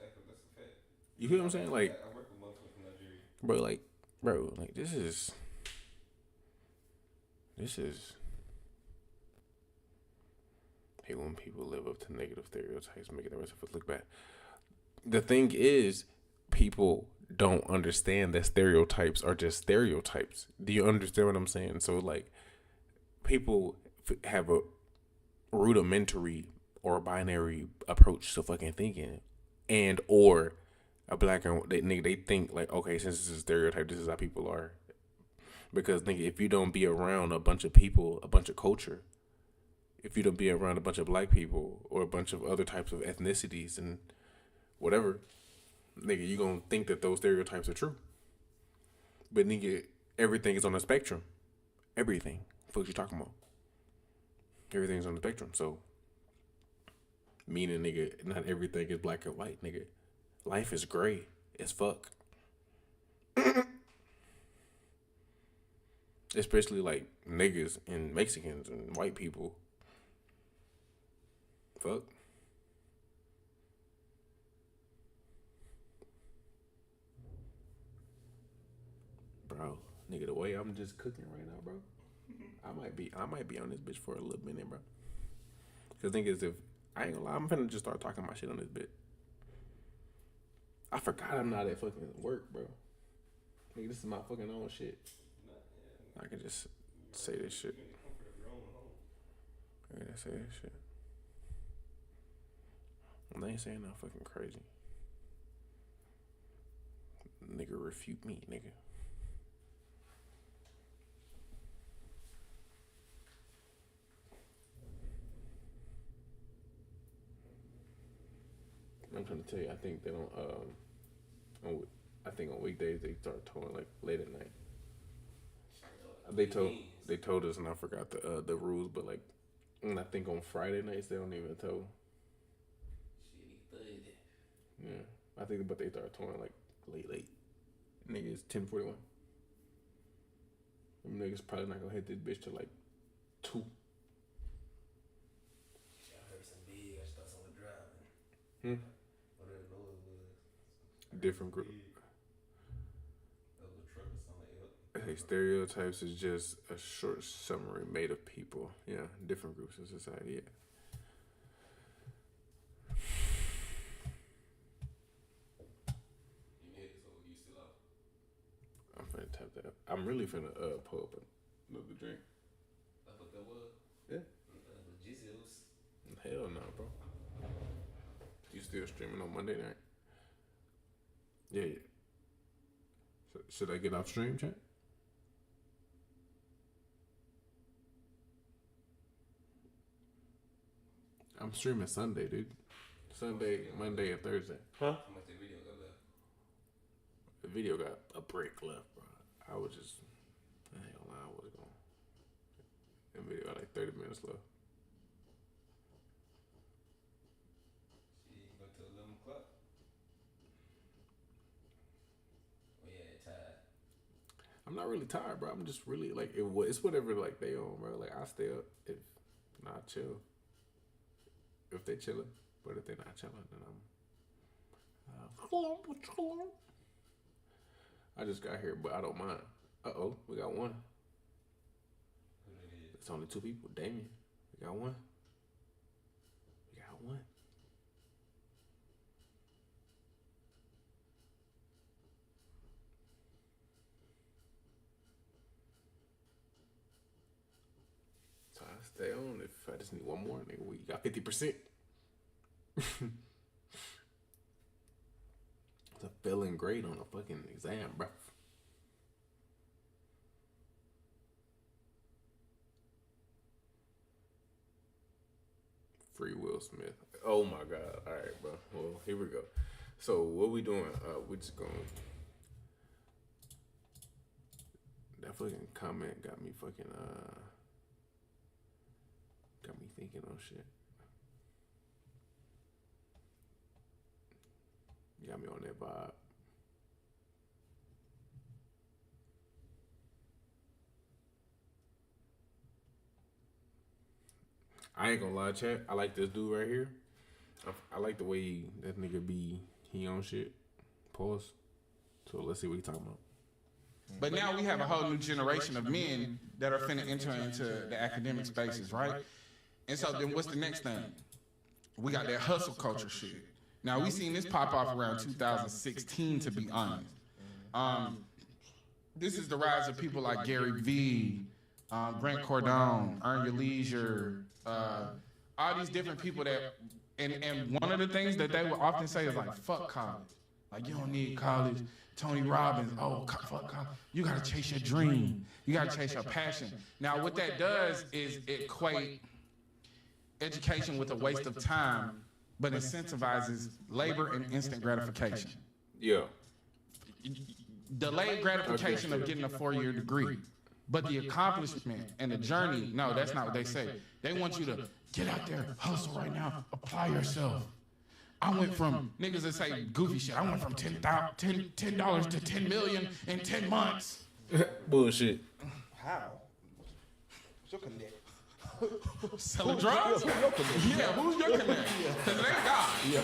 Speaker 1: fact.
Speaker 17: You feel what I'm saying? Like,
Speaker 1: I work with multiple from Nigeria.
Speaker 17: bro, this is. Hey, when people live up to negative stereotypes, making the rest of us look bad. The thing is, people don't understand that stereotypes are just stereotypes. Do you understand what I'm saying? So, like, people have a rudimentary or binary approach to fucking thinking, and or a black and they think like, okay, since this is a stereotype, this is how people are. Because nigga, if you don't be around a bunch of people, a bunch of culture, if you don't be around a bunch of black people or a bunch of other types of ethnicities and whatever, nigga, you gonna think that those stereotypes are true. But nigga, everything is on a spectrum. Everything. What you talking about? Everything's on the spectrum. So, meaning, nigga, not everything is black and white, nigga. Life is gray as fuck. Especially like niggas and Mexicans and white people. Fuck. Bro, nigga, the way I'm just cooking right now, bro. I might be on this bitch for a little minute, bro. Cause niggas, if I ain't gonna lie, I'm finna just start talking my shit on this bit. I forgot I'm not at fucking work, bro. Nigga, this is my fucking own shit. I can just say this shit. I can say this shit. They ain't saying nothing fucking crazy. Nigga, refute me, nigga. I'm trying to tell you, I think they don't. I think on weekdays they start towing like late at night. They told us, and I forgot the rules, but like, and I think on Friday nights they don't even tow. Yeah, I think, but they start towing like late. Niggas 10:41. Them niggas probably not gonna hit this bitch till like 2.
Speaker 1: I heard some big. I thought someone driving. Whatever noise was.
Speaker 17: Different group. Hey, stereotypes is just a short summary made of people. Yeah, different groups in society. Yeah. I'm finna tap that up. I'm really finna pull up another drink.
Speaker 1: That's what that was?
Speaker 17: Yeah.
Speaker 1: Jesus.
Speaker 17: Hell no, bro. You still streaming on Monday night? Yeah. So, should I get off stream, chat? I'm streaming Sunday, dude. Sunday, Monday, and Thursday. Huh?
Speaker 1: How much the video got left?
Speaker 17: The video got a break left, bro. I ain't gonna lie, I was going. The video got like 30 minutes left.
Speaker 1: She go till 11 o'clock. Oh yeah, tired.
Speaker 17: I'm not really tired, bro. I'm just really like it's whatever like they on, bro. Like I stay up if not chill. If they chilling, but if they not chilling, then I'm. I just got here, but I don't mind. We got one. It's only 2 people. Damien, we got one. So I stay on if I just need one more, nigga. We got 50%. It's a failing grade on a fucking exam, bro. Free Will Smith. Oh my God. All right, bro. Well, here we go. So what we doing? We just going. That fucking comment got me fucking got me thinking on shit. Got me on that vibe. I ain't gonna lie, chat. I like this dude right here. I like the way that nigga be he on shit. Pause. So let's see what he talking about.
Speaker 2: But now we have a whole new generation of men that are finna enter into the academic spaces, right? And so then what's the next thing? We got that hustle culture shit. Now we seen this pop off around 2016, to be honest. This is the rise of people like Gary Vee, Grant Cardone, Earn Your Leisure, all these different people that, and one of the things that they would often say is like, fuck college. Like, you don't need college. Tony Robbins, fuck college. You gotta chase your dream. You gotta chase your passion. Now what that does is equate education with a waste of time, but incentivizes labor and instant gratification.
Speaker 17: Yeah.
Speaker 2: Delayed gratification of getting a 4-year degree. But the accomplishment and the journey, no, that's not what they say. They want you to get out there, hustle right now, apply yourself. I went from niggas that say goofy shit. I went from $10 to $10 million in 10 months.
Speaker 17: Bullshit.
Speaker 10: How? What's your connect?
Speaker 2: Selling drugs? Yeah, who's your connect? Because it ain't God. Yeah.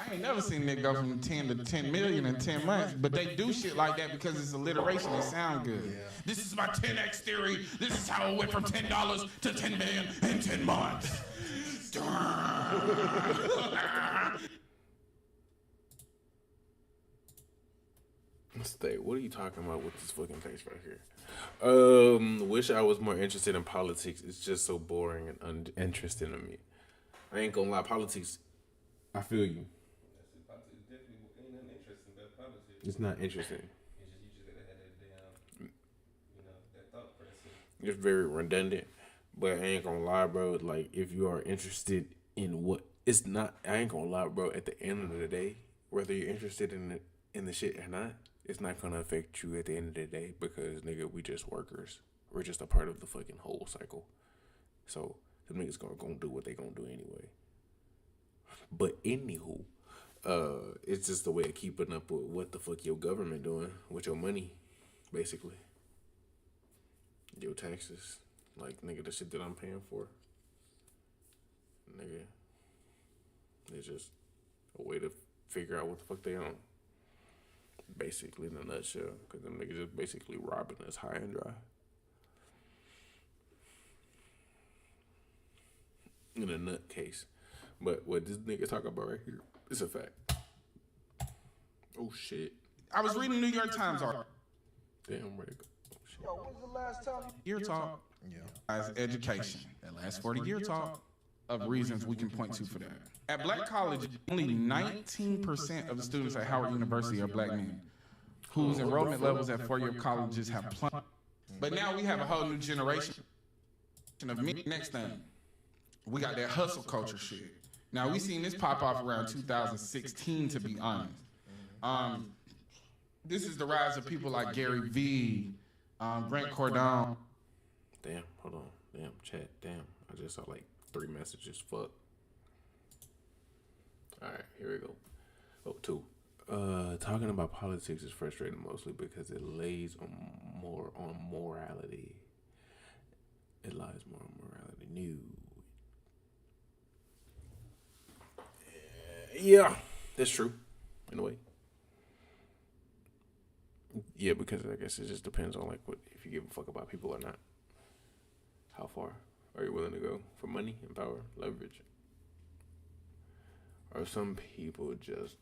Speaker 2: I ain't never seen nigga go from 10 to 10 million in 10 months, but they do shit like that because it's alliteration. It sound good. Yeah. This is my 10x theory. This is how it went from $10 to 10 million in 10 months.
Speaker 17: Stay. What are you talking about with this fucking face right here? Wish I was more interested in politics. It's just so boring and uninteresting to me. I ain't gonna lie, politics. I feel you. It's not interesting. It's very redundant. But I ain't gonna lie, bro. Like, if you are interested in what it's not, I ain't gonna lie, bro. At the end of the day, whether you're interested in the shit or not, it's not gonna affect you at the end of the day because, nigga, we just workers. We're just a part of the fucking whole cycle. So the niggas gonna do what they gonna do anyway. But anywho, it's just the way of keeping up with what the fuck your government doing with your money, basically. Your taxes. Like, nigga, the shit that I'm paying for. Nigga. It's just a way to figure out what the fuck they own. Basically, in a nutshell. Because them niggas just basically robbing us high and dry. In a nut case. But what this nigga talking about right here is a fact. Oh, shit.
Speaker 2: I was reading the New York Times article.
Speaker 17: Damn, where they go?
Speaker 10: Yo, when's the last time
Speaker 2: Year talk. As education. That last 40-year talk of reasons we can point to for that. At Black College, only 19% of the students at Howard University are black men, whose enrollment levels at 4-year colleges have plummeted. But now we have a whole new generation of men. Next thing, we got that hustle culture shit. Now we seen this pop off around 2016, to be honest. This is the rise of people like Gary Vee, Grant Cardone.
Speaker 17: Damn, hold on. Damn, chat. Damn, I just saw like 3 messages. Fuck. All right, here we go. Oh, 2. Talking about politics is frustrating mostly because it lays more on morality. It lies more on morality. New. Yeah, that's true. In a way. Yeah, because I guess it just depends on like what if you give a fuck about people or not. How far are you willing to go for money and power, leverage? Or some people just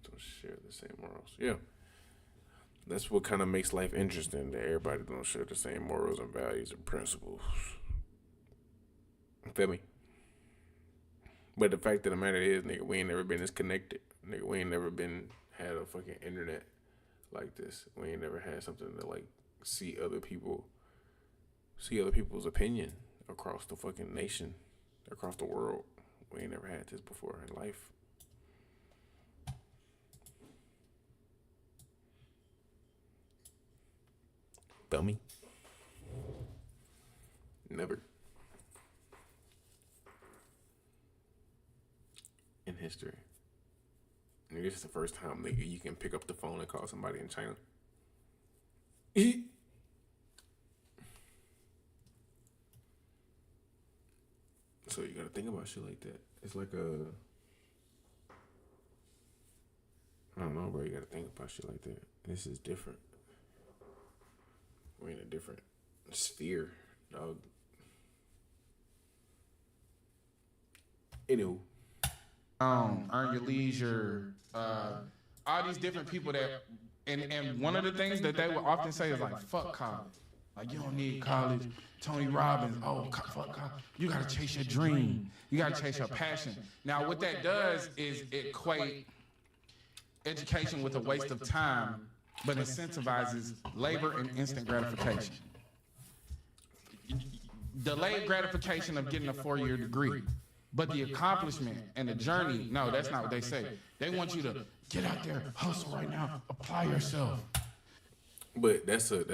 Speaker 17: don't share the same morals. Yeah. That's what kind of makes life interesting, that everybody don't share the same morals and values and principles. Feel me? But the fact of the matter is, nigga, we ain't never been this connected. Nigga, we ain't never had a fucking internet like this. We ain't never had something to like see other people's opinion across the fucking nation, across the world. We ain't never had this before in life. Feel me? Never. In history. Nigga, this is the first time, nigga, you can pick up the phone and call somebody in China. So you gotta think about shit like that. It's like I don't know, bro. You gotta think about shit like that. This is different. We're in a different sphere, dog. Anywho.
Speaker 2: Earn Your Leisure, all these different people that, and one of the things that they would often say is like, fuck college. Like, you don't need college. Tony Robbins, fuck college. You gotta chase your dream. You gotta chase your passion. Now, what that does is equate education with a waste of time, but incentivizes labor and instant gratification. Delayed gratification of getting a 4-year degree. But the accomplishment and the journey, no, that's not what they say. They want you to get out there, hustle right now, apply yourself.
Speaker 17: But that's a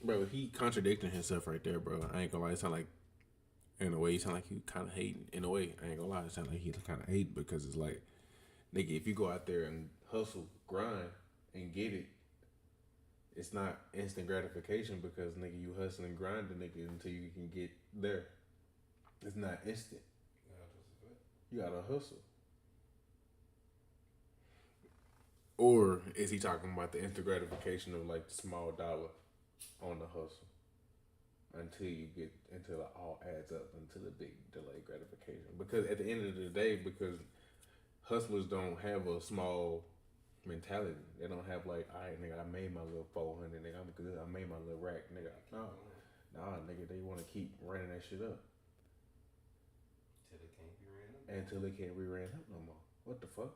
Speaker 17: bro, he contradicting himself right there, bro. I ain't gonna lie, it sound like, in a way, it sound like he kind of hating. In a way, I ain't gonna lie, it sound like he kind of hating because it's like, nigga, if you go out there and hustle, grind, and get it, it's not instant gratification because, nigga, you hustling, grinding, nigga, until you can get there. It's not instant. You gotta hustle. Or is he talking about the instant gratification of like the small dollar on the hustle until it all adds up until the big delayed gratification? Because at the end of the day, because hustlers don't have a small mentality. They don't have like, all right, nigga, I made my little 400, nigga, I'm good. I made my little rack, nigga. Nah, nigga, they want to keep running that shit up. Until they can't be ran up no more. What the fuck?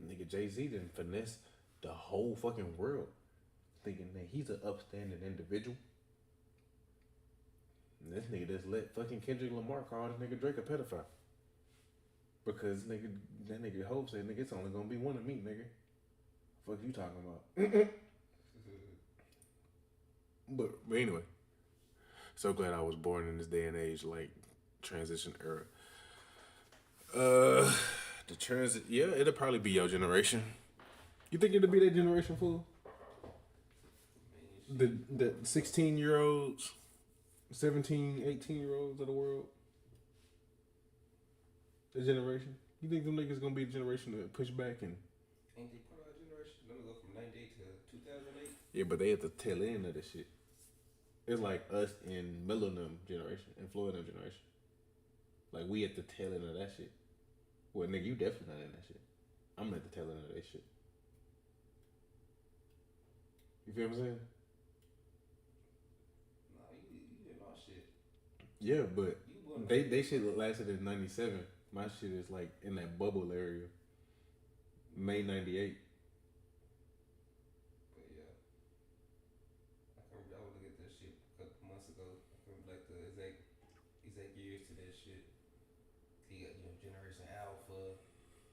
Speaker 17: Nigga, Jay-Z didn't finesse the whole fucking world thinking that he's an upstanding individual. And this nigga just let fucking Kendrick Lamar call this nigga Drake a pedophile. Because nigga, that nigga Hope said, nigga, it's only gonna be one of me, nigga. Fuck you talking about? But anyway. So glad I was born in this day and age, like transition era. The transit, yeah, it'll probably be your generation. You think it'll be that generation, fool? The 16-year-olds, 17, 18-year-olds of the world? The generation? You think them niggas gonna be the generation to push back and...
Speaker 1: Ain't they part of our generation? Let me go from 98 to 2008.
Speaker 17: Yeah, but they at the tail end of this shit. It's like us in Millennium generation, and Florida generation. Like, we at the tail end of that shit. Well, nigga, you definitely not in that shit. I'm at the tail end of that shit. You feel what I'm saying?
Speaker 1: Nah, you did all shit.
Speaker 17: Yeah, but they shit lasted in 97. My shit is like in that bubble area. May 98.
Speaker 1: But yeah. I was looking at that shit a couple months ago. I remember like the exact years to that shit. He got, Generation Alpha,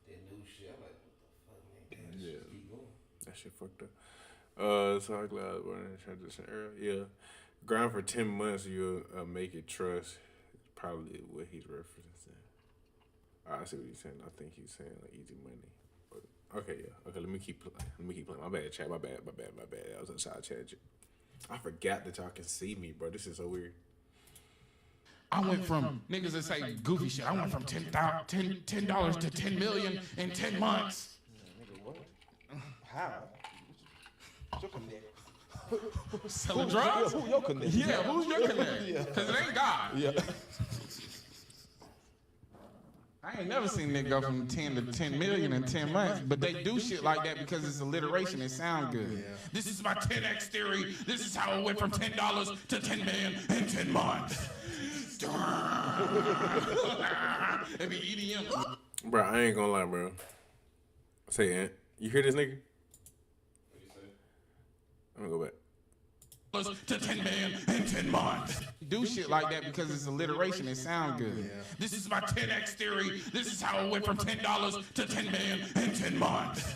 Speaker 1: that new shit. I'm like, what the fuck, man? Damn,
Speaker 17: Yeah.
Speaker 1: Shit keep going.
Speaker 17: That shit fucked up. So I'm glad I was born in the transition era. Yeah. Grind for 10 months, you'll make it trust. It's probably what he's referencing. I see what he's saying. I think he's saying like easy money. But, okay, yeah. Okay, let me keep playing. My bad, chat. My bad. I was inside chat. I forgot that y'all can see me, bro. This is so weird.
Speaker 2: I went from niggas that say goofy shit. I went from $10 to $10 million in 10 months.
Speaker 10: Nigga, what? How? What's your connect?
Speaker 2: Selling drugs?
Speaker 10: Who your connect?
Speaker 2: Yeah, who's your connect?
Speaker 10: Yeah.
Speaker 2: Because it ain't God.
Speaker 10: Yeah.
Speaker 2: I ain't never seen nigga go from 10 to 10 million in 10 months, but they do shit like that because it's alliteration. It sound good. Yeah. This is my 10x theory. This is how it went from $10 to 10 million in 10 months. It be EDM.
Speaker 17: Bro, I ain't gonna lie, bro. Say, Ant, you hear this nigga? What you say? I'm gonna go back.
Speaker 2: To 10 million in 10 months. Do shit like that because it's alliteration. It sound good. Yeah. This is my 10x theory. This is how it went from $10 to 10 million in 10 months.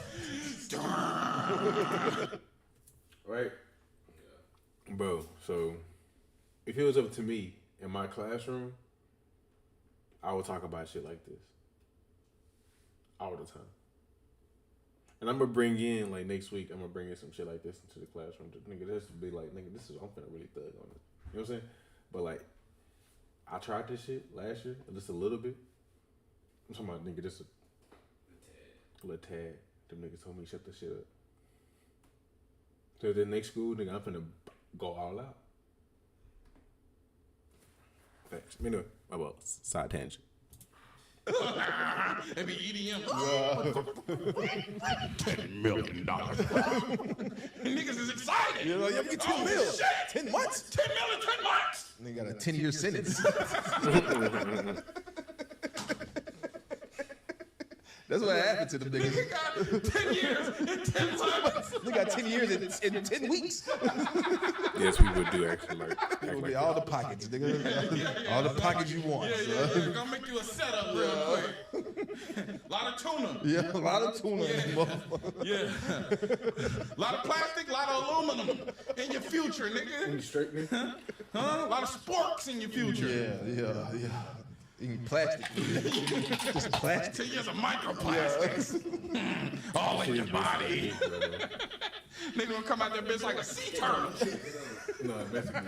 Speaker 17: Right? Bro, so if it was up to me in my classroom, I would talk about shit like this all the time. And I'm gonna bring in, like, next week, I'm gonna bring in some shit like this into the classroom. Nigga, this would be like, nigga, I'm finna really thug on it. You know what I'm saying? But, like, I tried this shit last year, just a little bit. I'm talking about, nigga, just a little tad. Them niggas told me shut the shit up. So the next school, nigga, I'm finna go all out. Thanks. You know, about side tangent.
Speaker 2: It be EDM. $10 million. Niggas is excited.
Speaker 3: You know, you get 10 mil. 10 months?
Speaker 2: 10 mil in 10 months.
Speaker 3: They got a 10-year sentence. That's what happened to them niggas.
Speaker 2: They got 10 years in 10 months.
Speaker 3: They got 10 years in 10 weeks.
Speaker 17: Yes, we would do actually like.
Speaker 3: It would be all the pockets, nigga. All the pockets you want.
Speaker 2: Yeah. Gonna make you a setup real quick. A lot of tuna.
Speaker 3: Yeah, a lot of tuna.
Speaker 2: Yeah. A lot of plastic, a lot of aluminum in your future, nigga.
Speaker 17: In the straight, nigga.
Speaker 2: Huh? A lot of sporks in your future.
Speaker 3: Yeah. Even plastic. Just plastic.
Speaker 2: 10 years of microplastics. All in your body. Nigga gonna come out that bitch like a sea turtle.
Speaker 17: No, basically.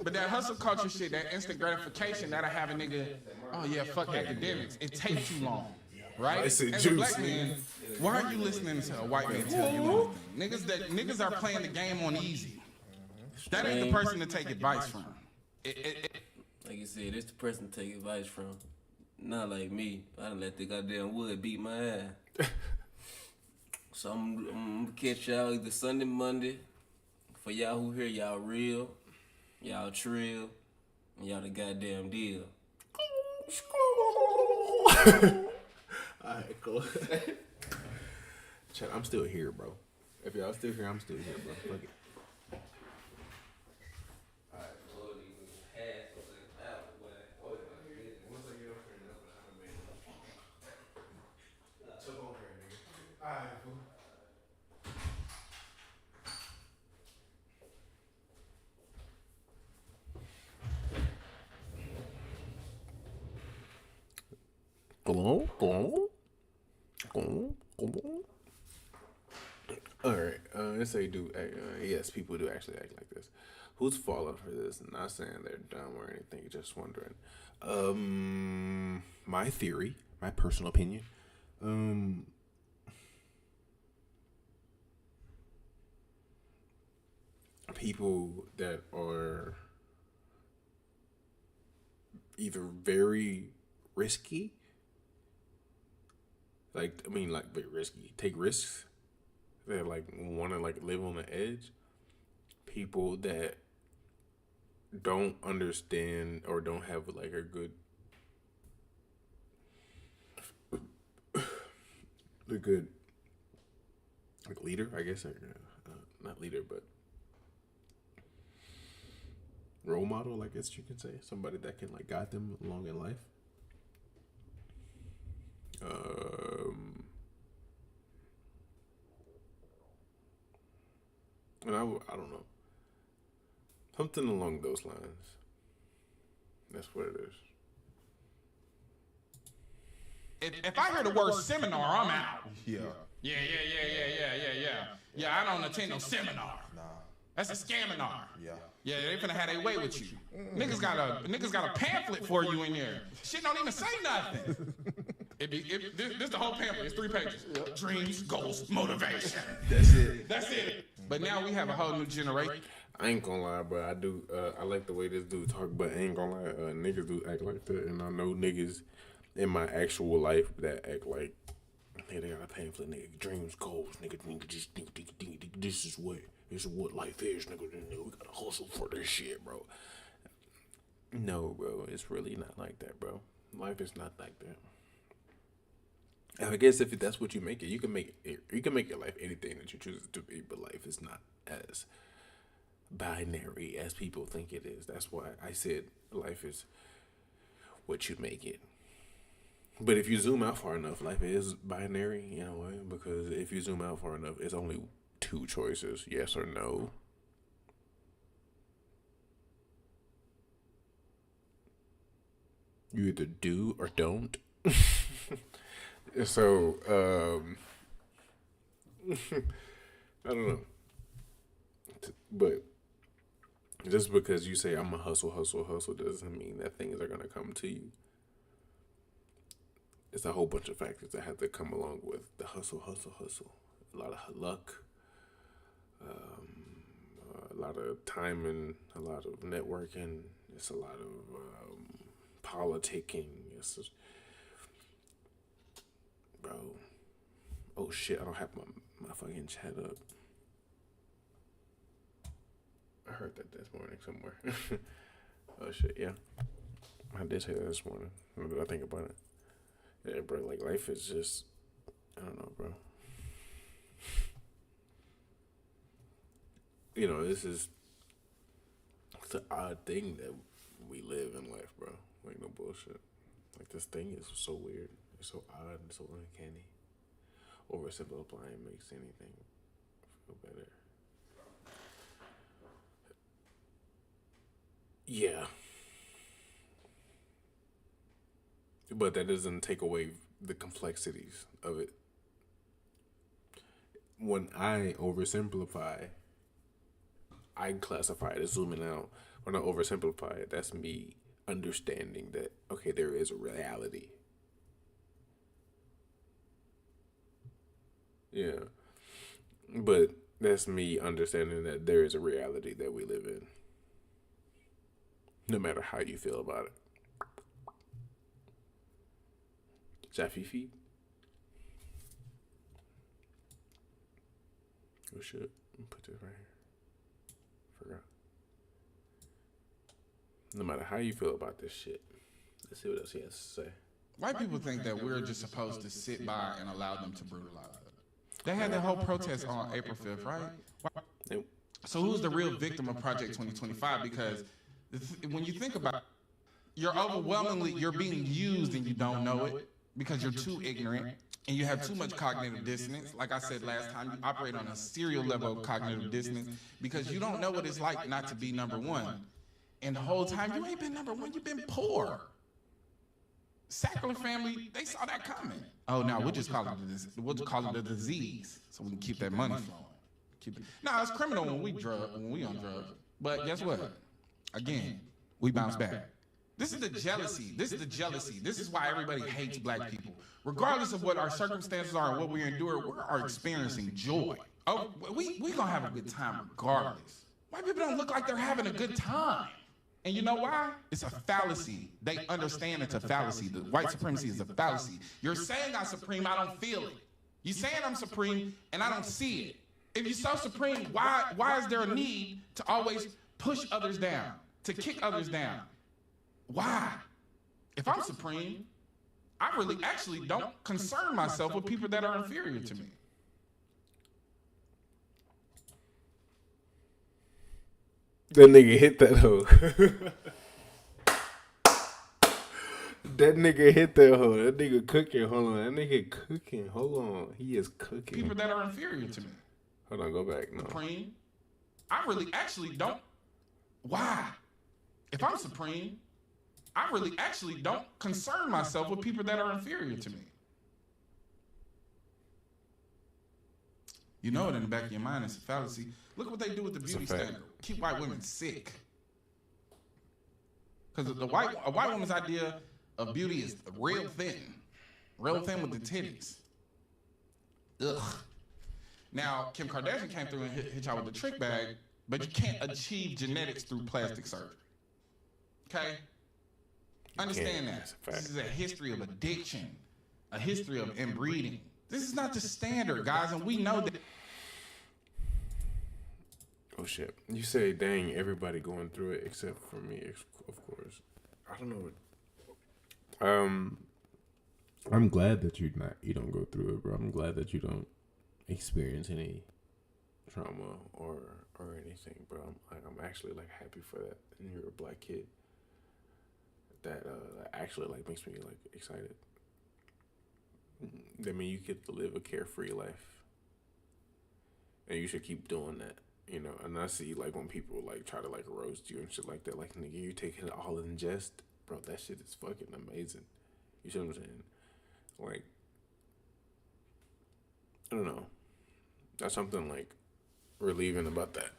Speaker 2: But that hustle culture shit, that instant gratification, that'll have a nigga, oh yeah, fuck academics. It takes too long. Right? As a black man, why are you listening to a white man tell you anything? Niggas are playing the game on easy. That ain't the person to take advice from.
Speaker 1: Like you said, it's the person to take advice from. Not like me. I done let the goddamn wood beat my ass. So I'm gonna catch y'all either Sunday, Monday. For y'all who hear, y'all real, y'all trill, and y'all the goddamn deal.
Speaker 17: Alright, cool. Chat, I'm still here, bro. If y'all still here, I'm still here, bro. Fuck it. Alright, let's say yes, people do actually act like this. Who's falling for this? I'm not saying they're dumb or anything, just wondering. My theory, my personal opinion, people that are either very risky, very risky, take risks, that want to live on the edge, people that don't understand or don't have a good leader, I guess, not leader, but role model, I guess you can say, somebody that can guide them along in life. And I don't know, something along those lines. That's what it is.
Speaker 2: If I hear the word seminar, I'm out.
Speaker 3: Yeah.
Speaker 2: Yeah, I don't attend no seminar.
Speaker 3: Nah.
Speaker 2: That's a scammar.
Speaker 3: Yeah.
Speaker 2: Yeah, they finna have their way with you. Niggas got a pamphlet for you in there. Shit don't even say nothing. This the whole pamphlet. It's 3 pages. Yep. Dreams, goals, motivation.
Speaker 3: That's it.
Speaker 2: But now we have a whole new generation.
Speaker 17: I ain't gonna lie, bro. I do. I like the way this dude talk, but I ain't gonna lie. Niggas do act like that, and I know niggas in my actual life that act like nigga, they got a pamphlet, nigga. Dreams, goals, nigga. Just think, this is what life is, nigga. We gotta hustle for this shit, bro. No, bro. It's really not like that, bro. Life is not like that. I guess if that's what you make it, you can make it. You can make your life anything that you choose to be, but life is not as binary as people think it is. That's why I said life is what you make it. But if you zoom out far enough, life is binary in a way, because if you zoom out far enough, it's only two choices, yes or no. You either do or don't. So, I don't know. But just because you say I'm a hustle doesn't mean that things are going to come to you. It's a whole bunch of factors that have to come along with the hustle. A lot of luck, a lot of timing, a lot of networking. It's a lot of politicking. It's just, bro. Oh shit! I don't have my fucking chat up. I heard that this morning somewhere. Oh shit! Yeah, I did say that this morning. What did I think about it? Yeah, bro, like, life is just, I don't know, bro. You know, it's an odd thing that we live in life, bro. Like, no bullshit. Like, this thing is so weird. It's so odd and so uncanny. Oversimplifying makes anything feel better. Yeah. But that doesn't take away the complexities of it. When I oversimplify, I classify it as zooming out. When I oversimplify it, that's me understanding that, okay, there is a reality. Yeah. But that's me understanding that there is a reality that we live in. No matter how you feel about it. Jafifi. Oh shit. Put this right here. Forgot. No matter how you feel about this shit. Let's see what else he has to say.
Speaker 2: White people think that we're just supposed to sit by and allow them to brutalize us. They had that whole protest on April 5th, right? So who's the real victim of Project 2025? Because when you think about it, you're being used and you don't know it. Because you're too ignorant and you have too much cognitive dissonance. Like I said last time, you operate on a serial level of cognitive dissonance because you don't know what it's like not to be number one. And the whole time, you ain't been number one, you've been poor. Sackler family, they saw that coming. Oh, no, we'll just call it a disease so we can keep that money flowing. No, it's criminal when we on drugs. But guess what? Again, we bounce back. This is the jealousy. This is why everybody hates black people. Regardless of what our circumstances are and what we endure, we are experiencing joy. Oh, we gonna have a good time regardless. White people don't look like they're having a good time. And you know why? It's a fallacy. They understand it's a fallacy. The white supremacy is a fallacy. You're saying I'm supreme, I don't feel it. You're saying I'm supreme, and I don't see it. If you're so supreme, why is there a need to always push others down, to kick others down? Why? If I'm supreme, I really actually don't concern myself with people that are inferior to me.
Speaker 17: That nigga hit that hoe. That nigga hit that hoe. That nigga cooking. Hold on. That nigga cooking. Hold on. He is cooking.
Speaker 2: People that are inferior to me.
Speaker 17: Hold on. Go back. No.
Speaker 2: Supreme. I really actually don't. Why? If I'm supreme, I really actually don't concern myself with people that are inferior to me. You know it in the back of your mind, it's a fallacy. Look at what they do with the beauty standard. Keep white women sick. Because a white woman's idea of beauty is real thin with the titties. Ugh. Now, Kim Kardashian came through and hit y'all with the trick bag but you can't achieve genetics through plastic surgery. Okay? Understand that. This is a history of addiction, a history of inbreeding. This is not the standard, guys, and we know that.
Speaker 17: Oh shit! You say, dang, everybody going through it except for me, of course. I don't know. I'm glad that you don't go through it, bro. I'm glad that you don't experience any trauma or anything, bro. I'm actually like happy for that. And you're a black kid. That actually like makes me like excited. I mean, you get to live a carefree life, and you should keep doing that. You know, and I see like when people like try to like roast you and shit like that, like nigga, you taking it all in jest, bro. That shit is fucking amazing. You see what I'm saying? Like, I don't know. That's something like relieving about that.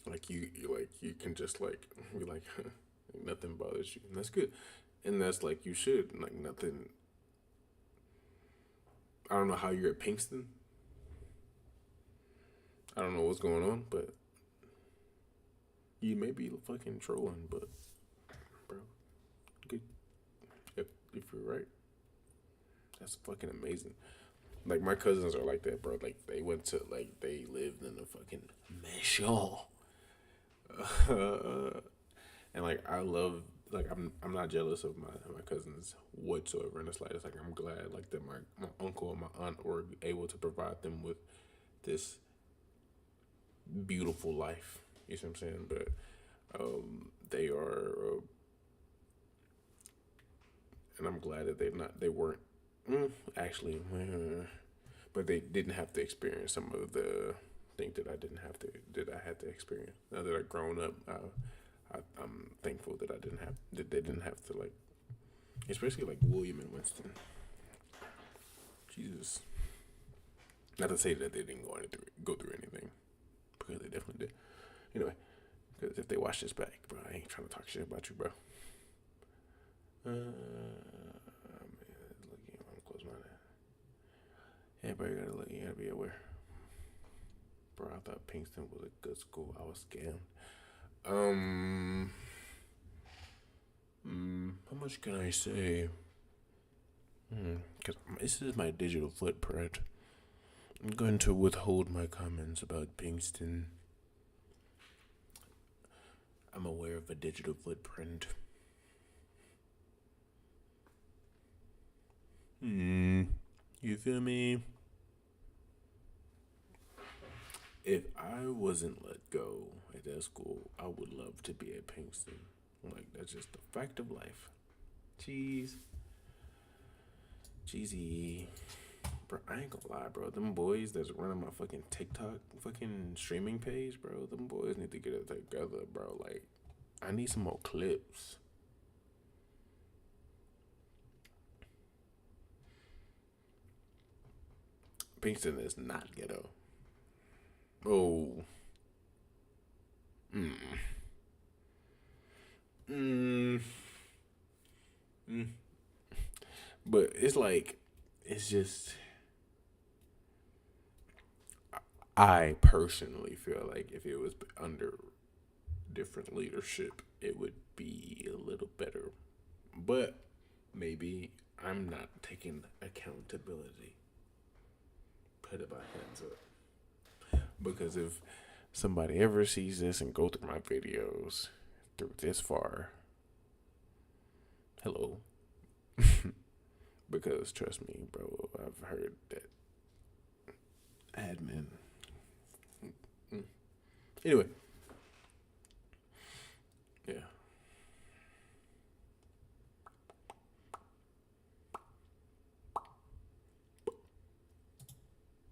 Speaker 17: Like you can just like be like nothing bothers you, and that's good, and that's like you should like nothing. I don't know how you're at Pinkston. I don't know what's going on, but you may be fucking trolling, but bro, good. If you're right, that's fucking amazing. Like my cousins are like that, bro. Like they lived in a fucking mansion. And like I love, like I'm not jealous of my cousins whatsoever in the slightest. Like I'm glad like that my uncle and my aunt were able to provide them with this beautiful life. You see what I'm saying? But they are, and I'm glad that they weren't actually, but they didn't have to experience some of the things that I had to experience. Now that I've grown up, I'm thankful that they didn't have to, like, especially like William and Winston. Jesus. Not to say that they didn't go through anything, because they definitely did. Anyway, because if they watch this back, bro, I ain't trying to talk shit about you, bro. I'm close minded. Yeah, bro, you gotta be aware. Bro, I thought Pinkston was a good school. I was scammed. How much can I say? Because this is my digital footprint. I'm going to withhold my comments about Pinkston. I'm aware of a digital footprint. You feel me? If I wasn't let go at that school, I would love to be at Pinkston. Like, that's just the fact of life. Jeez. Jeezy. Bro, I ain't gonna lie, bro. Them boys that's running my fucking TikTok fucking streaming page, bro. Them boys need to get it together, bro. Like, I need some more clips. Pinkston is not ghetto. Oh. But it's like, it's just, I personally feel like if it was under different leadership, it would be a little better. But maybe I'm not taking accountability. Put it my hands up. Because if somebody ever sees this and go through my videos through this far, hello. Because trust me, bro, I've heard that admin. Anyway. Yeah.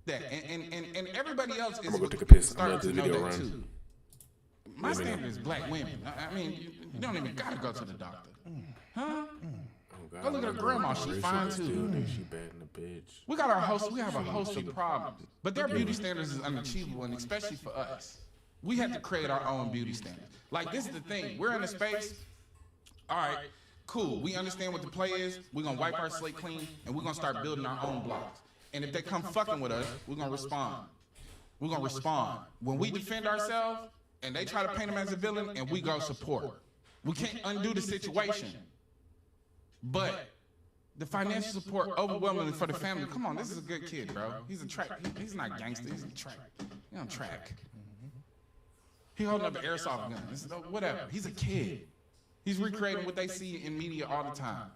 Speaker 2: That and everybody else is.
Speaker 17: I'm gonna go take a piss. I'm gonna let this video run.
Speaker 2: My standard is black women. I mean, you don't even gotta go to the doctor, huh? Go look at her grandma. She fine too.
Speaker 17: She bad in the bitch.
Speaker 2: We have a host of problems, but their beauty standards is unachievable, and especially for us, we have to create our own beauty standards. Like, this is the thing. We're in a space. All right, cool. We understand what the play is. We're gonna wipe our slate clean, and we're gonna start building our own blocks. And if they come fucking with us, we're gonna respond. We're gonna respond. When we defend ourselves and they try to paint them as a villain and we go support. We can't undo the situation. But the financial support overwhelmingly for the family. Come on, this is a good kid, bro. He's a track. He's not gangster. He's a track. He's on track. He holding up an airsoft gun. Whatever. He's a kid. He's recreating what they see in media all the time.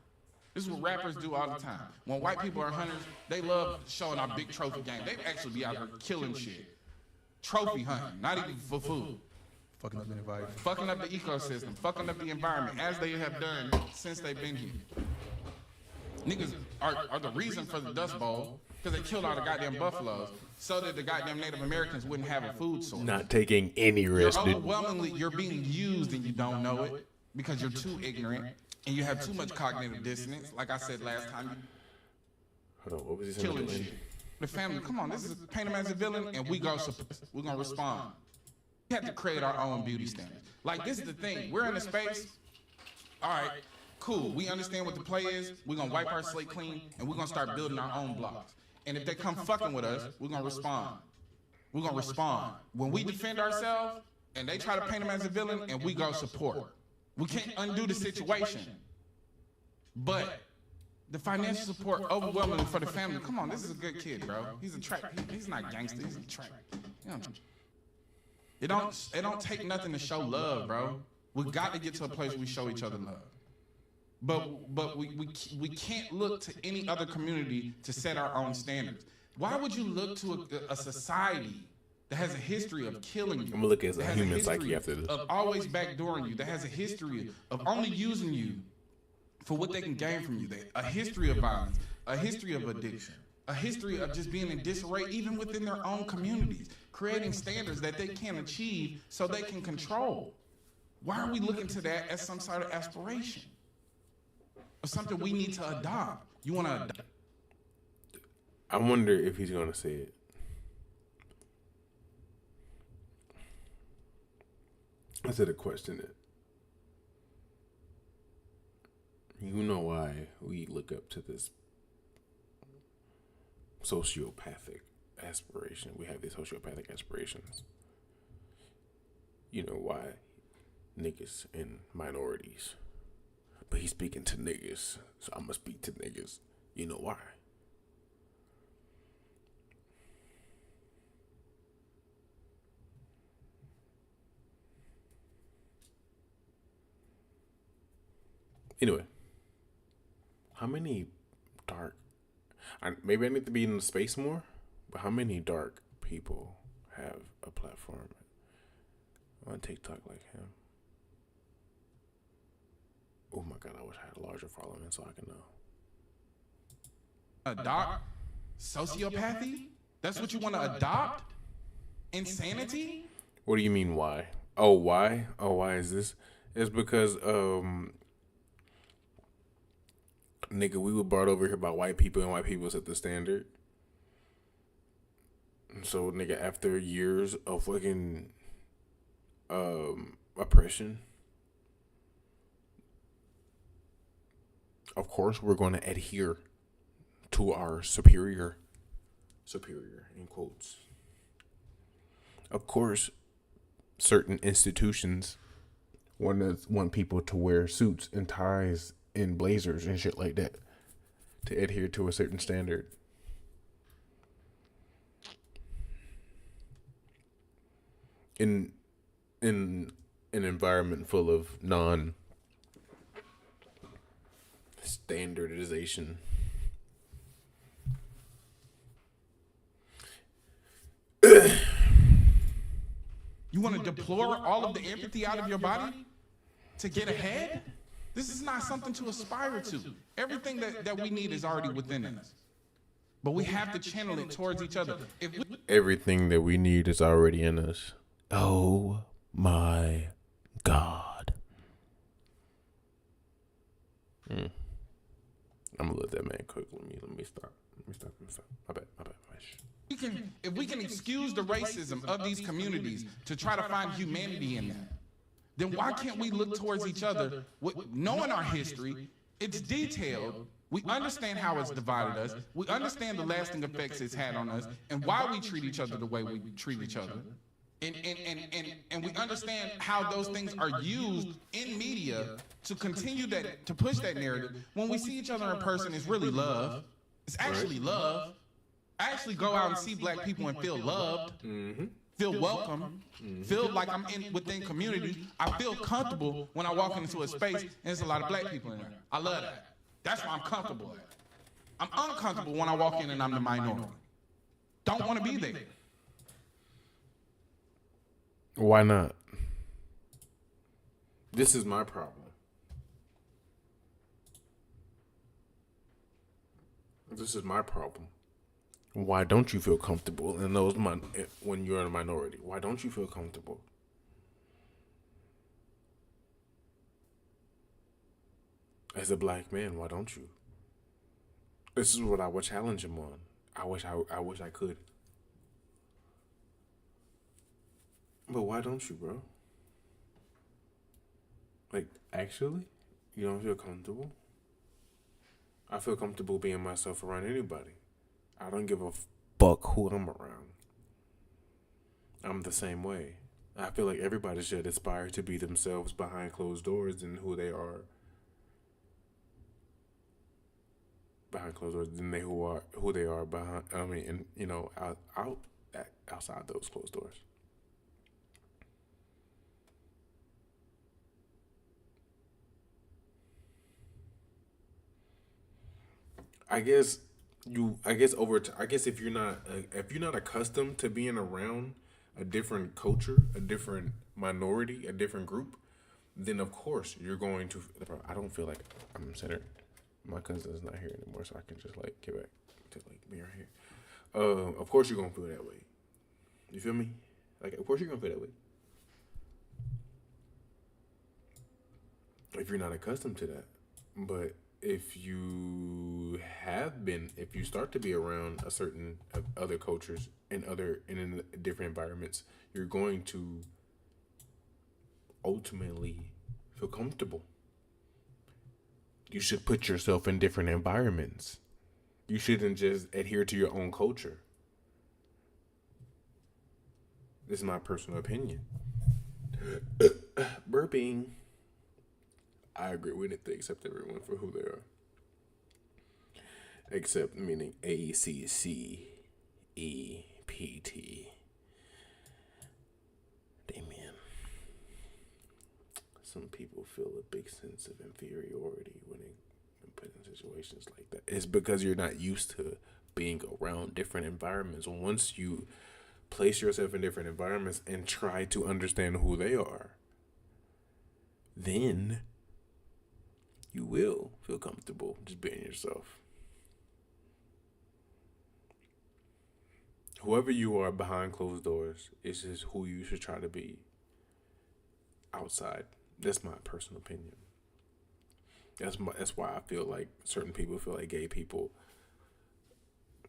Speaker 2: This is what rappers do all the time. When white people are hunters, they love showing our big trophy game. They actually be out here killing shit. Trophy hunting, not even for food.
Speaker 3: Fucking up the environment.
Speaker 2: Fucking up the ecosystem, fucking up the environment, as they have done since they've been here. Niggas are the reason for the Dust Bowl, because they killed all the goddamn buffaloes, so that the goddamn Native Americans wouldn't have a food source.
Speaker 17: Not taking any risk.
Speaker 2: Overwhelmingly, you're being used and you don't know it, because you're too ignorant, and you have too much cognitive dissonance, like I said last time.
Speaker 17: Hold on, what was he saying?
Speaker 2: Killing shit. The family, come on, this is paint him as a villain, and we're gonna respond. We have to create our own beauty standards. Like, this is the thing, we're in a space, all right, cool, we understand what the play is, we're gonna wipe our slate clean, and we're gonna start building our own blocks. And if they come fucking with us, we're gonna respond. We're gonna respond. When we defend ourselves, and they try to paint him as a villain, and we go support. We can't undo the situation. But the financial support overwhelmingly for the family. Come on, this is a good kid, bro. He's a track. He's not gangster. He's a track. It don't take nothing to show love, bro. We got to get to a place where we show each other love. But we can't look to any other community to set our own standards. Why would you look to a society that has a history of killing you?
Speaker 17: I'm gonna look at a human psyche after this.
Speaker 2: Of always backdooring you. That has a history of only using you for what they can gain from you. A history of violence, a history of addiction, a history of just being in disarray even within their own communities, creating standards that they can't achieve so they can control. Why are we looking to that as some sort of aspiration? Or something we need to adopt? You want to adopt?
Speaker 17: I wonder if he's gonna say it. I said a question that you know why we look up to this sociopathic aspiration. We have these sociopathic aspirations. You know why? Niggas and minorities. But he's speaking to niggas, so I'm gonna speak to niggas. You know why? Anyway, how many dark, maybe I need to be in the space more, but how many dark people have a platform on TikTok like him? Oh my God, I wish I had a larger following so I can know.
Speaker 2: Adopt sociopathy? That's what you want to adopt? Insanity?
Speaker 17: What do you mean why? Oh, why? Oh, why is this? It's because, nigga, we were brought over here by white people and white people set the standard. So, nigga, after years of fucking oppression, of course we're going to adhere to our superior in quotes. Of course, certain institutions want people to wear suits and ties and blazers and shit like that to adhere to a certain standard. In an environment full of non-standardization.
Speaker 2: You want to deplore all of the empathy out of your body to get ahead? This is not something to aspire to. Everything that we need is already within us. But we have to channel it towards each other.
Speaker 17: Everything that we need is already in us. Oh my God. I'm gonna let that man cook. Let me stop. My bad.
Speaker 2: If we can excuse the racism of these communities to try to find humanity in them, then why can't we look towards each other, knowing our history? It's detailed, We understand how it's divided us. We understand the lasting effects it's had on us and why we treat each other the way we treat each other. And we understand how those things are used in media to continue that, to push that narrative. When we see each other in person, it's really love. It's actually love. I actually go out and see black people and feel loved, feel welcome, feel like I'm within community. I feel comfortable when I walk into a space and there's a lot of black people in there. I love that. That's why I'm comfortable at. I'm uncomfortable when I walk in and I'm the minority. Don't want to be there.
Speaker 17: Why not? This is my problem. This is my problem. Why don't you feel comfortable in those when you're in a minority? Why don't you feel comfortable? As a black man, why don't you? This is what I would challenge him on. I wish I could. But why don't you, bro? Like, actually? You don't feel comfortable? I feel comfortable being myself around anybody. I don't give a fuck who I'm around. I'm the same way. I feel like everybody should aspire to be themselves behind closed doors and who they are behind closed doors than who they are behind. I mean, and you know, outside those closed doors. I guess if you're not accustomed to being around a different culture, a different minority, a different group, then of course you're going to. I don't feel like I'm centered. My cousin's not here anymore, so I can just like get back to like being right here. Of course you're gonna feel that way. You feel me? Like, of course you're gonna feel that way. If you're not accustomed to that, but if you start to be around a certain other cultures and in different environments, you're going to ultimately feel comfortable. You should put yourself in different environments. You shouldn't just adhere to your own culture. This is my personal opinion. Burping. I agree with it. They accept everyone for who they are. Except meaning ACCEPT. Damien. Some people feel a big sense of inferiority when put in situations like that. It's because you're not used to being around different environments. Once you place yourself in different environments and try to understand who they are, then you will feel comfortable just being yourself. Whoever you are behind closed doors is just who you should try to be outside. That's my personal opinion. That's why I feel like certain people feel like gay people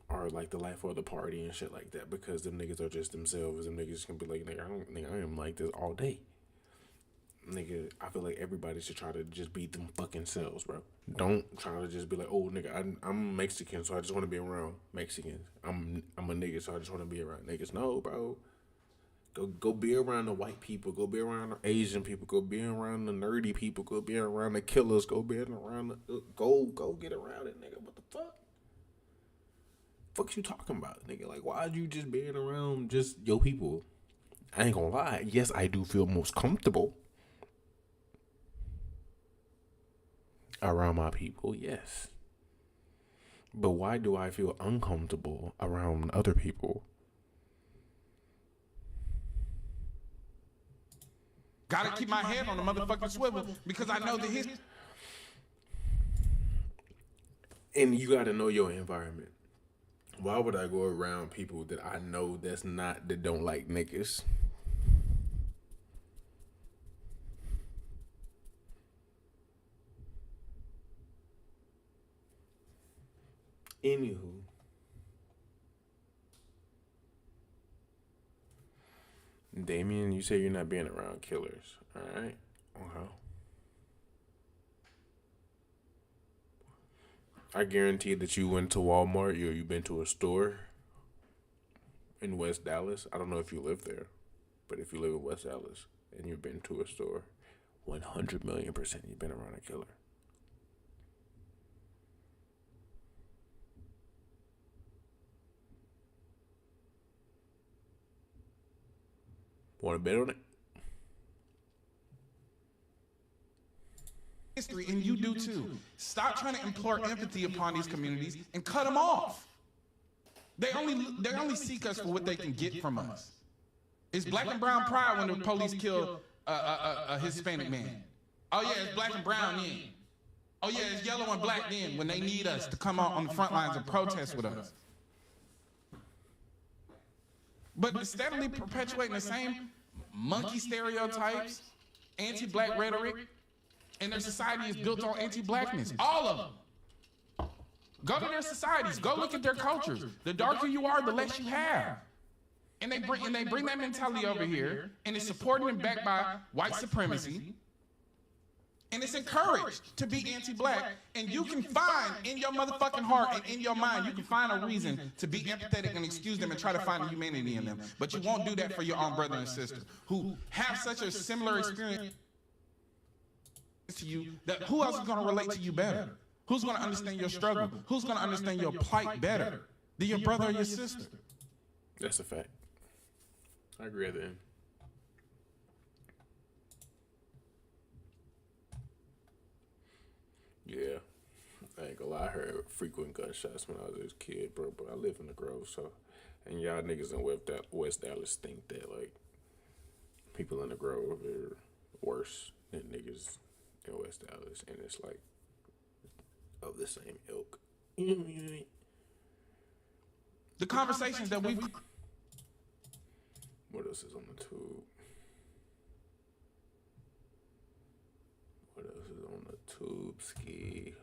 Speaker 17: are like the life of the party and shit like that, because them niggas are just themselves. Them niggas can be like, nigga, I am like this all day. Nigga, I feel like everybody should try to just be them fucking selves, bro. Don't try to just be like, oh, nigga, I'm Mexican, so I just want to be around Mexicans. I'm a nigga, so I just want to be around niggas. No, bro. Go be around the white people. Go be around the Asian people. Go be around the nerdy people. Go be around the killers. Go be around the go get around it, nigga. What the fuck? Fuck you talking about, nigga? Like, why you just being around just your people? I ain't gonna lie. Yes, I do feel most comfortable around my people, yes. But why do I feel uncomfortable around other people?
Speaker 2: Gotta keep my head on the motherfucking swivel because I know the history.
Speaker 17: And you gotta know your environment. Why would I go around people that I know that don't like niggas? Anywho, Damien, you say you're not being around killers, all right? Okay. I guarantee that you went to Walmart or you've been to a store in West Dallas. I don't know if you live there, but if you live in West Dallas and you've been to a store, 100 million % you've been around a killer. Want to bet on it?
Speaker 2: History, and you do too. Stop trying to implore empathy upon these communities and cut them off. They only seek us for what they can get from us. It's black and brown pride when the police kill a Hispanic man. Oh yeah, it's black and brown then. Oh yeah, it's yellow and black then when they need us to come out on the front lines and protest with us. But steadily perpetuating the same monkey stereotypes, anti-black rhetoric, and their society is built on anti-blackness. All of them. Go to their societies. Go look at their cultures. The darker you are, the less you have. And they bring that mentality over here, and it's supported and backed by white supremacy. And it's encouraged to be anti-black. And you can find in your motherfucking heart and in your mind, you can find a reason to be empathetic and excuse them and try to find the humanity in them. But you won't do that for your own brother and sister who have such a similar experience to you, that who else is going to relate to you better? Who's going to understand your struggle? Who's going to understand your plight better than your brother or your sister?
Speaker 17: That's a fact. I agree at the end. Yeah. I ain't gonna lie, I heard frequent gunshots when I was a kid, bro, but I live in the Grove, so, and y'all niggas in West Dallas think that, like, people in the Grove are worse than niggas in West Dallas, and it's like of the same ilk. You know what I mean?
Speaker 2: The conversations that we've...
Speaker 17: What else is on the tube? What else is on the tube, ski?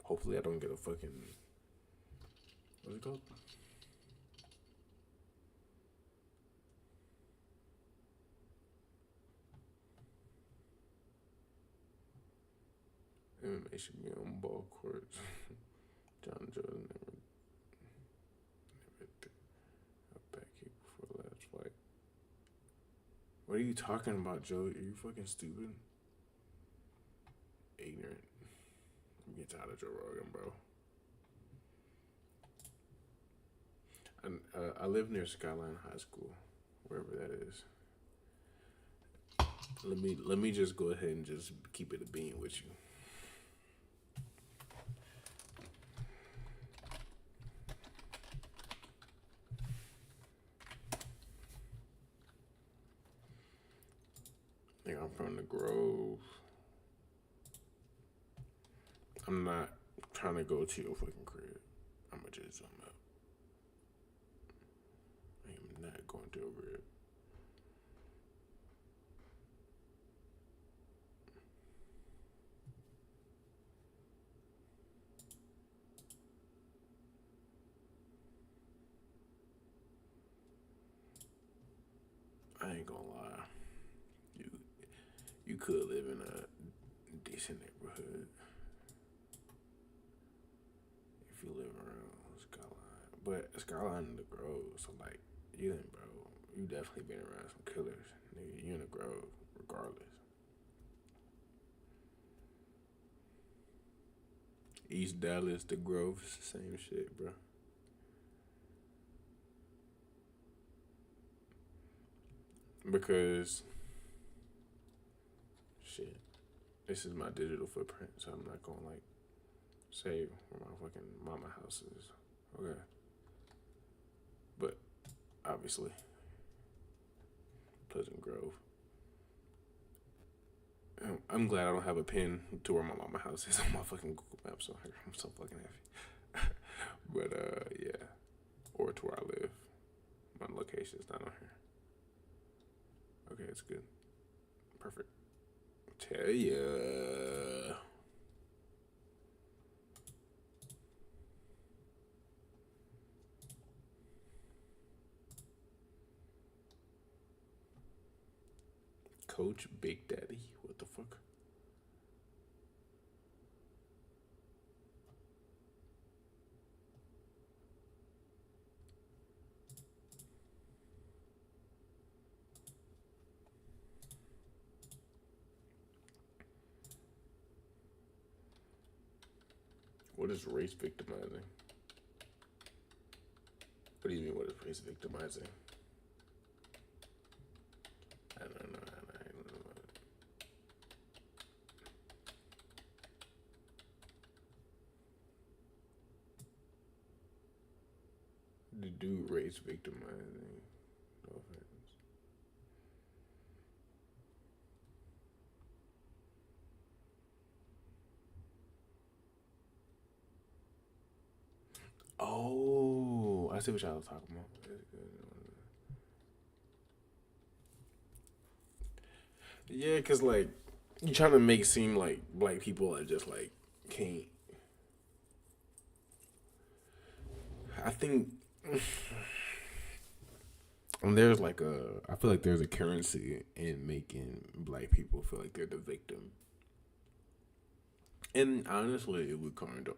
Speaker 17: Hopefully I don't get a fucking... What's it called? MMA should be on ball courts. John Jordan never threw a back kick before last fight. What are you talking about, Joe? Are you fucking stupid? Ignorant. I'm getting tired of Joe Rogan, bro. And I live near Skyline High School, wherever that is. Let me just go ahead and just keep it a bean with you. I think I'm from the Grove. I'm not trying to go to your fucking crib. I'ma just zoom out. I am not going to your crib. I ain't gonna lie. You could live in a decent neighborhood if you live around Skyline. But Skyline in the Grove, so like, you definitely been around some killers. Nigga, you in the Grove, regardless. East Dallas, the Grove, it's the same shit, bro. Because, shit, this is my digital footprint, so I'm not gonna, like, say where my fucking mama house is. Okay. But, obviously, Pleasant Grove. I'm glad I don't have a pin to where my mama house is on my fucking Google Maps, so I'm so fucking happy. But, yeah. Or to where I live. My location is not on here. Okay, it's good. Perfect. Tell ya. Coach Big Daddy. What the fuck? What is race victimizing? What do you mean, what is race victimizing? I don't know. To do race victimizing. No offense. Oh, I see what y'all was talking about. Yeah, because, like, you trying to make it seem like black people are just, like, can't. I think there's like I feel like there's a currency in making black people feel like they're the victim. And honestly, it would kind of,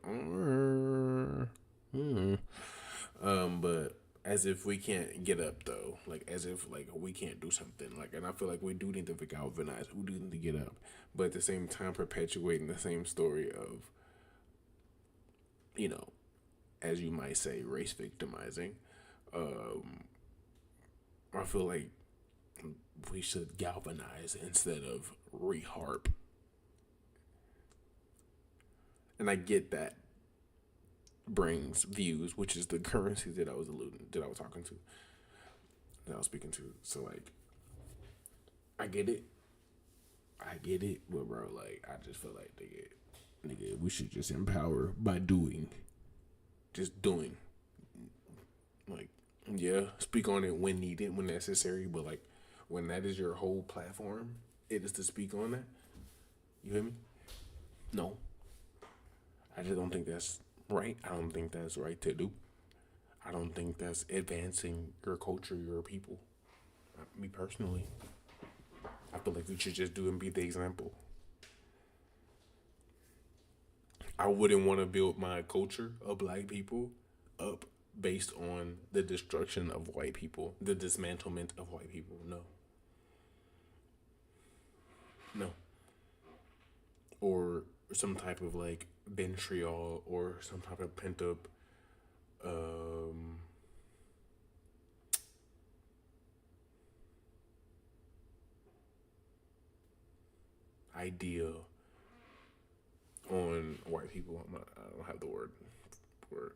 Speaker 17: but as if we can't get up though, like as if like we can't do something, like, and I feel like we do need to galvanize, we do need to get up, but at the same time perpetuating the same story of, you know, as you might say, race victimizing. I feel like we should galvanize instead of reharp. And I get that brings views, which is the currency that I was speaking to. So like, I get it, but bro, like, I just feel like nigga, we should just empower by doing. Just doing. Like, yeah, speak on it when needed, when necessary, but like, when that is your whole platform, it is to speak on that. You hear me? No. I just don't think that's right. I don't think that's right to do. I don't think that's advancing your culture, your people. Me personally. I feel like we should just do and be the example. I wouldn't want to build my culture of black people up based on the destruction of white people, the dismantlement of white people. No. Or some type of like vitriol or some type of pent up idea on white people. I don't have the word for it.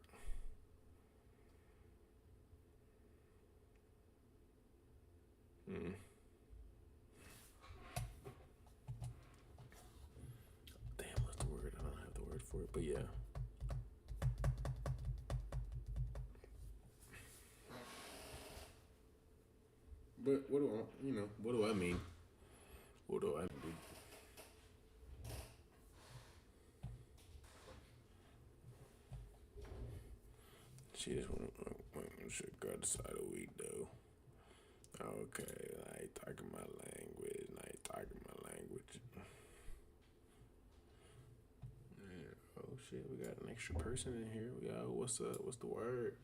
Speaker 17: Damn, what's the word? I don't have the word for it, but yeah. But what do I mean? What do I mean? She just want to go outside of weed though. Okay, I ain't talking my language. Yeah. Oh shit, we got an extra person in here. We got, what's up? What's the word?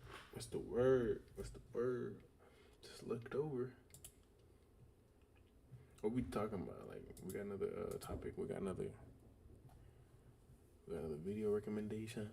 Speaker 17: Just looked over. What we talking about? Like, we got another topic. We got another video recommendation.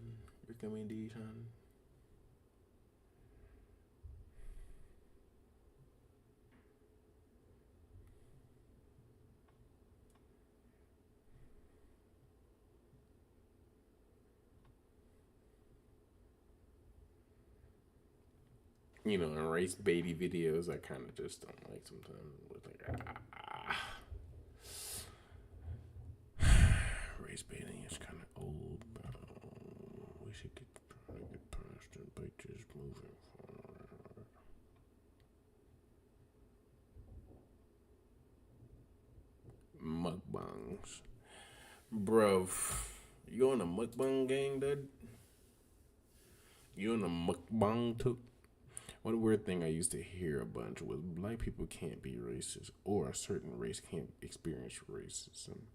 Speaker 17: You know, in race baity videos, I kind of just don't like sometimes. With like, race baiting is kind of old, bro. We should get past it by just moving forward. Mukbangs. Bruv, you on a mukbang gang, dude? You on a mukbang too? One weird thing I used to hear a bunch was black people can't be racist, or a certain race can't experience racism.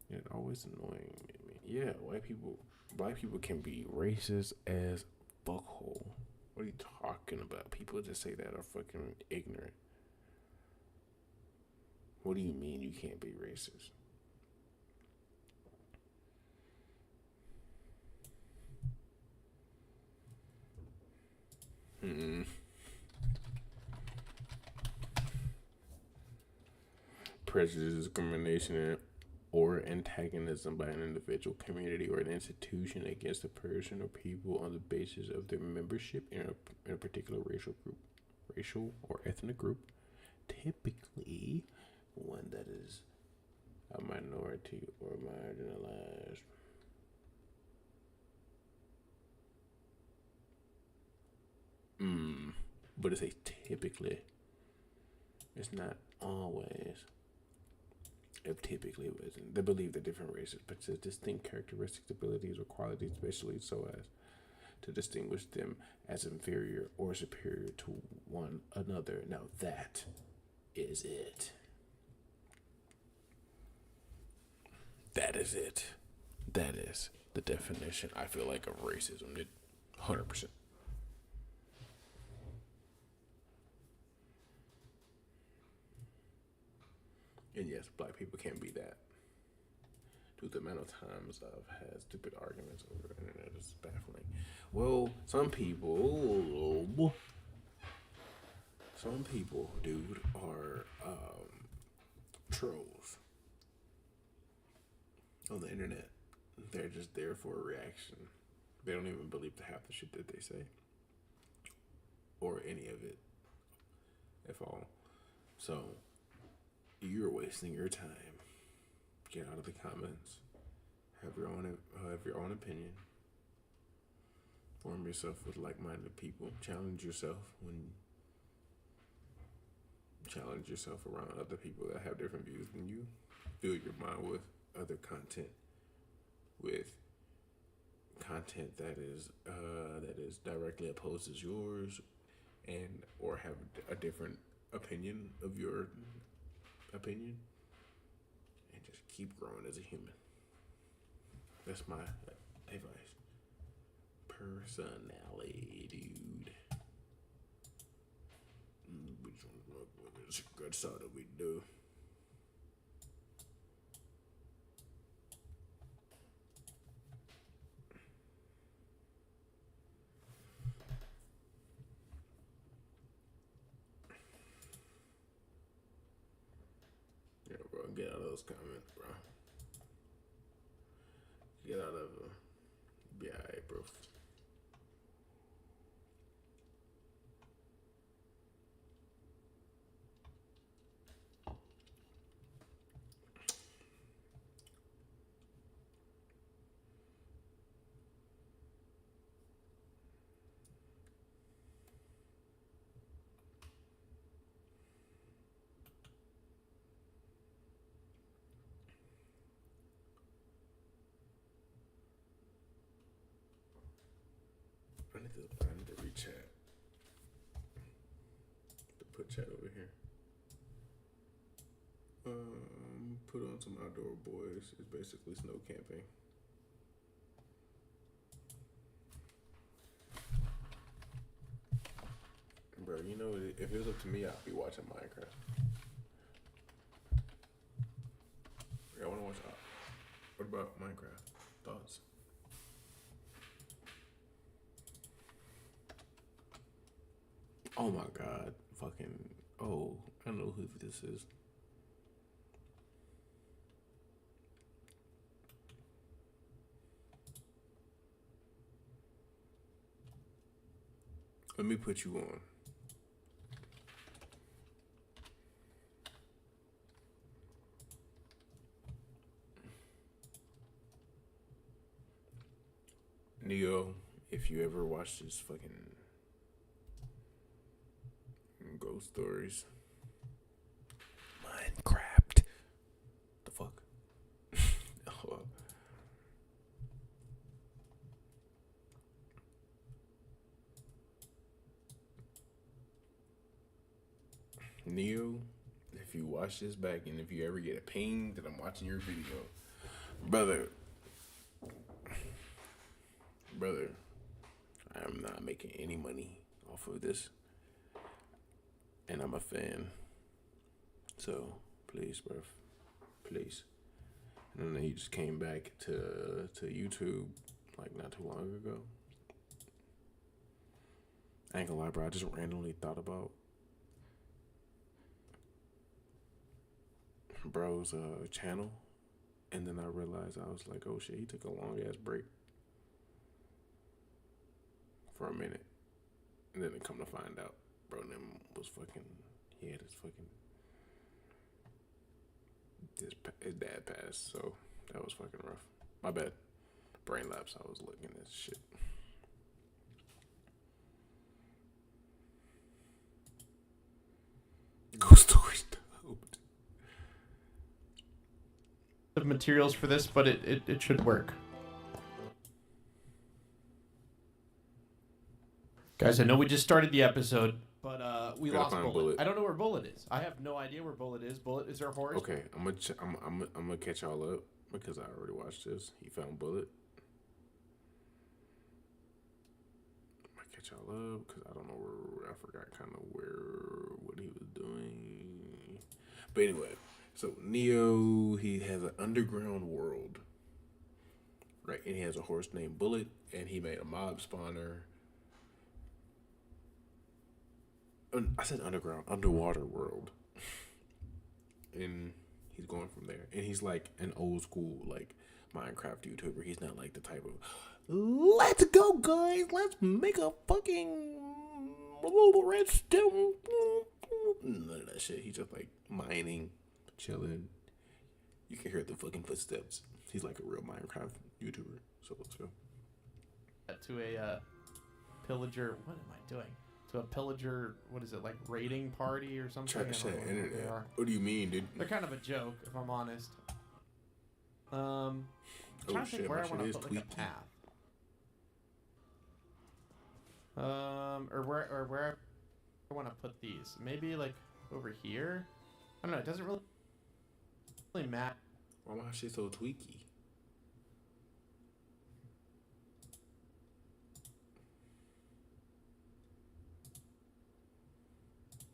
Speaker 17: It always annoying me. Yeah, black people can be racist as fuckhole. What are you talking about? People just say that are fucking ignorant. What do you mean you can't be racist? prejudice, discrimination, or antagonism by an individual, community, or an institution against a person or people on the basis of their membership in a particular racial or ethnic group, typically one that is a minority or marginalized. But it's a typically. It's not always. If typically wasn't. They believe that different races possess distinct characteristics, abilities, or qualities, especially so as to distinguish them as inferior or superior to one another. Now that is it. That is it. That is the definition, I feel like, of racism. 100%. And yes, black people can be that. Due to the amount of times I've had stupid arguments over the internet, it's baffling. Well, some people, dude, are trolls on the internet. They're just there for a reaction. They don't even believe half the shit that they say, or any of it, if all. So you're wasting your time. Get out of the comments. Have your own opinion. Form yourself with like-minded people. Challenge yourself around other people that have different views than you. Fill your mind with other content, that is directly opposed as yours, and or have a different opinion of your opinion, and just keep growing as a human. That's my advice. Personality, dude. It's a good sort of we do. Yeah, bro, get out of those comments, bro. Get out of them. Be alright, bro. I need to reach chat. To put chat over here. Put on some Outdoor Boys. It's basically snow camping. Bro, you know, if it was up to me, I'd be watching Minecraft. I want to watch. What about Minecraft? Thoughts? Oh my god, fucking, oh, I know who this is. Let me put you on. Neo, if you ever watch this fucking ghost stories. Minecraft. The fuck? Oh. Neo, if you watch this back and if you ever get a ping that I'm watching your video, brother, I am not making any money off of this. And I'm a fan. So, please, bro. Please. And then he just came back to YouTube, like, not too long ago. I ain't gonna lie, bro. I just randomly thought about bro's channel, and then I realized I was like, oh shit, he took a long ass break for a minute, and then come to find out, bro, them was fucking. He had his fucking his dad passed, so that was fucking rough. My bad. Brain lapse. I was looking at shit. Ghost story stoked.
Speaker 16: The materials for this, but it should work. Guys, I know we just started the episode, but we lost Bullet. I don't know where Bullet is. I have no idea where Bullet is. Bullet, is there a horse?
Speaker 17: Okay, I'm gonna catch y'all up because I already watched this. He found Bullet. I'm gonna catch y'all up because I don't know where. I forgot kind of what he was doing. But anyway, so Neo, he has an underground world, right? And he has a horse named Bullet, and he made a mob spawner. I said underwater world. And he's going from there. And he's like an old school, like, Minecraft YouTuber. He's not like the type of, let's go, guys, let's make a fucking redstone. None of that shit. He's just like mining, chilling. You can hear the fucking footsteps. He's like a real Minecraft YouTuber. So let's go.
Speaker 16: To a pillager. What am I doing? To a pillager, what is it, like raiding party or something?
Speaker 17: What do you mean, dude?
Speaker 16: They're kind of a joke, if I'm honest. I'm trying to think where I want to put like a path. Or where I want to put these. Maybe like over here. I don't know. It doesn't really matter.
Speaker 17: Why my shit so tweaky?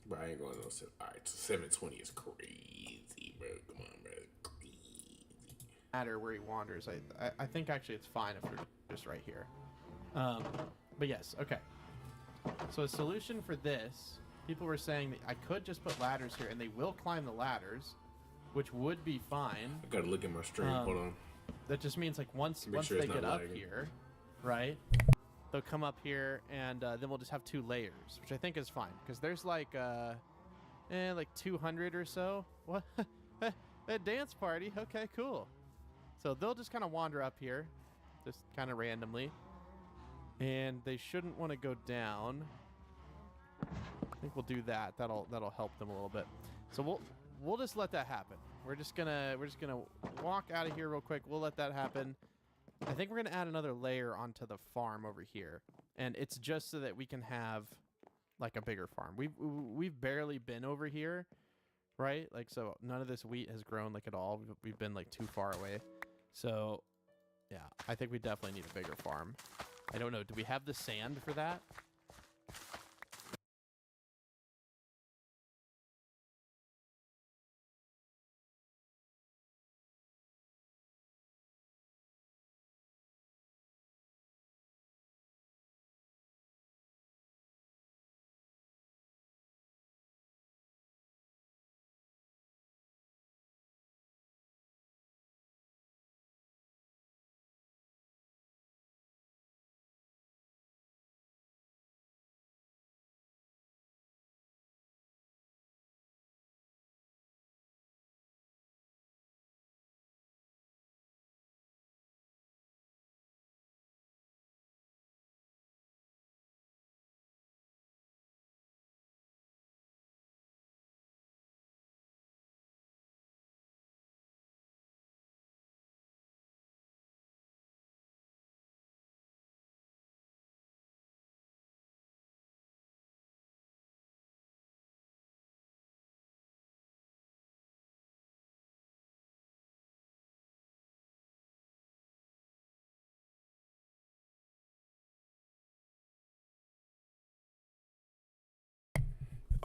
Speaker 17: Bro, I ain't going to no. Alright, so 720 is crazy, bro. Come on, bro. Crazy.
Speaker 16: Matter where he wanders. I think actually it's fine if they're just right here. But yes, okay. So a solution for this, people were saying that I could just put ladders here, and they will climb the ladders, which would be fine.
Speaker 17: I gotta look at my stream. Hold on.
Speaker 16: That just means like once they get up here, right? They'll come up here, and then we'll just have 2 layers, which I think is fine, because there's like 200 or so. What? A dance party? Okay, cool. So they'll just kind of wander up here, just kind of randomly, and they shouldn't want to go down. I think we'll do that. That'll help them a little bit. So we'll just let that happen. We're just gonna walk out of here real quick. We'll let that happen. I think we're gonna add another layer onto the farm over here, and it's just so that we can have like a bigger farm. We've barely been over here, right? Like, so none of this wheat has grown like at all. We've been like too far away. So yeah, I think we definitely need a bigger farm. I don't know. Do we have the sand for that?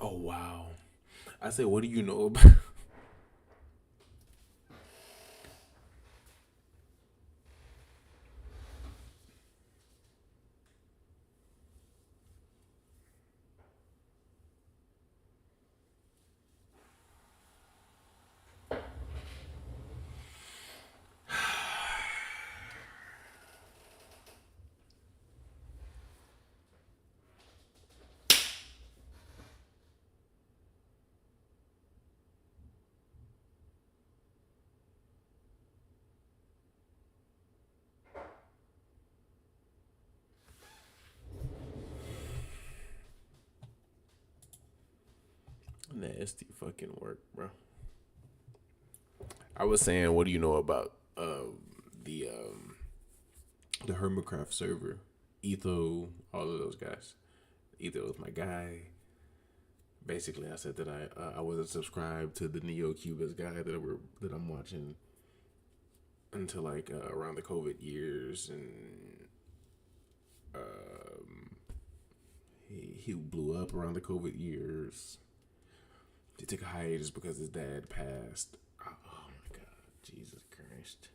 Speaker 17: Oh, wow. I said, what do you know about... Nasty fucking work, bro. I was saying, what do you know about the Hermitcraft server? Etho, all of those guys. Etho was my guy. Basically, I said that I wasn't subscribed to the Neo Cubist guy that I'm watching until like around the COVID years, and he blew up around the COVID years. He took a hiatus because his dad passed. Oh my God, Jesus Christ!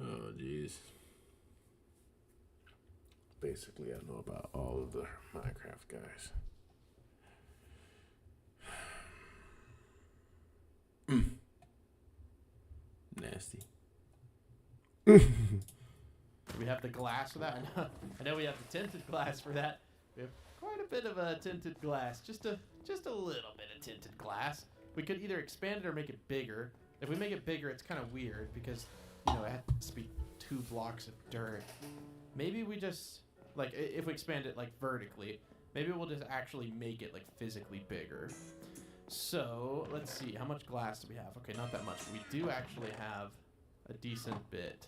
Speaker 17: Oh jeez. Basically, I know about all of the Minecraft guys. Nasty.
Speaker 16: We have the glass for that. I know we have the tinted glass for that. We have quite a bit of a tinted glass. Just a little bit of tinted glass. We could either expand it or make it bigger. If we make it bigger, it's kind of weird because, it has to be 2 blocks of dirt. Maybe we just, like, if we expand it, like, vertically, maybe we'll just actually make it, like, physically bigger. So, let's see. How much glass do we have? Okay, not that much. We do actually have a decent bit.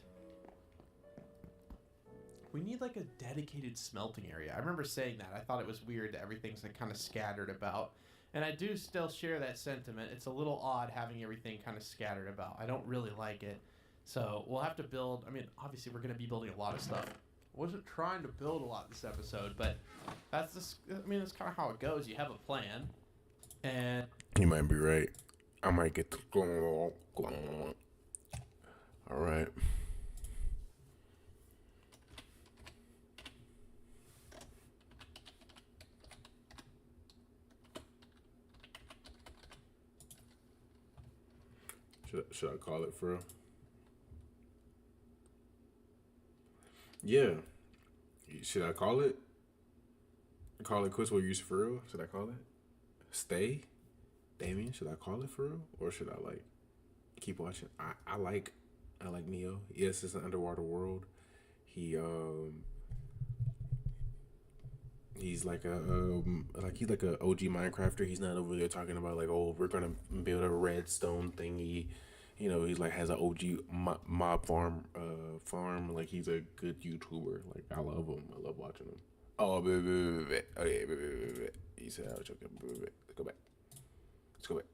Speaker 16: We need, like, a dedicated smelting area. I remember saying that. I thought it was weird that everything's, like, kind of scattered about. And I do still share that sentiment. It's a little odd having everything kind of scattered about. I don't really like it. So, we'll have to build... I mean, obviously, we're going to be building a lot of stuff. I wasn't trying to build a lot this episode, but that's kind of how it goes. You have a plan. And
Speaker 17: you might be right. I might get to all right. Should I call it for real? Yeah. Should I call it? Call it quits? What you use for real? Should I call it? Stay? Damien, should I call it for real? Or should I like keep watching? I like Neo. Yes, it's an underwater world. He's like he's like a OG Minecrafter. He's not over there talking about like, oh, we're gonna build a redstone thingy. He's like has an OG mob farm. Like he's a good YouTuber. Like I love him. I love watching him. Oh, okay. He said, "I was joking." Let's go back. Let's go back.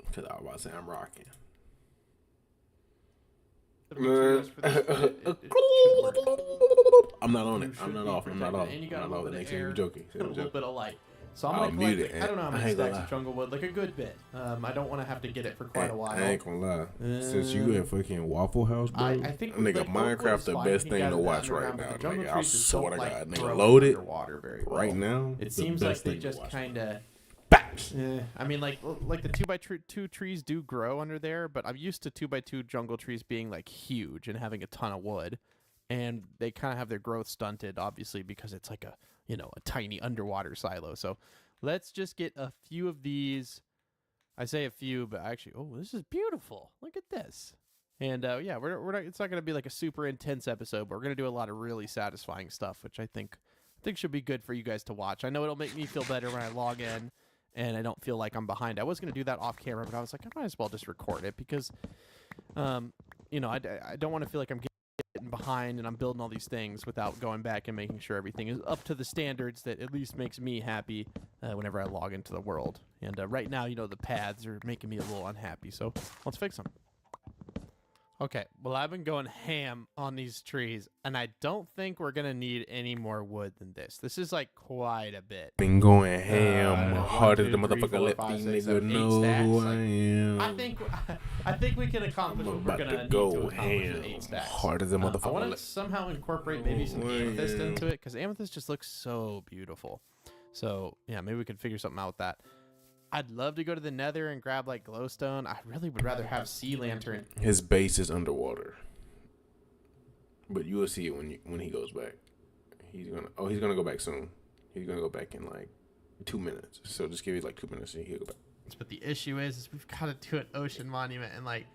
Speaker 17: Because I was about to say I'm rocking. I'm not on it. I'm not off. I'm not off.
Speaker 16: And you got a little bit of air,
Speaker 17: joking.
Speaker 16: a little bit of light. So I'm gonna collect, I don't know how many stacks of jungle wood, like a good bit. I don't want to have to get it for quite a while.
Speaker 17: I ain't gonna lie. Since you in fucking Waffle House, bro,
Speaker 16: I think
Speaker 17: nigga,
Speaker 16: like,
Speaker 17: Minecraft the best thing to watch right now. Nigga, I swear to God, nigga, load it right now.
Speaker 16: It seems like they just kind of. I mean, like the 2x2 trees do grow under there, but I'm used to 2x2 jungle trees being like huge and having a ton of wood, and they kind of have their growth stunted, obviously, because it's like a tiny underwater silo. So let's just get a few of these. I say a few, but actually, oh, this is beautiful. Look at this. And yeah, we're not. It's not going to be like a super intense episode, but we're going to do a lot of really satisfying stuff, which I think should be good for you guys to watch. I know it'll make me feel better when I log in and I don't feel like I'm behind. I was going to do that off camera, but I was like, I might as well just record it because, I don't want to feel like I'm getting behind and I'm building all these things without going back and making sure everything is up to the standards that at least makes me happy whenever I log into the world. And right now, the paths are making me a little unhappy, so let's fix them. Okay, well, I've been going ham on these trees, and I don't think we're going to need any more wood than this. This is, like, quite a bit.
Speaker 17: Been going ham hard as the motherfucker. Let these niggas know who I am.
Speaker 16: I think we can accomplish what we're going to need to accomplish with 8 stacks.
Speaker 17: Hard as a motherfucker.
Speaker 16: I want to somehow incorporate maybe some amethyst into it, because amethyst just looks so beautiful. So, yeah, maybe we could figure something out with that. I'd love to go to the Nether and grab like glowstone. I really would rather have sea lantern.
Speaker 17: His base is underwater, but you will see it when he goes back. He's gonna go back soon. He's gonna go back in like 2 minutes. So just give it like 2 minutes and he'll go back.
Speaker 16: But the issue is we've got to do an ocean monument, and like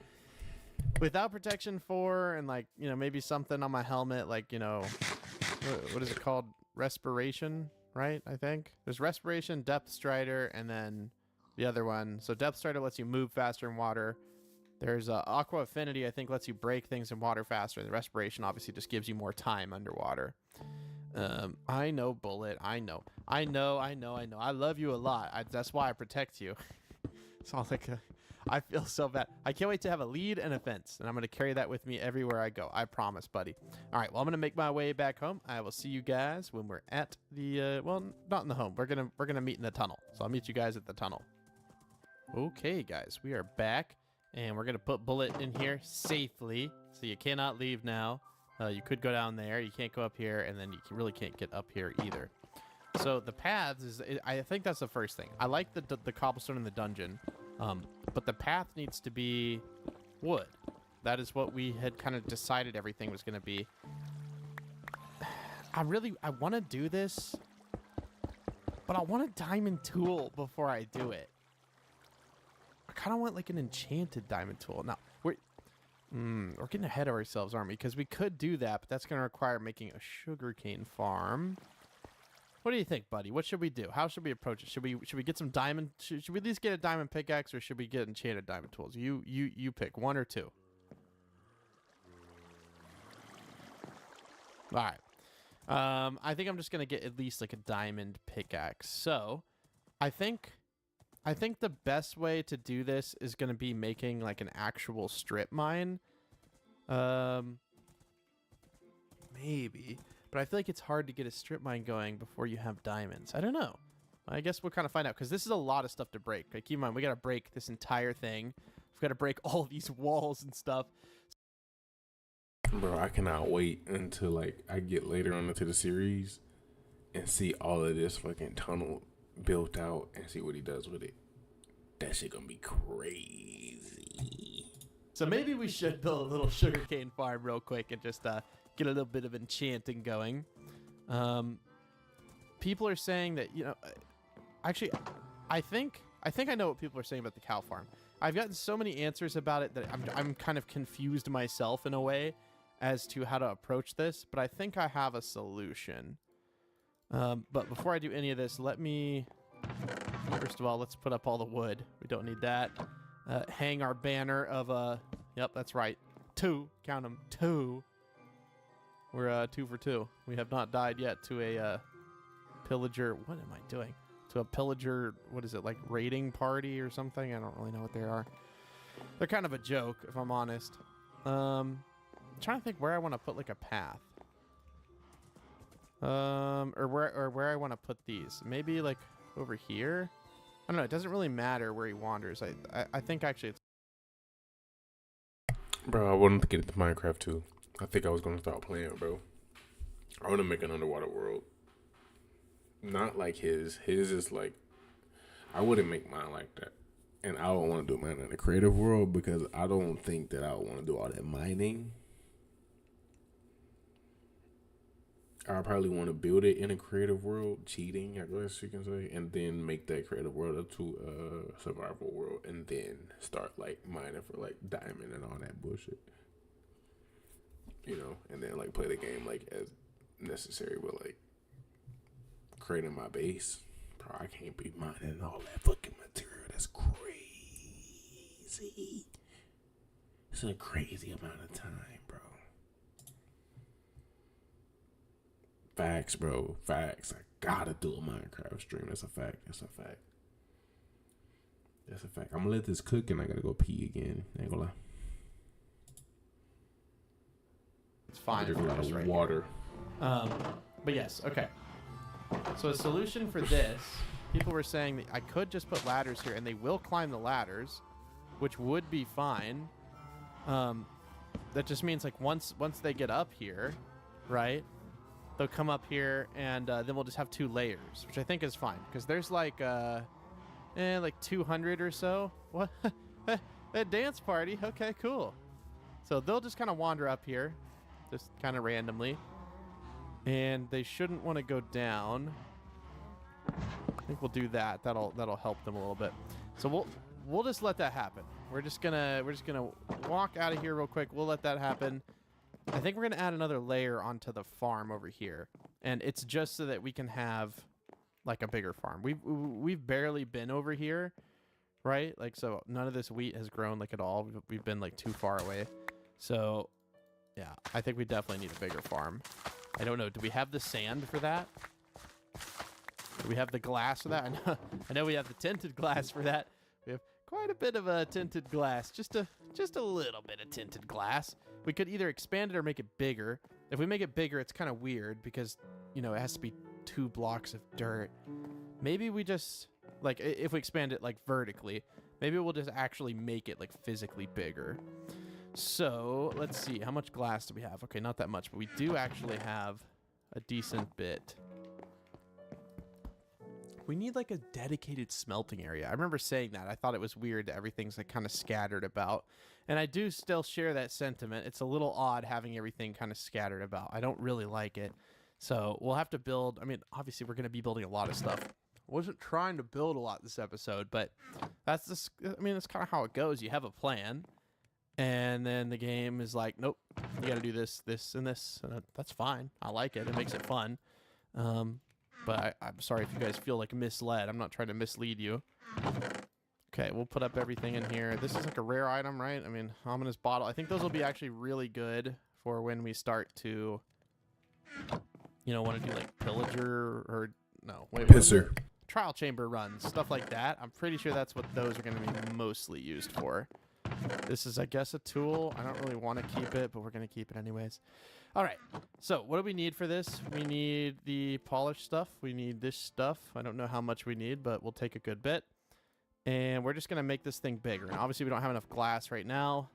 Speaker 16: without protection 4 and like maybe something on my helmet, like what is it called? respiration, right? I think there's respiration, depth strider, and then the other one. So depth strider lets you move faster in water. There's aqua affinity, I think, lets you break things in water faster. The respiration obviously just gives you more time underwater. I know, Bullet. I know. I love you a lot. That's why I protect you. It's all like I feel so bad. I can't wait to have a lead and a fence, and I'm going to carry that with me everywhere I go. I promise, buddy. All right, well, I'm going to make my way back home. I will see you guys when we're at the, well, not in the home. We're gonna meet in the tunnel. So I'll meet you guys at the tunnel. Okay, guys, we are back, and we're going to put Bullet in here safely, so you cannot leave now. You could go down there. You can't go up here, and then you really can't get up here either. So the paths I think that's the first thing. I like the cobblestone in the dungeon, but the path needs to be wood. That is what we had kind of decided everything was going to be. I want to do this, but I want a diamond tool before I do it. I kind of want like an enchanted diamond tool. Now, we're getting ahead of ourselves, aren't we? Because we could do that, but that's going to require making a sugarcane farm. What do you think, buddy? What should we do? How should we approach it? Should we get some diamond? Should we at least get a diamond pickaxe, or should we get enchanted diamond tools? You pick one or two. All right. I think I'm just gonna get at least like a diamond pickaxe. So, I think the best way to do this is gonna be making like an actual strip mine. Maybe. But I feel like it's hard to get a strip mine going before you have diamonds. I don't know. I guess we'll kind of find out, because this is a lot of stuff to break. Like, keep in mind, we got to break this entire thing. We've got to break all these walls and stuff.
Speaker 17: Bro, I cannot wait until, like, I get later on into the series and see all of this fucking tunnel built out and see what he does with it. That shit gonna be crazy.
Speaker 16: So maybe we should build a little sugarcane farm real quick and just get a little bit of enchanting going. People are saying that, you know, actually, I think I know what people are saying about the cow farm. I've gotten so many answers about it that I'm kind of confused myself in a way as to how to approach this, but I think I have a solution. But before I do any of this, first of all, let's put up all the wood. We don't need that. Hang our banner of, yep, that's right. 2, count them, 2. We're 2 for 2. We have not died yet to a pillager. What am I doing? To a pillager, what is it, like raiding party or something? I don't really know what they are. They're kind of a joke, if I'm honest. I'm trying to think where I want to put like a path. Or where I want to put these. Maybe like over here. I don't know. It doesn't really matter where he wanders. I think actually it's.
Speaker 17: Bro, I wanted to get into Minecraft too. I think I was gonna start playing, bro. I want to make an underwater world. Not like his. His is like, I wouldn't make mine like that. And I don't want to do mine in a creative world because I don't think that I want to do all that mining. I probably want to build it in a creative world, cheating, I guess you can say, and then make that creative world into a survival world, and then start like mining for like diamond and all that bullshit. You know, and then like play the game like as necessary, but like creating my base. Bro, I can't be mining all that fucking material. That's crazy. It's a crazy amount of time, bro. Facts, bro. Facts. I gotta do a Minecraft stream. That's a fact. That's a fact. That's a fact. I'm gonna let this cook and I gotta go pee again. I ain't gonna lie.
Speaker 16: It's fine.
Speaker 17: Drink a lot of water.
Speaker 16: But yes, okay. So a solution for this, people were saying that I could just put ladders here and they will climb the ladders, which would be fine. That just means like once they get up here, right? They'll come up here and then we'll just have 2 layers, which I think is fine because there's like 200 or so. What? A dance party? Okay, cool. So they'll just kind of wander up here, just kind of randomly, and they shouldn't want to go down. I think we'll do that. That'll help them a little bit. So we'll just let that happen. We're just gonna walk out of here real quick. We'll let that happen. I think we're gonna add another layer onto the farm over here, and it's just so that we can have like a bigger farm. We've barely been over here, right? Like, so none of this wheat has grown like at all. We've been like too far away. So yeah, I think we definitely need a bigger farm. I don't know. Do we have the sand for that? Do we have the glass for that? I know we have the tinted glass for that. We have quite a bit of a tinted glass. Just a little bit of tinted glass. We could either expand it or make it bigger. If we make it bigger, it's kind of weird because, you know, it has to be 2 blocks of dirt. Maybe we just, like, if we expand it, like, vertically, maybe we'll just actually make it, like, physically bigger. So, let's see. How much glass do we have? Okay, not that much, but we do actually have a decent bit. We need, like, a dedicated smelting area. I remember saying that. I thought it was weird that everything's, like, kind of scattered about. And I do still share that sentiment. It's a little odd having everything kind of scattered about. I don't really like it. So we'll have to build. I mean, obviously, we're going to be building a lot of stuff. I wasn't trying to build a lot this episode, but that's just, I mean, that's kind of how it goes. You have a plan, and then the game is like, nope, you got to do this, this, and this. And that's fine. I like it. It makes it fun. But I'm sorry if you guys feel like misled. I'm not trying to mislead you. Okay, we'll put up everything in here. This is like a rare item, right? I mean, ominous bottle. I think those will be actually really good for when we start to, you know, want to do like pillager or no, wait,
Speaker 17: Pisser.
Speaker 16: Trial chamber runs, stuff like that. I'm pretty sure that's what those are going to be mostly used for. This is, I guess, a tool. I don't really want to keep it, but we're going to keep it anyways. All right, so what do we need for this? We need the polished stuff. We need this stuff. I don't know how much we need, but we'll take a good bit. And we're just going to make this thing bigger. And obviously, we don't have enough glass right now.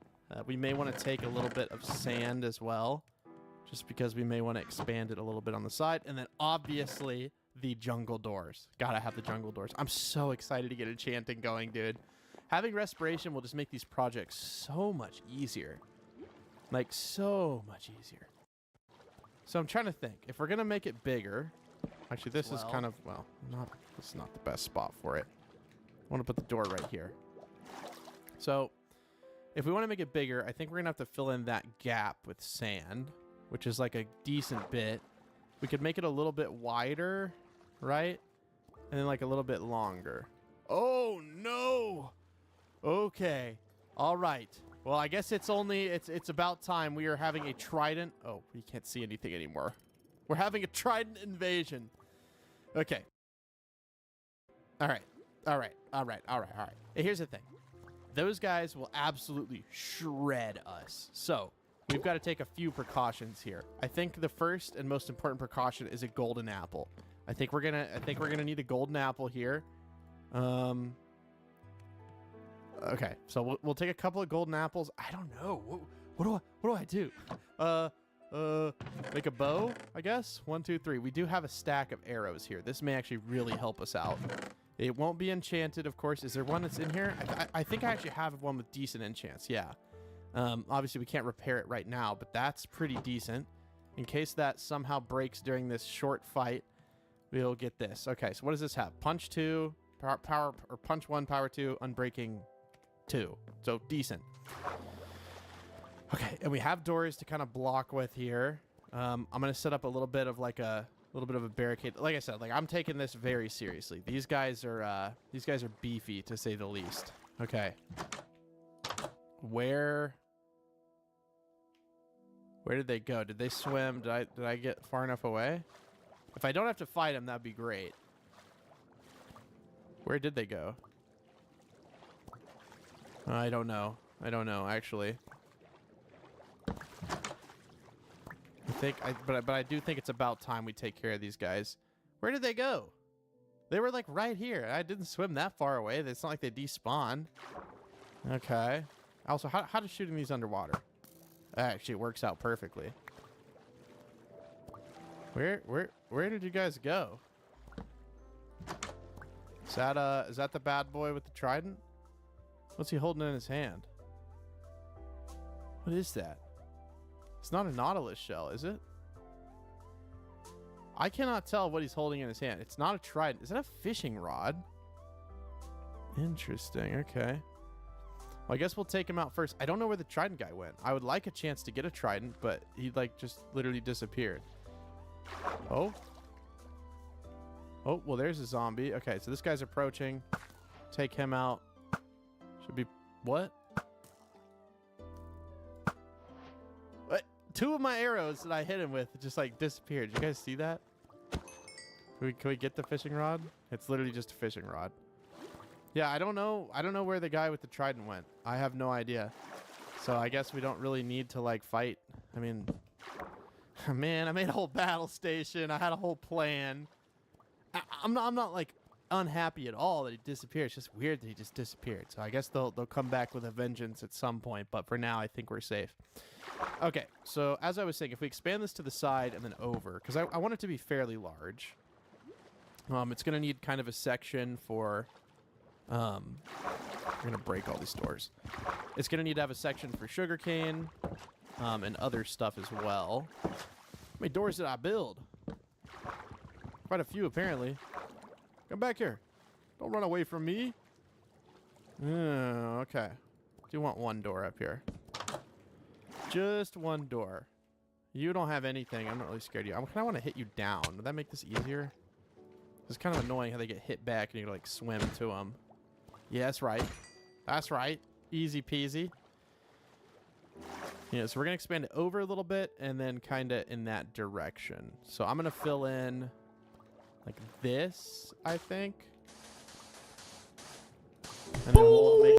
Speaker 16: We may want to take a little bit of sand as well, just because we may want to expand it a little bit on the side. And then, obviously, the jungle doors. Gotta have the jungle doors. I'm so excited to get enchanting going, dude. Having respiration will just make these projects so much easier. Like, so much easier. So I'm trying to think. If we're going to make it bigger... Actually, this is kind of... Well, this is not the best spot for it. I want to put the door right here. So, if we want to make it bigger, I think we're going to have to fill in that gap with sand, which is like a decent bit. We could make it a little bit wider, right? And then like a little bit longer. Oh, no! Okay. All right. Well, I guess it's about time. We are having a trident. Oh, we can't see anything anymore. We're having a trident invasion. Okay. All right. Here's the thing. Those guys will absolutely shred us. So we've got to take a few precautions here. I think the first and most important precaution is a golden apple. I think we're gonna need a golden apple here. Okay, so we'll take a couple of golden apples. I don't know. What do I do? Make a bow, I guess. 1, 2, 3. We do have a stack of arrows here. This may actually really help us out. It won't be enchanted, of course. Is there one that's in here? I think I actually have one with decent enchants. Yeah. Obviously, we can't repair it right now, but that's pretty decent. In case that somehow breaks during this short fight, we'll get this. Okay, so what does this have? Punch 2, power or punch 1, power 2, unbreaking 2. So decent. Okay, and we have doors to kind of block with here. I'm gonna set up a little bit of like a barricade. Like I said, like I'm taking this very seriously. These guys are beefy to say the least. Okay. Where did they go? Did they swim? Did I get far enough away? If I don't have to fight them, that'd be great. Where did they go? I don't know. Actually. But I do think it's about time we take care of these guys. Where did they go? They were like right here. I didn't swim that far away. It's not like they despawned. Okay. Also, how does shooting these underwater? Actually, it works out perfectly. Where did you guys go? Is that the bad boy with the trident? What's he holding in his hand? What is that? It's not a nautilus shell, is it? I cannot tell what he's holding in his hand. It's not a trident. Is that a fishing rod? Interesting. Okay. Well, I guess we'll take him out first. I don't know where the trident guy went. I would like a chance to get a trident, but he like just literally disappeared. Oh. Oh, well, there's a zombie. Okay, so this guy's approaching. Take him out. Should be... What? What? 2 of my arrows that I hit him with just like disappeared. Did you guys see that? Can we get the fishing rod? It's literally just a fishing rod. Yeah, I don't know where the guy with the trident went. I have no idea. So I guess we don't really need to like fight. I mean, man, I made a whole battle station. I had a whole plan. I'm not like unhappy at all that he disappeared. It's just weird that he just disappeared. So I guess they'll come back with a vengeance at some point. But for now, I think we're safe. Okay, so as I was saying, if we expand this to the side and then over, because I want it to be fairly large. It's going to need kind of a section for... we're going to break all these doors. It's going to need to have a section for sugarcane and other stuff as well. How many doors did I build? Quite a few, apparently. Come back here. Don't run away from me. Okay. Do want 1 door up here. Just 1 door. You don't have anything. I'm not really scared of you. I kind of want to hit you down. Would that make this easier? It's kind of annoying how they get hit back and you like swim to them. Yeah, that's right. That's right. Easy peasy. Yeah, so we're going to expand it over a little bit and then kind of in that direction. So I'm going to fill in like this, I think. And then we'll make